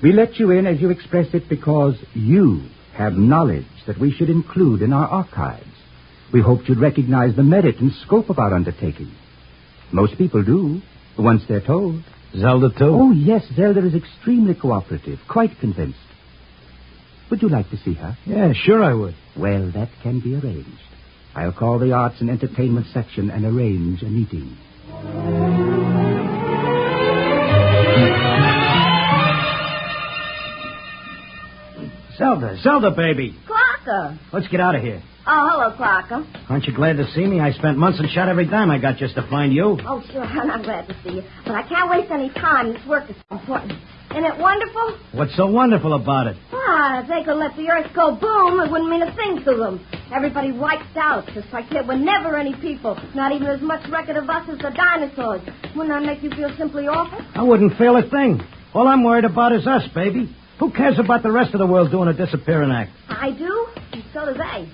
We let you in, as you express it, because you have knowledge that we should include in our archives. We hoped you'd recognize the merit and scope of our undertaking. Most people do, once they're told. Zelda, too? Oh, yes, Zelda is extremely cooperative, quite convinced. Would you like to see her? Yeah, sure I would. Well, that can be arranged. I'll call the Arts and Entertainment section and arrange a meeting. Zelda, baby. Clocker. Let's get out of here. Oh, hello, Clocker. Aren't you glad to see me? I spent months and shot every dime I got just to find you. Oh, sure, I'm glad to see you. But I can't waste any time. This work is so important. Isn't it wonderful? What's so wonderful about it? If they could let the earth go boom, it wouldn't mean a thing to them. Everybody wiped out, just like there were never any people. Not even as much record of us as the dinosaurs. Wouldn't that make you feel simply awful? I wouldn't feel a thing. All I'm worried about is us, baby. Who cares about the rest of the world doing a disappearing act? I do, and so do they.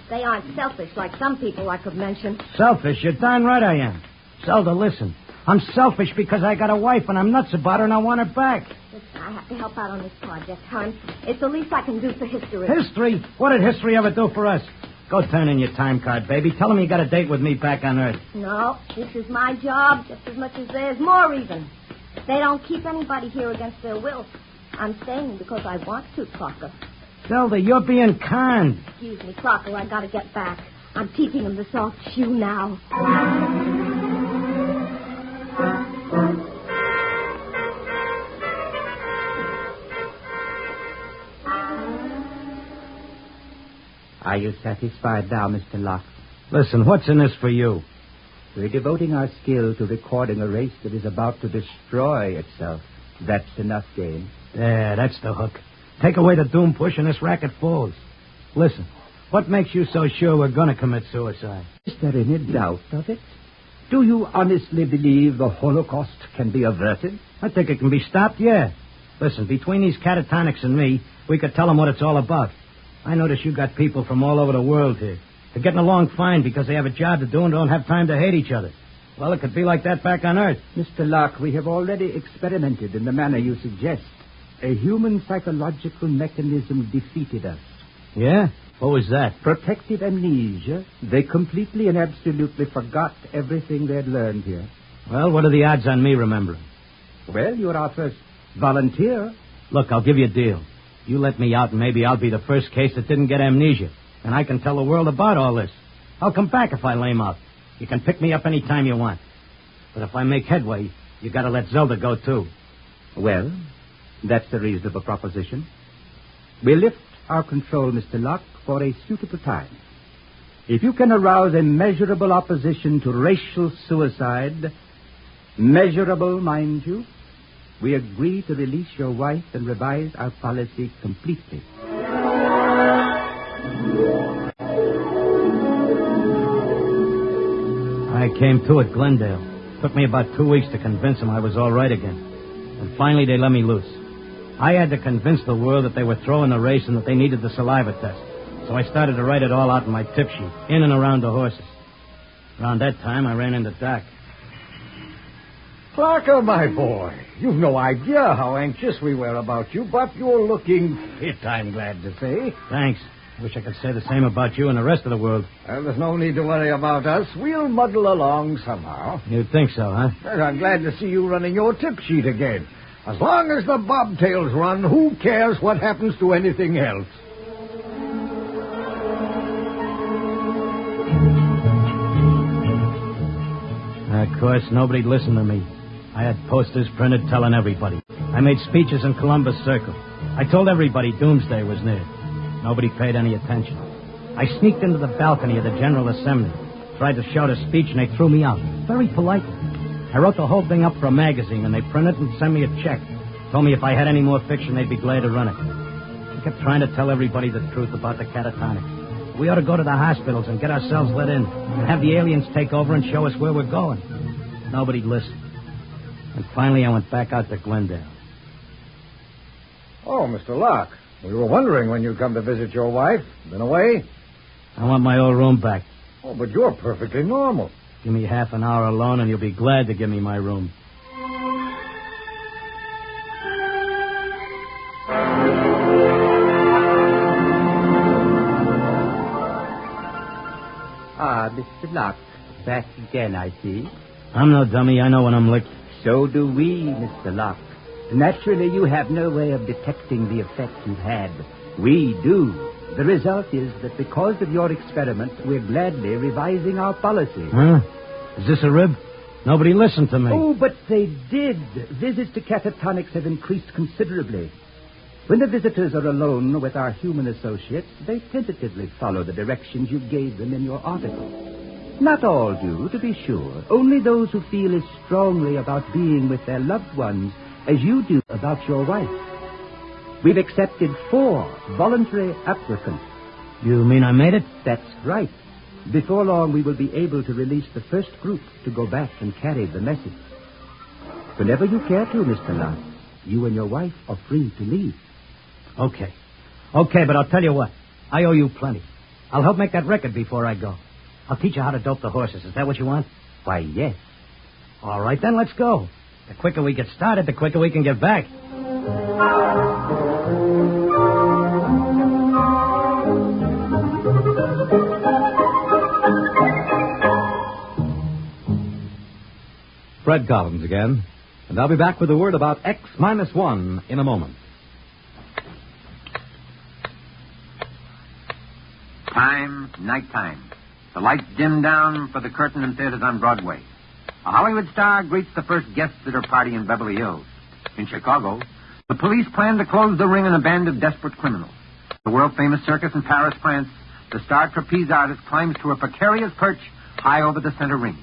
They aren't selfish like some people I could mention. Selfish? You're darn right I am. Zelda, listen. I'm selfish because I got a wife and I'm nuts about her and I want her back. Listen, I have to help out on this project, hon. It's the least I can do for history. History? What did history ever do for us? Go turn in your time card, baby. Tell them you got a date with me back on Earth. No, this is my job just as much as theirs, more even. They don't keep anybody here against their will. I'm staying because I want to, Crocker. Zelda, you're being kind. Excuse me, Crocker, I gotta get back. I'm teaching them the soft shoe now. Are you satisfied now, Mr. Locke? Listen, what's in this for you? We're devoting our skill to recording a race that is about to destroy itself. That's enough game. Yeah, that's the hook. Take away the doom push and this racket falls. Listen, what makes you so sure we're going to commit suicide? Is there any doubt of it? Do you honestly believe the Holocaust can be averted? I think it can be stopped, yeah. Listen, between these catatonics and me, we could tell them what it's all about. I notice you got people from all over the world here. They're getting along fine because they have a job to do and don't have time to hate each other. Well, it could be like that back on Earth. Mr. Locke, we have already experimented in the manner you suggest. A human psychological mechanism defeated us. Yeah? What was that? Protective amnesia. They completely and absolutely forgot everything they'd learned here. Well, what are the odds on me remembering? Well, you're our first volunteer. Look, I'll give you a deal. You let me out and maybe I'll be the first case that didn't get amnesia. And I can tell the world about all this. I'll come back if I lame out. You can pick me up any time you want. But if I make headway, you gotta let Zelda go, too. Well, that's a reasonable proposition. We'll lift our control, Mr. Locke, for a suitable time. If you can arouse a measurable opposition to racial suicide, measurable, mind you, we agree to release your wife and revise our policy completely. I came to at Glendale. Took me about 2 weeks to convince them I was all right again. And finally they let me loose. I had to convince the world that they were throwing the race and that they needed the saliva test. So I started to write it all out in my tip sheet, in and around the horses. Around that time, I ran into Doc. Clarker, my boy, you've no idea how anxious we were about you, but you're looking fit, I'm glad to say. Thanks. Wish I could say the same about you and the rest of the world. Well, there's no need to worry about us. We'll muddle along somehow. You'd think so, huh? Well, I'm glad to see you running your tip sheet again. As long as the bobtails run, who cares what happens to anything else? Of course, nobody'd listen to me. I had posters printed telling everybody. I made speeches in Columbus Circle. I told everybody Doomsday was near. Nobody paid any attention. I sneaked into the balcony of the General Assembly, tried to shout a speech, and they threw me out, very politely. I wrote the whole thing up for a magazine, and they printed it and sent me a check. Told me if I had any more fiction, they'd be glad to run it. I kept trying to tell everybody the truth about the catatonics. We ought to go to the hospitals and get ourselves let in, and have the aliens take over and show us where we're going. Nobody'd listen. And finally, I went back out to Glendale. Oh, Mr. Locke, we were wondering when you'd come to visit your wife. Been away? I want my old room back. Oh, but you're perfectly normal. Give me half an hour alone, and you'll be glad to give me my room. Ah, Mr. Locke, back again, I see. I'm no dummy. I know when I'm licked. So do we, Mr. Locke. Naturally, you have no way of detecting the effect you've had. We do. The result is that because of your experiment, we're gladly revising our policy. Huh? Is this a rib? Nobody listened to me. Oh, but they did. Visits to catatonics have increased considerably. When the visitors are alone with our human associates, they tentatively follow the directions you gave them in your article. Not all do, to be sure. Only those who feel as strongly about being with their loved ones as you do about your wife. We've accepted 4 voluntary applicants. You mean I made it? That's right. Before long, we will be able to release the first group to go back and carry the message. Whenever you care to, Mr. Locke, you and your wife are free to leave. Okay, but I'll tell you what. I owe you plenty. I'll help make that record before I go. I'll teach you how to dope the horses. Is that what you want? Why, yes. All right, then, let's go. The quicker we get started, the quicker we can get back. Fred Collins again, and I'll be back with a word about X-1 in a moment. Nighttime. The lights dim down for the curtain in theaters on Broadway. A Hollywood star greets the first guest at her party in Beverly Hills. In Chicago, the police plan to close the ring on a band of desperate criminals. The world-famous circus in Paris, France, the star trapeze artist climbs to a precarious perch high over the center ring.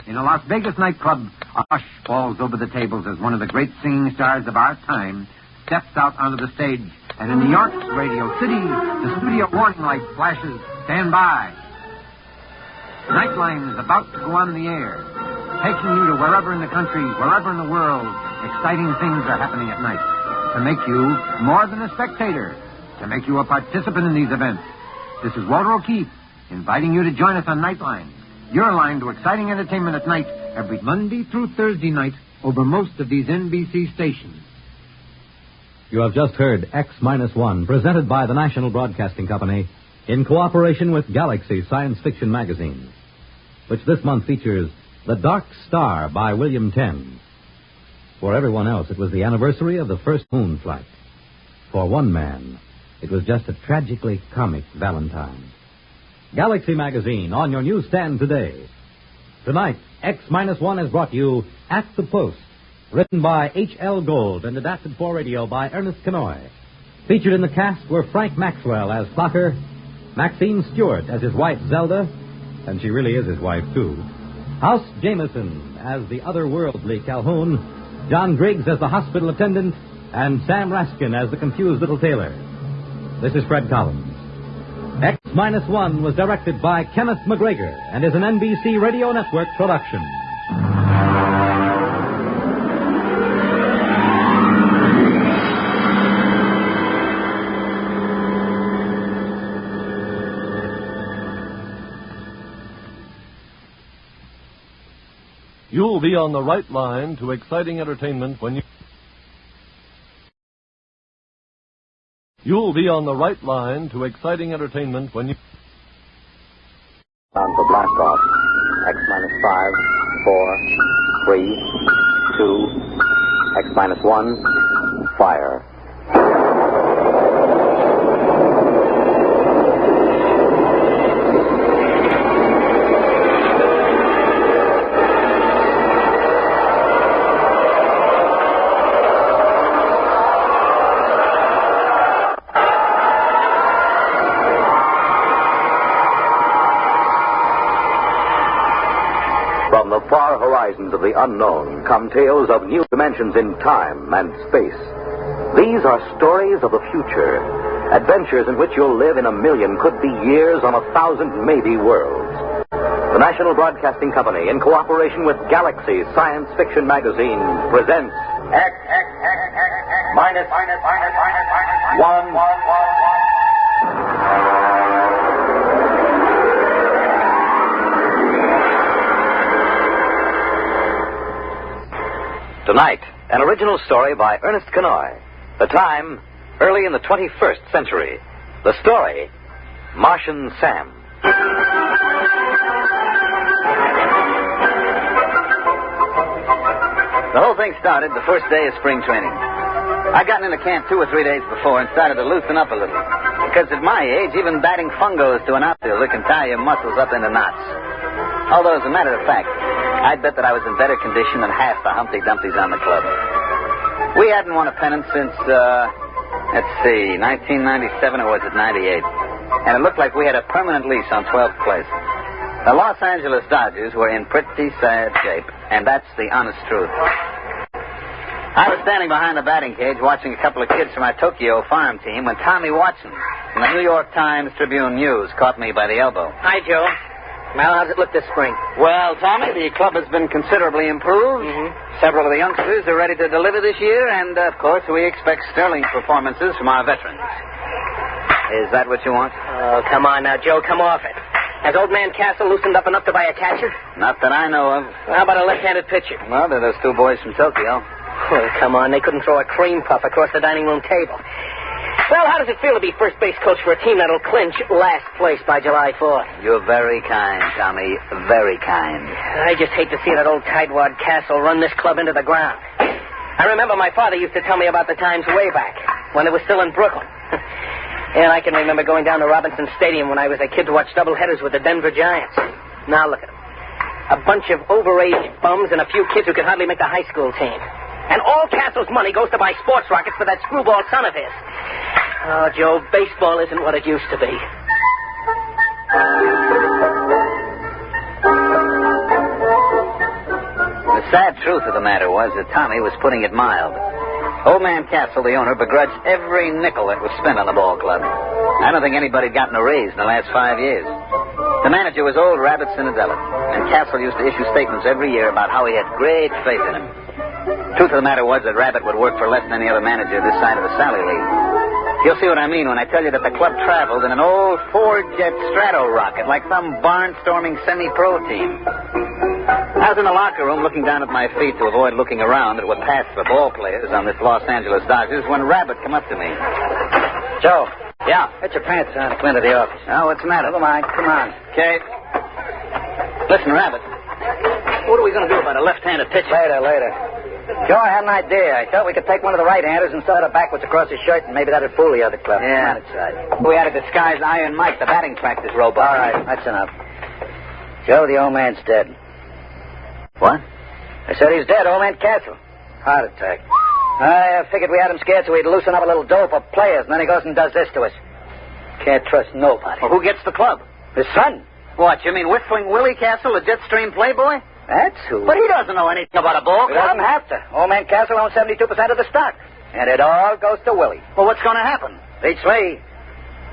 In a Las Vegas nightclub, a hush falls over the tables as one of the great singing stars of our time steps out onto the stage. And in New York's Radio City, the studio warning light flashes, "Stand by." Nightline is about to go on the air, taking you to wherever in the country, wherever in the world, exciting things are happening at night. To make you more than a spectator, to make you a participant in these events. This is Walter O'Keefe, inviting you to join us on Nightline, your line to exciting entertainment at night, every Monday through Thursday night, over most of these NBC stations. You have just heard X-1, presented by the National Broadcasting Company in cooperation with Galaxy Science Fiction Magazine, which this month features The Dark Star by William Tenn. For everyone else, it was the anniversary of the first moon flight. For one man, it was just a tragically comic Valentine. Galaxy Magazine, on your newsstand today. Tonight, X-1 has brought you At the Post, written by H.L. Gold and adapted for radio by Ernest Kinoy. Featured in the cast were Frank Maxwell as Clocker, Maxine Stewart as his wife Zelda, and she really is his wife, too, House Jameson as the otherworldly Calhoun, John Griggs as the hospital attendant, and Sam Raskin as the confused little tailor. This is Fred Collins. X-1 was directed by Kenneth McGregor and is an NBC Radio Network production. You'll be on the right line to exciting entertainment when you... You'll be on the right line to exciting entertainment when you... Time for blast off. X-5, 4, 3, 2, X-1, fire. From the far horizons of the unknown come tales of new dimensions in time and space. These are stories of the future, adventures in which you'll live in a million, could be years, on 1,000 maybe worlds. The National Broadcasting Company, in cooperation with Galaxy Science Fiction Magazine, presents X-1. Tonight, an original story by Ernest Kinoy. The time, early in the 21st century. The story, Martian Sam. The whole thing started the first day of spring training. I'd gotten into camp 2 or 3 days before and started to loosen up a little. Because at my age, even batting fungos to an outfielder can tie your muscles up into knots. Although, as a matter of fact, I'd bet that I was in better condition than half the Humpty Dumptys on the club. We hadn't won a pennant since, 1997 or was it 98? And it looked like we had a permanent lease on 12th place. The Los Angeles Dodgers were in pretty sad shape, and that's the honest truth. I was standing behind the batting cage watching a couple of kids from our Tokyo farm team when Tommy Watson from the New York Times Tribune News caught me by the elbow. Hi, Joe. Well, how's it look this spring? Well, Tommy, the club has been considerably improved. Several of the youngsters are ready to deliver this year, and, of course, we expect sterling performances from our veterans. Is that what you want? Oh, come on now, Joe. Come off it. Has old man Castle loosened up enough to buy a catcher? Not that I know of. Well, how about a left-handed pitcher? Well, they're those 2 boys from Tokyo. Well, come on. They couldn't throw a cream puff across the dining room table. Well, how does it feel to be first base coach for a team that'll clinch last place by July 4th? You're very kind, Tommy. Very kind. I just hate to see that old tightwad Castle run this club into the ground. I remember my father used to tell me about the times way back, when it was still in Brooklyn. And I can remember going down to Robinson Stadium when I was a kid to watch doubleheaders with the Denver Giants. Now look at them. A bunch of overage bums and a few kids who could hardly make the high school team. And all Castle's money goes to buy sports rockets for that screwball son of his. Oh, Joe, baseball isn't what it used to be. The sad truth of the matter was that Tommy was putting it mild. Old man Castle, the owner, begrudged every nickel that was spent on the ball club. I don't think anybody had gotten a raise in the last 5 years. The manager was old Rabbit Cinedelli, and Castle used to issue statements every year about how he had great faith in him. Truth of the matter was that Rabbit would work for less than any other manager this side of the Sally League. You'll see what I mean when I tell you that the club traveled in an old Ford-jet Strato rocket like some barnstorming semi-pro team. I was in the locker room looking down at my feet to avoid looking around at what passed for ball players on this Los Angeles Dodgers when Rabbit come up to me. Joe. Yeah? Get your pants on and come into the office. Oh, what's the matter? Never mind. Come on. Okay. Listen, Rabbit. What are we going to do about a left-handed pitcher? Later. Joe, I had an idea. I thought we could take one of the right-handers and set it backwards across his shirt, and maybe that'd fool the other club. Yeah. Come on inside. We had to disguise Iron Mike, the batting practice robot. All right, that's enough. Joe, the old man's dead. What? I said he's dead, old man Castle. Heart attack. I figured we had him scared so he'd loosen up a little dough for players, and then he goes and does this to us. Can't trust nobody. Well, who gets the club? His son. What, you mean Whistling Willie Castle, the Jetstream playboy? That's who. But he doesn't know anything about a ball He club. doesn't have to. Old man Castle owns 72% of the stock. And it all goes to Willie. Well, what's going to happen? Beats me.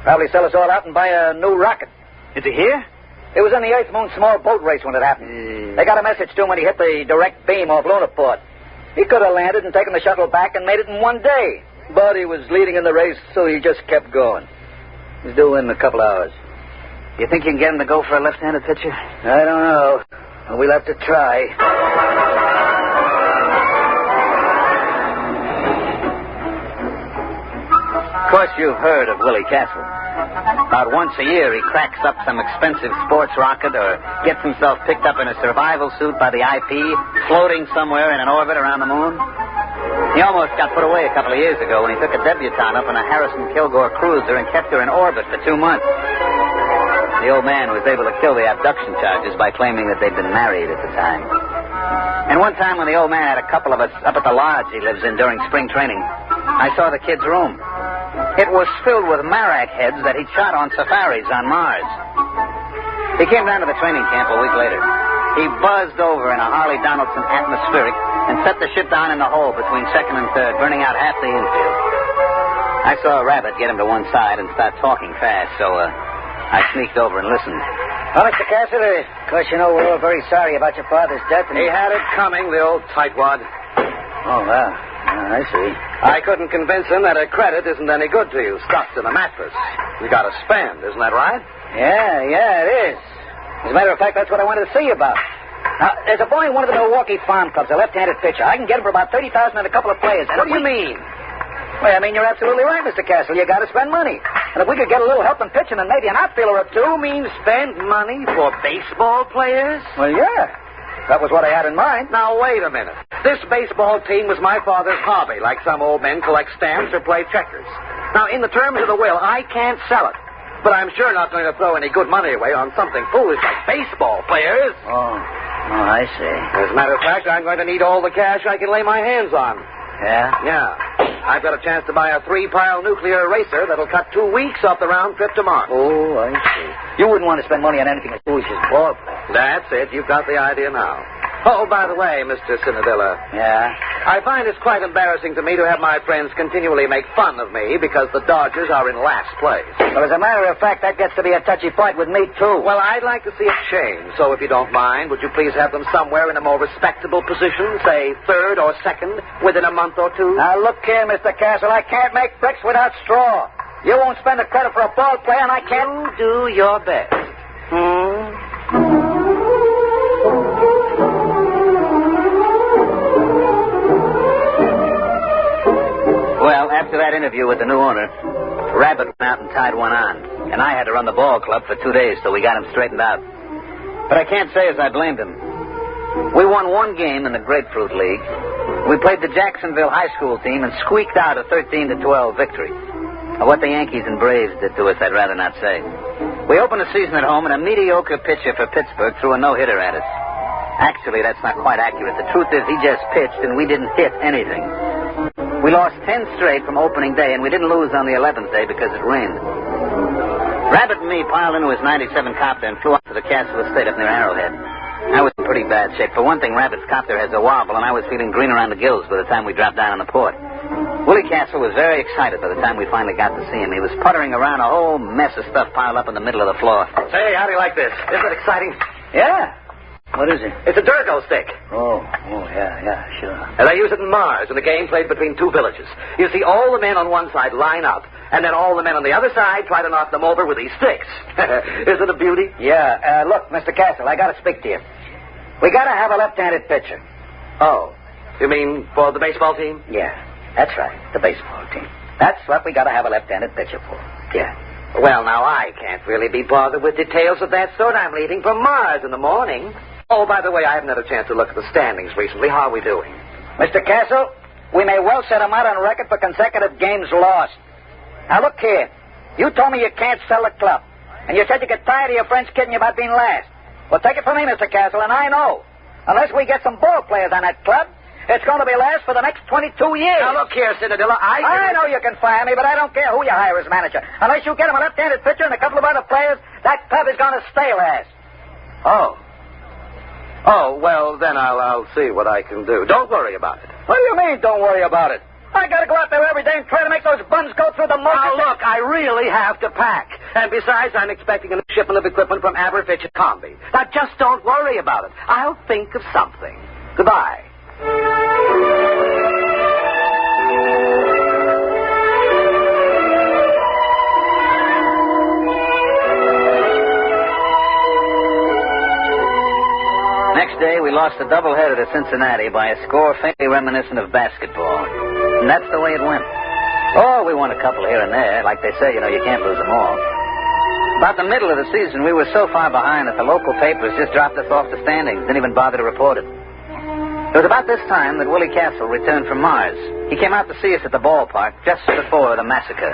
Probably sell us all out and buy a new rocket. Is he here? It was in the Earth Moon small boat race when it happened. They got a message to him when he hit the direct beam off Lunaport. He could have landed and taken the shuttle back and made it in one day. But he was leading in the race, so he just kept going. He's due in a couple hours. You think you can get him to go for a left-handed pitcher? I don't know. We'll have to try. Of course, you've heard of Willie Castle. About once a year, he cracks up some expensive sports rocket or gets himself picked up in a survival suit by the IP, floating somewhere in an orbit around the moon. He almost got put away a couple of years ago when he took a debutante up in a Harrison Kilgore cruiser and kept her in orbit for 2 months. The old man was able to kill the abduction charges by claiming that they'd been married at the time. And one time when the old man had a couple of us up at the lodge he lives in during spring training, I saw the kid's room. It was filled with marak heads that he'd shot on safaris on Mars. He came down to the training camp a week later. He buzzed over in a Harley Donaldson atmospheric and set the ship down in the hole between second and third, burning out half the infield. I saw a Rabbit get him to one side and start talking fast, so I sneaked over and listened. Well, Mr. Castle, of course, you know we're all very sorry about your father's death. And He had it coming, the old tightwad. Oh, well, I see. I couldn't convince him that a credit isn't any good to you, stuffed in a mattress. You got to spend, isn't that right? Yeah, it is. As a matter of fact, that's what I wanted to see you about. Now, there's a boy in one of the Milwaukee farm clubs, a left-handed pitcher. I can get him for about $30,000 and a couple of players. What do you mean? Well, I mean, you're absolutely right, Mr. Castle. You got to spend money. And if we could get a little help in pitching and maybe an outfielder or two... You mean spend money for baseball players? Well, yeah. That was what I had in mind. Now, wait a minute. This baseball team was my father's hobby, like some old men collect stamps or play checkers. Now, in the terms of the will, I can't sell it. But I'm sure not going to throw any good money away on something foolish like baseball players. Oh, I see. As a matter of fact, I'm going to need all the cash I can lay my hands on. Yeah? Yeah. I've got a chance to buy a 3-pile nuclear eraser that'll cut 2 weeks off the round trip to Mars. Oh, I see. You wouldn't want to spend money on anything as foolish as ball. That's it. You've got the idea now. Oh, by the way, Mr. Cinadilla. Yeah? I find it's quite embarrassing to me to have my friends continually make fun of me because the Dodgers are in last place. Well, as a matter of fact, that gets to be a touchy point with me, too. Well, I'd like to see it change. So if you don't mind, would you please have them somewhere in a more respectable position, say third or second, within a month or two? Now, look here, Mr. Castle. I can't make bricks without straw. You won't spend a credit for a ball player, and I can't... You do your best. Well, after that interview with the new owner, Rabbit went out and tied one on. And I had to run the ball club for 2 days till we got him straightened out. But I can't say as I blamed him. We won 1 game in the Grapefruit League. We played the Jacksonville high school team and squeaked out a 13-12 victory. What the Yankees and Braves did to us, I'd rather not say. We opened the season at home, and a mediocre pitcher for Pittsburgh threw a no-hitter at us. Actually, that's not quite accurate. The truth is he just pitched, and we didn't hit anything. We lost 10 straight from opening day, and we didn't lose on the 11th day because it rained. Rabbit and me piled into his 97 copter and flew up to the Castle Estate up near Arrowhead. I was in pretty bad shape. For one thing, Rabbit's copter has a wobble, and I was feeling green around the gills by the time we dropped down on the port. Willie Castle was very excited by the time we finally got to see him. He was puttering around a whole mess of stuff piled up in the middle of the floor. Say, how do you like this? Isn't it exciting? Yeah. What is it? It's a Durgo stick. Oh, yeah, sure. And they use it in Mars in a game played between 2 villages. You see, all the men on one side line up, and then all the men on the other side try to knock them over with these sticks. Isn't it a beauty? Yeah. Look, Mr. Castle, I got to speak to you. We gotta have a left-handed pitcher. Oh, you mean for the baseball team? Yeah, that's right, the baseball team. That's what we gotta have a left-handed pitcher for. Yeah. Well, now, I can't really be bothered with details of that sort. I'm leaving for Mars in the morning. Oh, by the way, I haven't had a chance to look at the standings recently. How are we doing? Mr. Castle, we may well set him out on record for consecutive games lost. Now, look here. You told me you can't sell the club. And you said you get tired of your friends kidding you about being last. Well, take it from me, Mr. Castle, and I know. Unless we get some ball players on that club, it's going to be last for the next 22 years. Now, look here, Cinderella. I know you can fire me, but I don't care who you hire as manager. Unless you get him a left-handed pitcher and a couple of other players, that club is going to stay last. Oh, well, then I'll see what I can do. Don't worry about it. What do you mean, don't worry about it? I got to go out there every day and try to make those bums go through the motions. Now, look, I really have to pack. And besides, I'm expecting a new shipment of equipment from Aberfitch and Comby. Now, just don't worry about it. I'll think of something. Goodbye. Next day, we lost a doubleheader to Cincinnati by a score faintly reminiscent of basketball. And that's the way it went. Oh, we won a couple here and there. Like they say, you can't lose them all. About the middle of the season, we were so far behind that the local papers just dropped us off the standings, didn't even bother to report it. It was about this time that Willie Castle returned from Mars. He came out to see us at the ballpark just before the massacre.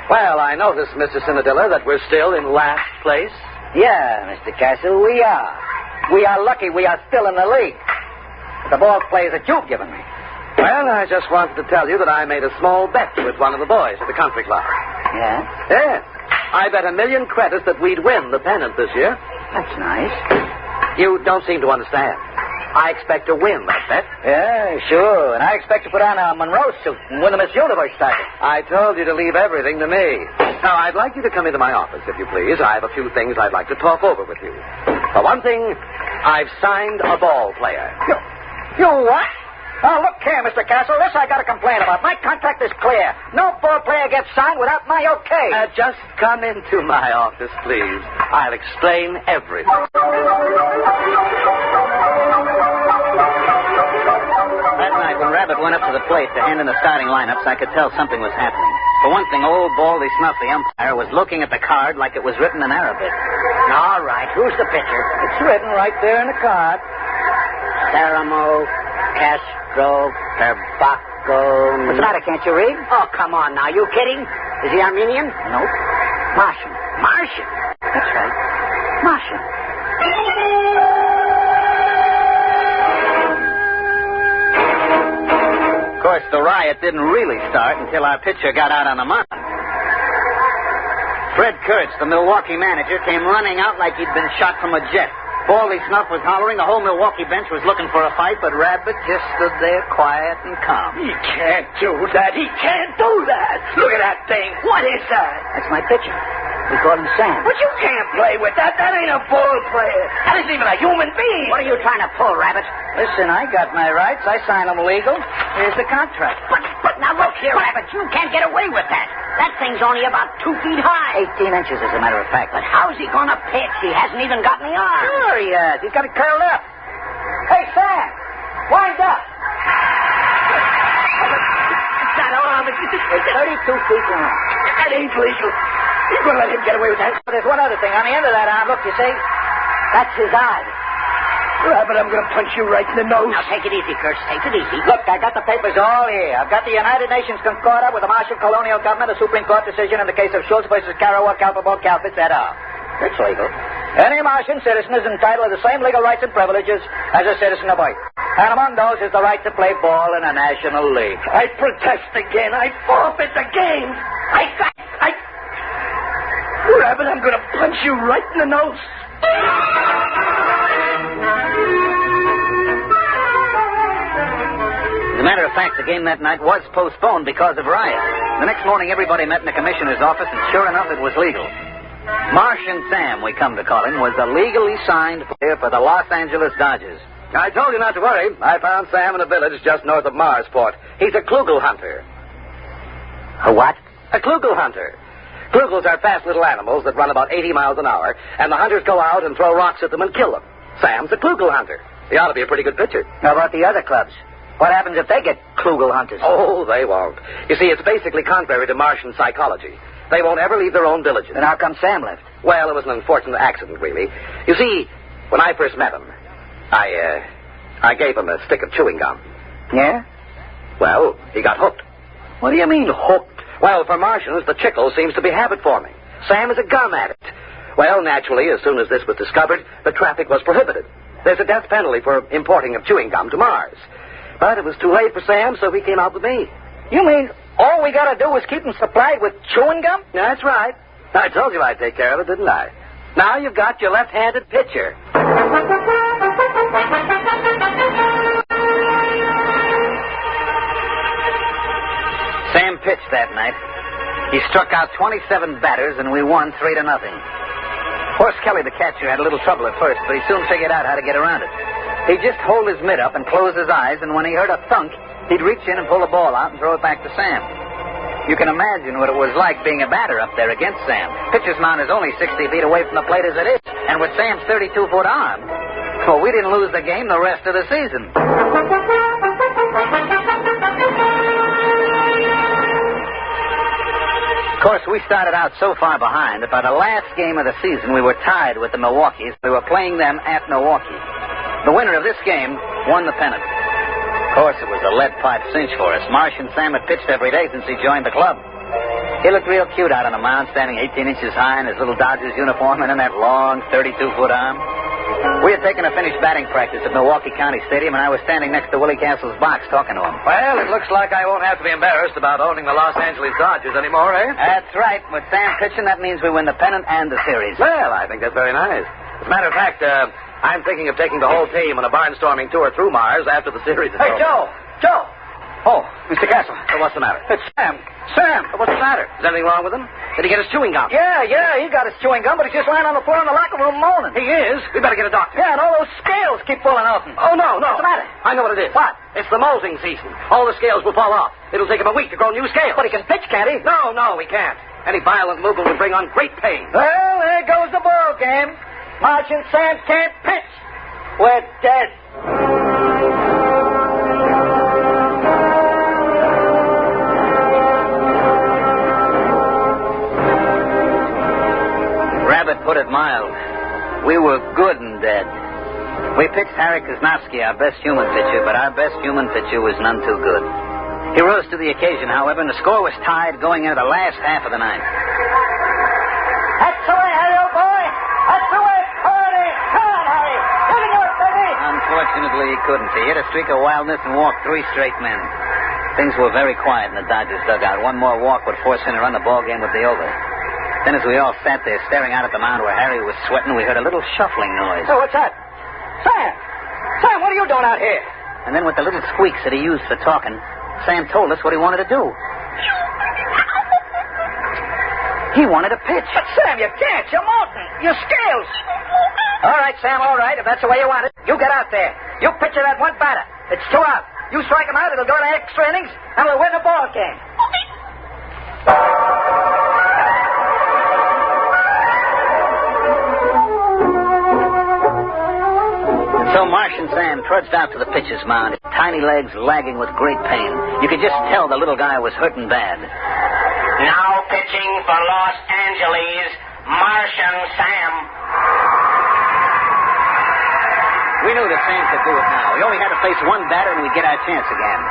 Well, I noticed, Mr. Cinderella, that we're still in last place. Yeah, Mr. Castle, we are. We are lucky we are still in the league. With the ball players that you've given me. Well, I just wanted to tell you that I made a small bet with one of the boys at the country club. Yeah? Yes. I bet 1,000,000 credits that we'd win the pennant this year. That's nice. You don't seem to understand. I expect to win that bet. Yeah, sure. And I expect to put on a Monroe suit and win the Miss Universe title. I told you to leave everything to me. Now, I'd like you to come into my office, if you please. I have a few things I'd like to talk over with you. For one thing, I've signed a ball player. You what? Oh, look here, Mr. Castle. This I got to complain about. My contract is clear. No ball player gets signed without my okay. Just come into my office, please. I'll explain everything. That night, when Rabbit went up to the plate to hand in the starting lineups, I could tell something was happening. For one thing, old Baldy Snuff, the umpire, was looking at the card like it was written in Arabic. All right, who's the pitcher? It's written right there in the card. Ceramo, Castro, Perbaco. What's the matter, can't you read? Oh, come on now. You kidding? Is he Armenian? Nope. Martian. Martian? That's right. Martian. Of course, the riot didn't really start until our pitcher got out on the mound. Fred Kurtz, the Milwaukee manager, came running out like he'd been shot from a jet. Baldy Snuff was hollering. The whole Milwaukee bench was looking for a fight, but Rabbit just stood there quiet and calm. He can't do that. He can't do that. Look at that thing. What is that? That's my pitcher. We call him Sam. But you can't play with that. That ain't a ball player. That isn't even a human being. What are you trying to pull, Rabbit? Listen, I got my rights. I signed them legal. Here's the contract. But now look here, Rabbit. You can't get away with that. That thing's only about 2 feet high. 18 inches, as a matter of fact. But how's he going to pitch? He hasn't even got any arms. Sure he has. He's got it curled up. Hey, Sam, wind up. That arm is 32 feet long. That ain't legal. He's going to let him get away with that. But there's one other thing. On the end of that arm, look, you see? That's his eye. Rabbit, I'm going to punch you right in the nose. Now, take it easy, Kurtz. Take it easy. Look, I got the papers all here. I've got the United Nations Concordat with the Martian colonial government, a Supreme Court decision in the case of Schultz versus Karawak, Kalpabo, Kalpitz, et al. It's legal. Any Martian citizen is entitled to the same legal rights and privileges as a citizen of Earth. And among those is the right to play ball in a national league. I protest again. I forfeit the game. Rabbit, I'm going to punch you right in the nose. As a matter of fact, the game that night was postponed because of riot. The next morning, everybody met in the commissioner's office, and sure enough, it was legal. Martian Sam, we come to call him, was a legally signed player for the Los Angeles Dodgers. I told you not to worry. I found Sam in a village just north of Marsport. He's a klugel hunter. A what? A klugel hunter. Klugels are fast little animals that run about 80 miles an hour, and the hunters go out and throw rocks at them and kill them. Sam's a Klugel hunter. He ought to be a pretty good pitcher. How about the other clubs? What happens if they get Klugel hunters? Oh, they won't. You see, it's basically contrary to Martian psychology. They won't ever leave their own villages. Then how come Sam left? Well, it was an unfortunate accident, really. You see, when I first met him, I gave him a stick of chewing gum. Yeah? Well, he got hooked. What do you mean, hooked? Well, for Martians, the chicle seems to be habit-forming. Sam is a gum addict. Well, naturally, as soon as this was discovered, the traffic was prohibited. There's a death penalty for importing of chewing gum to Mars. But it was too late for Sam, so he came out with me. You mean all we got to do is keep him supplied with chewing gum? That's right. I told you I'd take care of it, didn't I? Now you've got your left-handed pitcher. Sam pitched that night. He struck out 27 batters, and we won 3-0. Horse Kelly, the catcher, had a little trouble at first, but he soon figured out how to get around it. He'd just hold his mitt up and close his eyes, and when he heard a thunk, he'd reach in and pull the ball out and throw it back to Sam. You can imagine what it was like being a batter up there against Sam. Pitcher's mound is only 60 feet away from the plate as it is, and with Sam's 32-foot arm, well, we didn't lose the game the rest of the season. Of course, we started out so far behind that by the last game of the season, we were tied with the Milwaukees. We were playing them at Milwaukee. The winner of this game won the pennant. Of course, it was a lead-pipe cinch for us. Martian Sam had pitched every day since he joined the club. He looked real cute out on the mound, standing 18 inches high in his little Dodgers uniform and in that long 32-foot arm. We had taken a finished batting practice at Milwaukee County Stadium, and I was standing next to Willie Castle's box talking to him. Well, it looks like I won't have to be embarrassed about owning the Los Angeles Dodgers anymore, eh? That's right. With Sam pitching, that means we win the pennant and the series. Well, I think that's very nice. As a matter of fact, I'm thinking of taking the whole team on a barnstorming tour through Mars after the series is over. Hey, Joe! Oh, Mr. Castle. So what's the matter? It's Sam. What's the matter? Is anything wrong with him? Did he get his chewing gum? Yeah, he got his chewing gum, but he's just lying on the floor in the locker room moaning. He is? We better get a doctor. Yeah, and all those scales keep falling off him. Oh, no. What's the matter? I know what it is. What? It's the molting season. All the scales will fall off. It'll take him a week to grow new scales. But he can pitch, can't he? No, he can't. Any violent movement would bring on great pain. Well, there goes the ball game. Martian Sam can't pitch. We're dead. Rabbit put it mild. We were good and dead. We pitched Harry Kosnowski, our best human pitcher, but our best human pitcher was none too good. He rose to the occasion, however, and the score was tied going into the last half of the ninth. That's the way, Harry, old boy! That's the way, party! Come on, Harry! Get it up, baby! Unfortunately, he couldn't. He hit a streak of wildness and walked 3 straight men. Things were very quiet in the Dodgers dugout. One more walk would force him to run, the ball game would be over. Then as we all sat there staring out at the mound where Harry was sweating, we heard a little shuffling noise. Oh, what's that? Sam, what are you doing out here? And then with the little squeaks that he used for talking, Sam told us what he wanted to do. He wanted to pitch. But, Sam, you can't. You're molting. Your scales. All right, Sam, all right. If that's the way you want it, you get out there. You pitch to that one batter. It's 2 out. You strike him out, it'll go to extra innings, and we'll win the ball game. So Martian Sam trudged out to the pitcher's mound, his tiny legs lagging with great pain. You could just tell the little guy was hurting bad. Now pitching for Los Angeles, Martian Sam. We knew that Sam could do it now. We only had to face one batter and we'd get our chance again.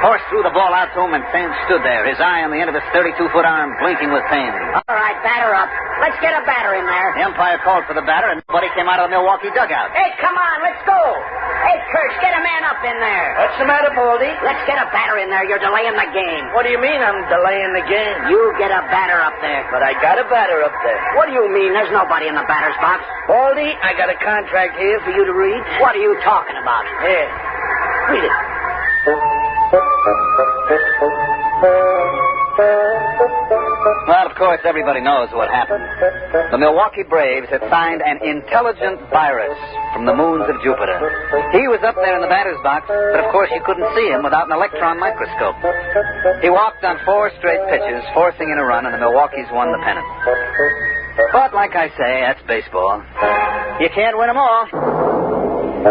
Horse threw the ball out to him, and Sam stood there, his eye on the end of his 32-foot arm, blinking with pain. All right, batter up. Let's get a batter in there. The umpire called for the batter, and nobody came out of the Milwaukee dugout. Hey, come on, let's go. Hey, Kirsch, get a man up in there. What's the matter, Baldy? Let's get a batter in there. You're delaying the game. What do you mean I'm delaying the game? You get a batter up there. But I got a batter up there. What do you mean? There's nobody in the batter's box. Baldy, I got a contract here for you to read. What are you talking about? Here. Read it. Well, of course, everybody knows what happened. The Milwaukee Braves had signed an intelligent virus from the moons of Jupiter. He was up there in the batter's box, but of course you couldn't see him without an electron microscope. He walked on 4 straight pitches, forcing in a run, and the Milwaukees won the pennant. But like I say, that's baseball. You can't win them all. You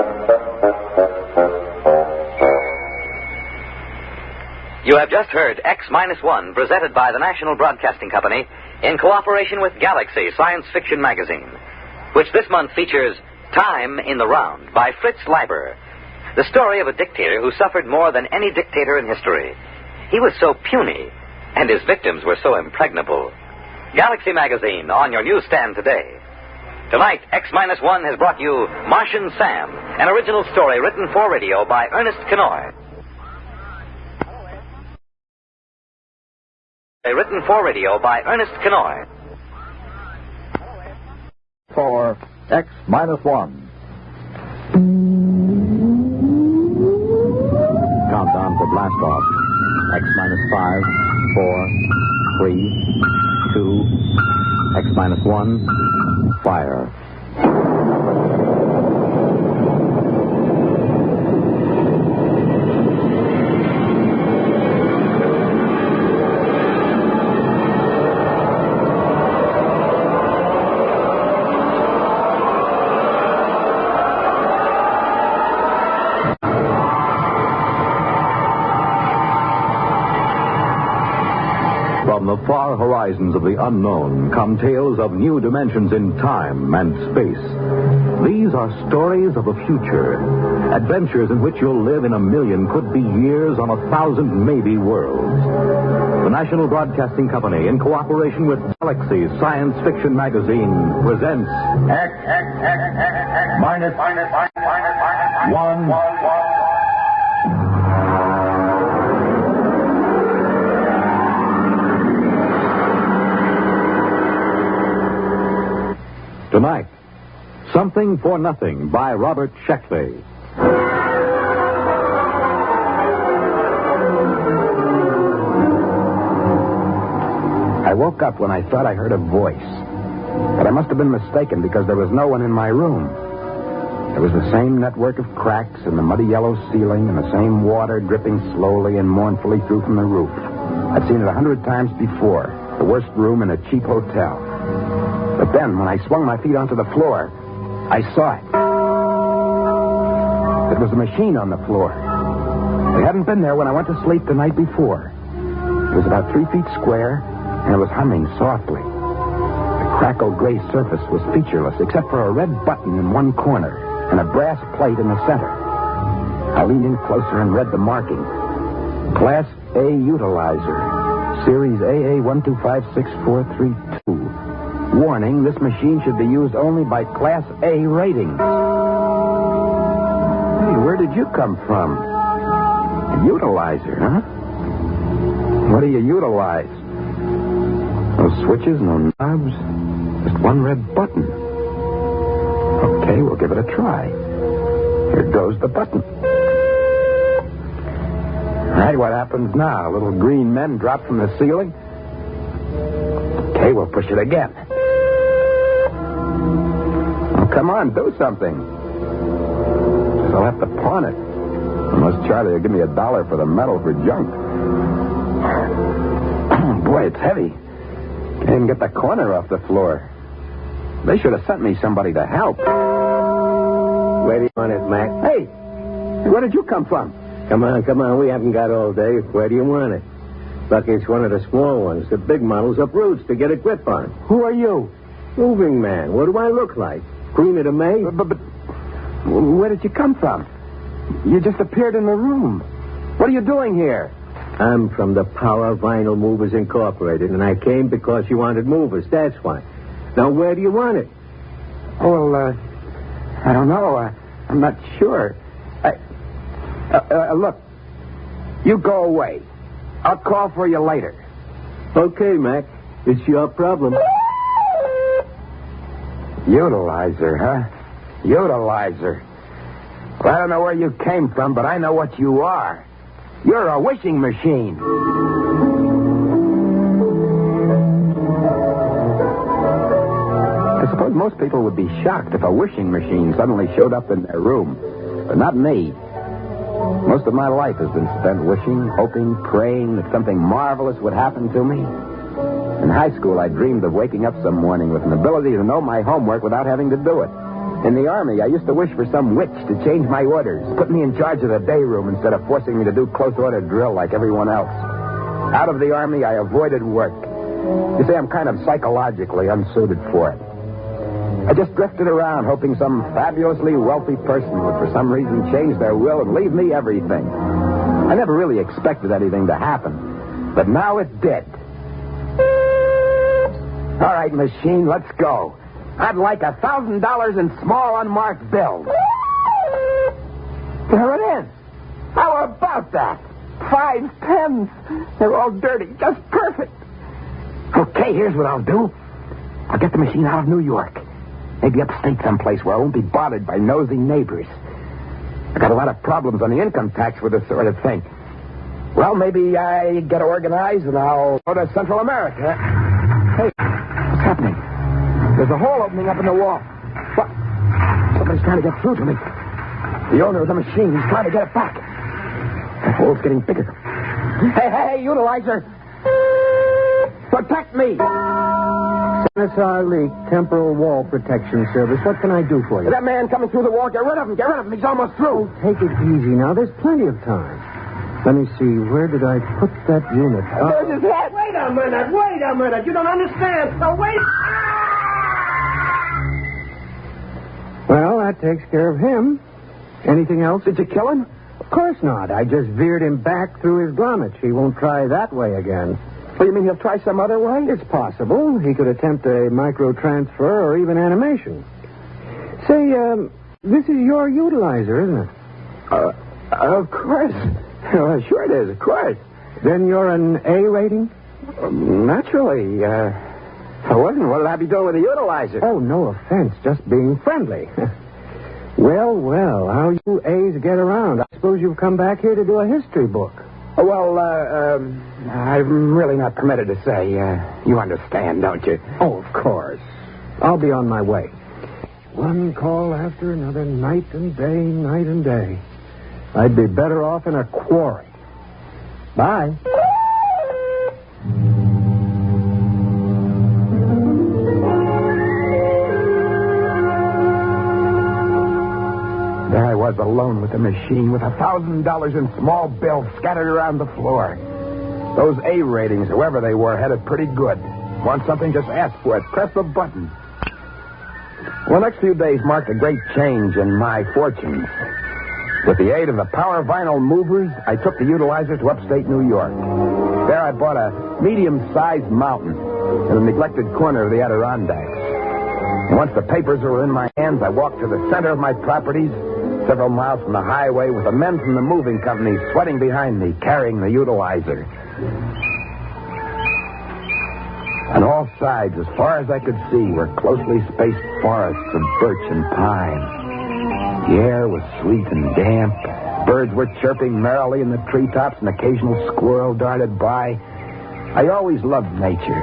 have just heard X-1, presented by the National Broadcasting Company in cooperation with Galaxy Science Fiction Magazine, which this month features Time in the Round by Fritz Leiber, the story of a dictator who suffered more than any dictator in history. He was so puny, and his victims were so impregnable. Galaxy Magazine on your newsstand today. Tonight, X-1 has brought you Martian Sam, an original story written for radio by Ernest Kinoy. Written for radio by Ernest Kinoy. For X-1. Countdown for blast off. X-5, 4, 3, 2, X-1, fire. From the far horizons of the unknown come tales of new dimensions in time and space. These are stories of a future, adventures in which you'll live in a million, could be years, on 1,000 maybe worlds. The National Broadcasting Company, in cooperation with Galaxy Science Fiction Magazine, presents X-1. Tonight, Something for Nothing by Robert Sheckley. I woke up when I thought I heard a voice. But I must have been mistaken because there was no one in my room. There was the same network of cracks in the muddy yellow ceiling and the same water dripping slowly and mournfully through from the roof. I'd seen it 100 times before, the worst room in a cheap hotel. But then, when I swung my feet onto the floor, I saw it. It was a machine on the floor. It hadn't been there when I went to sleep the night before. It was about 3 feet square, and it was humming softly. The crackled gray surface was featureless, except for a red button in one corner and a brass plate in the center. I leaned in closer and read the marking. Class A Utilizer, Series AA1256432. Warning, this machine should be used only by Class A ratings. Hey, where did you come from? A utilizer, huh? What do you utilize? No switches, no knobs, just one red button. Okay, we'll give it a try. Here goes the button. All right, what happens now? Little green men drop from the ceiling? Okay, we'll push it again. Come on, do something. I'll have to pawn it. Unless Charlie will give me $1 for the metal for junk. Boy, it's heavy. Can't even get the corner off the floor. They should have sent me somebody to help. Where do you want it, Mac? Hey, where did you come from? Come on. We haven't got all day. Where do you want it? Lucky it's one of the small ones. The big models up roots to get a grip on. Who are you? Moving man. What do I look like? Queen of the May? But where did you come from? You just appeared in the room. What are you doing here? I'm from the Power Vinyl Movers Incorporated, and I came because you wanted movers. That's why. Now, where do you want it? Oh, well, I don't know. I'm not sure. Look, you go away. I'll call for you later. Okay, Mac. It's your problem. Utilizer, huh? Utilizer. Well, I don't know where you came from, but I know what you are. You're a wishing machine. I suppose most people would be shocked if a wishing machine suddenly showed up in their room. But not me. Most of my life has been spent wishing, hoping, praying that something marvelous would happen to me. In high school, I dreamed of waking up some morning with an ability to know my homework without having to do it. In the Army, I used to wish for some witch to change my orders, put me in charge of the day room instead of forcing me to do close-order drill like everyone else. Out of the Army, I avoided work. You see, I'm kind of psychologically unsuited for it. I just drifted around hoping some fabulously wealthy person would for some reason change their will and leave me everything. I never really expected anything to happen, but now it did. All right, machine, let's go. I'd like $1,000 in small unmarked bills. There it is. How about that? 5 pens. They're all dirty. Just perfect. Okay, here's what I'll do. I'll get the machine out of New York. Maybe upstate someplace where I won't be bothered by nosy neighbors. I got a lot of problems on the income tax with this sort of thing. Well, maybe I get organized and I'll go to Central America. Hey, what's happening? There's a hole opening up in the wall. What? Somebody's trying to get through to me. The owner of the machine, he's trying to get it back. That hole's getting bigger. Hey, utilizer! Protect me! SR Leak Temporal Wall Protection Service. What can I do for you? That man coming through the wall, get rid of him. He's almost through. Take it easy now. There's plenty of time. Let me see. Where did I put that unit? There's his head. Wait a minute. You don't understand. Now, wait. Well, that takes care of him. Anything else? Did you kill him? Of course not. I just veered him back through his grommets. He won't try that way again. Well, you mean he'll try some other way? It's possible. He could attempt a microtransfer or even animation. Say, this is your utilizer, isn't it? Of course. Well, sure it is, of course. Then you're an A rating? Naturally. If I wasn't, what would I be doing with a utilizer? Oh, no offense. Just being friendly. Well, how you A's get around? I suppose you've come back here to do a history book. Well, I'm really not permitted to say. You understand, don't you? Oh, of course. I'll be on my way. One call after another, night and day. I'd be better off in a quarry. Bye. There I was alone with the machine with $1,000 in small bills scattered around the floor. Those A ratings, whoever they were, had it pretty good. Want something, just ask for it. Press the button. Well, the next few days marked a great change in my fortunes. With the aid of the power vinyl movers, I took the utilizer to upstate New York. There I bought a medium-sized mountain in a neglected corner of the Adirondacks. And once the papers were in my hands, I walked to the center of my properties, several miles from the highway, with the men from the moving company sweating behind me, carrying the utilizer. On all sides, as far as I could see, were closely spaced forests of birch and pine. The air was sweet and damp. Birds were chirping merrily in the treetops. An occasional squirrel darted by. I always loved nature.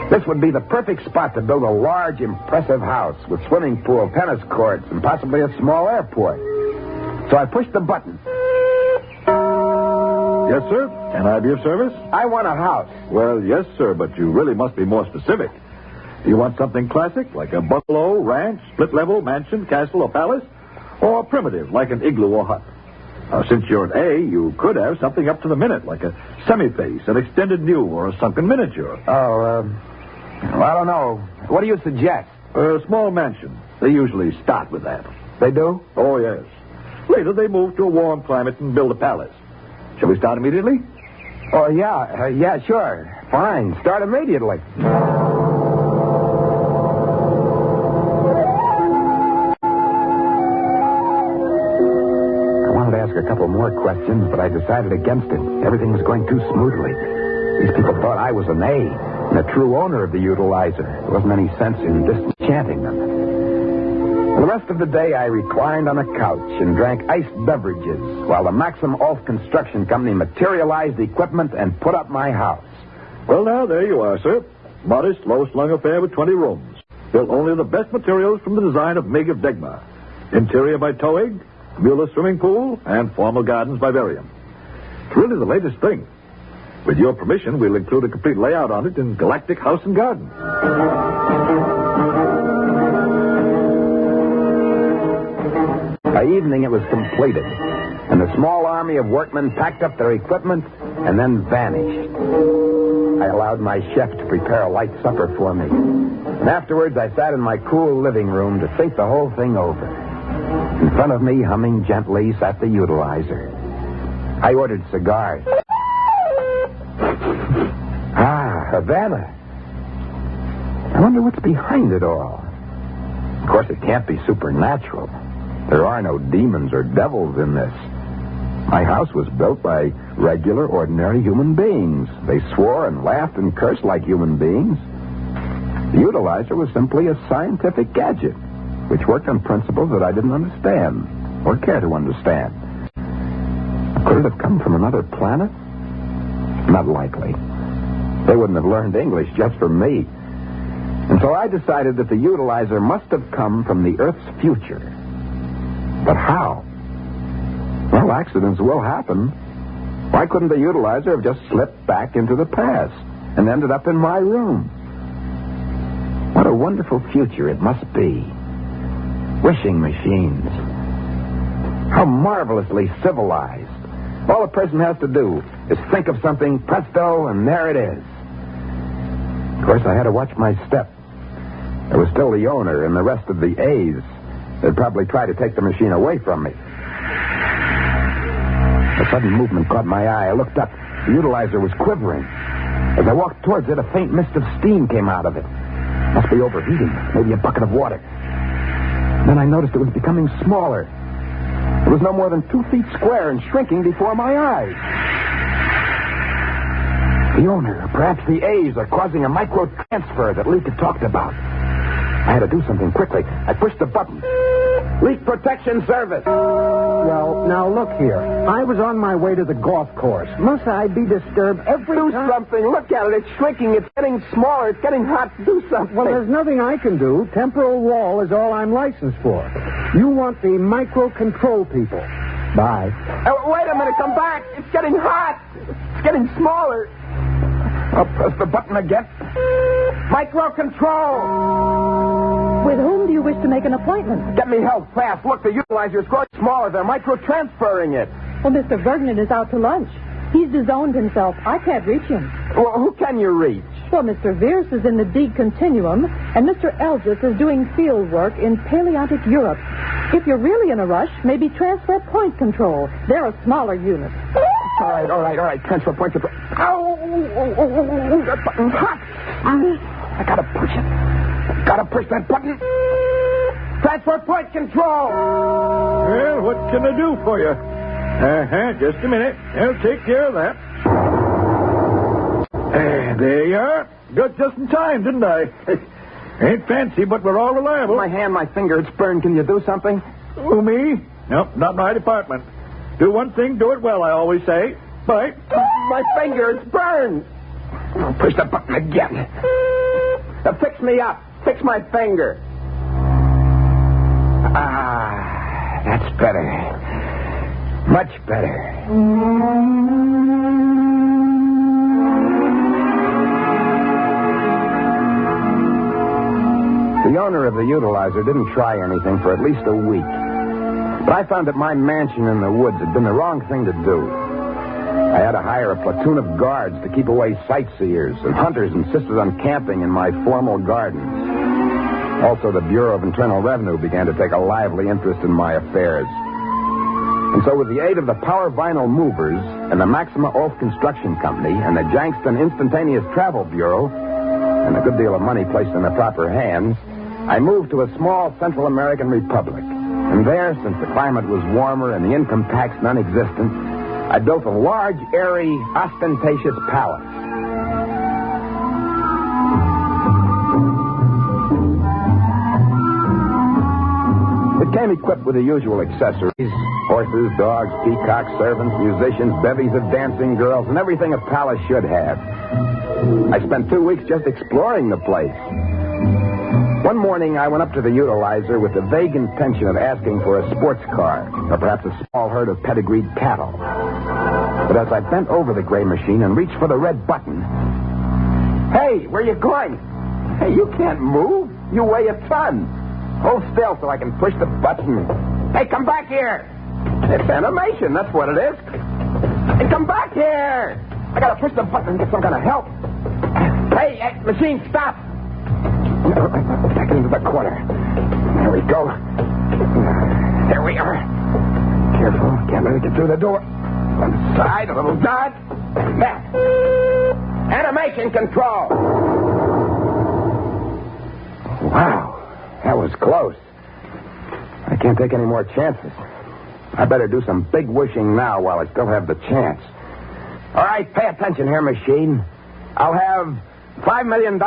This would be the perfect spot to build a large, impressive house with swimming pool, tennis courts, and possibly a small airport. So I pushed the button. Yes, sir. Can I be of service? I want a house. Well, yes, sir, but you really must be more specific. Do you want something classic, like a bungalow, ranch, split-level, mansion, castle, or palace? Or primitive, like an igloo or hut? Now, since you're an A, you could have something up to the minute, like a semi-face, an extended view, or a sunken miniature. Well, I don't know. What do you suggest? A small mansion. They usually start with that. They do? Oh, yes. Later, they move to a warm climate and build a palace. Shall we start immediately? Oh, yeah, sure. Fine. Start immediately. I wanted to ask a couple more questions, but I decided against it. Everything was going too smoothly. These people thought I was an A and a true owner of the utilizer. There wasn't any sense in disenchanting them. For the rest of the day, I reclined on a couch and drank iced beverages while the Maxim Ulf Construction Company materialized equipment and put up my house. Well, now, there you are, sir. Modest, low-slung affair with 20 rooms. Built only the best materials from the design of Mig of Degma. Interior by Toig, Mueller swimming pool, and formal gardens by Varium. It's really the latest thing. With your permission, we'll include a complete layout on it in Galactic House and Garden. By evening, it was completed, and the small army of workmen packed up their equipment and then vanished. I allowed my chef to prepare a light supper for me, and afterwards I sat in my cool living room to think the whole thing over. In front of me, humming gently, sat the utilizer. I ordered cigars. Havana. I wonder what's behind it all. Of course, it can't be supernatural. There are no demons or devils in this. My house was built by regular, ordinary human beings. They swore and laughed and cursed like human beings. The utilizer was simply a scientific gadget, which worked on principles that I didn't understand or care to understand. Could it have come from another planet? Not likely. They wouldn't have learned English just for me. And so I decided that the utilizer must have come from the Earth's future. But how? Well, accidents will happen. Why couldn't the utilizer have just slipped back into the past and ended up in my room? What a wonderful future it must be. Wishing machines. How marvelously civilized. All a person has to do is think of something, presto, and there it is. Of course, I had to watch my step. There was still the owner and the rest of the A's. They'd probably try to take the machine away from me. A sudden movement caught my eye. I looked up. The utilizer was quivering. As I walked towards it, a faint mist of steam came out of it. Must be overheating. Maybe a bucket of water. Then I noticed it was becoming smaller. It was no more than 2 feet square and shrinking before my eyes. The owner, perhaps the A's, are causing a micro-transfer that Leak had talked about. I had to do something quickly. I pushed the button. Leak Protection Service. Well, now look here. I was on my way to the golf course. Must I be disturbed every time? Do something. Look at it. It's shrinking. It's getting smaller. It's getting hot. Do something. Well, there's nothing I can do. Temporal wall is all I'm licensed for. You want the micro-control people. Bye. Wait a minute. Come back. It's getting hot. It's getting smaller. I'll press the button again. Micro-control. With whom do you wish to make an appointment? Get me help fast. Look, the utilizer is growing smaller. They're micro-transferring it. Well, Mr. Vergnan is out to lunch. He's disowned himself. I can't reach him. Well, who can you reach? Well, Mr. Vierce is in the D continuum, and Mr. Elgis is doing field work in Palearctic Europe. If you're really in a rush, maybe transfer point control. They're a smaller unit. All right. Transfer point control. Oh, that button's hot. I gotta push it. Gotta push that button. Transfer point control. Well, what can I do for you? Just a minute. I'll take care of that. There you are. Got just in time, didn't I? Ain't fancy, but we're all reliable. My hand, my finger, it's burned. Can you do something? Who, me? Nope, not my department. Do one thing, do it well, I always say. Bye. My finger, it's burned. I'll push the button again. Now fix me up. Fix my finger. That's better. Much better. The owner of the utilizer didn't try anything for at least a week. But I found that my mansion in the woods had been the wrong thing to do. I had to hire a platoon of guards to keep away sightseers, and hunters insisted on camping in my formal gardens. Also, the Bureau of Internal Revenue began to take a lively interest in my affairs. And so with the aid of the Power Vinyl Movers and the Maxima Oath Construction Company and the Jankston Instantaneous Travel Bureau and a good deal of money placed in the proper hands, I moved to a small Central American republic. And there, since the climate was warmer and the income tax non-existent, I built a large, airy, ostentatious palace. It came equipped with the usual accessories: horses, dogs, peacocks, servants, musicians, bevies of dancing girls, and everything a palace should have. I spent 2 weeks just exploring the place. One morning, I went up to the utilizer with the vague intention of asking for a sports car, or perhaps a small herd of pedigreed cattle. But as I bent over the gray machine and reached for the red button... Hey, where you going? Hey, you can't move. You weigh a ton. Hold still so I can push the button. Hey, come back here. It's animation, that's what it is. Hey, come back here. I gotta push the button and get some kind of help. Hey, machine, stop. Back into the corner. There we go. There we are. Careful, can't let it get through the door. One side, a little dodge. There. Animation control. Wow, that was close. I can't take any more chances. I better do some big wishing now while I still have the chance. All right, pay attention here, machine. I'll have $5 million,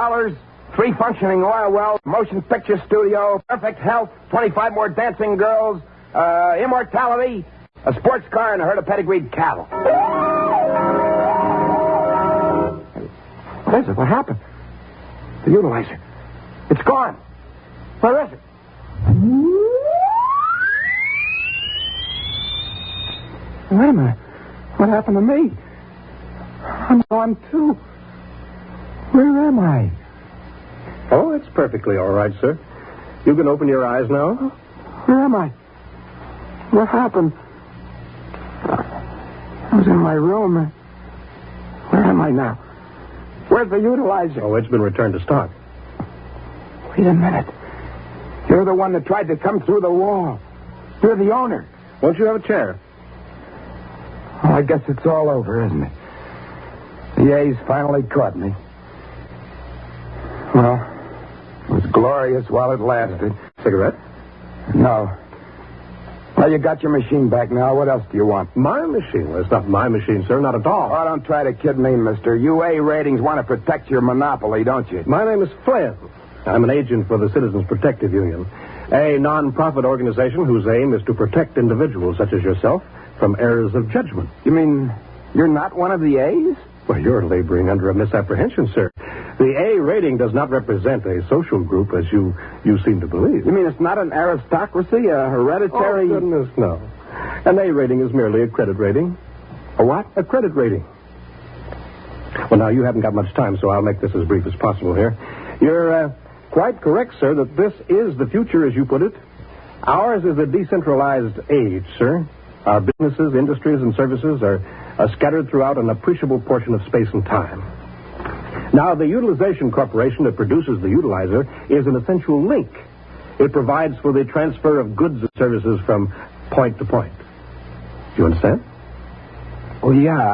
3 functioning oil wells, motion picture studio, perfect health, 25 more dancing girls, immortality, a sports car, and a herd of pedigreed cattle. What is it? What happened? The utilizer. It's gone. Where is it? Wait a minute. What happened to me? I'm gone, too. Where am I? Oh, it's perfectly all right, sir. You can open your eyes now. Where am I? What happened? I was in my room. Where am I now? Where's the utilizer? Oh, it's been returned to stock. Wait a minute. You're the one that tried to come through the wall. You're the owner. Won't you have a chair? Well, I guess it's all over, isn't it? The A's finally caught me. Well, it was glorious while it lasted. Cigarette? No. Well, you got your machine back now. What else do you want? My machine? Well, it's not my machine, sir. Not at all. Oh, don't try to kid me, mister. UA ratings want to protect your monopoly, don't you? My name is Flynn. I'm an agent for the Citizens Protective Union, a non-profit organization whose aim is to protect individuals such as yourself from errors of judgment. You mean you're not one of the A's? Well, you're laboring under a misapprehension, sir. The A rating does not represent a social group as you seem to believe. You mean it's not an aristocracy, a hereditary... Oh, goodness, no. An A rating is merely a credit rating. A what? A credit rating. Well, now, you haven't got much time, so I'll make this as brief as possible here. You're quite correct, sir, that this is the future, as you put it. Ours is a decentralized age, sir. Our businesses, industries, and services are scattered throughout an appreciable portion of space and time. Now, the utilization corporation that produces the utilizer is an essential link. It provides for the transfer of goods and services from point to point. Do you understand? Oh, yeah.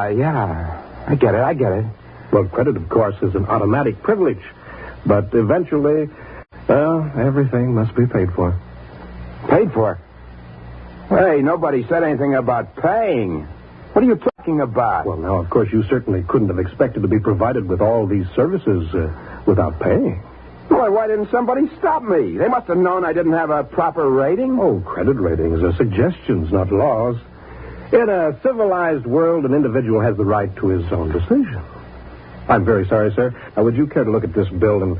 I get it. Well, credit, of course, is an automatic privilege. But eventually, everything must be paid for. Paid for? Hey, nobody said anything about paying. What are you talking about? Well, now, of course, you certainly couldn't have expected to be provided with all these services without paying. Boy, why didn't somebody stop me? They must have known I didn't have a proper rating. Oh, credit ratings are suggestions, not laws. In a civilized world, an individual has the right to his own decision. I'm very sorry, sir. Now, would you care to look at this bill and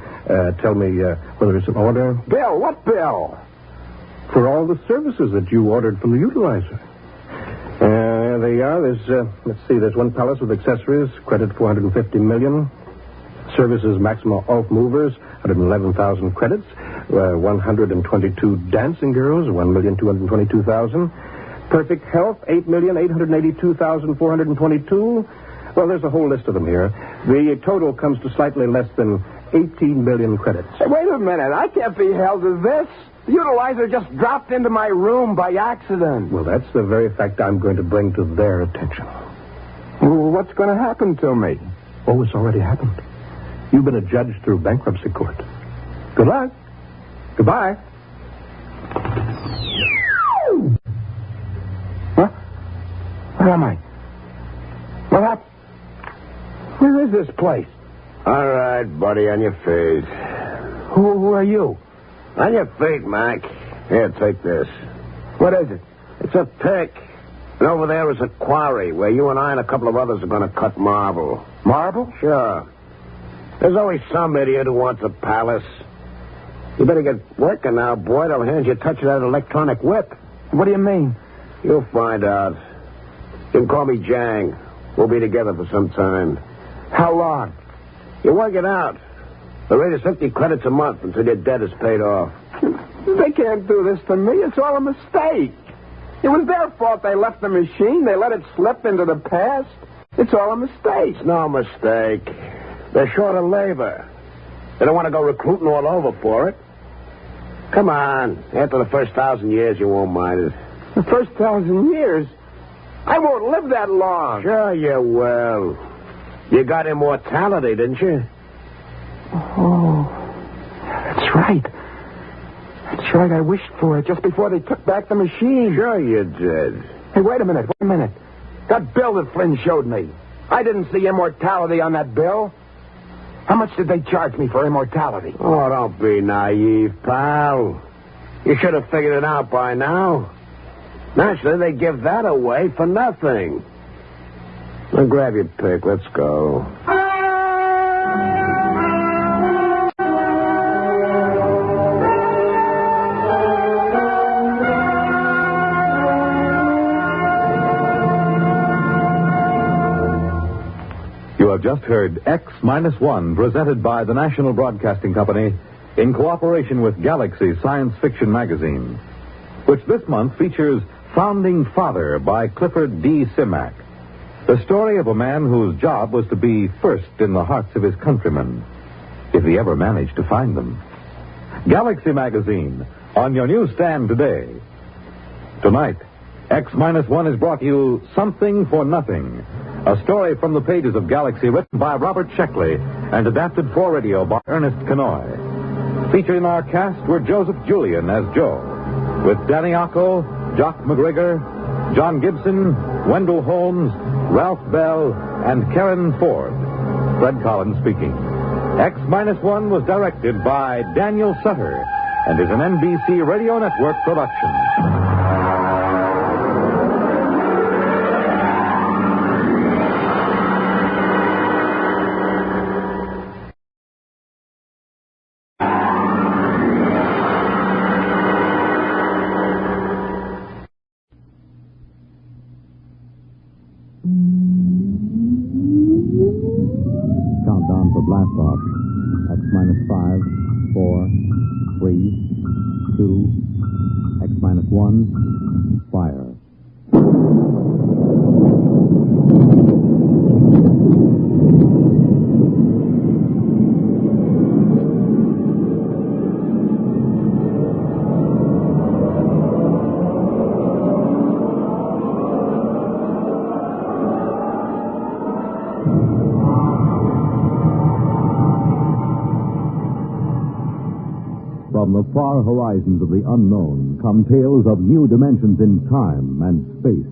tell me whether it's in order? Bill? What bill? For all the services that you ordered from the utilizer. There you are. There's one palace with accessories, credit $450 million. Services maximum off movers, 111,000 credits. 122 dancing girls, 1,222,000. Perfect health, 8,882,422. Well, there's a whole list of them here. The total comes to slightly less than 18 million credits. Hey, wait a minute. I can't be held to this. The utilizer just dropped into my room by accident. Well, that's the very fact I'm going to bring to their attention. Well, what's going to happen to me? Oh, it's already happened. You've been adjudged through bankruptcy court. Good luck. Goodbye. What? Where am I? What happened? Where is this place? All right, buddy, on your feet. Who are you? On your feet, Mac. Here, take this. What is it? It's a pick. And over there is a quarry where you and I and a couple of others are going to cut marble. Marble? Sure. There's always some idiot who wants a palace. You better get working now, boy. They'll hand you a touch of that electronic whip. What do you mean? You'll find out. You can call me Jang. We'll be together for some time. How long? You work it out. The rate is 50 credits a month until your debt is paid off. They can't do this to me. It's all a mistake. It was their fault they left the machine. They let it slip into the past. It's all a mistake. It's no mistake. They're short of labor. They don't want to go recruiting all over for it. Come on. After the first 1,000 years, you won't mind it. The first 1,000 years? I won't live that long. Sure you will. You got immortality, didn't you? Oh, that's right. That's right. I wished for it just before they took back the machine. Sure you did. Hey, wait a minute. That bill that Flynn showed me. I didn't see immortality on that bill. How much did they charge me for immortality? Oh, don't be naive, pal. You should have figured it out by now. Naturally, they give that away for nothing. Now grab your pick. Let's go. You have just heard X-1, presented by the National Broadcasting Company in cooperation with Galaxy Science Fiction Magazine, which this month features Founding Father by Clifford D. Simak, the story of a man whose job was to be first in the hearts of his countrymen, if he ever managed to find them. Galaxy Magazine, on your newsstand today. Tonight, X-1 has brought you Something for Nothing, a story from the pages of Galaxy written by Robert Sheckley and adapted for radio by Ernest Kinoy. Featured in our cast were Joseph Julian as Joe, with Danny Ocko, Jock McGregor, John Gibson, Wendell Holmes, Ralph Bell, and Karen Ford. Fred Collins speaking. X-1 was directed by Daniel Sutter and is an NBC Radio Network production. Blast off. X-5, 4, 3, 2, X-1, fire. From the far horizons of the unknown come tales of new dimensions in time and space.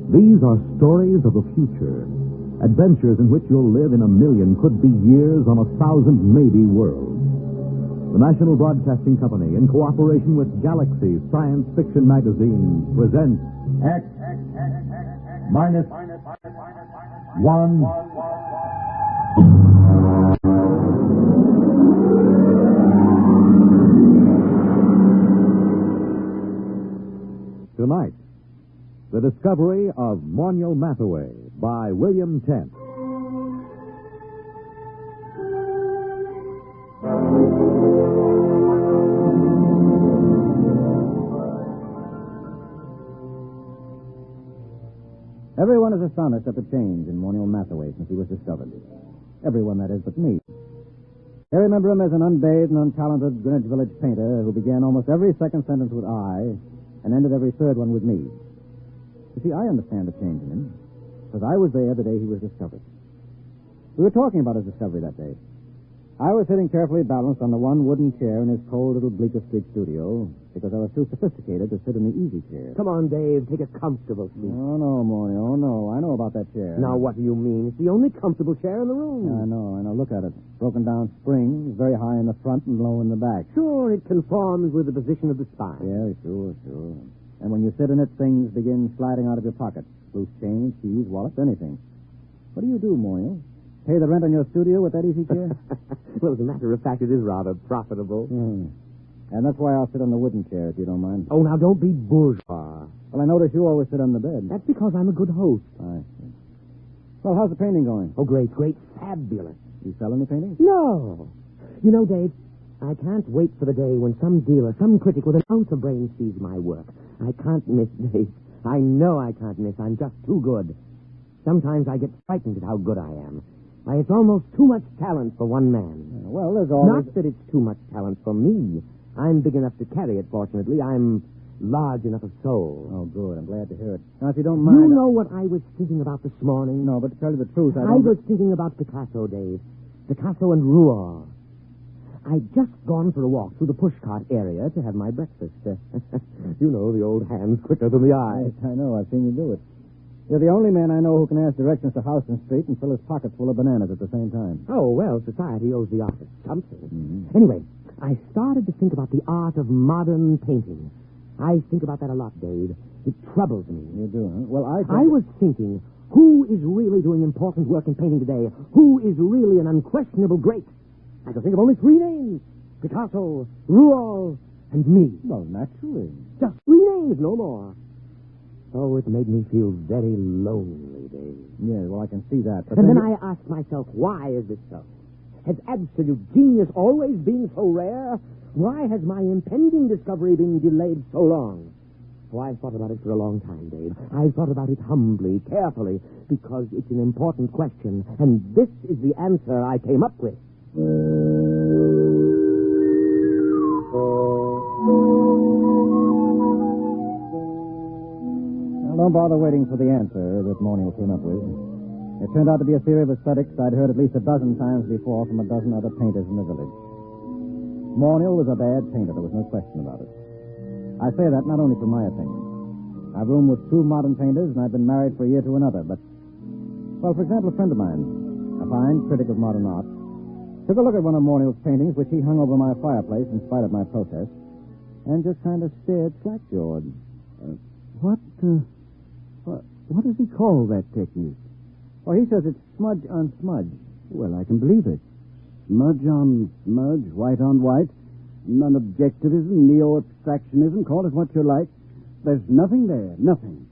These are stories of the future, adventures in which you'll live in a million, could be years, on 1,000 maybe worlds. The National Broadcasting Company, in cooperation with Galaxy Science Fiction Magazine, presents X-1. Tonight, the discovery of Mornia Mathaway by William Tent. Everyone is astonished at the change in Mornia Mathaway since he was discovered. Everyone, that is, but me. I remember him as an unbathed and untalented Greenwich Village painter who began almost every second sentence with I and ended every third one with me. You see, I understand the change in him, because I was there the day he was discovered. We were talking about his discovery that day. I was sitting carefully balanced on the one wooden chair in his cold little Bleecker Street studio, because I was too sophisticated to sit in the easy chair. Come on, Dave, take a comfortable seat. Oh, no, Mornia, oh, no. I know about that chair. Now, what do you mean? It's the only comfortable chair in the room. I know. Look at it. Broken down springs, very high in the front and low in the back. Sure, it conforms with the position of the spine. Yeah, sure. And when you sit in it, things begin sliding out of your pockets. Loose change, keys, wallets, anything. What do you do, Mornia? Pay the rent on your studio with that easy chair? Well, as a matter of fact, it is rather profitable. And that's why I'll sit on the wooden chair, if you don't mind. Oh, now, don't be bourgeois. Well, I notice you always sit on the bed. That's because I'm a good host. I see. Well, how's the painting going? Oh, great, fabulous. You sell any paintings? No. You know, Dave, I can't wait for the day when some dealer, some critic with an ounce of brain sees my work. I can't miss, Dave. I know I can't miss. I'm just too good. Sometimes I get frightened at how good I am. Why, it's almost too much talent for one man. Well, there's always... Not that it's too much talent for me. I'm big enough to carry it, fortunately. I'm large enough of soul. Oh, good. I'm glad to hear it. Now, if you don't mind... You know what I was thinking about this morning? No, but to tell you the truth, I was thinking about Picasso, Dave. Picasso and Rouault. I'd just gone for a walk through the pushcart area to have my breakfast. You know, the old hand's quicker than the eye. Yes, I know. I've seen you do it. You're the only man I know who can ask directions to Houston Street and fill his pockets full of bananas at the same time. Oh, well, society owes the artist something. Mm-hmm. Anyway, I started to think about the art of modern painting. I think about that a lot, Dave. It troubles me. You do, huh? Well, I was thinking, who is really doing important work in painting today? Who is really an unquestionable great? I can think of only 3 names. Picasso, Rouault, and me. Well, naturally. Just 3 names, no more. Oh, it made me feel very lonely, Dave. Yeah, well, I can see that. But and then I asked myself, why is this so? Has absolute genius always been so rare? Why has my impending discovery been delayed so long? Oh, I've thought about it for a long time, Dave. I've thought about it humbly, carefully, because it's an important question, and this is the answer I came up with. Well, don't bother waiting for the answer that Mornia came up with. It turned out to be a theory of aesthetics I'd heard at least a dozen times before from a dozen other painters in the village. Mornia was a bad painter, there was no question about it. I say that not only from my opinion. I've roomed with 2 modern painters, and I've been married for a year to another, but... Well, for example, a friend of mine, a fine critic of modern art, took a look at one of Mornia's paintings, which he hung over my fireplace in spite of my protest, and just kind of stared slack-jawed. What does he call that technique? Well, he says it's smudge on smudge. Well, I can believe it. Smudge on smudge, white on white. Non-objectivism, neo-abstractionism, call it what you like. There's nothing there, nothing.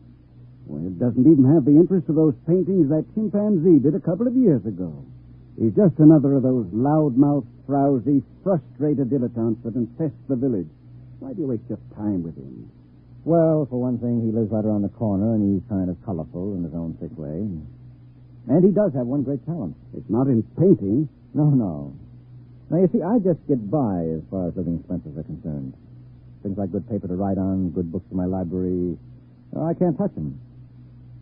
Well, it doesn't even have the interest of those paintings that chimpanzee did a couple of years ago. He's just another of those loudmouth, frowsy, frustrated dilettantes that infest the village. Why do you waste your time with him? Well, for one thing, he lives right around the corner, and he's kind of colorful in his own sick way. And he does have one great talent. It's not in painting. No. Now, you see, I just get by as far as living expenses are concerned. Things like good paper to write on, good books in my library. I can't touch them.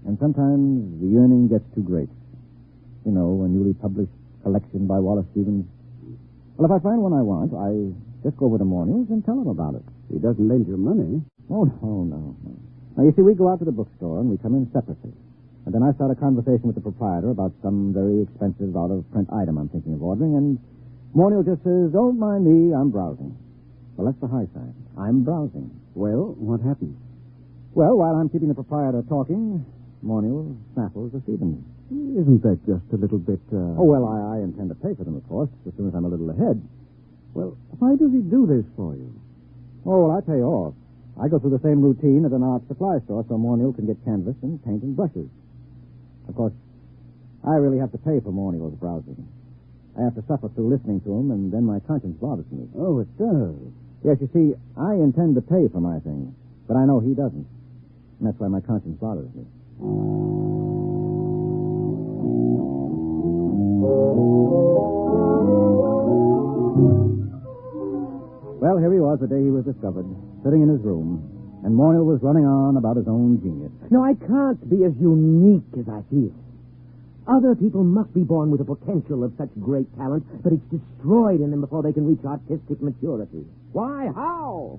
And sometimes the yearning gets too great. You know, a newly published collection by Wallace Stevens. Well, if I find one I want, I just go over to Mornia's and tell him about it. He doesn't lend you money. Oh, no. Now, you see, we go out to the bookstore and we come in separately. And then I start a conversation with the proprietor about some very expensive out-of-print item I'm thinking of ordering, and Mornia just says, don't mind me, I'm browsing. Well, that's the high side. I'm browsing. Well, what happens? Well, while I'm keeping the proprietor talking, Mornia snaffles a Stevens. Isn't that just a little bit, Oh, well, I intend to pay for them, of course, as soon as I'm a little ahead. Well, why does he do this for you? Oh, well, I pay off. I go through the same routine at an art supply store so Mornia can get canvas and paint and brushes. Of course, I really have to pay for Mornia's browsing. I have to suffer through listening to him, and then my conscience bothers me. Oh, it does. Yes, you see, I intend to pay for my things, but I know he doesn't. And that's why my conscience bothers me. Well, here he was the day he was discovered, sitting in his room, and Mornia was running on about his own genius. No, I can't be as unique as I feel. Other people must be born with the potential of such great talent, but it's destroyed in them before they can reach artistic maturity. Why? How?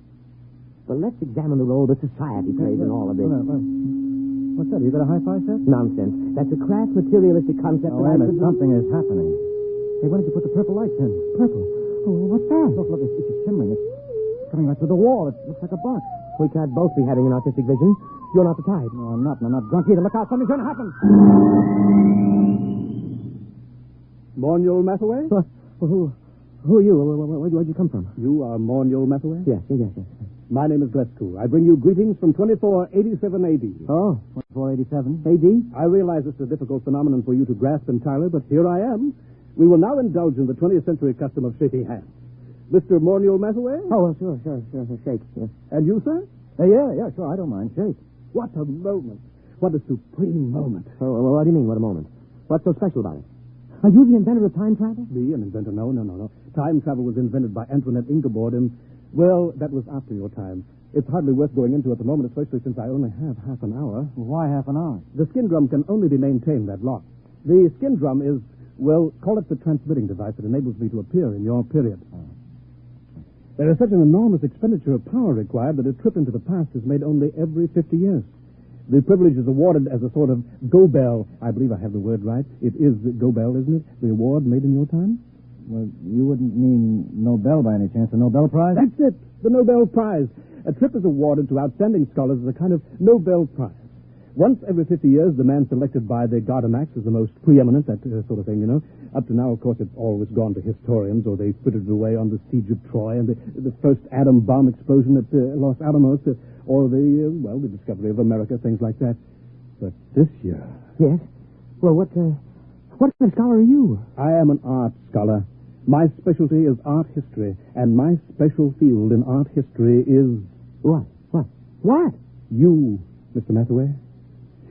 Well, let's examine the role that society plays in all of this. What's that? You got a hi-fi set? Nonsense. That's a crass materialistic concept. Oh, Ernest, something is happening. Hey, why did you put the purple lights in? Purple? Oh, what's that? Look, it's shimmering. It's coming right through the wall. It looks like a box. We can't both be having an artistic vision. You're not the type. No, I'm not, and I'm not drunk either. Look out, something's going to happen. Mornia Mathaway? Who are you? Where'd you come from? You are Mornia Mathaway? Yes. My name is Grescu. I bring you greetings from 2487 A.D. Oh, 2487? A.D.? I realize it's a difficult phenomenon for you to grasp entirely, but here I am. We will now indulge in the 20th century custom of shaking hands. Mr. Mornia Mathaway? Oh, well, sure. Shake. Yeah. And you, sir? Yeah, sure. I don't mind. Shake. What a moment. What a supreme moment. Oh, well, what do you mean, what a moment? What's so special about it? Are you the inventor of time travel? Me, an inventor? No. Time travel was invented by Antoinette Ingeborg, and, well, that was after your time. It's hardly worth going into at the moment, especially since I only have half an hour. Why half an hour? The skin drum can only be maintained that long. The skin drum is, well, call it the transmitting device that enables me to appear in your period. There is such an enormous expenditure of power required that a trip into the past is made only every 50 years. The privilege is awarded as a sort of go-bell. I believe I have the word right. It is go-bell, isn't it? The award made in your time? Well, you wouldn't mean Nobel by any chance, the Nobel Prize? That's it, the Nobel Prize. A trip is awarded to outstanding scholars as a kind of Nobel Prize. Once every 50 years, the man selected by the Gardemax is the most preeminent, that sort of thing, you know. Up to now, of course, it's always gone to historians, or they frittered it away on the siege of Troy and the first atom bomb explosion at Los Alamos, or the discovery of America, things like that. But this year... Yes? Well, what kind of scholar are you? I am an art scholar. My specialty is art history, and my special field in art history is... What? You, Mr. Mathaway.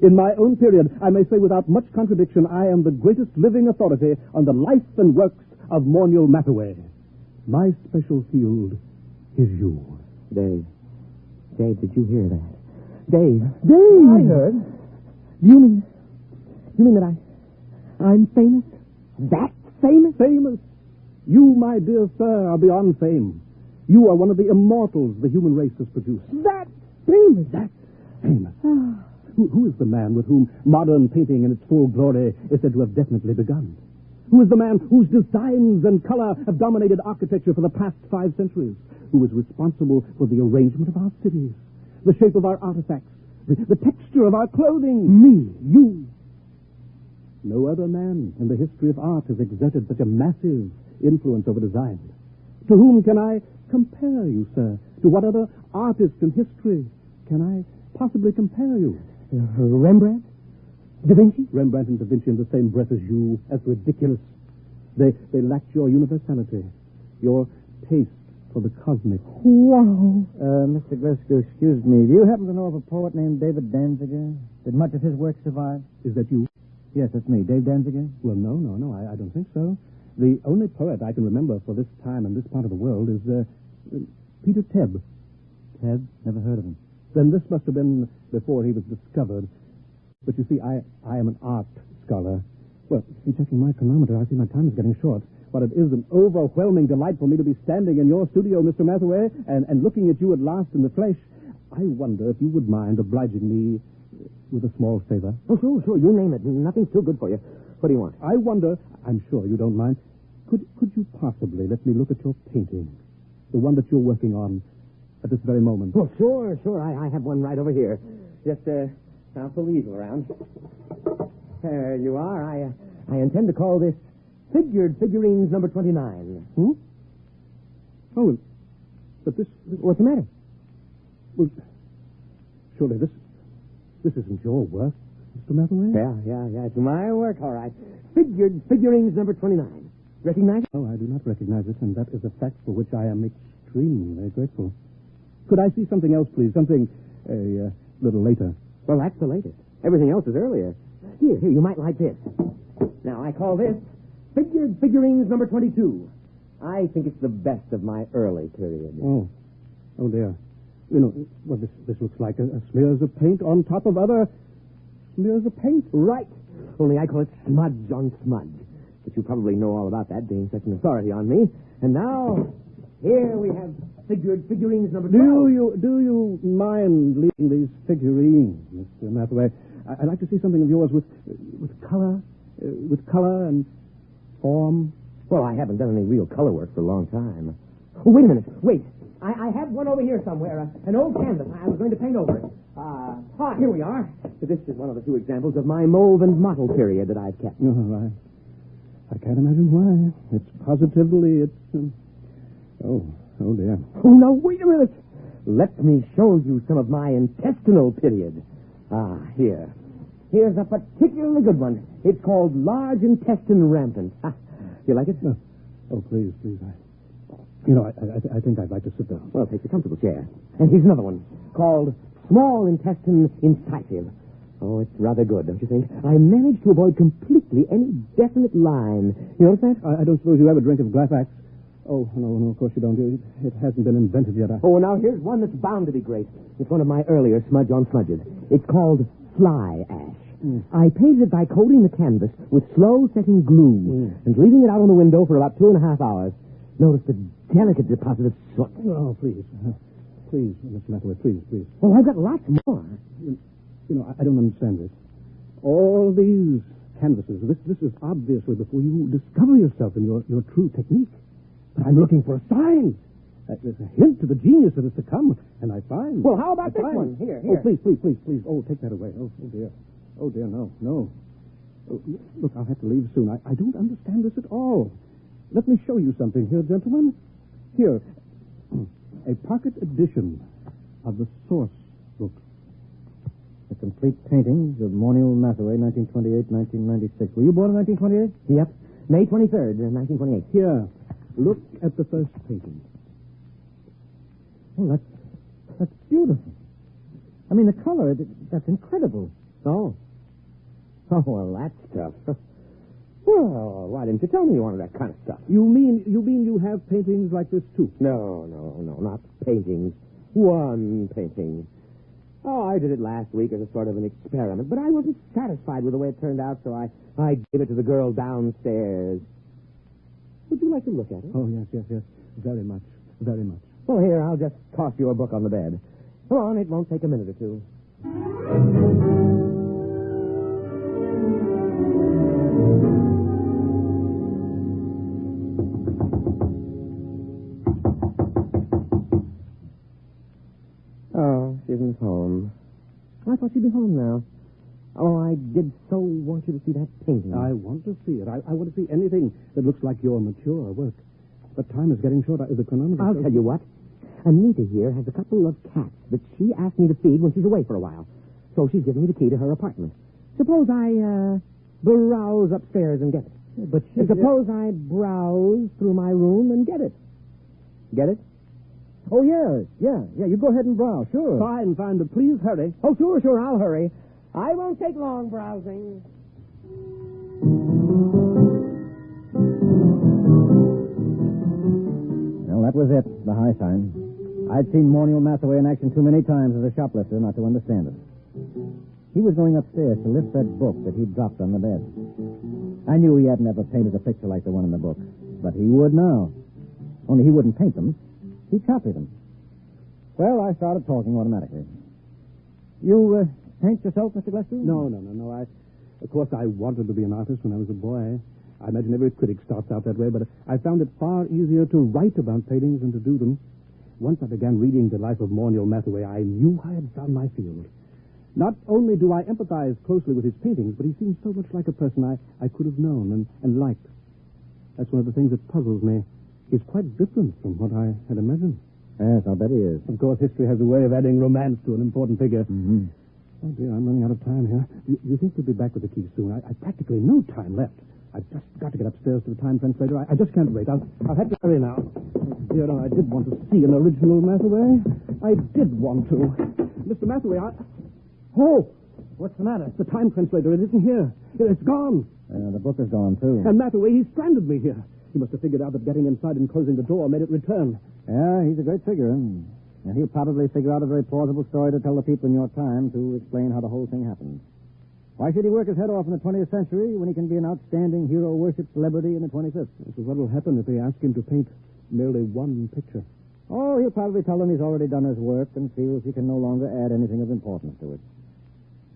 In my own period, I may say without much contradiction, I am the greatest living authority on the life and works of Mornia Mathaway. My special field is you. Dave, did you hear that? Dave! I heard. You mean that I'm famous? That famous? Famous. You, my dear sir, are beyond fame. You are one of the immortals the human race has produced. That famous? That famous. Who is the man with whom modern painting in its full glory is said to have definitely begun? Who is the man whose designs and color have dominated architecture for the past 5 centuries? Who is responsible for the arrangement of our cities, the shape of our artifacts, the texture of our clothing? Me. You. No other man in the history of art has exerted such a massive influence over design. To whom can I compare you, sir? To what other artist in history can I possibly compare you? Rembrandt? Da Vinci? Rembrandt and Da Vinci in the same breath as you. That's ridiculous. They lacked your universality, your taste for the cosmic. Wow. Mr. Glasgow, excuse me. Do you happen to know of a poet named David Danziger? Did much of his work survive? Is that you? Yes, that's me. Dave Danziger? Well, no, I don't think so. The only poet I can remember for this time and this part of the world is Peter Tebb. Tebb? Never heard of him. Then this must have been before he was discovered. But you see, I am an art scholar. Well, in checking my chronometer, I see my time is getting short. But it is an overwhelming delight for me to be standing in your studio, Mr. Mathaway, and looking at you at last in the flesh. I wonder if you would mind obliging me with a small favor. Oh, sure. You name it. Nothing's too good for you. What do you want? I wonder, I'm sure you don't mind, could you possibly let me look at your painting? The one that you're working on at this very moment. Oh, sure. I have one right over here. Just, I'll pull the easel around. There you are. I intend to call this Figured Figurines number 29. Oh, but this... What's the matter? Well, surely this isn't your work, Mr. Mathaway? Yeah. It's my work, all right. Figured Figurines number 29. Recognize it? Oh, I do not recognize it, and that is a fact for which I am extremely grateful. Could I see something else, please? Something a little later. Well, that's the latest. Everything else is earlier. Here, you might like this. Now, I call this Figured Figurines number 22. I think it's the best of my early period. Oh, dear. You know, well, this looks like a smears of paint on top of other smears of paint. Right. Only I call it smudge on smudge. But you probably know all about that, being such an authority on me. And now, here we have Figured Figurines number 12. Do you mind leaving these figurines, Mr. Mathaway? I'd like to see something of yours with color and form. Well, I haven't done any real color work for a long time. Oh, wait a minute. Wait. I have one over here somewhere. An old canvas. I was going to paint over it. Here we are. This is one of the 2 examples of my mold and model period that I've kept. Oh, I can't imagine why. It's positively, Oh, dear. Oh, now, wait a minute. Let me show you some of my intestinal period. Here. Here's a particularly good one. It's called Large Intestine Rampant. You like it? Oh, please. You know, I think I'd like to sit down. Well, take the comfortable chair. And here's another one called Small Intestine Incisive. Oh, it's rather good, don't you think? I managed to avoid completely any definite line. You notice that? I don't suppose you have a drink of Glafax. Oh, no, of course you don't. It hasn't been invented yet. Oh, now here's one that's bound to be great. It's one of my earlier smudge on smudges. It's called Fly Ash. I painted it by coating the canvas with slow-setting glue and leaving it out on the window for about 2.5 hours. Notice the delicate deposit of soot. Oh, please. Please, Mr. Mathaway, please. Well, I've got lots more. You know, I don't understand this. All these canvases, this is obviously before you discover yourself and your true technique. But I'm looking for a sign. There's a hint to the genius that is to come, and I find... Well, how about this one? Here. Oh, please. Oh, take that away. Oh, dear. Oh, dear, no. Oh, look, I'll have to leave soon. I don't understand this at all. Let me show you something here, gentlemen. Here, a pocket edition of the source book. The complete paintings of Mornia Mathaway, 1928-1996. Were you born in 1928? Yep. May 23rd, 1928. Here, look at the first painting. Oh, that's beautiful. I mean, the color, that's incredible. Oh, well, that's stuff. Well, why didn't you tell me you wanted that kind of stuff? You mean you have paintings like this, too? No, not paintings. One painting. Oh, I did it last week as a sort of an experiment, but I wasn't satisfied with the way it turned out, so I gave it to the girl downstairs. Would you like to look at it? Oh, yes. Very much. Well, here, I'll just toss your book on the bed. Come on, it won't take a minute or two. Oh, she isn't home. I thought she'd be home now. Oh, I did so want you to see that painting. I want to see it. I want to see anything that looks like your mature work. But time is getting short. The chronometer... I'll tell you what. Anita here has a couple of cats that she asked me to feed when she's away for a while. So she's given me the key to her apartment. Suppose I, browse upstairs and get it. But suppose I browse through my room and get it. Get it? Oh, yeah. You go ahead and browse, sure. Fine, but please hurry. Oh, sure, I'll hurry. I won't take long browsing. Well, that was it, the high sign. I'd seen Mornia Mathaway in action too many times as a shoplifter not to understand it. He was going upstairs to lift that book that he'd dropped on the bed. I knew he hadn't ever painted a picture like the one in the book, but he would now. Only he wouldn't paint them. He copied them. Well, I started talking automatically. You paint yourself, Mr. Gillespie? No. Of course, I wanted to be an artist when I was a boy. I imagine every critic starts out that way, but I found it far easier to write about paintings than to do them. Once I began reading the life of Mornia Mathaway, I knew I had found my field. Not only do I empathize closely with his paintings, but he seems so much like a person I could have known and liked. That's one of the things that puzzles me. He's quite different from what I had imagined. Yes, I'll bet he is. Of course, history has a way of adding romance to an important figure. Mm-hmm. Oh, dear, I'm running out of time here. You think you'll be back with the key soon? I've practically no time left. I've just got to get upstairs to the time translator. I just can't wait. I'll have to hurry now. Dear, I did want to see an original Mathaway. I did want to. Mr. Mathaway, Oh! What's the matter? The time translator. It isn't here. It's gone. The book is gone, too. And Mathaway, he stranded me here. He must have figured out that getting inside and closing the door made it return. Yeah, he's a great figure. And he'll probably figure out a very plausible story to tell the people in your time to explain how the whole thing happened. Why should he work his head off in the 20th century when he can be an outstanding hero-worship celebrity in the 25th? So what will happen if they ask him to paint merely one picture? Oh, he'll probably tell them he's already done his work and feels he can no longer add anything of importance to it.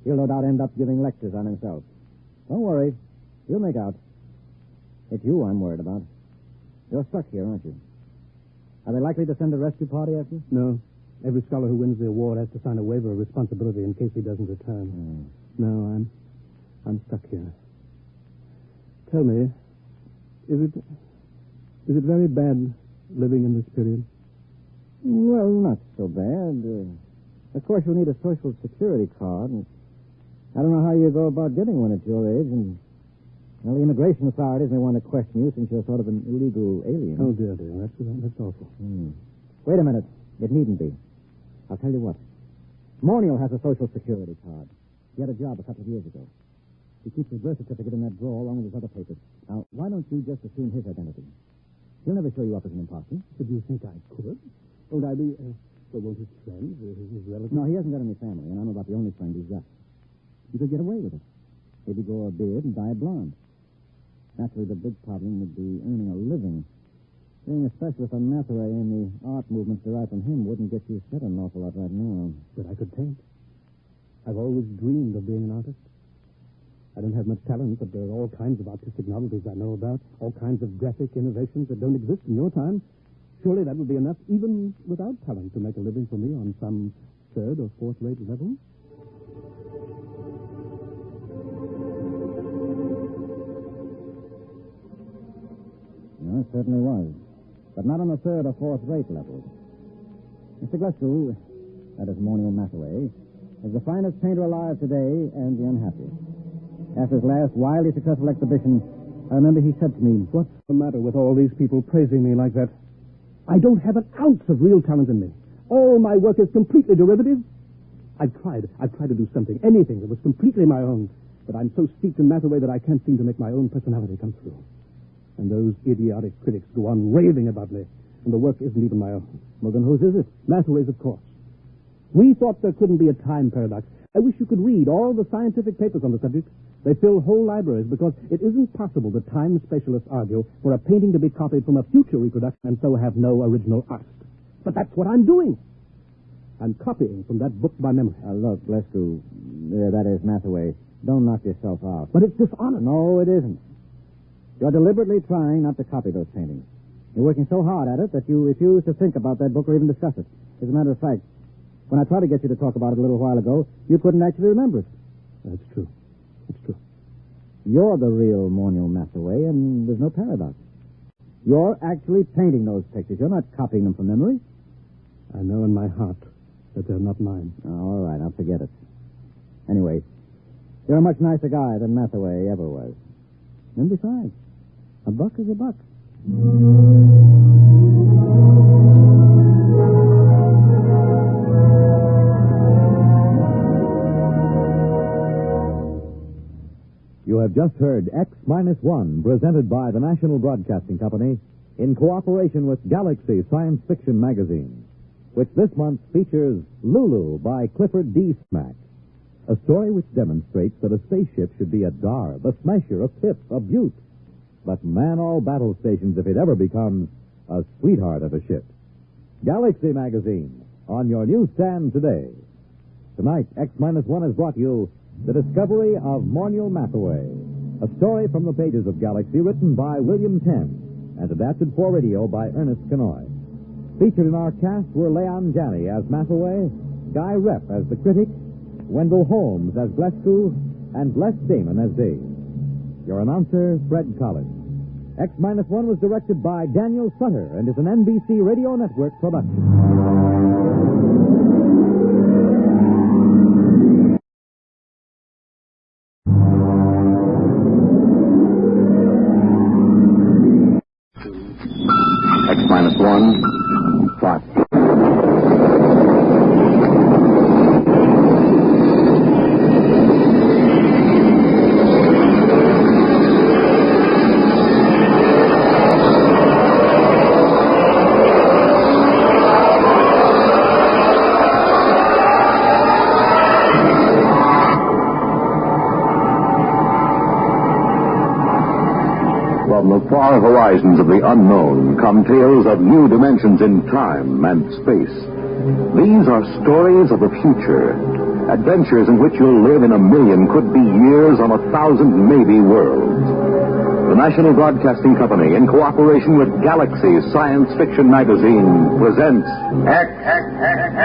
He'll no doubt end up giving lectures on himself. Don't worry. He'll make out. It's you I'm worried about. You're stuck here, aren't you? Are they likely to send a rescue party after you? No. Every scholar who wins the award has to sign a waiver of responsibility in case he doesn't return. No, I'm stuck here. Tell me, is it very bad living in this period? Well, not so bad. Of course, you'll need a social security card, and I don't know how you go about getting one at your age, and Well, the immigration authorities may want to question you since you're sort of an illegal alien. Oh, dear. That's awful. Wait a minute. It needn't be. I'll tell you what. Mornia has a Social Security card. He had a job a couple of years ago. He keeps his birth certificate in that drawer along with his other papers. Now, why don't you just assume his identity? He'll never show you up as an imposter. But do you think I could? Would I be... well, won't his friends, his relatives... No, he hasn't got any family, and I know about the only friend he's got. You could get away with it. Maybe grow a beard and dye blonde. Naturally, the big problem would be earning a living. Being a specialist on Mathare and the art movements derived from him wouldn't get you set an awful lot right now. But I could paint. I've always dreamed of being an artist. I don't have much talent, but there are all kinds of artistic novelties I know about, all kinds of graphic innovations that don't exist in your time. Surely that would be enough, even without talent, to make a living for me on some third or fourth-rate level. No, it certainly was. But not on the third or fourth-rate level. Mr. Glasgow, that is Mornia Mathaway, is the finest painter alive today and the unhappy. After his last wildly successful exhibition, I remember he said to me, "What's the matter with all these people praising me like that? I don't have an ounce of real talent in me. All my work is completely derivative. I've tried to do something, anything that was completely my own, but I'm so steeped in Mathaway that I can't seem to make my own personality come through. And those idiotic critics go on raving about me, and the work isn't even my own." Well, then whose is it? Mathaway's, of course. We thought there couldn't be a time paradox. I wish you could read all the scientific papers on the subject. They fill whole libraries because it isn't possible, the time specialists argue, for a painting to be copied from a future reproduction and so have no original artist. But that's what I'm doing. I'm copying from that book by memory. Look, Glasgow, that is Mathaway. Don't knock yourself out. But it's dishonest. No, it isn't. You're deliberately trying not to copy those paintings. You're working so hard at it that you refuse to think about that book or even discuss it. As a matter of fact, when I tried to get you to talk about it a little while ago, you couldn't actually remember it. That's true. It's true. You're the real Mornia Mathaway, and there's no paradox. You're actually painting those pictures. You're not copying them from memory. I know in my heart that they're not mine. All right, I'll forget it. Anyway, you're a much nicer guy than Mathaway ever was. And besides, a buck is a buck. You have just heard X-1, presented by the National Broadcasting Company in cooperation with Galaxy Science Fiction Magazine, which this month features Lulu by Clifford D. Smack, a story which demonstrates that a spaceship should be a darb, a smasher, a pip, a beaut, but man all battle stations if it ever becomes a sweetheart of a ship. Galaxy Magazine, on your newsstand today. Tonight, X-1 has brought you The Discovery of Mornia Mathaway, a story from the pages of Galaxy written by William Tenn and adapted for radio by Ernest Kinoy. Featured in our cast were Leon Janney as Mathaway, Guy Repp as the critic, Wendell Holmes as Glasgow, and Les Damon as Dave. Your announcer, Fred Collins. X-1 was directed by Daniel Sutter and is an NBC Radio Network production. X-1, plot. From the far horizons of the unknown come tales of new dimensions in time and space. These are stories of the future, adventures in which you'll live in a million, could be years, on 1,000 maybe worlds. The National Broadcasting Company, in cooperation with Galaxy Science Fiction Magazine, presents X-1.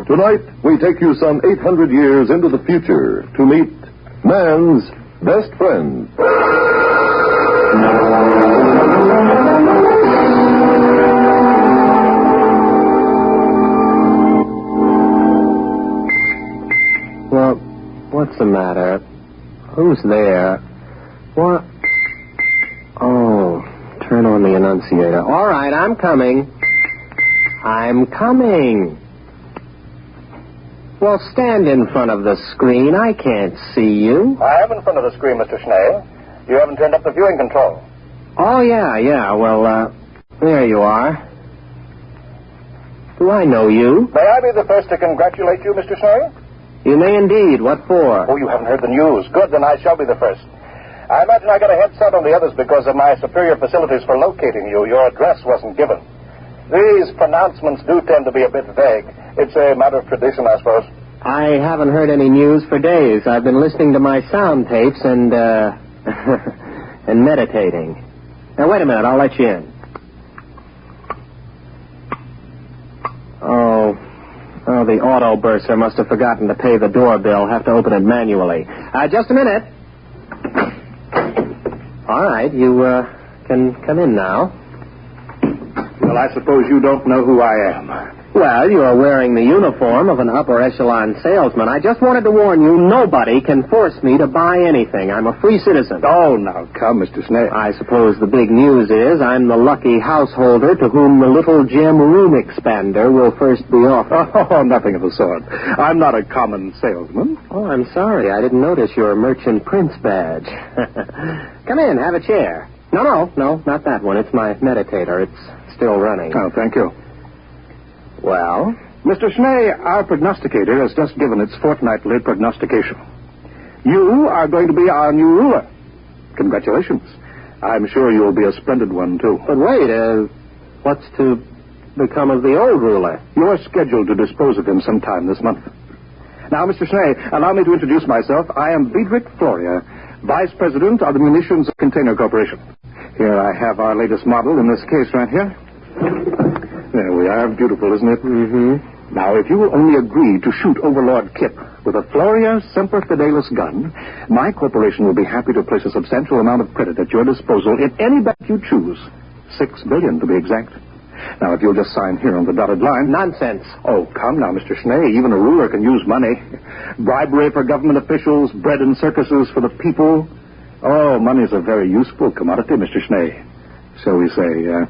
Tonight, we take you some 800 years into the future to meet man's best friend. Who's there? What? Oh, turn on the annunciator. All right, I'm coming. I'm coming. Well, stand in front of the screen. I can't see you. I am in front of the screen, Mr. Schnee. You haven't turned up the viewing control. Oh, yeah. Well, there you are. Do I know you? May I be the first to congratulate you, Mr. Schnee? You may indeed. What for? Oh, you haven't heard the news. Good, then I shall be the first. I imagine I got a head start on the others because of my superior facilities for locating you. Your address wasn't given. These pronouncements do tend to be a bit vague. It's a matter of tradition, I suppose. I haven't heard any news for days. I've been listening to my sound tapes and, and meditating. Now, wait a minute. I'll let you in. Oh, the auto bursar must have forgotten to pay the doorbell. Have to open it manually. Just a minute. All right, you can come in now. Well, I suppose you don't know who I am. Well, you are wearing the uniform of an upper echelon salesman. I just wanted to warn you, nobody can force me to buy anything. I'm a free citizen. Oh, now, come, Mr. Snell. I suppose the big news is I'm the lucky householder to whom the little gem room expander will first be offered. Oh, nothing of the sort. I'm not a common salesman. Oh, I'm sorry. I didn't notice your merchant prince badge. Come in, have a chair. No, not that one. It's my meditator. It's still running. Oh, thank you. Well? Mr. Schnee, our prognosticator has just given its fortnightly prognostication. You are going to be our new ruler. Congratulations. I'm sure you'll be a splendid one, too. But wait, what's to become of the old ruler? You're scheduled to dispose of him sometime this month. Now, Mr. Schnee, allow me to introduce myself. I am Friedrich Floria, Vice President of the Munitions Container Corporation. Here I have our latest model in this case right here. There we are. Beautiful, isn't it? Mm-hmm. Now, if you will only agree to shoot Overlord Kip with a Floria Semper Fidelis gun, my corporation will be happy to place a substantial amount of credit at your disposal in any bet you choose. $6 billion, to be exact. Now, if you'll just sign here on the dotted line... Nonsense. Oh, come now, Mr. Schnee. Even a ruler can use money. Bribery for government officials, bread and circuses for the people. Oh, money's a very useful commodity, Mr. Schnee. Shall we say,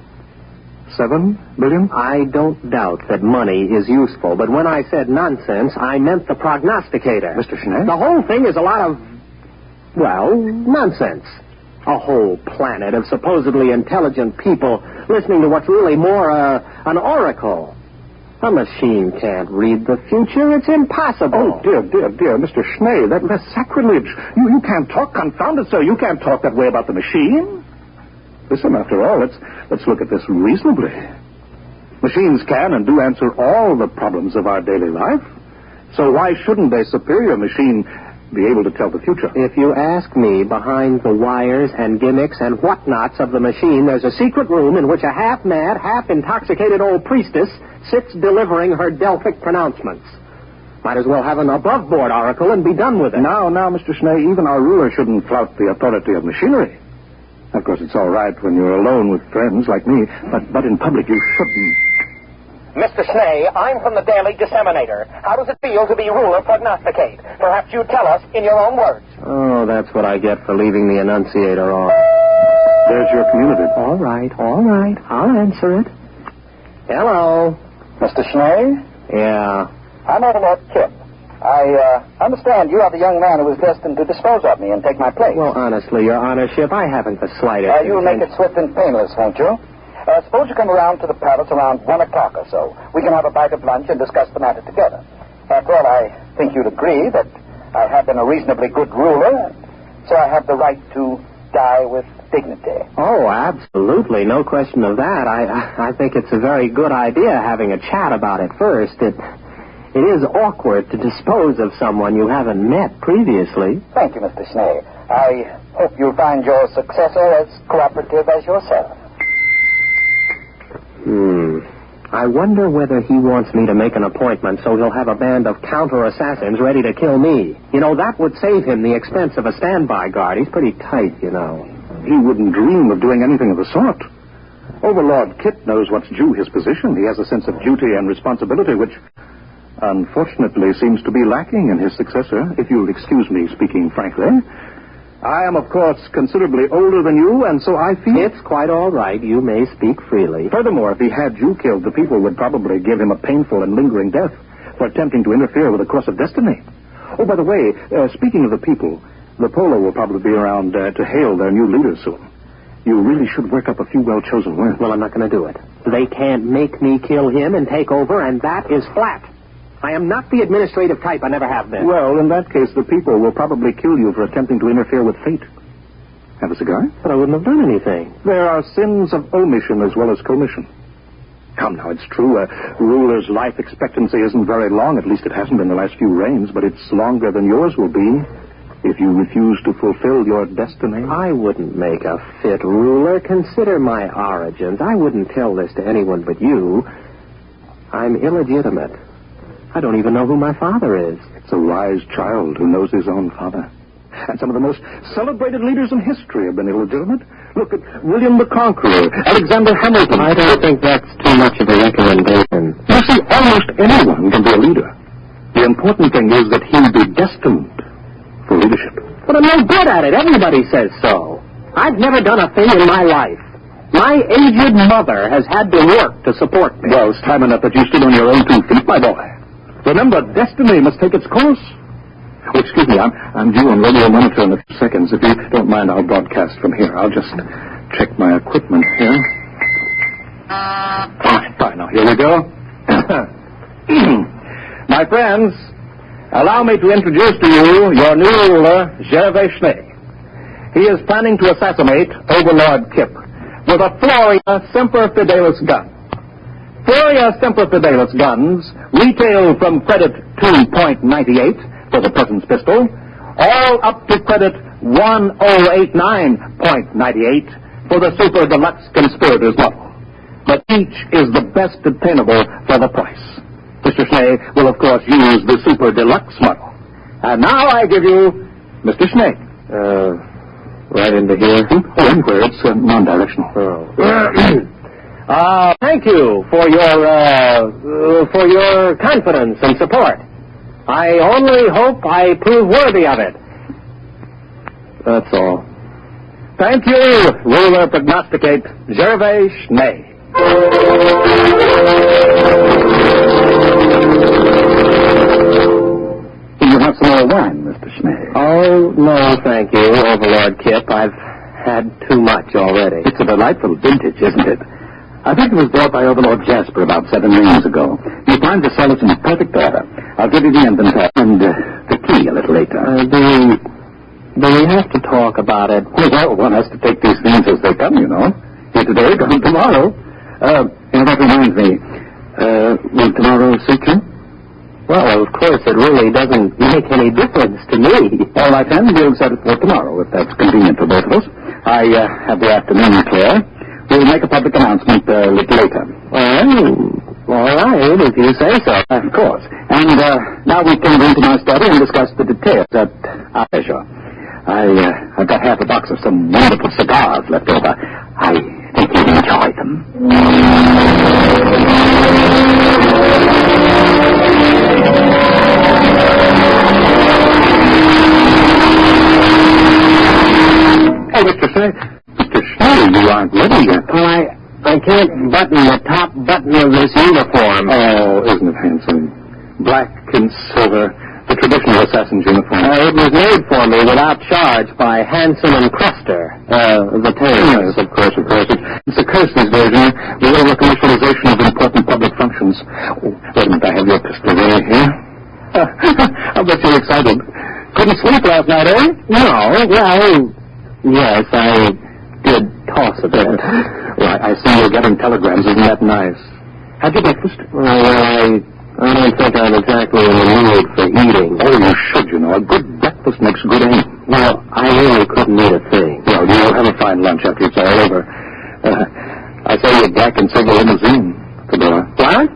$7 billion? I don't doubt that money is useful, but when I said nonsense, I meant the prognosticator. Mr. Schnee? The whole thing is a lot of, well, nonsense. A whole planet of supposedly intelligent people listening to what's really more an oracle. A machine can't read the future. It's impossible. Oh, dear, Mr. Schnee, that's sacrilege. You can't talk, confound it, sir. You can't talk that way about the machine. Listen, after all, let's look at this reasonably. Machines can and do answer all the problems of our daily life. So why shouldn't a superior machine be able to tell the future? If you ask me, behind the wires and gimmicks and whatnots of the machine, there's a secret room in which a half-mad, half-intoxicated old priestess sits delivering her Delphic pronouncements. Might as well have an above-board oracle and be done with it. Now, Mr. Schnee, even our ruler shouldn't flout the authority of machinery. Of course, it's all right when you're alone with friends like me, but in public you shouldn't. Mr. Schnee, I'm from the Daily Disseminator. How does it feel to be ruler prognosticate? Perhaps you tell us in your own words. Oh, that's what I get for leaving the annunciator on. There's your community. All right. I'll answer it. Hello. Mr. Schnee? Yeah. I'm Overlord Kip. I understand you are the young man who was destined to dispose of me and take my place. Well, honestly, your honorship, I haven't the slightest... You'll make it swift and painless, won't you? Suppose you come around to the palace around 1 o'clock or so. We can have a bite of lunch and discuss the matter together. After all, I think you'd agree that I have been a reasonably good ruler, so I have the right to die with dignity. Oh, absolutely. No question of that. I think it's a very good idea having a chat about it first. It is awkward to dispose of someone you haven't met previously. Thank you, Mr. Schnee. I hope you'll find your successor as cooperative as yourself. I wonder whether he wants me to make an appointment so he'll have a band of counter-assassins ready to kill me. You know, that would save him the expense of a standby guard. He's pretty tight, you know. He wouldn't dream of doing anything of the sort. Overlord Kit knows what's due his position. He has a sense of duty and responsibility, which... unfortunately seems to be lacking in his successor, if you'll excuse me speaking frankly. I am, of course, considerably older than you, and so I feel... It's quite all right. You may speak freely. Furthermore, if he had you killed, the people would probably give him a painful and lingering death for attempting to interfere with the course of destiny. Oh, by the way, speaking of the people, the Polo will probably be around to hail their new leader soon. You really should work up a few well-chosen words. Well, I'm not going to do it. They can't make me kill him and take over, and that is flat. I am not the administrative type. I never have been. Well, in that case, the people will probably kill you for attempting to interfere with fate. Have a cigar? But I wouldn't have done anything. There are sins of omission as well as commission. Come now, it's true. A ruler's life expectancy isn't very long. At least it hasn't been the last few reigns, but it's longer than yours will be if you refuse to fulfill your destiny. I wouldn't make a fit ruler. Consider my origins. I wouldn't tell this to anyone but you. I'm illegitimate. I don't even know who my father is. It's a wise child who knows his own father. And some of the most celebrated leaders in history have been illegitimate. Look at William the Conqueror, Alexander Hamilton. I don't think that's too much of a recommendation. You see, almost anyone can be a leader. The important thing is that he be destined for leadership. But I'm no good at it. Everybody says so. I've never done a thing in my life. My aged mother has had to work to support me. Well, it's time enough that you stood on your own 2 feet, my boy. Remember, destiny must take its course. Oh, excuse me, I'm due on radio monitor in a few seconds. If you don't mind, I'll broadcast from here. I'll just check my equipment here. Fine, now, here we go. My friends, allow me to introduce to you your new ruler, Gervais Schnee. He is planning to assassinate Overlord Kip with a Floria Semper Fidelis gun. Floria Semper Fidelis guns retail from credit 2.98 for the President's pistol, all up to credit 1089.98 for the Super Deluxe Conspirators model. But each is the best obtainable for the price. Mr. Schnee will, of course, use the Super Deluxe model. And now I give you Mr. Schnee. Right into here? Oh, anywhere. It's non-directional. Thank you for your confidence and support. I only hope I prove worthy of it. That's all. Thank you, ruler prognosticate Gervais Schnee. You have some more wine, Mr. Schnee? Oh, no, thank you, Overlord Kip. I've had too much already. It's a delightful vintage, isn't it? I think it was bought by Overlord Jasper about 7 rings ago. You find the cellars in perfect order. I'll give you the inventory and the key a little later. Do we have to talk about it? Well, one has to take these things as they come, you know. Here today, gone tomorrow. That reminds me. Will tomorrow suit you? Well, of course, it really doesn't make any difference to me. All right, then. We'll set it for tomorrow, if that's convenient for both of us. I have the afternoon clear. We'll make a public announcement a little later. Well, all right, if you say so. Of course. And now we can go into my study and discuss the details at our leisure. I've got half a box of some wonderful cigars left over. I think you'll enjoy them. Oh, Mr. Schnee, you aren't ready yet. Well, I can't button the top button of this uniform. Oh, isn't it handsome? Black and silver, the traditional assassin's uniform. It was made for me without charge by Hanson and Cruster, the tailors. Yes, of course. It's a curse these days, the real commercialization of important public functions. Oh, wait a minute, I have your pistol right here. I'll bet you're excited. Couldn't sleep last night, eh? No, well, yes, I did toss a bit. Well, I see you're getting telegrams. Isn't that nice? Had your breakfast? Well, I don't think I'm exactly in the mood for eating. Oh, you should, you know. A good breakfast makes good aim. Well, I really couldn't eat a thing. Well, you'll have a fine lunch after it's all over. I saw your black and silver limousine, Fedora. What?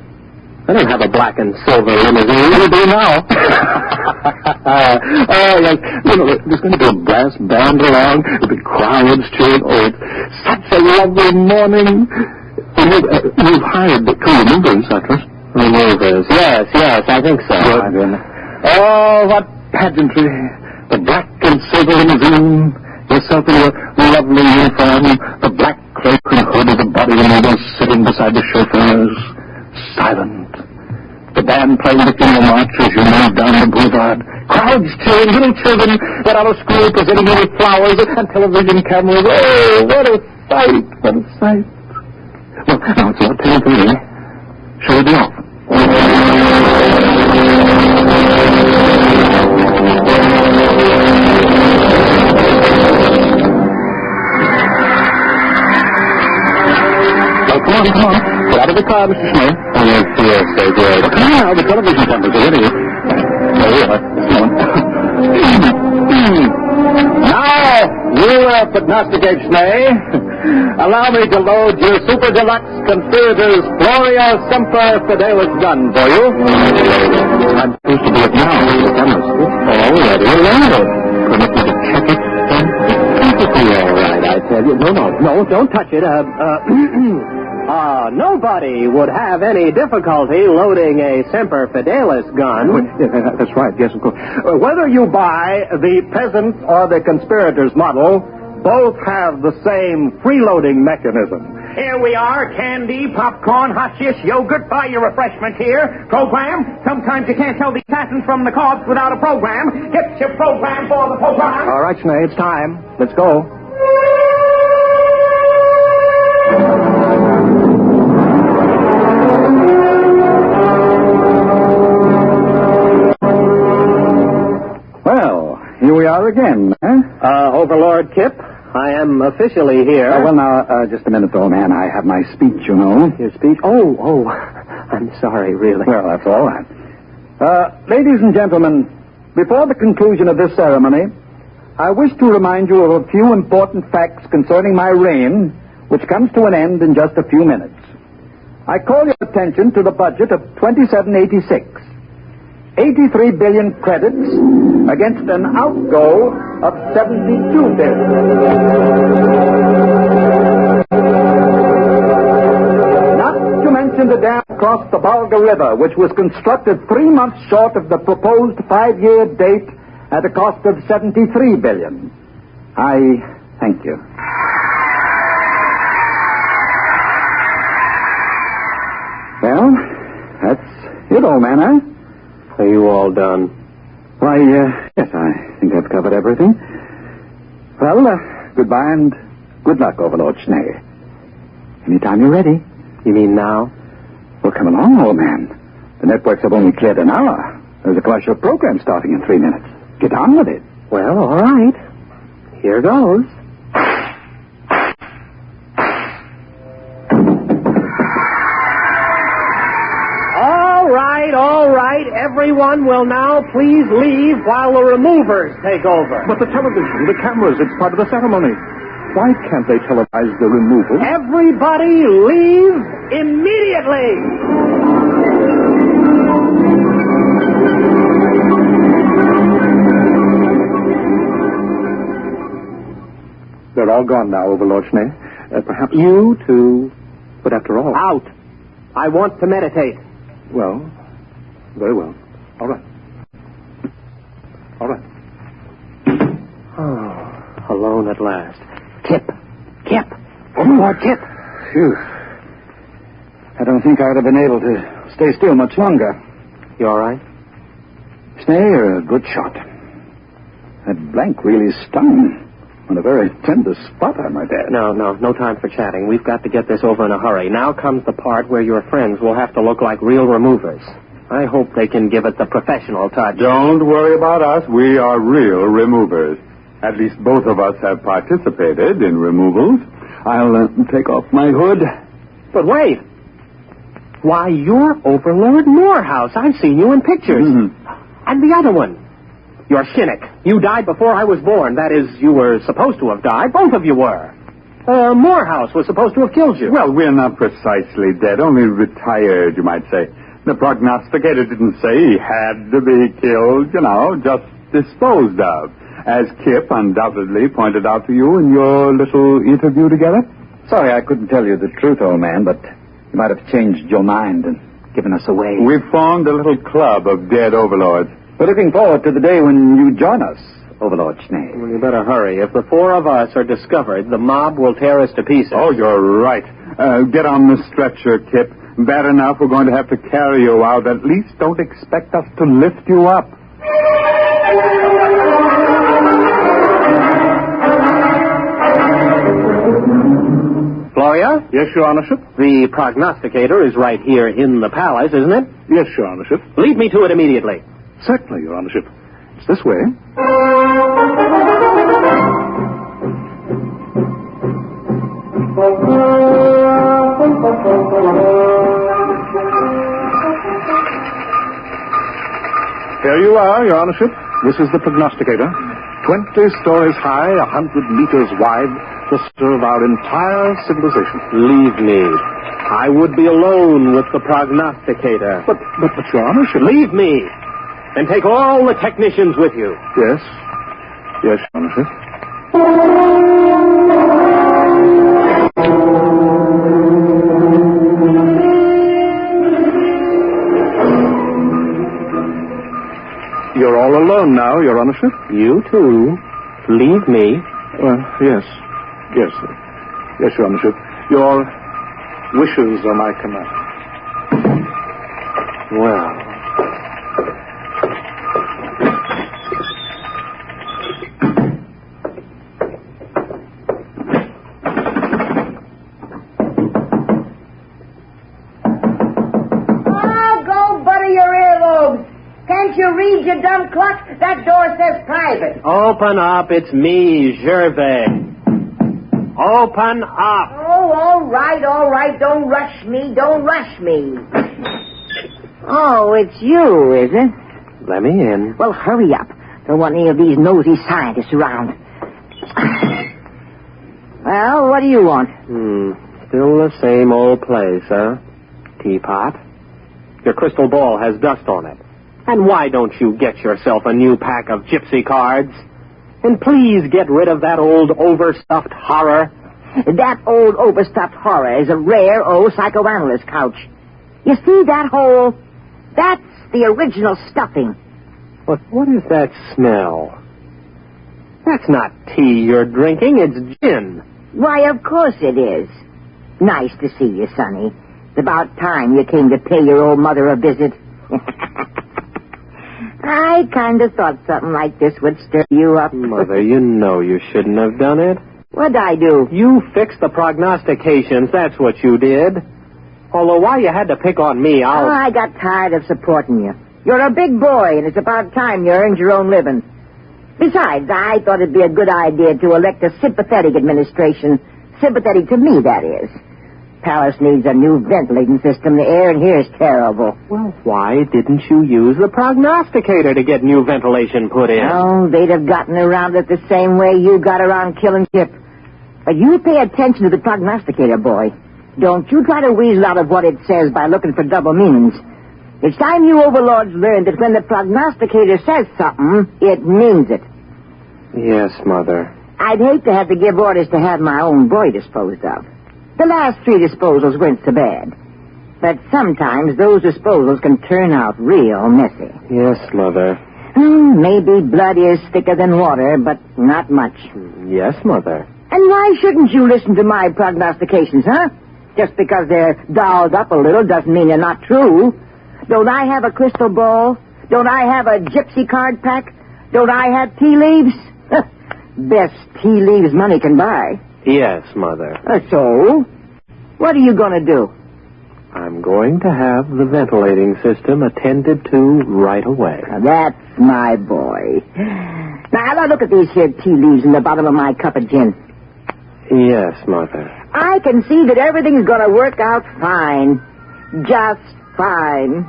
I don't have a black and silver limousine. You do now. Oh, yes. You know, there's going to be a brass band along. There'll be crowds cheering. Oh, it's such a lovely morning. You've hired the 2 movers, I trust. Yes, I think so. Good. Oh, what pageantry. The black and silver limousine, yourself in your lovely uniform, the black cloak and hood of the body removal sitting beside the chauffeurs, silent. The band playing the funeral march as you move down the boulevard. Crowds cheering, little children get out of school presenting you with flowers and television cameras. Oh, what a sight, what a sight. Well, now it's your turn for me. Show it off. Well, come on. Get out of the car, Mr. Schnee. Oh, yes, so great. Well, come on now, the television cameras are ready. There we are. Come on. Now, you prognosticate, Schnee. Allow me to load your super deluxe conspirators Gloria Semper Fidelis gun for you. I'm supposed to do it now. The cameras. Already loaded. Permit me to check it. Perfectly all right, I tell you. No, don't touch it. Nobody would have any difficulty loading a Semper Fidelis gun. That's right, yes, of course. Whether you buy the peasant or the conspirators model, both have the same freeloading mechanism. Here we are, candy, popcorn, hot shish, yogurt, buy your refreshment here. Program. Sometimes you can't tell the assassins from the corpse without a program. Get your program for the program. All right, Schnee, it's time. Let's go. Well, here we are again, Overlord Kip, I am officially here. Well, now, just a minute, old man. I have my speech, you know. Your speech? Oh, I'm sorry, really. Well, that's all right. Ladies and gentlemen, before the conclusion of this ceremony, I wish to remind you of a few important facts concerning my reign, which comes to an end in just a few minutes. I call your attention to the budget of 2786. 83 billion credits against an outgo of 72 billion. Not to mention the dam across the Volga River, which was constructed 3 months short of the proposed 5-year date at a cost of 73 billion. I thank you. Well, that's it, old man, huh? Are you all done? Why, yes, I think I've covered everything. Well, goodbye and good luck, Overlord Schnee. Anytime you're ready. You mean now? Well, come along, old man. The networks have only cleared an hour. There's a commercial program starting in 3 minutes. Get on with it. Well, all right. Here goes. All right. Everyone will now please leave while the removers take over. But the television, the cameras, it's part of the ceremony. Why can't they televise the removal? Everybody leave immediately! They're all gone now, Overlord Schnee. Perhaps you too, but after all... Out! I want to meditate. Well, very well. All right. Oh, alone at last. Kip! Overlord Kip! Phew. I don't think I would have been able to stay still much longer. You all right? Schnee, you're a good shot. That blank really stung. On a very tender spot, I might add. No time for chatting. We've got to get this over in a hurry. Now comes the part where your friends will have to look like real removers. I hope they can give it the professional touch. Don't worry about us. We are real removers. At least both of us have participated in removals. I'll take off my hood. But wait. Why, you're Overlord Morehouse. I've seen you in pictures. Mm-hmm. And the other one. You're cynic. You died before I was born. That is, you were supposed to have died. Both of you were. Morehouse was supposed to have killed you. Well, we're not precisely dead, only retired, you might say. The prognosticator didn't say he had to be killed, just disposed of, as Kip undoubtedly pointed out to you in your little interview together. Sorry I couldn't tell you the truth, old man, but you might have changed your mind and given us away. We've formed a little club of dead overlords. We're looking forward to the day when you join us, Overlord Schnee. Well, you better hurry. If the four of us are discovered, the mob will tear us to pieces. Oh, you're right. Get on the stretcher, Kip. Bad enough we're going to have to carry you out. At least don't expect us to lift you up. Gloria? Yes, Your Honorship? The prognosticator is right here in the palace, isn't it? Yes, Your Honorship. Lead me to it immediately. Certainly, Your Honorship. It's this way. Here you are, Your Honorship. This is the prognosticator. 20 stories high, 100 meters wide, to serve our entire civilization. Leave me. I would be alone with the prognosticator. But Your Honorship... Leave me. And take all the technicians with you. Yes. Yes, Your Honorship. You're all alone now, Your Honorship. You too. Leave me. Yes. Yes. Yes, Your Honorship. Your wishes are my command. Well. Can't you read, you dumb cluck? That door says private. Open up. It's me, Gervais. Open up. Oh, all right. Don't rush me. Oh, it's you, is it? Let me in. Well, hurry up. Don't want any of these nosy scientists around. Well, what do you want? Still the same old place, huh? Teapot. Your crystal ball has dust on it. And why don't you get yourself a new pack of gypsy cards? And please get rid of that old overstuffed horror. That old overstuffed horror is a rare old psychoanalyst couch. You see that hole? That's the original stuffing. But what is that smell? That's not tea you're drinking, it's gin. Why, of course it is. Nice to see you, Sonny. It's about time you came to pay your old mother a visit. I kind of thought something like this would stir you up. Mother, you know you shouldn't have done it. What'd I do? You fixed the prognostications, that's what you did. Although why you had to pick on me, I got tired of supporting you. You're a big boy, and it's about time you earned your own living. Besides, I thought it'd be a good idea to elect a sympathetic administration. Sympathetic to me, that is. Palace needs a new ventilating system. The air in here is terrible. Well, why didn't you use the prognosticator to get new ventilation put in? Oh, they'd have gotten around it the same way you got around killing Chip. But you pay attention to the prognosticator, boy. Don't you try to weasel out of what it says by looking for double meanings. It's time you overlords learned that when the prognosticator says something, it means it. Yes, Mother. I'd hate to have to give orders to have my own boy disposed of. The last 3 disposals weren't so bad. But sometimes those disposals can turn out real messy. Yes, Mother. Maybe blood is thicker than water, but not much. Yes, Mother. And why shouldn't you listen to my prognostications, huh? Just because they're dolled up a little doesn't mean they're not true. Don't I have a crystal ball? Don't I have a gypsy card pack? Don't I have tea leaves? Best tea leaves money can buy. Yes, Mother. So? What are you going to do? I'm going to have the ventilating system attended to right away. Now, that's my boy. Now look at these here tea leaves in the bottom of my cup of gin. Yes, Mother. I can see that everything's going to work out fine. Just fine.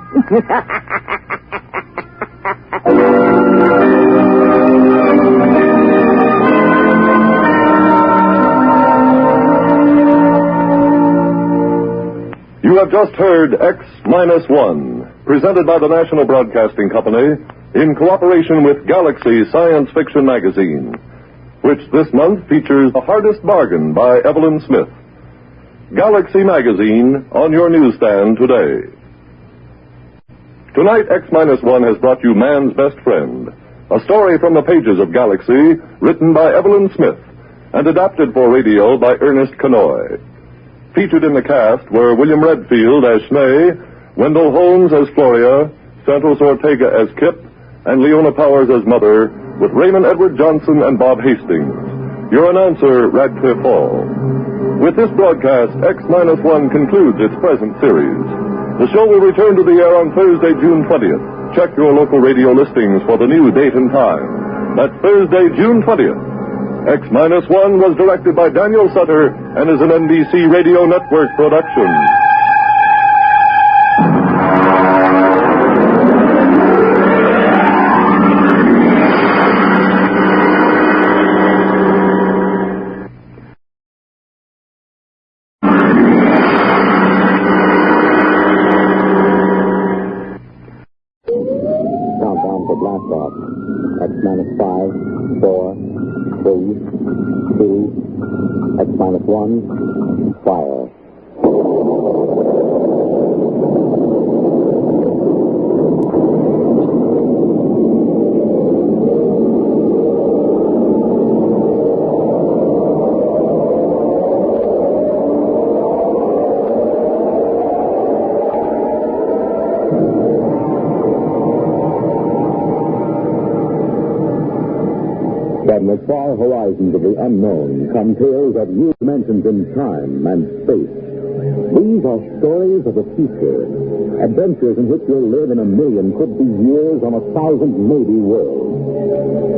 You have just heard X-1, presented by the National Broadcasting Company in cooperation with Galaxy Science Fiction Magazine, which this month features The Hardest Bargain by Evelyn Smith. Galaxy Magazine on your newsstand today. Tonight, X-1 has brought you Man's Best Friend, a story from the pages of Galaxy, written by Evelyn Smith and adapted for radio by Ernest Kinoy. Featured in the cast were William Redfield as Schnee, Wendell Holmes as Floria, Santos Ortega as Kip, and Leona Powers as Mother, with Raymond Edward Johnson and Bob Hastings. Your announcer, Radcliffe Hall. With this broadcast, X-1 concludes its present series. The show will return to the air on Thursday, June 20th. Check your local radio listings for the new date and time. That's Thursday, June 20th. X-1 was directed by Daniel Sutter and is an NBC Radio Network production. Countdown for blast off. X-5, 4, 3, 2, X-1, fire. From the far horizons of the unknown come tales of new dimensions in time and space. These are stories of the future, adventures in which you'll live in a million, could be years, on 1,000 maybe worlds.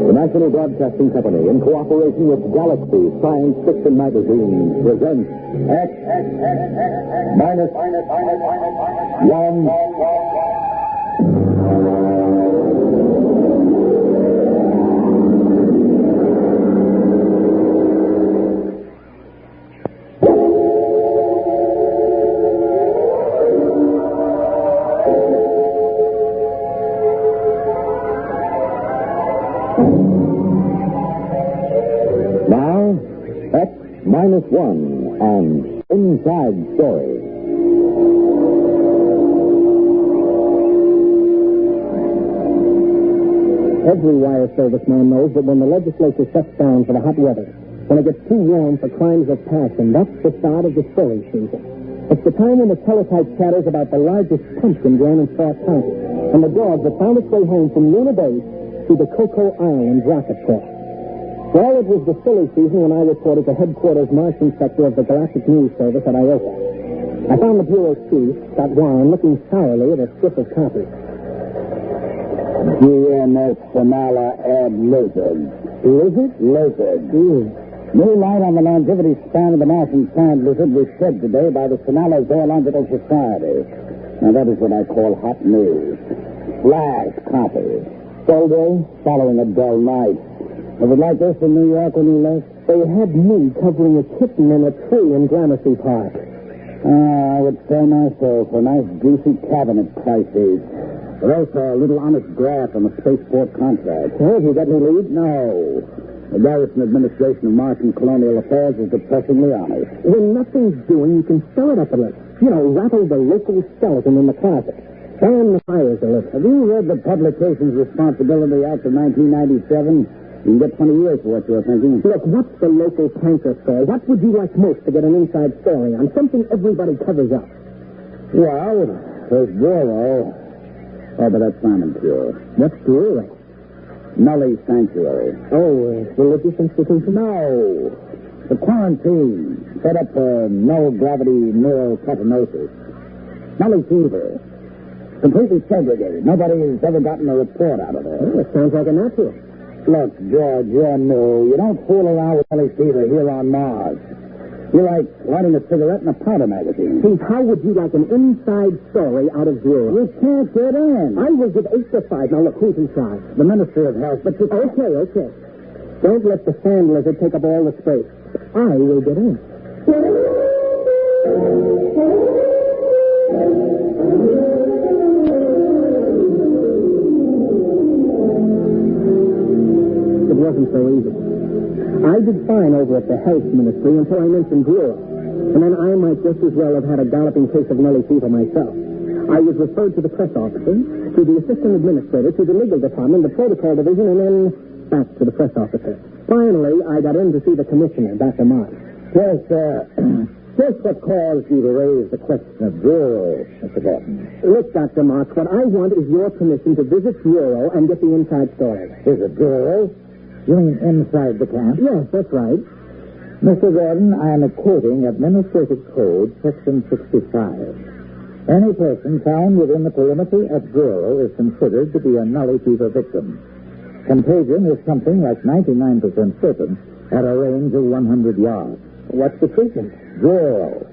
The National Broadcasting Company, in cooperation with Galaxy Science Fiction Magazine, presents X-1. Now, X-1 and Inside Story. Every wire service man knows that when the legislature shuts down for the hot weather, when it gets too warm for crimes of passion, that's the start of the silly season. It's the time when the teletype chatters about the largest pumpkin grown in Stark County, and the dog that found its way home from Luna Base to the Cocoa Island rocket port. Well, it was the silly season when I reported to headquarters Martian sector of the Galactic News Service at Iota. I found the bureau chief, Scott Warren, looking sourly at a strip of copy. GNS Sonala Ad Lizard. Lizard? Lizard. New light on the longevity span of the Martian sand lizard was shed today by the Sonala Zoological Society. Now, that is what I call hot news. Flash copy. Dull day, following a dull night. Was it like this in New York when you left? They had me covering a kitten in a tree in Gramercy Park. I would say myself, a nice juicy cabinet crisis. But also a little honest graft on the spaceport contract. Oh, have you got any leads? No. The Garrison administration of Martian colonial affairs is depressingly honest. When nothing's doing, you can stir it up a little. You know, rattle the local skeleton in the closet. Fan the fires a little. Have you read the Publications Responsibility Act of 1997? You can get 20 years for what you're thinking. Look, what's the local tanker story? What would you like most to get an inside story on? Something everybody covers up. Well, there's Bureau. Oh, but that's Simon Pure. What's Bureau? Nully Sanctuary. Oh, religious institution? No. The quarantine. Set up for no-gravity neurocatinosis. Nully fever. Completely segregated. Nobody's ever gotten a report out of it. Oh, it sounds like a natural. Look, George, you're new. You don't fool around with Nully fever here on Mars. You're like lighting a cigarette in a powder magazine. Chief, how would you like an inside story out of Bureau? You can't get in. I will give 8 to 5. Now, look, who's in charge? The Minister of Health, but you can't. Okay. Don't let the sand lizard take up all the space. I will get in. It wasn't so easy. I did fine over at the Health Ministry until I mentioned Bureau. And then I might just as well have had a galloping case of Nellie fever myself. I was referred to the press officer, to the assistant administrator, to the legal department, the protocol division, and then back to the press officer. Finally, I got in to see the commissioner, Dr. Marsh. Yes, just what caused you to raise the question of bureau, Mr. Gordon? Look, Dr. Marsh, what I want is your permission to visit Bureau and get the inside story. Visit Bureau? You mean inside the camp? Yes, that's right. Mr. Gordon, I am quoting Administrative Code, Section 65. Any person found within the perimeter of Bureau is considered to be a nully fever victim. Contagion is something like 99% certain at a range of 100 yards. What's the treatment? Bureau.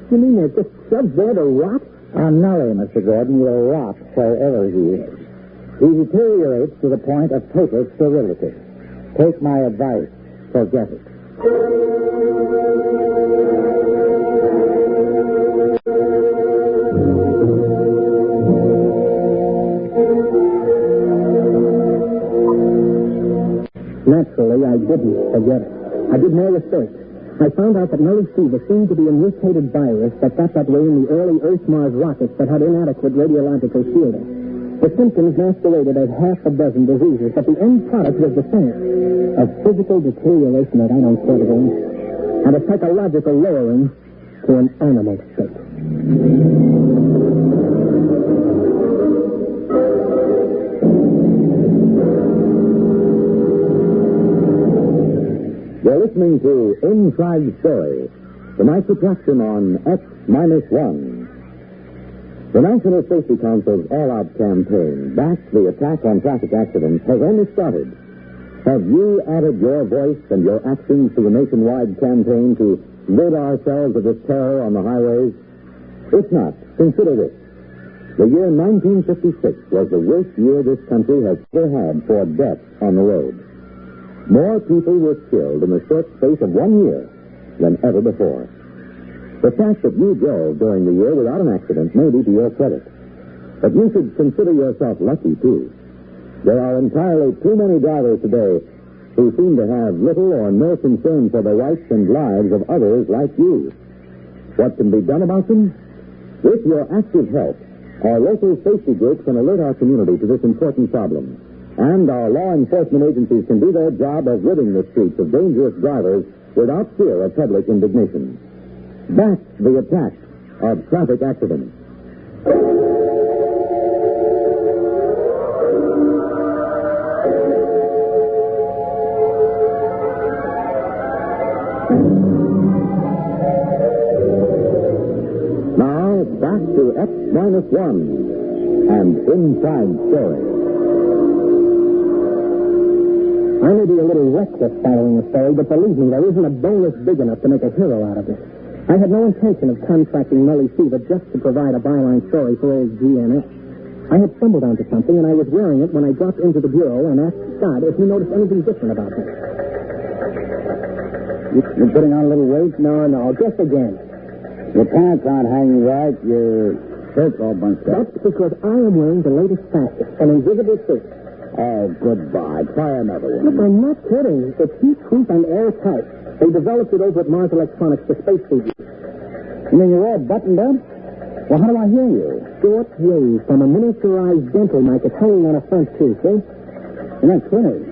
You mean they're just shoved there to rot? A nully, Mr. Gordon, will rot wherever he is. He deteriorates to the point of total sterility. Take my advice. Forget it. Naturally, I didn't forget it. I did more research. I found out that Nully fever seemed to be a mutated virus that got that way in the early Earth-Mars rockets that had inadequate radiological shielding. The symptoms masqueraded as half a dozen diseases, but the end product was the same. A physical deterioration that I don't sort of in, and a psychological lowering to an animal state. You're listening to Inside Story, tonight's attraction on X-1. The National Safety Council's all-out campaign, Back the Attack on Traffic Accidents, has only started. Have you added your voice and your actions to the nationwide campaign to rid ourselves of this terror on the highways? If not, consider this. The year 1956 was the worst year this country has ever had for deaths on the road. More people were killed in the short space of 1 year than ever before. The fact that you drove during the year without an accident may be to your credit. But you should consider yourself lucky, too. There are entirely too many drivers today who seem to have little or no concern for the rights and lives of others like you. What can be done about them? With your active help, our local safety groups can alert our community to this important problem. And our law enforcement agencies can do their job of ridding the streets of dangerous drivers without fear of public indignation. Back the attack of traffic accidents. Now, back to X-1 and Inside Story. I may be a little reckless following the story, but believe me, there isn't a bonus big enough to make a hero out of it. I had no intention of contracting Nully Fever just to provide a byline story for old GNS. I had stumbled onto something, and I was wearing it when I dropped into the bureau and asked Scott if he noticed anything different about me. You're putting on a little weight? No, just again. Your pants aren't hanging right. Your shirt's all bunched up. That's because I am wearing the latest fashion, an invisible suit. Oh, goodbye. Try another one. Look, I'm not kidding. It's heat-proof and airtight. They developed it over at Mars Electronics for space feed. You mean you're all buttoned up? Well, how do I hear you? Short wave from a miniaturized dental mic. It's hanging on a front tooth, see? You're not kidding.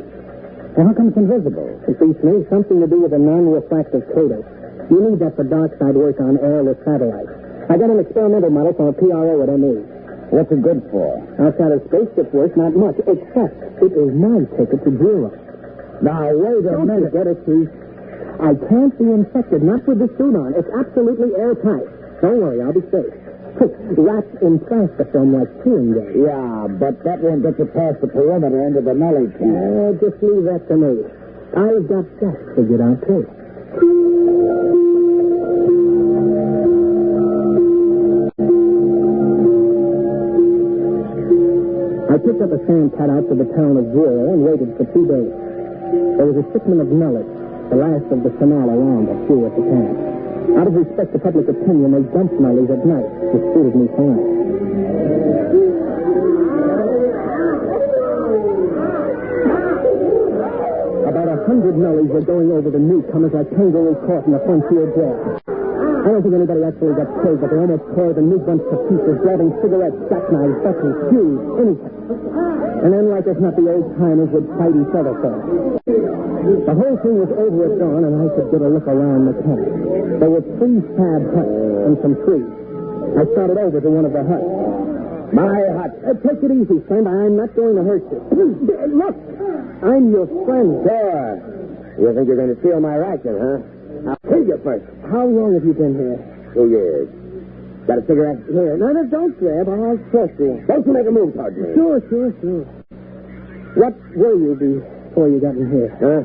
Well, how come it's invisible? It beats me. Something to do with a non-refractive coating. You need that for dark side work on airless satellites. I got an experimental model from a PRO at ME. What's it good for? Outside of spaceship work, not much, except it is my ticket to Bureau. Now, wait a minute. Don't forget it, Chief. I can't be infected, not with the suit on. It's absolutely airtight. Don't worry, I'll be safe. Rats in plaster film like chewing gum. Yeah, but that won't get you past the perimeter into the Nully camp. Just leave that to me. I've got that figured out, too. I picked up a sand cutout to the town of Bureau and waited for 2 days. There was a shipment of nullets, the last of the Sonala round that flew at the camp. Out of respect to public opinion, they dumped nullies at night, which suited me fine. About 100 nullies were going over the newcomers like kangaroo caught in a frontier jail. I don't think anybody actually got killed, but they almost tore the new bunch to pieces, grabbing cigarettes, jackknives, buttons, shoes, anything. And then, like as not, the old-timers would fight each other for it. The whole thing was over at dawn, and I could get a look around the camp. There were 3 fab huts and some trees. I started over to one of the huts. My hut. Take it easy, friend. I'm not going to hurt you. Look, I'm your friend. Sure. You think you're going to steal my ration, huh? I'll kill you first. How long have you been here? 2 years. Got a cigarette? Here. No, don't grab. I'll trust you. Don't you make a move towards me. Sure. What were you before you got in here? Huh?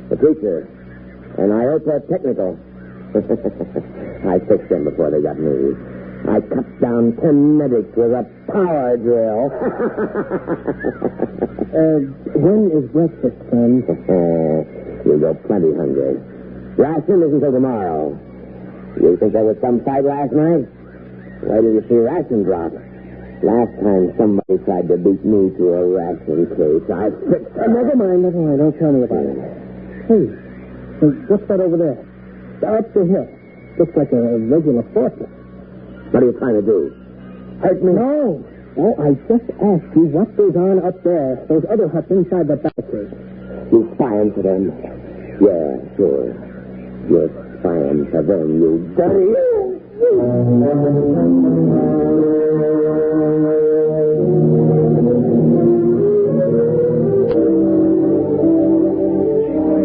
The preacher. And I hope that's technical. I fixed them before they got me. I cut down 10 medics with a power drill. When is breakfast, friend? You'll go plenty hungry. Ration isn't until tomorrow. You think there was some fight last night? Wait till you see ration drop. Last time somebody tried to beat me to a ration case, I fixed it. Never mind. Don't tell me about it. Hey, what's that over there? Up the hill. Looks like a regular fortress. What are you trying to do? Hurt me? No, I just asked you what goes on up there. Those other huts inside the barricade. You spying for them? Yeah, sure. You're spying for them, you dirty...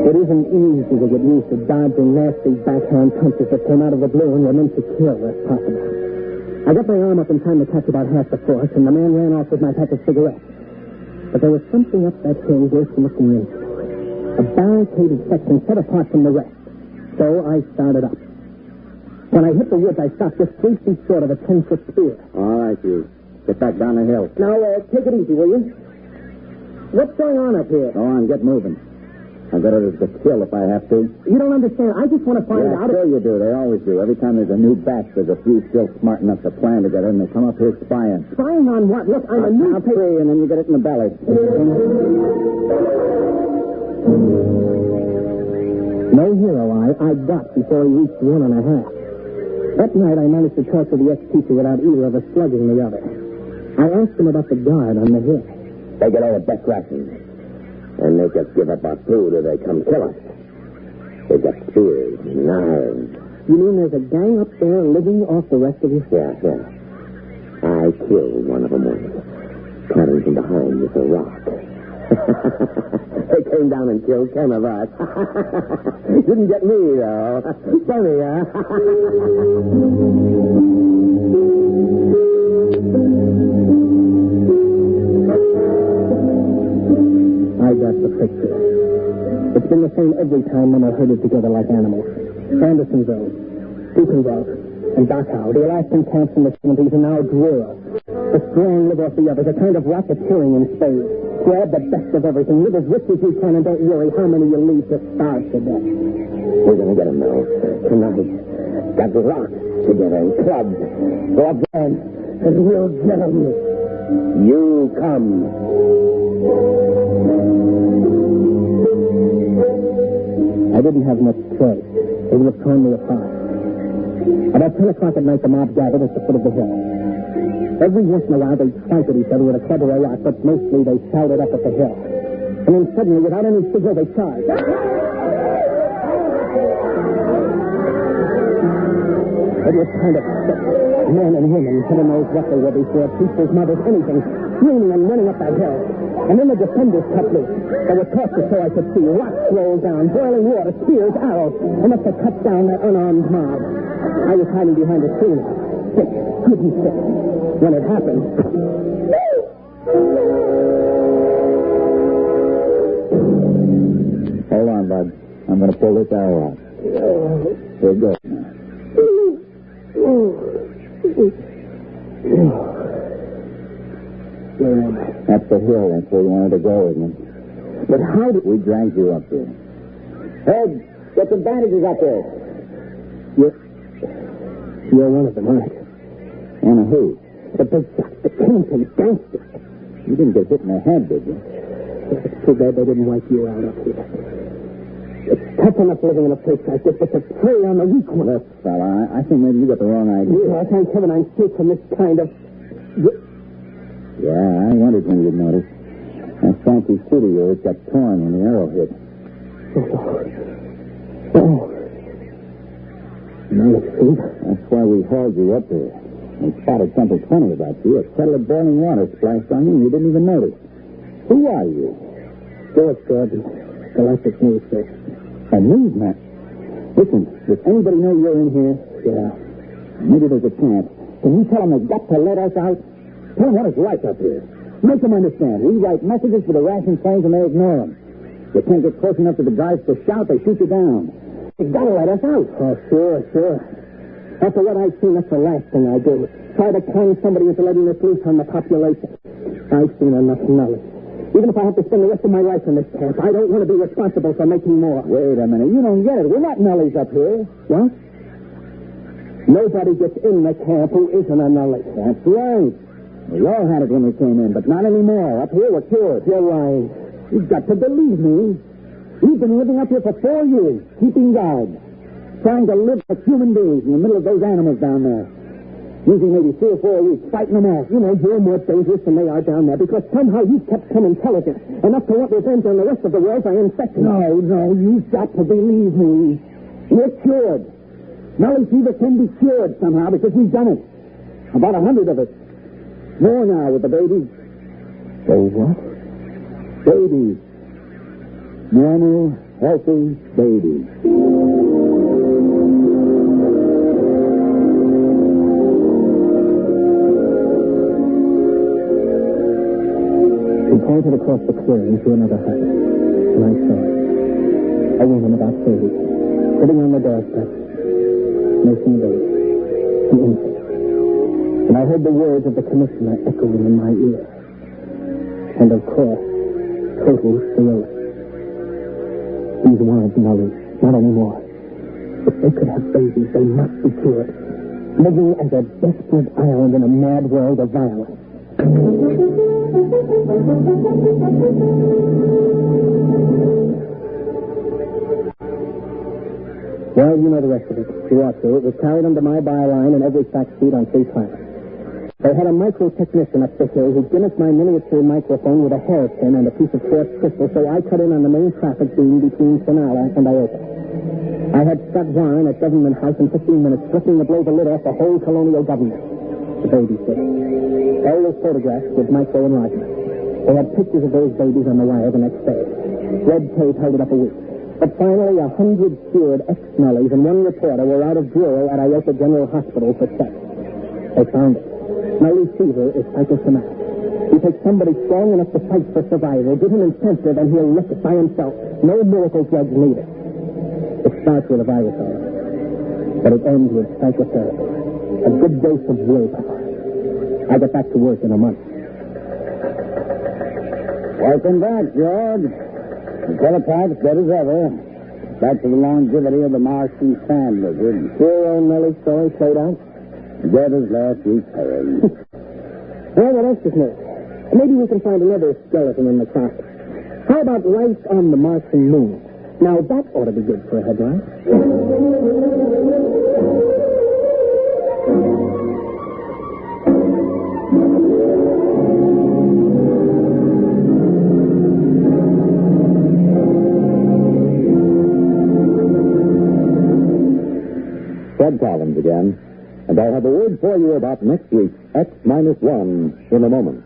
It isn't easy to get used to dodging nasty backhand punches that came out of the blue and were meant to kill, if possible. I got my arm up in time to catch about half the force, and the man ran off with my pack of cigarettes. But there was something up that hill worth looking into. A barricaded section set apart from the rest. So I started up. When I hit the woods, I stopped just 3 feet short of a 10-foot spear. All right, you. Get back down the hill. Now, take it easy, will you? What's going on up here? Go on, get moving. I'll get it to kill if I have to. You don't understand. I just want to find out. Sure you do. They always do. Every time there's a new batch, there's a few still smart enough to plan to get in. They come up here spying. Spying on what? Look, I'm a newspaper. Three, and then you get it in the belly. No hero I got before he reached 1.5. That night, I managed to talk to the ex-teacher without either of us slugging the other. I asked him about the guard on the hill. They get all the best rations. And make us give up our food or they come kill us. They got spears and knives. You mean there's a gang up there living off the rest of you? Yeah. I killed one of them once. Caught him from behind with a rock. They came down and killed 10 of us. Didn't get me, though. Funny, huh? I got the picture. It's been the same every time men are herded together like animals. Andersonville, Dukenville, and Dachau, the Alaskan camps in the 70s, and now Drury. The strong live off the others, a kind of racketeering in spades. Grab the best of everything, live as rich as you can, and don't worry how many you leave to starve to death. We're going to get them, though. Tonight. Got the rocks together and clubs. Go up there, and we'll get them. You come. I didn't have much choice. They would have torn me apart. About 10 o'clock at night, the mob gathered at the foot of the hill. Every once in a while, they'd fight at each other with a club or a rock, but mostly they shouted up at the hill. And then suddenly, without any signal, they charged. It was kind of sick. Men and women, heaven knows what they were before, preachers, mothers, anything, screaming and running up that hill. And then the defenders cut loose. They were torches so I could see. Rocks rolled down, boiling water, spears, arrows, enough to cut down that unarmed mob. I was hiding behind a tree, sick, good and sick. When it happened... Hold on, bud. I'm going to pull this arrow out. Here it goes. That's the hill. That's where you wanted to go, isn't it? But how did we drag you up there? Hey, get some bandages up there. You're one of them, aren't you? One of who? The big shot, the kingpin gangster. You didn't get hit in the head, did you? It's too bad they didn't wipe you out up here. It's tough enough living in a place like this, but to prey on the weak one. Look, fella, I think maybe you got the wrong idea. Yeah, thank heaven I'm safe from this kind of... Yeah, I wondered when you'd notice. That fancy suit of yours got torn when the arrow hit. Oh. No, see? That's why we hauled you up there. We spotted something funny about you. A kettle of boiling water splashed on you and you didn't even notice. Who are you? Theodore Sturgeon, Galactic News Service. A newsman? Listen, does anybody know you're in here? Yeah. Maybe there's a chance. Can you tell them they've got to let us out? Tell them what it's like up here. Make them understand. We write messages for the ration planes and they ignore them. You can't get close enough to the guys to shout, they shoot you down. You've got to let us out. Oh, sure. After what I've seen, that's the last thing I do. Try to con somebody into letting us loose on the population. I've seen enough knowledge. Even if I have to spend the rest of my life in this camp, I don't want to be responsible for making more. Wait a minute. You don't get it. We're not nullies up here. What? Nobody gets in the camp who isn't a nullie. That's right. We all had it when we came in, but not anymore. Up here, we're cured. You're lying. You've got to believe me. We've been living up here for 4 years, keeping guard, trying to live like human beings in the middle of those animals down there. Usually maybe 3 or 4 weeks, fighting them off. You know, you're more dangerous than they are down there because somehow you've kept some intelligence, enough to want revenge on the rest of the world by infecting No, you've got to believe me. We're cured. Melly fever can be cured somehow because we've done it. About 100 of us. More now with the babies. Oh, what? Babies. Normal, healthy babies. We pointed across the clearing to another hut, and I saw a woman about 30, sitting on the doorstep, nursing baby, an infant. And I heard the words of the commissioner echoing in my ear. And of course, total stillness. These weren't nullies, not anymore. If they could have babies, they must be cured. Living as a desperate island in a mad world of violence. Well, you know the rest of it. You ought to. It was carried under my byline in every fact sheet on 3 planets. They had a micro-technician up the hill who gimmicked my miniature microphone with a hairpin and a piece of quartz crystal, so I cut in on the main traffic beam between Sonala and Iota. I had Scott Warren at Government House in 15 minutes, flipping to blow the lid off the whole colonial government. The babysitter. All those photographs with micro-enlargement. They had pictures of those babies on the wire the next day. Red tape held it up a week. But finally, 100 cured ex-nullies and 1 reporter were out of bureau at Iota General Hospital for sex. They found it. Nully fever is psychosomatic. You take somebody strong enough to fight for survival, give him incentive, and he'll lick it by himself. No miracle drugs needed. It starts with a virus, all right. But it ends with psychotherapy. A good dose of willpower. I get back to work in a month. Welcome back, George. The teletype's good as ever. Back to the longevity of the Martian Sam lizard. Your own Nellie story played out? Dead as last week's herring. Well, what else is new? Maybe we can find another skeleton in the closet. How about life on the Martian moon? Now, that ought to be good for a headline. Fred Collins again, and I'll have a word for you about next week's X-1 in a moment.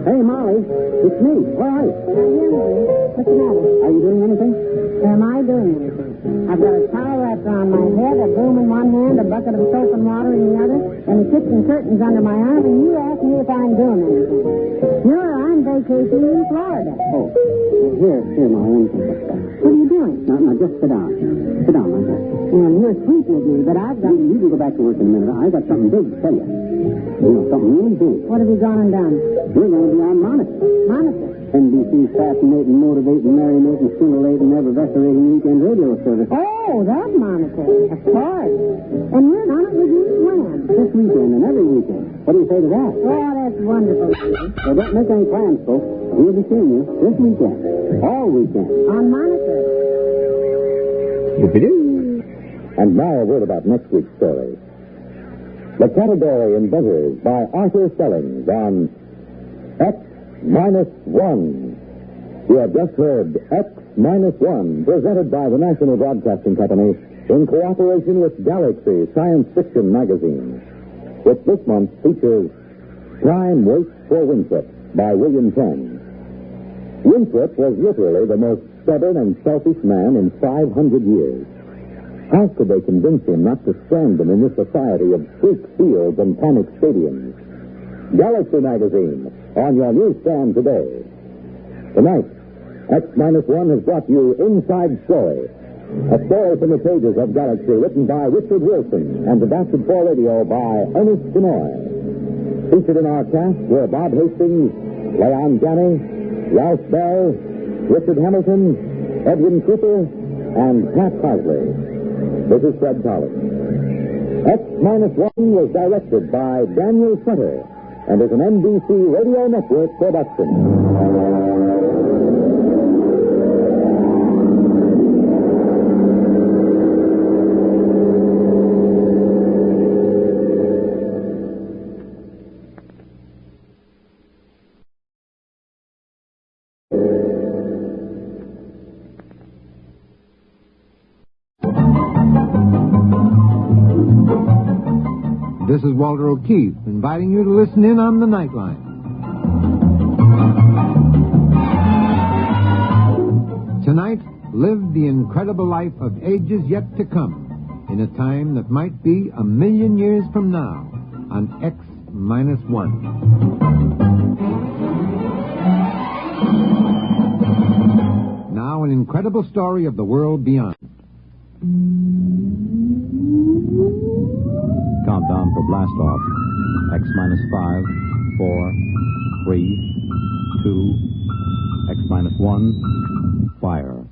Hey, Molly, it's me. Where are you? What's the matter? Are you doing anything? Am I doing anything? I've got a towel wrapped around my head, a broom in one hand, a bucket of soap and water in the other, and the kitchen curtains under my arm, and you ask me if I'm doing anything. No, I'm vacationing in Florida. Oh, here, Molly. What are you doing? No, just sit down. Sit down, my dear. Well, you're sweet with me, but I've got... You can go back to work in a minute. I got something big to tell you. You know, something really big. What have you gone and done? We're going to be on Monitor. Monitor? NBC's fascinating, motivating, marinating, stimulating, ever-restorating weekend radio service. Oh, that monitor. Of course. And we're on it with you when? This weekend and every weekend. What do you say to that? Oh, that's wonderful. Well, don't make any plans, folks. We'll be seeing you this weekend. All weekend. On monitor. Yippee-doo. And now a word about next week's story. The Category Inventors by Arthur Stellings on X-1. You have just heard X-1, presented by the National Broadcasting Company in cooperation with Galaxy Science Fiction Magazine, which this month features Time Waits for Winthrop by William Penn. Winthrop was literally the most stubborn and selfish man in 500 years. How could they convince him not to strand them in this society of freak fields and panic stadiums? Galaxy Magazine, on your newsstand today. Tonight, X-1 has brought you Inside Story, a story from the pages of Galaxy written by Richard Wilson and adapted for radio by Ernest Kinoy. Featured in our cast were Bob Hastings, Leon Janney, Ralph Bell, Richard Hamilton, Edwin Cooper, and Pat Hartley. This is Fred Collins. X-1 was directed by Daniel Sutter and is an NBC Radio Network production. This is Walter O'Keefe, inviting you to listen in on the Nightline. Tonight, live the incredible life of ages yet to come, in a time that might be 1,000,000 years from now, on X-1. Now, an incredible story of the world beyond. Countdown for blast off. X-5, 4, 3, 2, X-1, fire.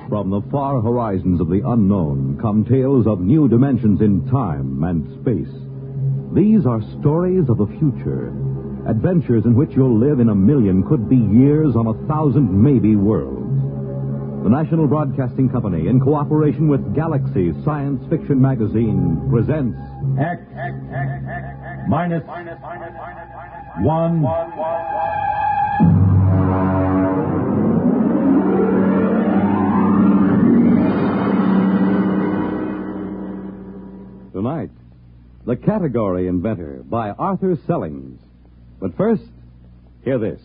From the far horizons of the unknown come tales of new dimensions in time and space. These are stories of the future, adventures in which you'll live in 1,000,000, could be years, on 1,000 maybe worlds. The National Broadcasting Company, in cooperation with Galaxy Science Fiction Magazine, presents X-1. Tonight, The Category Inventor by Arthur Stellings. But first, hear this.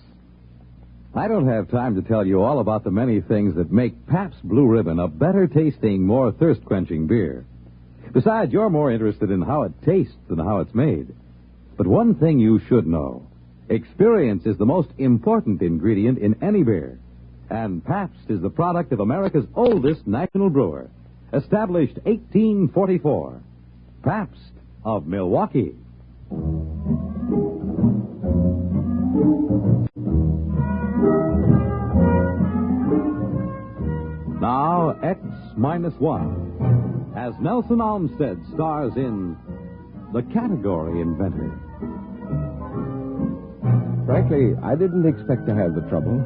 I don't have time to tell you all about the many things that make Pabst Blue Ribbon a better tasting, more thirst-quenching beer. Besides, you're more interested in how it tastes than how it's made. But one thing you should know. Experience is the most important ingredient in any beer. And Pabst is the product of America's oldest national brewer, established 1844. Pabst of Milwaukee. Now, X-1, as Nelson Olmsted stars in The Category Inventor. Frankly, I didn't expect to have the trouble.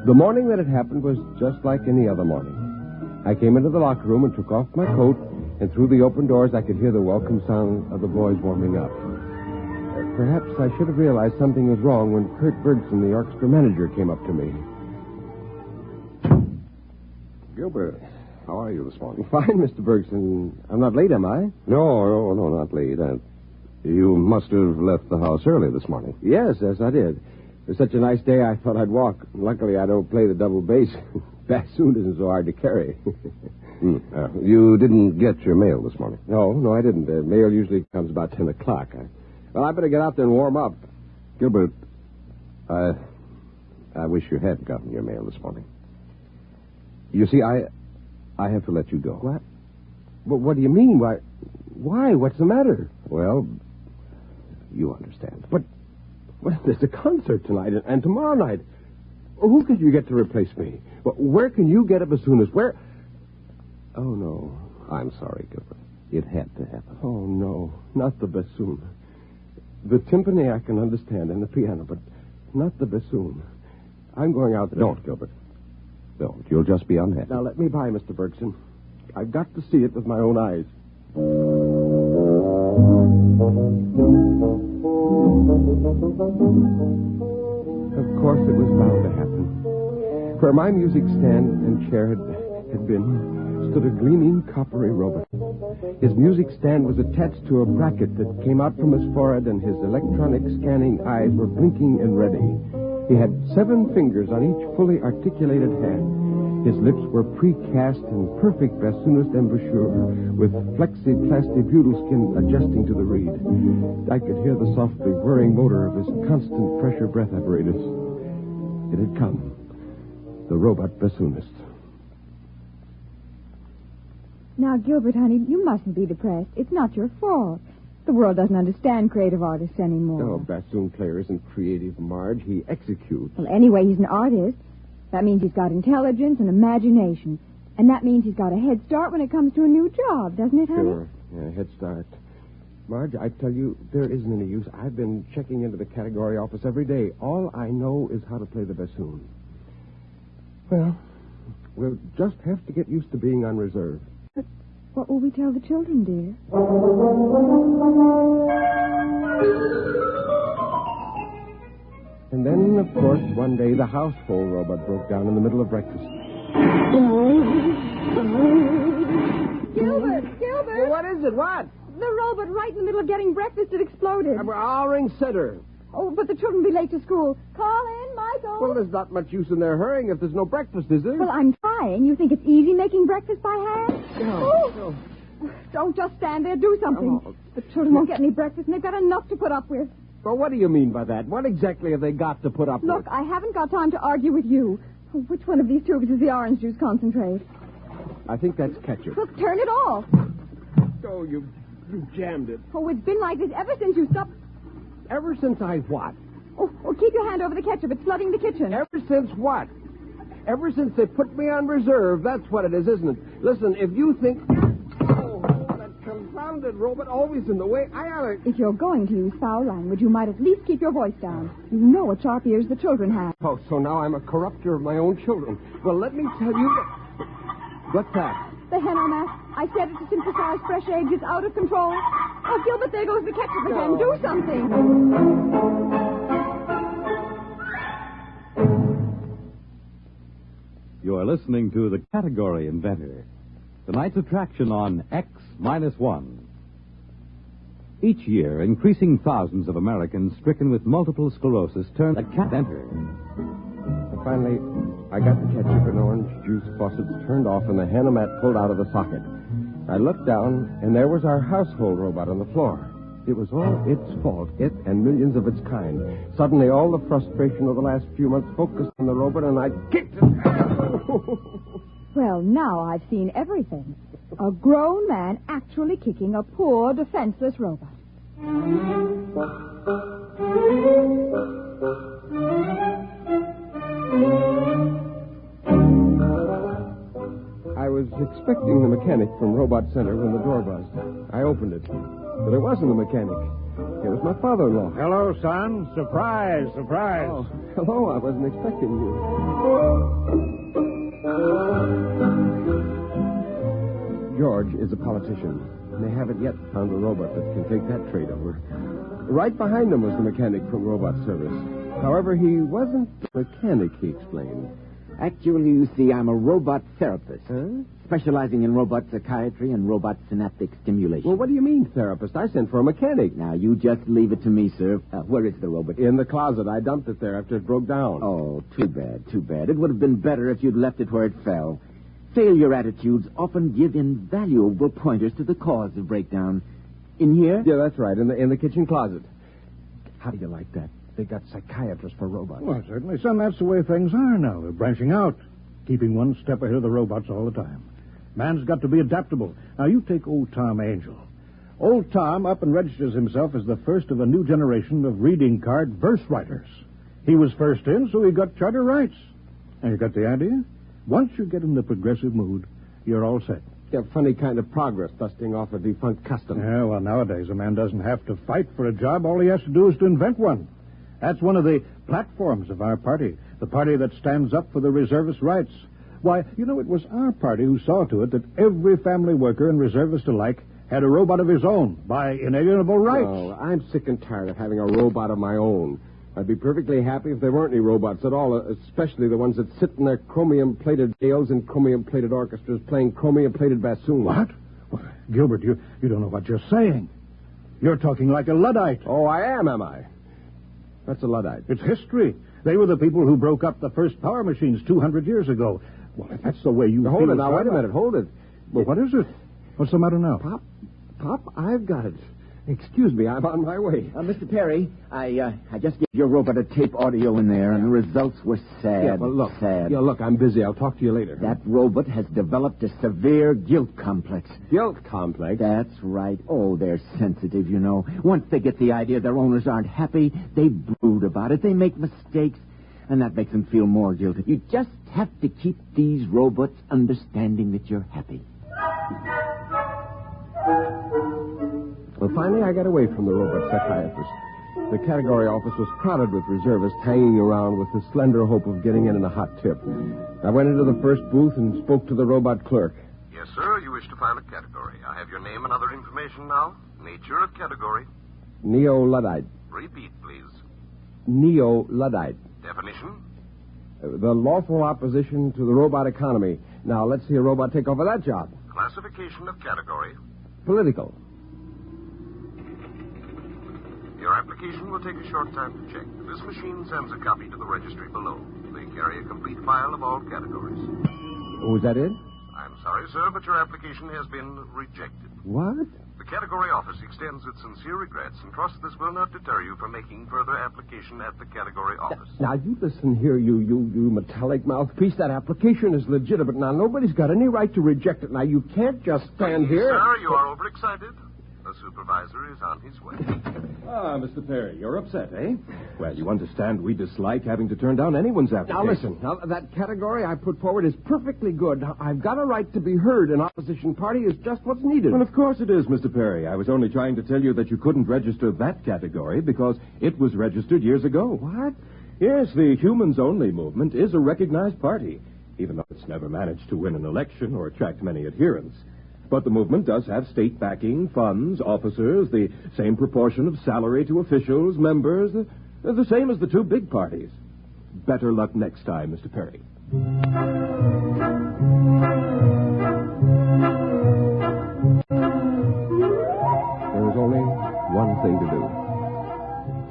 The morning that it happened was just like any other morning. I came into the locker room and took off my coat, and through the open doors I could hear the welcome sound of the boys warming up. Perhaps I should have realized something was wrong when Kurt Bergson, the orchestra manager, came up to me. Gilbert, how are you this morning? Fine, Mr. Bergson. I'm not late, am I? No, not late. You must have left the house early this morning. Yes, I did. It was such a nice day, I thought I'd walk. Luckily, I don't play the double bass. Bassoon isn't so hard to carry. You didn't get your mail this morning? No, I didn't. The mail usually comes about 10 o'clock. Well, I better get out there and warm up. Gilbert, I wish you had gotten your mail this morning. You see, I have to let you go. What? What do you mean? Why? What's the matter? Well, you understand. But there's a concert tonight and tomorrow night. Who could you get to replace me? Where can you get a bassoonist? Where? Oh, no. I'm sorry, Gilbert. It had to happen. Oh, no. Not the bassoon. The timpani I can understand and the piano, but not the bassoon. I'm going out there. Don't, Gilbert. Don't. You'll just be unhappy. Now, let me by, Mr. Bergson. I've got to see it with my own eyes. Of course, it was bound to happen. Where my music stand and chair had been stood a gleaming coppery robot. His music stand was attached to a bracket that came out from his forehead, and his electronic scanning eyes were blinking and ready. He had 7 fingers on each fully articulated hand. His lips were precast in perfect bassoonist embouchure, with flexi-plasti-butyl adjusting to the reed. I could hear the softly whirring motor of his constant pressure breath apparatus. It had come. The robot bassoonist. Now, Gilbert, honey, you mustn't be depressed. It's not your fault. The world doesn't understand creative artists anymore. No, bassoon player isn't creative, Marge. He executes. Well, anyway, he's an artist. That means he's got intelligence and imagination. And that means he's got a head start when it comes to a new job, doesn't it, honey? Sure. Yeah, head start. Marge, I tell you, there isn't any use. I've been checking into the category office every day. All I know is how to play the bassoon. Well, we'll just have to get used to being on reserve. But what will we tell the children, dear? And then, of course, one day the household robot broke down in the middle of breakfast. Gilbert! What is it? What? The robot right in the middle of getting breakfast, it exploded. I'll ring center. Oh, but the children will be late to school. Call in, Michael. Well, there's not much use in their hurrying if there's no breakfast, is there? Well, I'm trying. You think it's easy making breakfast by hand? No. Don't just stand there. Do something. Oh. The children won't get any breakfast, and they've got enough to put up with. Well, what do you mean by that? What exactly have they got to put up with? Look, I haven't got time to argue with you. Which one of these tubes is the orange juice concentrate? I think that's ketchup. Look, turn it off. Oh, you jammed it. Oh, it's been like this ever since you stopped. Ever since I what? Oh, keep your hand over the ketchup. It's flooding the kitchen. Ever since what? Ever since they put me on reserve. That's what it is, isn't it? Listen, if you think... Oh, that confounded robot always in the way. I ought to... If you're going to use foul language, you might at least keep your voice down. You know what sharp ears the children have. Oh, so now I'm a corrupter of my own children. Well, let me tell you... What's that? The hen on that. I said it to synthesize fresh eggs. It's out of control. Oh, Gilbert, there goes the ketchup again. Do something. You are listening to The Category Inventor, tonight's attraction on X-1. Each year, increasing thousands of Americans stricken with multiple sclerosis turn to inventor. Finally, I got the ketchup and orange juice faucets turned off and the Hanomat pulled out of the socket. I looked down, and there was our household robot on the floor. It was all its fault, it and millions of its kind. Suddenly, all the frustration of the last few months focused on the robot, and I kicked it. Well, now I've seen everything. A grown man actually kicking a poor, defenseless robot. I was expecting the mechanic from Robot Center when the door buzzed. I opened it, but it wasn't the mechanic. It was my father-in-law. Hello, son. Surprise, surprise. Oh, hello. I wasn't expecting you. George is a politician, and they haven't yet found a robot that can take that trade over. Right behind them was the mechanic from Robot Service. However, he wasn't a mechanic, he explained. Actually, you see, I'm a robot therapist. Huh? specializing in robot psychiatry and robot synaptic stimulation. Well, what do you mean, therapist? I sent for a mechanic. Now, you just leave it to me, sir. Where is the robot? In the closet. I dumped it there after it broke down. Oh, too bad, too bad. It would have been better if you'd left it where it fell. Failure attitudes often give invaluable pointers to the cause of breakdown. In here? Yeah, that's right, in the kitchen closet. How do you like that? They got psychiatrists for robots. Well, certainly, son, that's the way things are now. They're branching out, keeping one step ahead of the robots all the time. Man's got to be adaptable. Now, you take old Tom Angel. Old Tom up and registers himself as the first of a new generation of reading card verse writers. He was first in, so he got charter rights. And you got the idea? Once you get in the progressive mood, you're all set. Yeah, funny kind of progress, dusting off a defunct custom. Yeah, well, nowadays a man doesn't have to fight for a job. All he has to do is to invent one. That's one of the platforms of our party, the party that stands up for the reservist rights. Why, you know, it was our party who saw to it that every family worker and reservist alike had a robot of his own by inalienable rights. Oh, I'm sick and tired of having a robot of my own. I'd be perfectly happy if there weren't any robots at all, especially the ones that sit in their chromium-plated jails and chromium-plated orchestras playing chromium-plated bassoons. What? Well, Gilbert, you don't know what you're saying. You're talking like a Luddite. Oh, I am I? That's a Luddite. It's history. They were the people who broke up the first power machines 200 years ago. Well, if that's the way you hold feel... it now, wait a minute, hold it. Well, what is it? What's the matter now? Pop, I've got it. Excuse me, I'm on my way. Mr. Perry, I just gave your robot a tape audio in there, and the results were sad. Yeah, but look. Sad. Yeah, look, I'm busy. I'll talk to you later. That robot has developed a severe guilt complex. Guilt complex? That's right. Oh, they're sensitive, you know. Once they get the idea their owners aren't happy, they brood about it. They make mistakes, and that makes them feel more guilty. You just have to keep these robots understanding that you're happy. Well, finally, I got away from the robot psychiatrist. The category office was crowded with reservists hanging around with the slender hope of getting in a hot tip. I went into the first booth and spoke to the robot clerk. Yes, sir. You wish to file a category. I have your name and other information now. Nature of category. Neo-Luddite. Repeat, please. Neo-Luddite. Definition? The lawful opposition to the robot economy. Now, let's see a robot take over that job. Classification of category. Political. Your application will take a short time to check. This machine sends a copy to the registry below. They carry a complete file of all categories. Oh, is that it? I'm sorry, sir, but your application has been rejected. What? The category office extends its sincere regrets and trusts this will not deter you from making further application at the category office. Now, you listen here, you metallic mouthpiece. That application is legitimate. Now, nobody's got any right to reject it. Now, you can't just stand here. Sir, you are overexcited. The supervisor is on his way. Ah, Mr. Perry, you're upset, eh? Well, you understand we dislike having to turn down anyone's application. Now, listen. Now, that category I put forward is perfectly good. Now, I've got a right to be heard. An opposition party is just what's needed. Well, of course it is, Mr. Perry. I was only trying to tell you that you couldn't register that category because it was registered years ago. What? Yes, the Humans Only movement is a recognized party, even though it's never managed to win an election or attract many adherents. But the movement does have state backing, funds, officers, the same proportion of salary to officials, members, the same as the two big parties. Better luck next time, Mr. Perry. There was only one thing to do.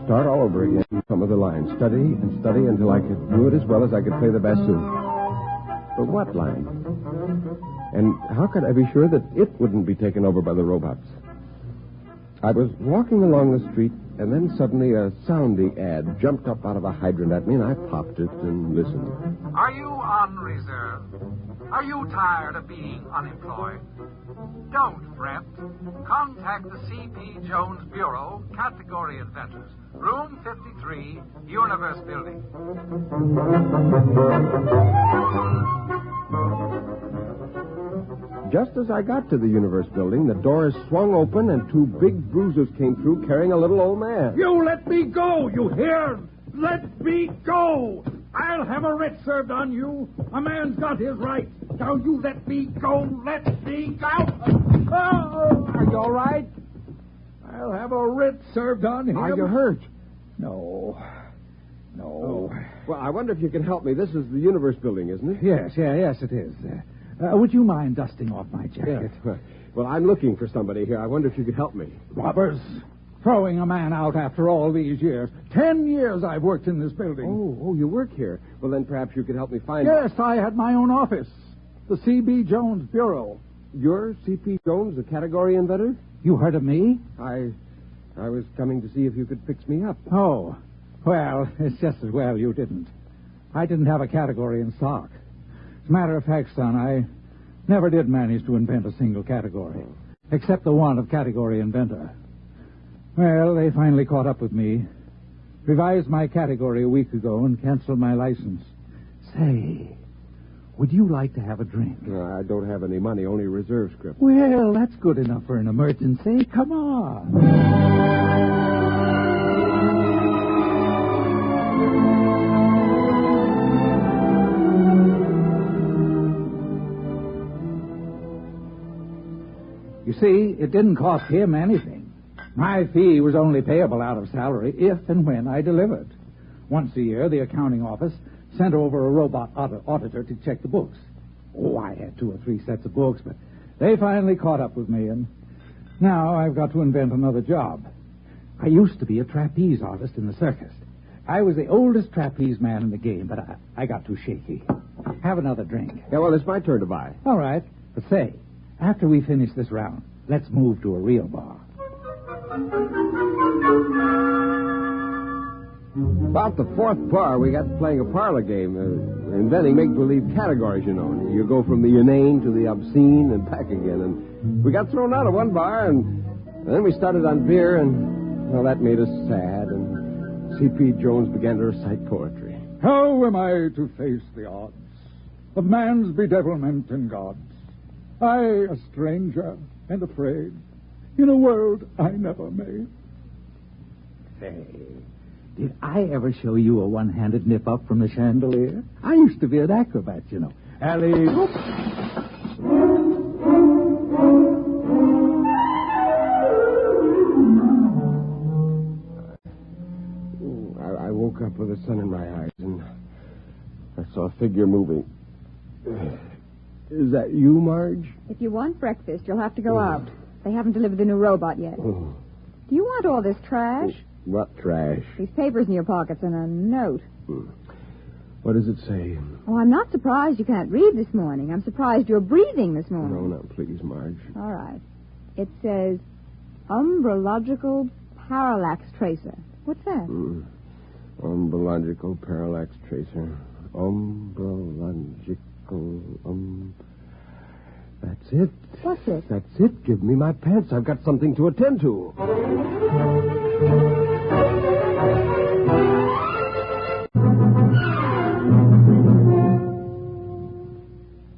Start all over again from some of the lines. Study and study until I could do it as well as I could play the bassoon. But what line? And how could I be sure that it wouldn't be taken over by the robots? I was walking along the street, and then suddenly a soundy ad jumped up out of a hydrant at me, and I popped it and listened. Are you on reserve? Are you tired of being unemployed? Don't fret. Contact the C.P. Jones Bureau, Category Inventors, Room 53, Universe Building. Just as I got to the Universe Building, the doors swung open and two big bruisers came through carrying a little old man. You let me go, you hear? Let me go! I'll have a writ served on you. A man's got his rights. Now you let me go. Let me go. Oh! Are you all right? I'll have a writ served on him. Are you hurt? No. Oh. Well, I wonder if you can help me. This is the Universe Building, isn't it? Yes, it is. Would you mind dusting off my jacket? Yeah. Well, I'm looking for somebody here. I wonder if you could help me. Robbers. Throwing a man out after all these years. 10 years I've worked in this building. Oh, you work here. Well, then perhaps you could help me find... Yes, I had my own office. The C.B. Jones Bureau. You're C.P. Jones, the category inventor? You heard of me? I was coming to see if you could fix me up. Oh, well, it's just as well you didn't. I didn't have a category in stock. As a matter of fact, son, I never did manage to invent a single category, except the one of category inventor. Well, they finally caught up with me, revised my category a week ago, and canceled my license. Say, would you like to have a drink? No, I don't have any money, only reserve script. Well, that's good enough for an emergency. Come on. You see, it didn't cost him anything. My fee was only payable out of salary if and when I delivered. Once a year, the accounting office sent over a robot auditor to check the books. Oh, I had 2 or 3 sets of books, but they finally caught up with me, and now I've got to invent another job. I used to be a trapeze artist in the circus. I was the oldest trapeze man in the game, but I got too shaky. Have another drink. Yeah, well, it's my turn to buy. All right, but say, after we finish this round, let's move to a real bar. About the 4th bar, we got playing a parlor game, inventing make-believe categories, you know. You go from the inane to the obscene and back again. And we got thrown out of one bar, and then we started on beer, and, well, that made us sad. And C.P. Jones began to recite poetry. How am I to face the odds of man's bedevilment and God's? I, a stranger and afraid, in a world I never made. Say, did I ever show you a one-handed nip-up from the chandelier? I used to be an acrobat, you know. Alley, whoop. I woke up with the sun in my eyes, and I saw a figure moving. Is that you, Marge? If you want breakfast, you'll have to go out. They haven't delivered the new robot yet. Oh. Do you want all this trash? What trash? These papers in your pockets and a note. What does it say? Oh, I'm not surprised you can't read this morning. I'm surprised you're breathing this morning. No, please, Marge. All right. It says, umbrological parallax tracer. What's that? Umbrological parallax tracer. That's it. What's it? That's it. Give me my pants. I've got something to attend to.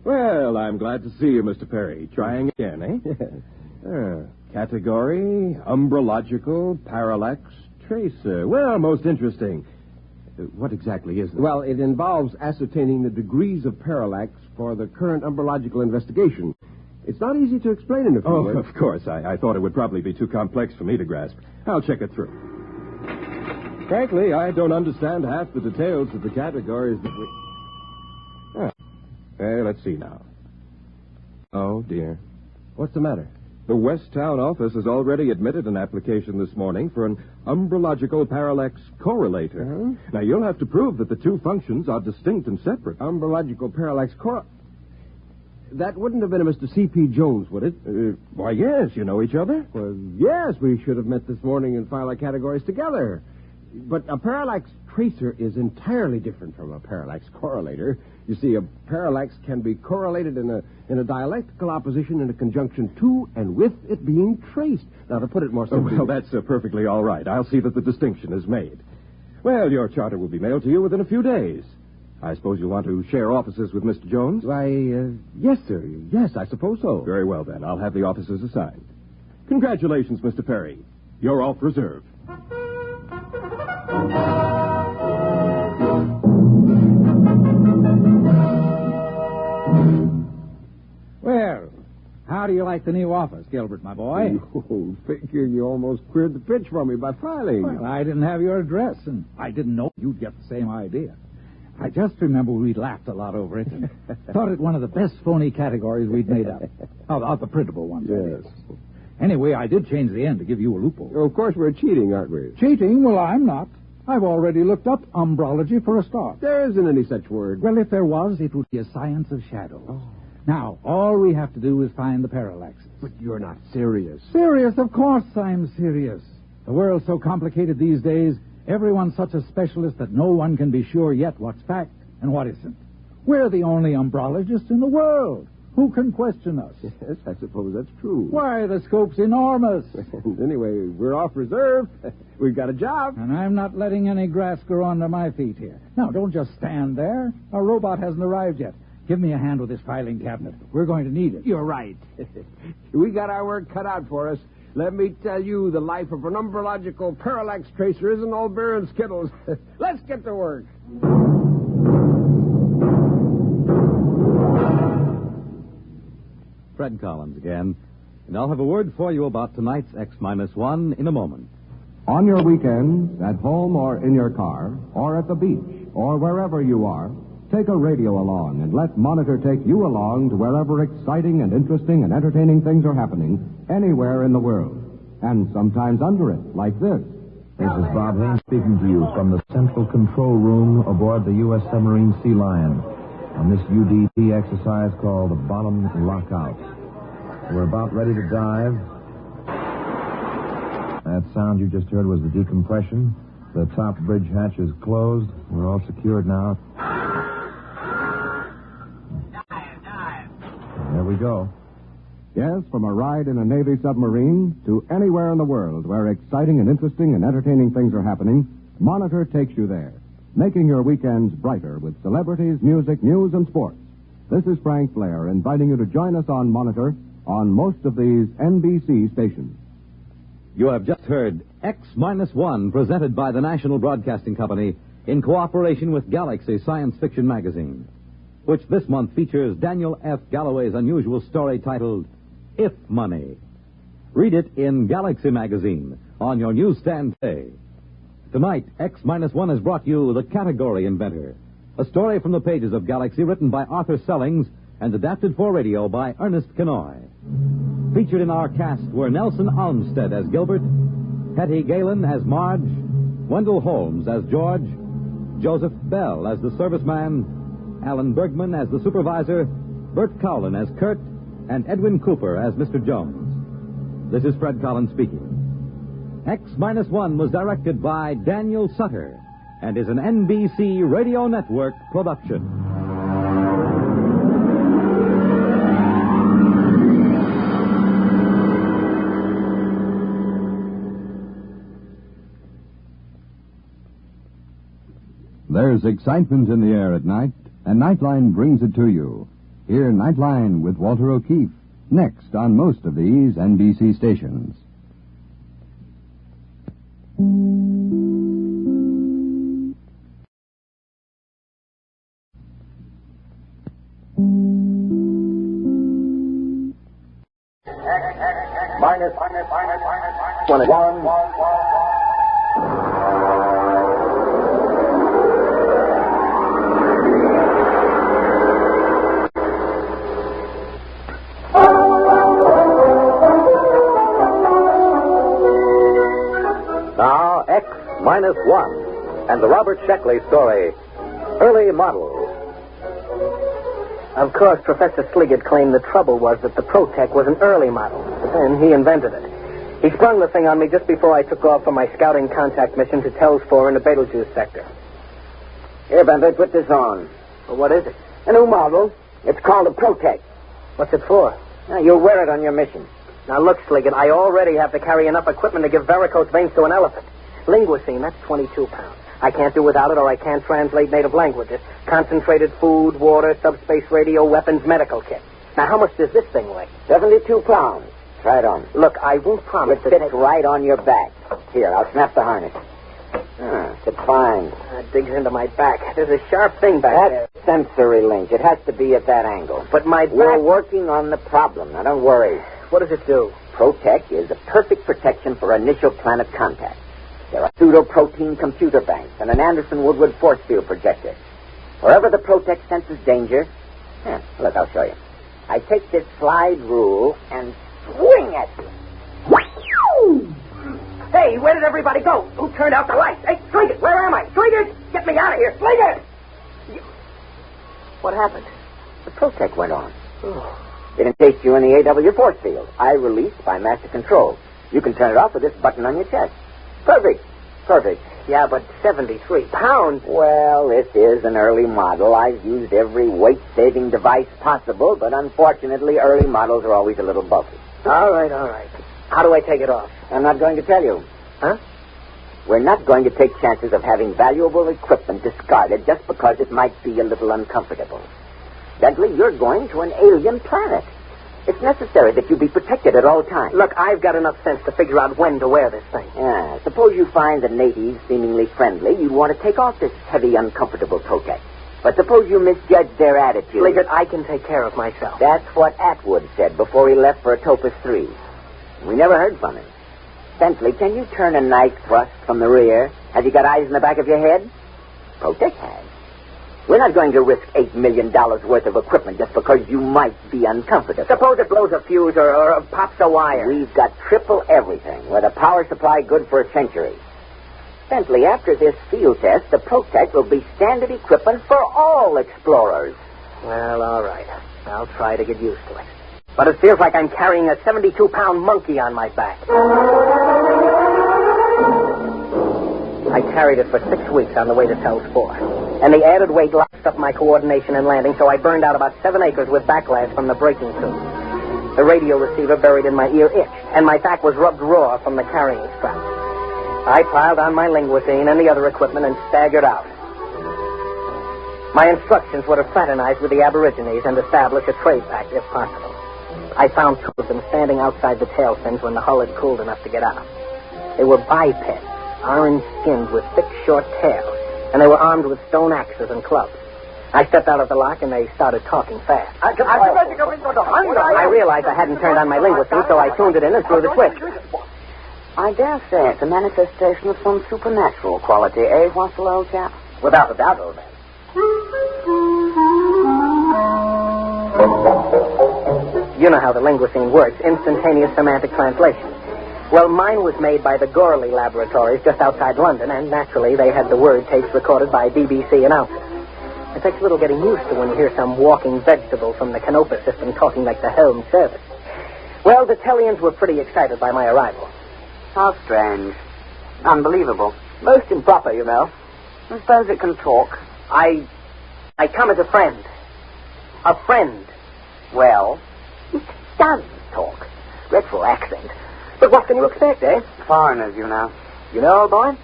Well, I'm glad to see you, Mr. Perry. Trying again, eh? Category, umbrological parallax tracer. Well, most interesting. What exactly is it? Well, it involves ascertaining the degrees of parallax for the current umbrological investigation. It's not easy to explain in a few words. Of course. I thought it would probably be too complex for me to grasp. I'll check it through. Frankly, I don't understand half the details of the categories that we... let's see now. Oh, dear. What's the matter? The West Town office has already admitted an application this morning for an umbrological parallax correlator. Uh-huh. Now, you'll have to prove that the two functions are distinct and separate. Umbrological parallax That wouldn't have been a Mr. C.P. Jones, would it? Why, yes. You know each other? Well, yes, we should have met this morning and filed our categories together. But a parallax tracer is entirely different from a parallax correlator. You see, a parallax can be correlated in a dialectical opposition in a conjunction to and with it being traced. Now, to put it more simply... Well, that's perfectly all right. I'll see that the distinction is made. Well, your charter will be mailed to you within a few days. I suppose you want to share offices with Mr. Jones? Why, yes, sir. Yes, I suppose so. Very well, then. I'll have the offices assigned. Congratulations, Mr. Perry. You're off reserve. Well, how do you like the new office, Gilbert, my boy? Oh, figure you almost cleared the pitch for me by filing. Well, I didn't have your address, and I didn't know you'd get the same idea. I just remember we laughed a lot over it and thought it one of the best phony categories we'd made up. Of the printable ones. Yes. Anyway, I did change the end to give you a loophole. Well, of course, we're cheating, aren't we? Cheating? Well, I'm not. I've already looked up umbrology for a start. There isn't any such word. Well, if there was, it would be a science of shadows. Oh. Now, all we have to do is find the parallaxes. But you're not serious. Serious? Of course I'm serious. The world's so complicated these days, everyone's such a specialist that no one can be sure yet what's fact and what isn't. We're the only umbrologists in the world. Who can question us? Yes, I suppose that's true. Why, the scope's enormous. Anyway, we're off reserve. We've got a job. And I'm not letting any grass grow under my feet here. Now, don't just stand there. Our robot hasn't arrived yet. Give me a hand with this filing cabinet. We're going to need it. You're right. We got our work cut out for us. Let me tell you, the life of an umbrological parallax tracer isn't all beer and skittles. Let's get to work. Fred Collins again, and I'll have a word for you about tonight's X-1 in a moment. On your weekends, at home or in your car, or at the beach, or wherever you are, take a radio along and let Monitor take you along to wherever exciting and interesting and entertaining things are happening anywhere in the world. And sometimes under it, like this. This is Bob Haynes speaking to you from the central control room aboard the U.S. submarine Sea Lion on this UDP exercise called the Bottom Lockout. We're about ready to dive. That sound you just heard was the decompression. The top bridge hatch is closed. We're all secured now. There we go. Yes, from a ride in a Navy submarine to anywhere in the world where exciting and interesting and entertaining things are happening, Monitor takes you there, making your weekends brighter with celebrities, music, news, and sports. This is Frank Blair inviting you to join us on Monitor on most of these NBC stations. You have just heard X-1 presented by the National Broadcasting Company in cooperation with Galaxy Science Fiction Magazine, which this month features Daniel F. Galloway's unusual story titled If Money. Read it in Galaxy Magazine on your newsstand today. Tonight, X-1 has brought you The Category Inventor, a story from the pages of Galaxy written by Arthur Sellings and adapted for radio by Ernest Kinoy. Featured in our cast were Nelson Olmsted as Gilbert, Hetty Galen as Marge, Wendell Holmes as George, Joseph Bell as the serviceman, Alan Bergman as the supervisor, Bert Cowlin as Kurt, and Edwin Cooper as Mr. Jones. This is Fred Collins speaking. X-1 was directed by Daniel Sutter and is an NBC Radio Network production. There's excitement in the air at night, and Nightline brings it to you. Hear Nightline with Walter O'Keefe, next on most of these NBC stations. Minus 21. Now, X-1 and the Robert Sheckley story, Early Models. Of course, Professor Sliggett claimed the trouble was that the Protec was an early model, but then he invented it. He sprung the thing on me just before I took off for my scouting contact mission to Tells 4 in the Betelgeuse sector. Here, Bentley, put this on. Well, what is it? A new model. It's called a Protec. What's it for? Now, you'll wear it on your mission. Now, look, Sliggett, I already have to carry enough equipment to give varicose veins to an elephant. Linguicine, that's 22 pounds. I can't do without it, or I can't translate native languages. Concentrated food, water, subspace radio, weapons, medical kit. Now, how much does this thing weigh? 72 pounds. Try it on. Look, I won't promise it fits right on your back. Here, I'll snap the harness. It's fine. It digs into my back. There's a sharp thing back there. That's sensory link. It has to be at that angle. But my back... We're working on the problem. Now, don't worry. What does it do? Protec is a perfect protection for initial planet contact. There are pseudoprotein computer banks and an Anderson Woodward force field projector. Wherever the Protect senses danger... look, I'll show you. I take this slide rule and swing at you. Hey, where did everybody go? Who turned out the lights? Hey, Sliggers, where am I? Sliggers, get me out of here. Sliggers! What happened? The Protect went on. It encased you in the AW force field. I release by master control. You can turn it off with this button on your chest. Perfect. Yeah, but 73 pounds. Well, this is an early model. I've used every weight-saving device possible, but unfortunately, early models are always a little bulky. All right. How do I take it off? I'm not going to tell you. Huh? We're not going to take chances of having valuable equipment discarded just because it might be a little uncomfortable. Bentley, you're going to an alien planet. It's necessary that you be protected at all times. Look, I've got enough sense to figure out when to wear this thing. Yeah, suppose you find the natives seemingly friendly. You'd want to take off this heavy, uncomfortable Protect. But suppose you misjudge their attitude. Liggett, I can take care of myself. That's what Atwood said before he left for Topaz 3. We never heard from him. Bentley, can you turn a knife thrust from the rear? Have you got eyes in the back of your head? Protect has. We're not going to risk $8 million worth of equipment just because you might be uncomfortable. Suppose it blows a fuse or pops a wire. We've got triple everything, with a power supply good for a century. Bentley, after this field test, the Protect will be standard equipment for all explorers. Well, all right. I'll try to get used to it. But it feels like I'm carrying a 72-pound monkey on my back. I carried it for 6 weeks on the way to Tells 4. And the added weight locked up my coordination and landing, so I burned out about 7 acres with backlash from the braking tube. The radio receiver buried in my ear itched, and my back was rubbed raw from the carrying strap. I piled on my linguisine and the other equipment and staggered out. My instructions were to fraternize with the Aborigines and establish a trade pact if possible. I found 2 of them standing outside the tail fins when the hull had cooled enough to get out. They were bipeds, orange-skinned with thick, short tails, and they were armed with stone axes and clubs. I stepped out of the lock, and they started talking fast. I realized I hadn't turned on my linguisine, so I tuned it in and threw the switch. I dare say it's a manifestation of some supernatural quality, eh, Wassel, old chap? Without a doubt, old man. You know how the linguisine works, instantaneous semantic translation. Well, mine was made by the Gorley Laboratories just outside London, and naturally they had the word tapes recorded by BBC announcers. It takes a little getting used to when you hear some walking vegetable from the Canopus system talking like the Helm service. Well, the Tellians were pretty excited by my arrival. How strange. Unbelievable. Most improper, you know. I suppose it can talk. I come as a friend. A friend. Well, it does talk. Dreadful accent. But what can you expect, eh? Foreigners, you know. You know, old boy,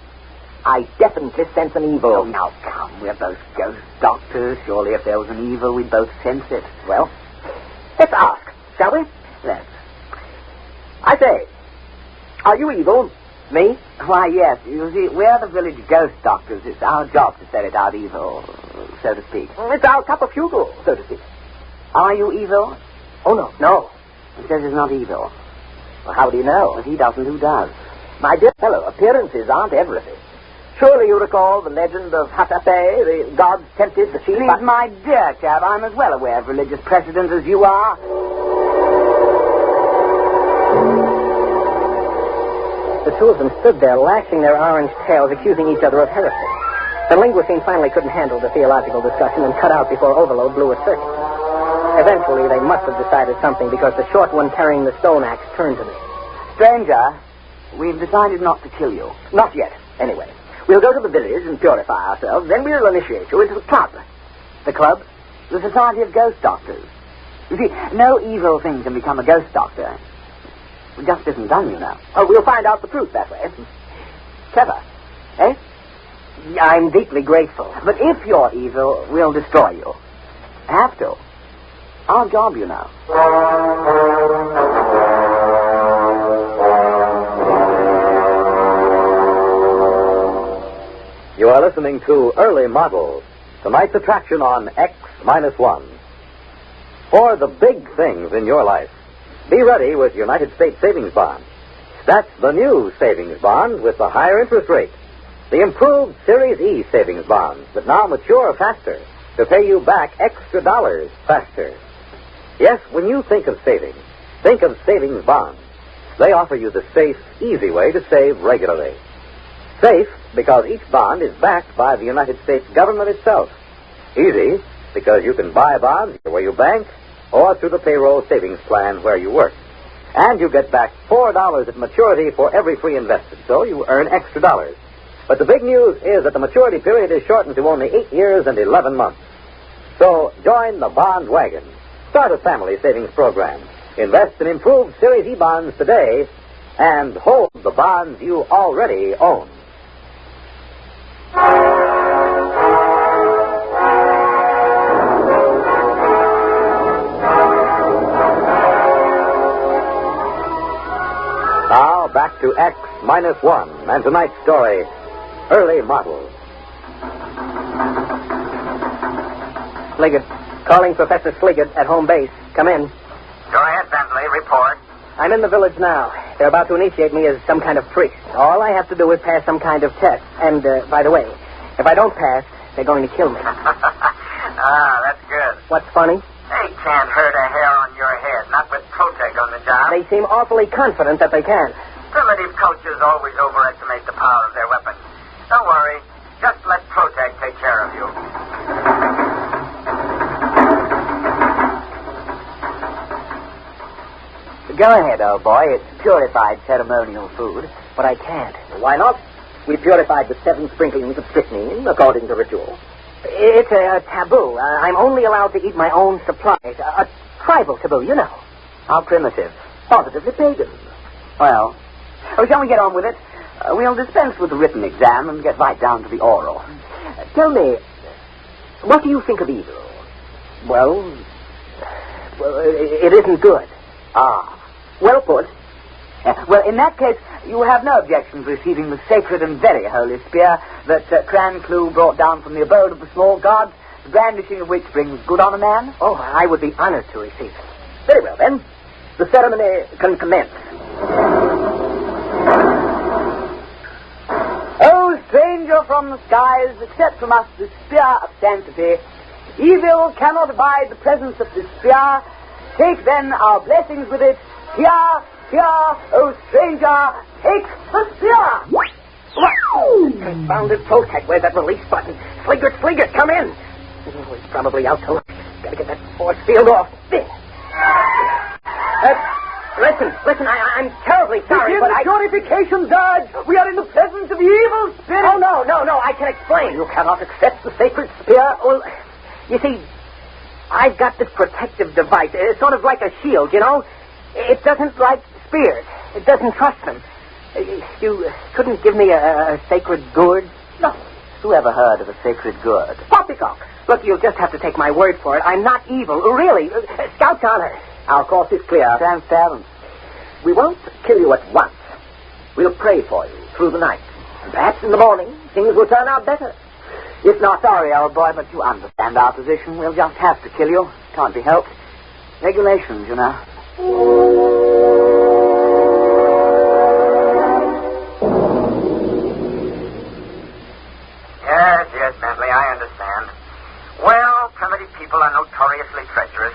I definitely sense an evil. Oh, now, come. We're both ghost doctors. Surely if there was an evil, we'd both sense it. Well, let's ask, shall we? Let's. I say, are you evil? Me? Why, yes. You see, we're the village ghost doctors. It's our job to ferret out evil, so to speak. It's our cup of fugle, so to speak. Are you evil? Oh, no. No. He says he's not evil. Well, how do you know? If he doesn't, who does? My dear fellow, appearances aren't everything. Surely you recall the legend of Hatape, the gods tempted the sheep. Please, my dear chap, I'm as well aware of religious precedent as you are. The 2 of them stood there, lashing their orange tails, accusing each other of heresy. The linguisine finally couldn't handle the theological discussion and cut out before overload blew a circuit. Eventually, they must have decided something because the short one carrying the stone axe turned to me. Stranger, we've decided not to kill you. Not yet, anyway. We'll go to the village and purify ourselves, then we'll initiate you into the club. The club? The Society of Ghost Doctors. You see, no evil thing can become a ghost doctor. It just isn't done, you know. Oh, we'll find out the truth that way. Clever, eh? I'm deeply grateful. But if you're evil, we'll destroy you. Have to. Our job, you know. You are listening to Early Model, tonight's attraction on X-1. For the big things in your life, be ready with United States Savings Bonds. That's the new savings bond with the higher interest rate. The improved Series E savings bonds that now mature faster to pay you back extra dollars faster. Yes, when you think of savings bonds. They offer you the safe, easy way to save regularly. Safe because each bond is backed by the United States government itself. Easy because you can buy bonds where you bank or through the payroll savings plan where you work. And you get back $4 at maturity for every free invested, so you earn extra dollars. But the big news is that the maturity period is shortened to only 8 years and 11 months. So join the bond wagon. Start a family savings program. Invest in improved Series E bonds today and hold the bonds you already own. Now back to X-1 and tonight's story, Early Models. Sliggett. Calling Professor Sliggett at home base. Come in. Go ahead, Bentley. Report. I'm in the village now. They're about to initiate me as some kind of priest. All I have to do is pass some kind of test. And, by the way, if I don't pass, they're going to kill me. That's good. What's funny? They can't hurt a hair on your head, not with Protec on the job. They seem awfully confident that they can. Primitive coaches always overestimate the power of their weapons. Don't worry. Just let Protec take care of you. Go ahead, old boy. It's purified ceremonial food. But I can't. Why not? We purified with 7 sprinklings of strychnine, according to ritual. It's a taboo. I'm only allowed to eat my own supplies. A tribal taboo, you know. How primitive. Positively pagan. Well, shall we get on with it? We'll dispense with the written exam and get right down to the oral. Tell me, what do you think of evil? Well, it isn't good. Ah, well put. Well, in that case, you have no objection to receiving the sacred and very holy spear that Cran Clou brought down from the abode of the small gods, the brandishing of which brings good on a man? Oh, I would be honored to receive it. Very well, then. The ceremony can commence. O stranger from the skies, accept from us this spear of sanctity. Evil cannot abide the presence of this spear. Take then our blessings with it. Here, O stranger, take the spear. Confounded Protec. Where's that release button? Sliggett, come in. Oh, he's probably out to lunch. Gotta get that force field off. Listen, I'm terribly sorry, but purification, Dodge. We are in the presence of the evil spirit. Oh, no, I can explain. You cannot accept the sacred spear. Well, you see, I've got this protective device. It's sort of like a shield, you know? It doesn't like spears. It doesn't trust them. You couldn't give me a sacred gourd? No. Who ever heard of a sacred gourd? Poppycock. Look, you'll just have to take my word for it. I'm not evil. Really. Scout's honor. Our course is clear. Transparent. We won't kill you at once. We'll pray for you through the night. And perhaps in the morning, things will turn out better. If not, sorry, old boy, but you understand our position. We'll just have to kill you. Can't be helped. Regulations, you know. Yes, Bentley, I understand. Well, primitive people are notoriously treacherous.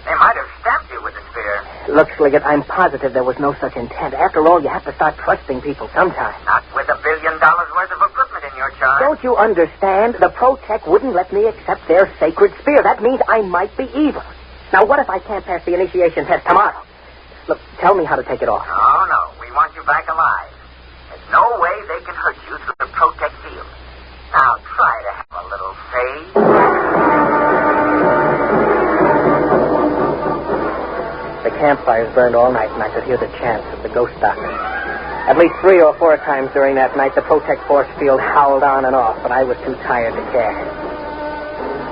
They might have stabbed you with the spear. Look, Sliggett, I'm positive there was no such intent. After all, you have to start trusting people sometime. Not with $1 billion worth of equipment in your charge. Don't you understand? The Protec wouldn't let me accept their sacred spear. That means I might be evil. Now, what if I can't pass the initiation test tomorrow? Look, tell me how to take it off. No. We want you back alive. There's no way they can hurt you through the Protec field. Now, try to have a little faith. The campfires burned all night, and I could hear the chants of the ghost doctor. At least 3 or 4 times during that night, the Protec force field howled on and off, but I was too tired to care.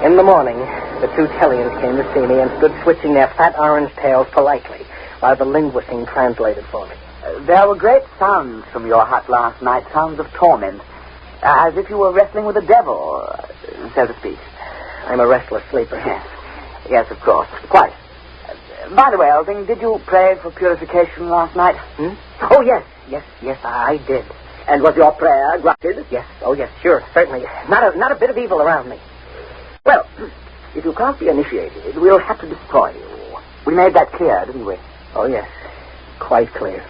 In the morning, the 2 Tellians came to see me and stood switching their fat orange tails politely, while the linguisting translated for me. There were great sounds from your hut last night, sounds of torment, as if you were wrestling with the devil, so to speak. I'm a restless sleeper. Yes, of course. Quite. By the way, Elding, did you pray for purification last night? Oh, yes, I did. And was your prayer granted? Yes, sure, certainly. Not a bit of evil around me. Well, if you can't be initiated, we'll have to destroy you. We made that clear, didn't we? Oh, yes. Quite clear.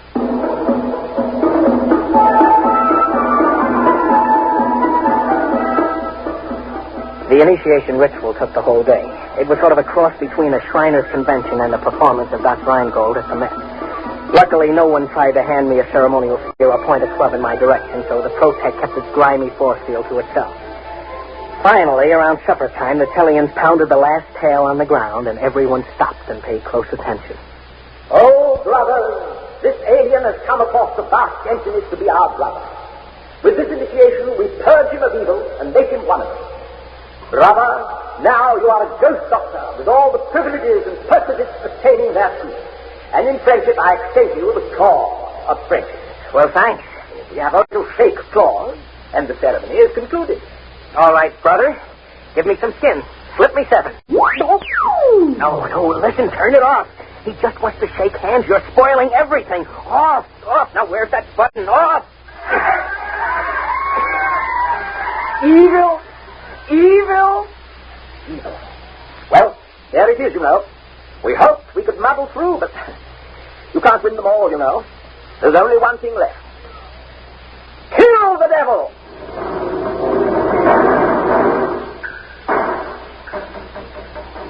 The initiation ritual took the whole day. It was sort of a cross between a Shriners' convention and a performance of Dr. Reingold at the Met. Luckily, no one tried to hand me a ceremonial spear or point a club in my direction, so the Protect kept its grimy force field to itself. Finally, around supper time, the Tellians pounded the last tail on the ground, and everyone stopped and paid close attention. Oh, brothers, this alien has come across the vast emptiness to be our brother. With this initiation, we purge him of evil and make him one of us. Brother, now you are a ghost doctor with all the privileges and perquisites pertaining thereto. And in friendship, I extend to you the claw of friendship. Well, thanks. We have only to shake claws, and the ceremony is concluded. All right, brother. Give me some skin. Slip me 7. No, listen, turn it off. He just wants to shake hands. You're spoiling everything. Off. Now, where's that button? Off. Evil. Well, there it is, you know. We hoped we could muddle through, but you can't win them all, you know. There's only one thing left. Kill the devil!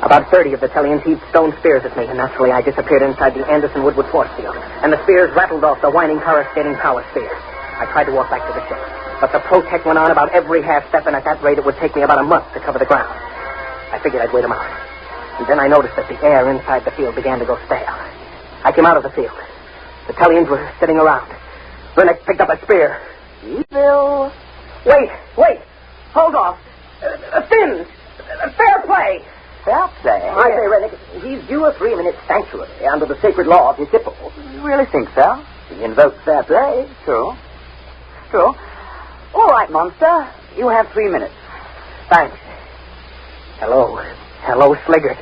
About 30 of the Tellians heaved stone spears at me, and naturally I disappeared inside the Anderson Woodward force field, and the spears rattled off the whining, coruscating power sphere. I tried to walk back to the ship, but the Protect went on about every half step, and at that rate it would take me about a month to cover the ground. I figured I'd wait him out. And then I noticed that the air inside the field began to go stale. I came out of the field. The Tellians were sitting around. Ernest picked up a spear. Evil. Wait. Hold off. Fins. Fair play. Fair play? I say, Rennick, he's due a 3-minute sanctuary under the sacred law of his hippo. You really think so? He invokes fair play. True. All right, monster. You have 3 minutes. Thanks. Hello, Sliggert.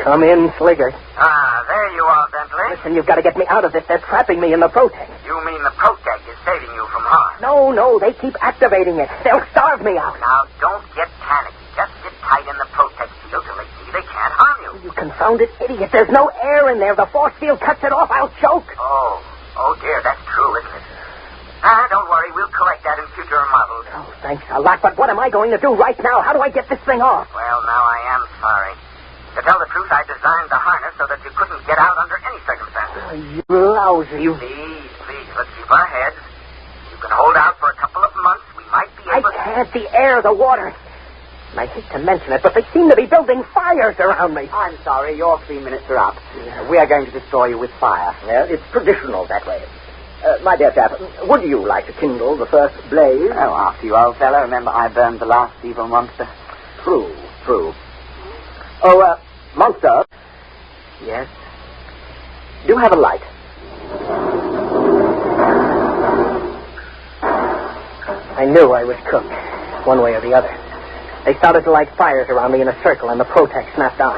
Come in, Sliggert. Ah, there you are, Bentley. Listen, you've got to get me out of this. They're trapping me in the Protect. You mean the Protect is saving you from harm? No, they keep activating it. They'll starve me out. Now, don't get panicky. Just sit tight in the Protect field till they see they can't harm you. You confounded idiot. There's no air in there. The force field cuts it off. I'll choke. Oh dear, that's true, isn't it? Don't worry. We'll correct that in future models. Oh, thanks a lot. But what am I going to do right now? How do I get this thing off? Well, now I am sorry. To tell the truth, I designed the harness so that you couldn't get out under any circumstances. Oh, you lousy. Please, let's keep our heads. You can hold out for a couple of months. We might be able I can't. The air, the water. I hate to mention it, but they seem to be building fires around me. I'm sorry, your 3 minutes are up. We are going to destroy you with fire. Well, it's traditional that way. My dear chap, would you like to kindle the first blaze? Oh, after you, old fellow. Remember, I burned the last evil monster. True. Oh, monster. Yes? Do you have a light? I knew I was cooked, one way or the other. They started to light fires around me in a circle, and the Protect snapped on.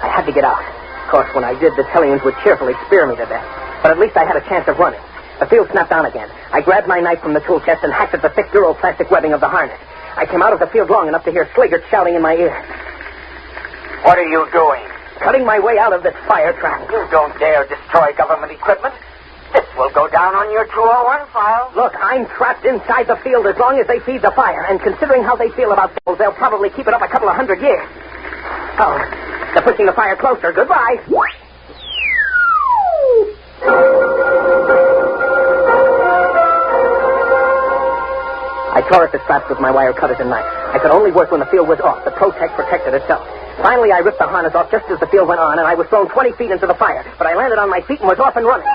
I had to get out. Of course, when I did, the Tellians would cheerfully spear me to death. But at least I had a chance of running. The field snapped on again. I grabbed my knife from the tool chest and hacked at the thick duroplastic webbing of the harness. I came out of the field long enough to hear Sliggert shouting in my ear. What are you doing? Cutting my way out of this fire trap. You don't dare destroy government equipment. This will go down on your 201 file. Look, I'm trapped inside the field as long as they feed the fire, and considering how they feel about things, they'll probably keep it up a couple of 100 years. Oh, they're pushing the fire closer. Goodbye. I tore at the straps with my wire cutters and knife. I could only work when the field was off. The Protect protected itself. Finally, I ripped the harness off just as the field went on, and I was thrown 20 feet into the fire. But I landed on my feet and was off and running.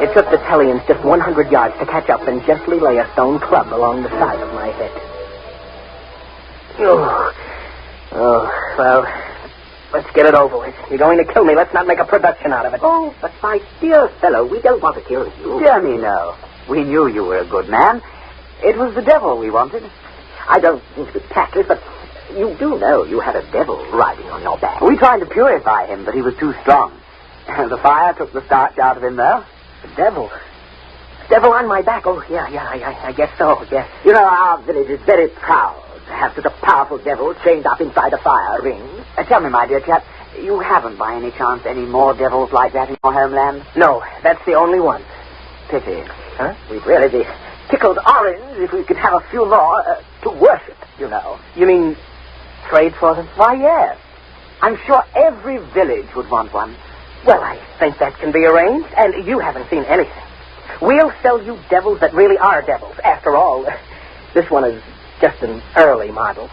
It took the Tellians just 100 yards to catch up and gently lay a stone club along the side of my head. Well, let's get it over with. You're going to kill me. Let's not make a production out of it. Oh, but my dear fellow, we don't want to kill you. Dear me, no. We knew you were a good man. It was the devil we wanted. I don't mean to be tactless, but you do know you had a devil riding on your back. We tried to purify him, but he was too strong. The fire took the starch out of him, though. The devil? devil on my back. Oh, yeah, I guess so, yes. You know, our village is very proud to have such a powerful devil chained up inside a fire ring. Tell me, my dear chap, you haven't by any chance any more devils like that in your homeland? No, that's the only one. Pity. Huh? We'd really be tickled orange if we could have a few more to worship, you know. You mean trade for them? Why, yes. I'm sure every village would want one. Well, I think that can be arranged, and you haven't seen anything. We'll sell you devils that really are devils. After all, this one is just an early model.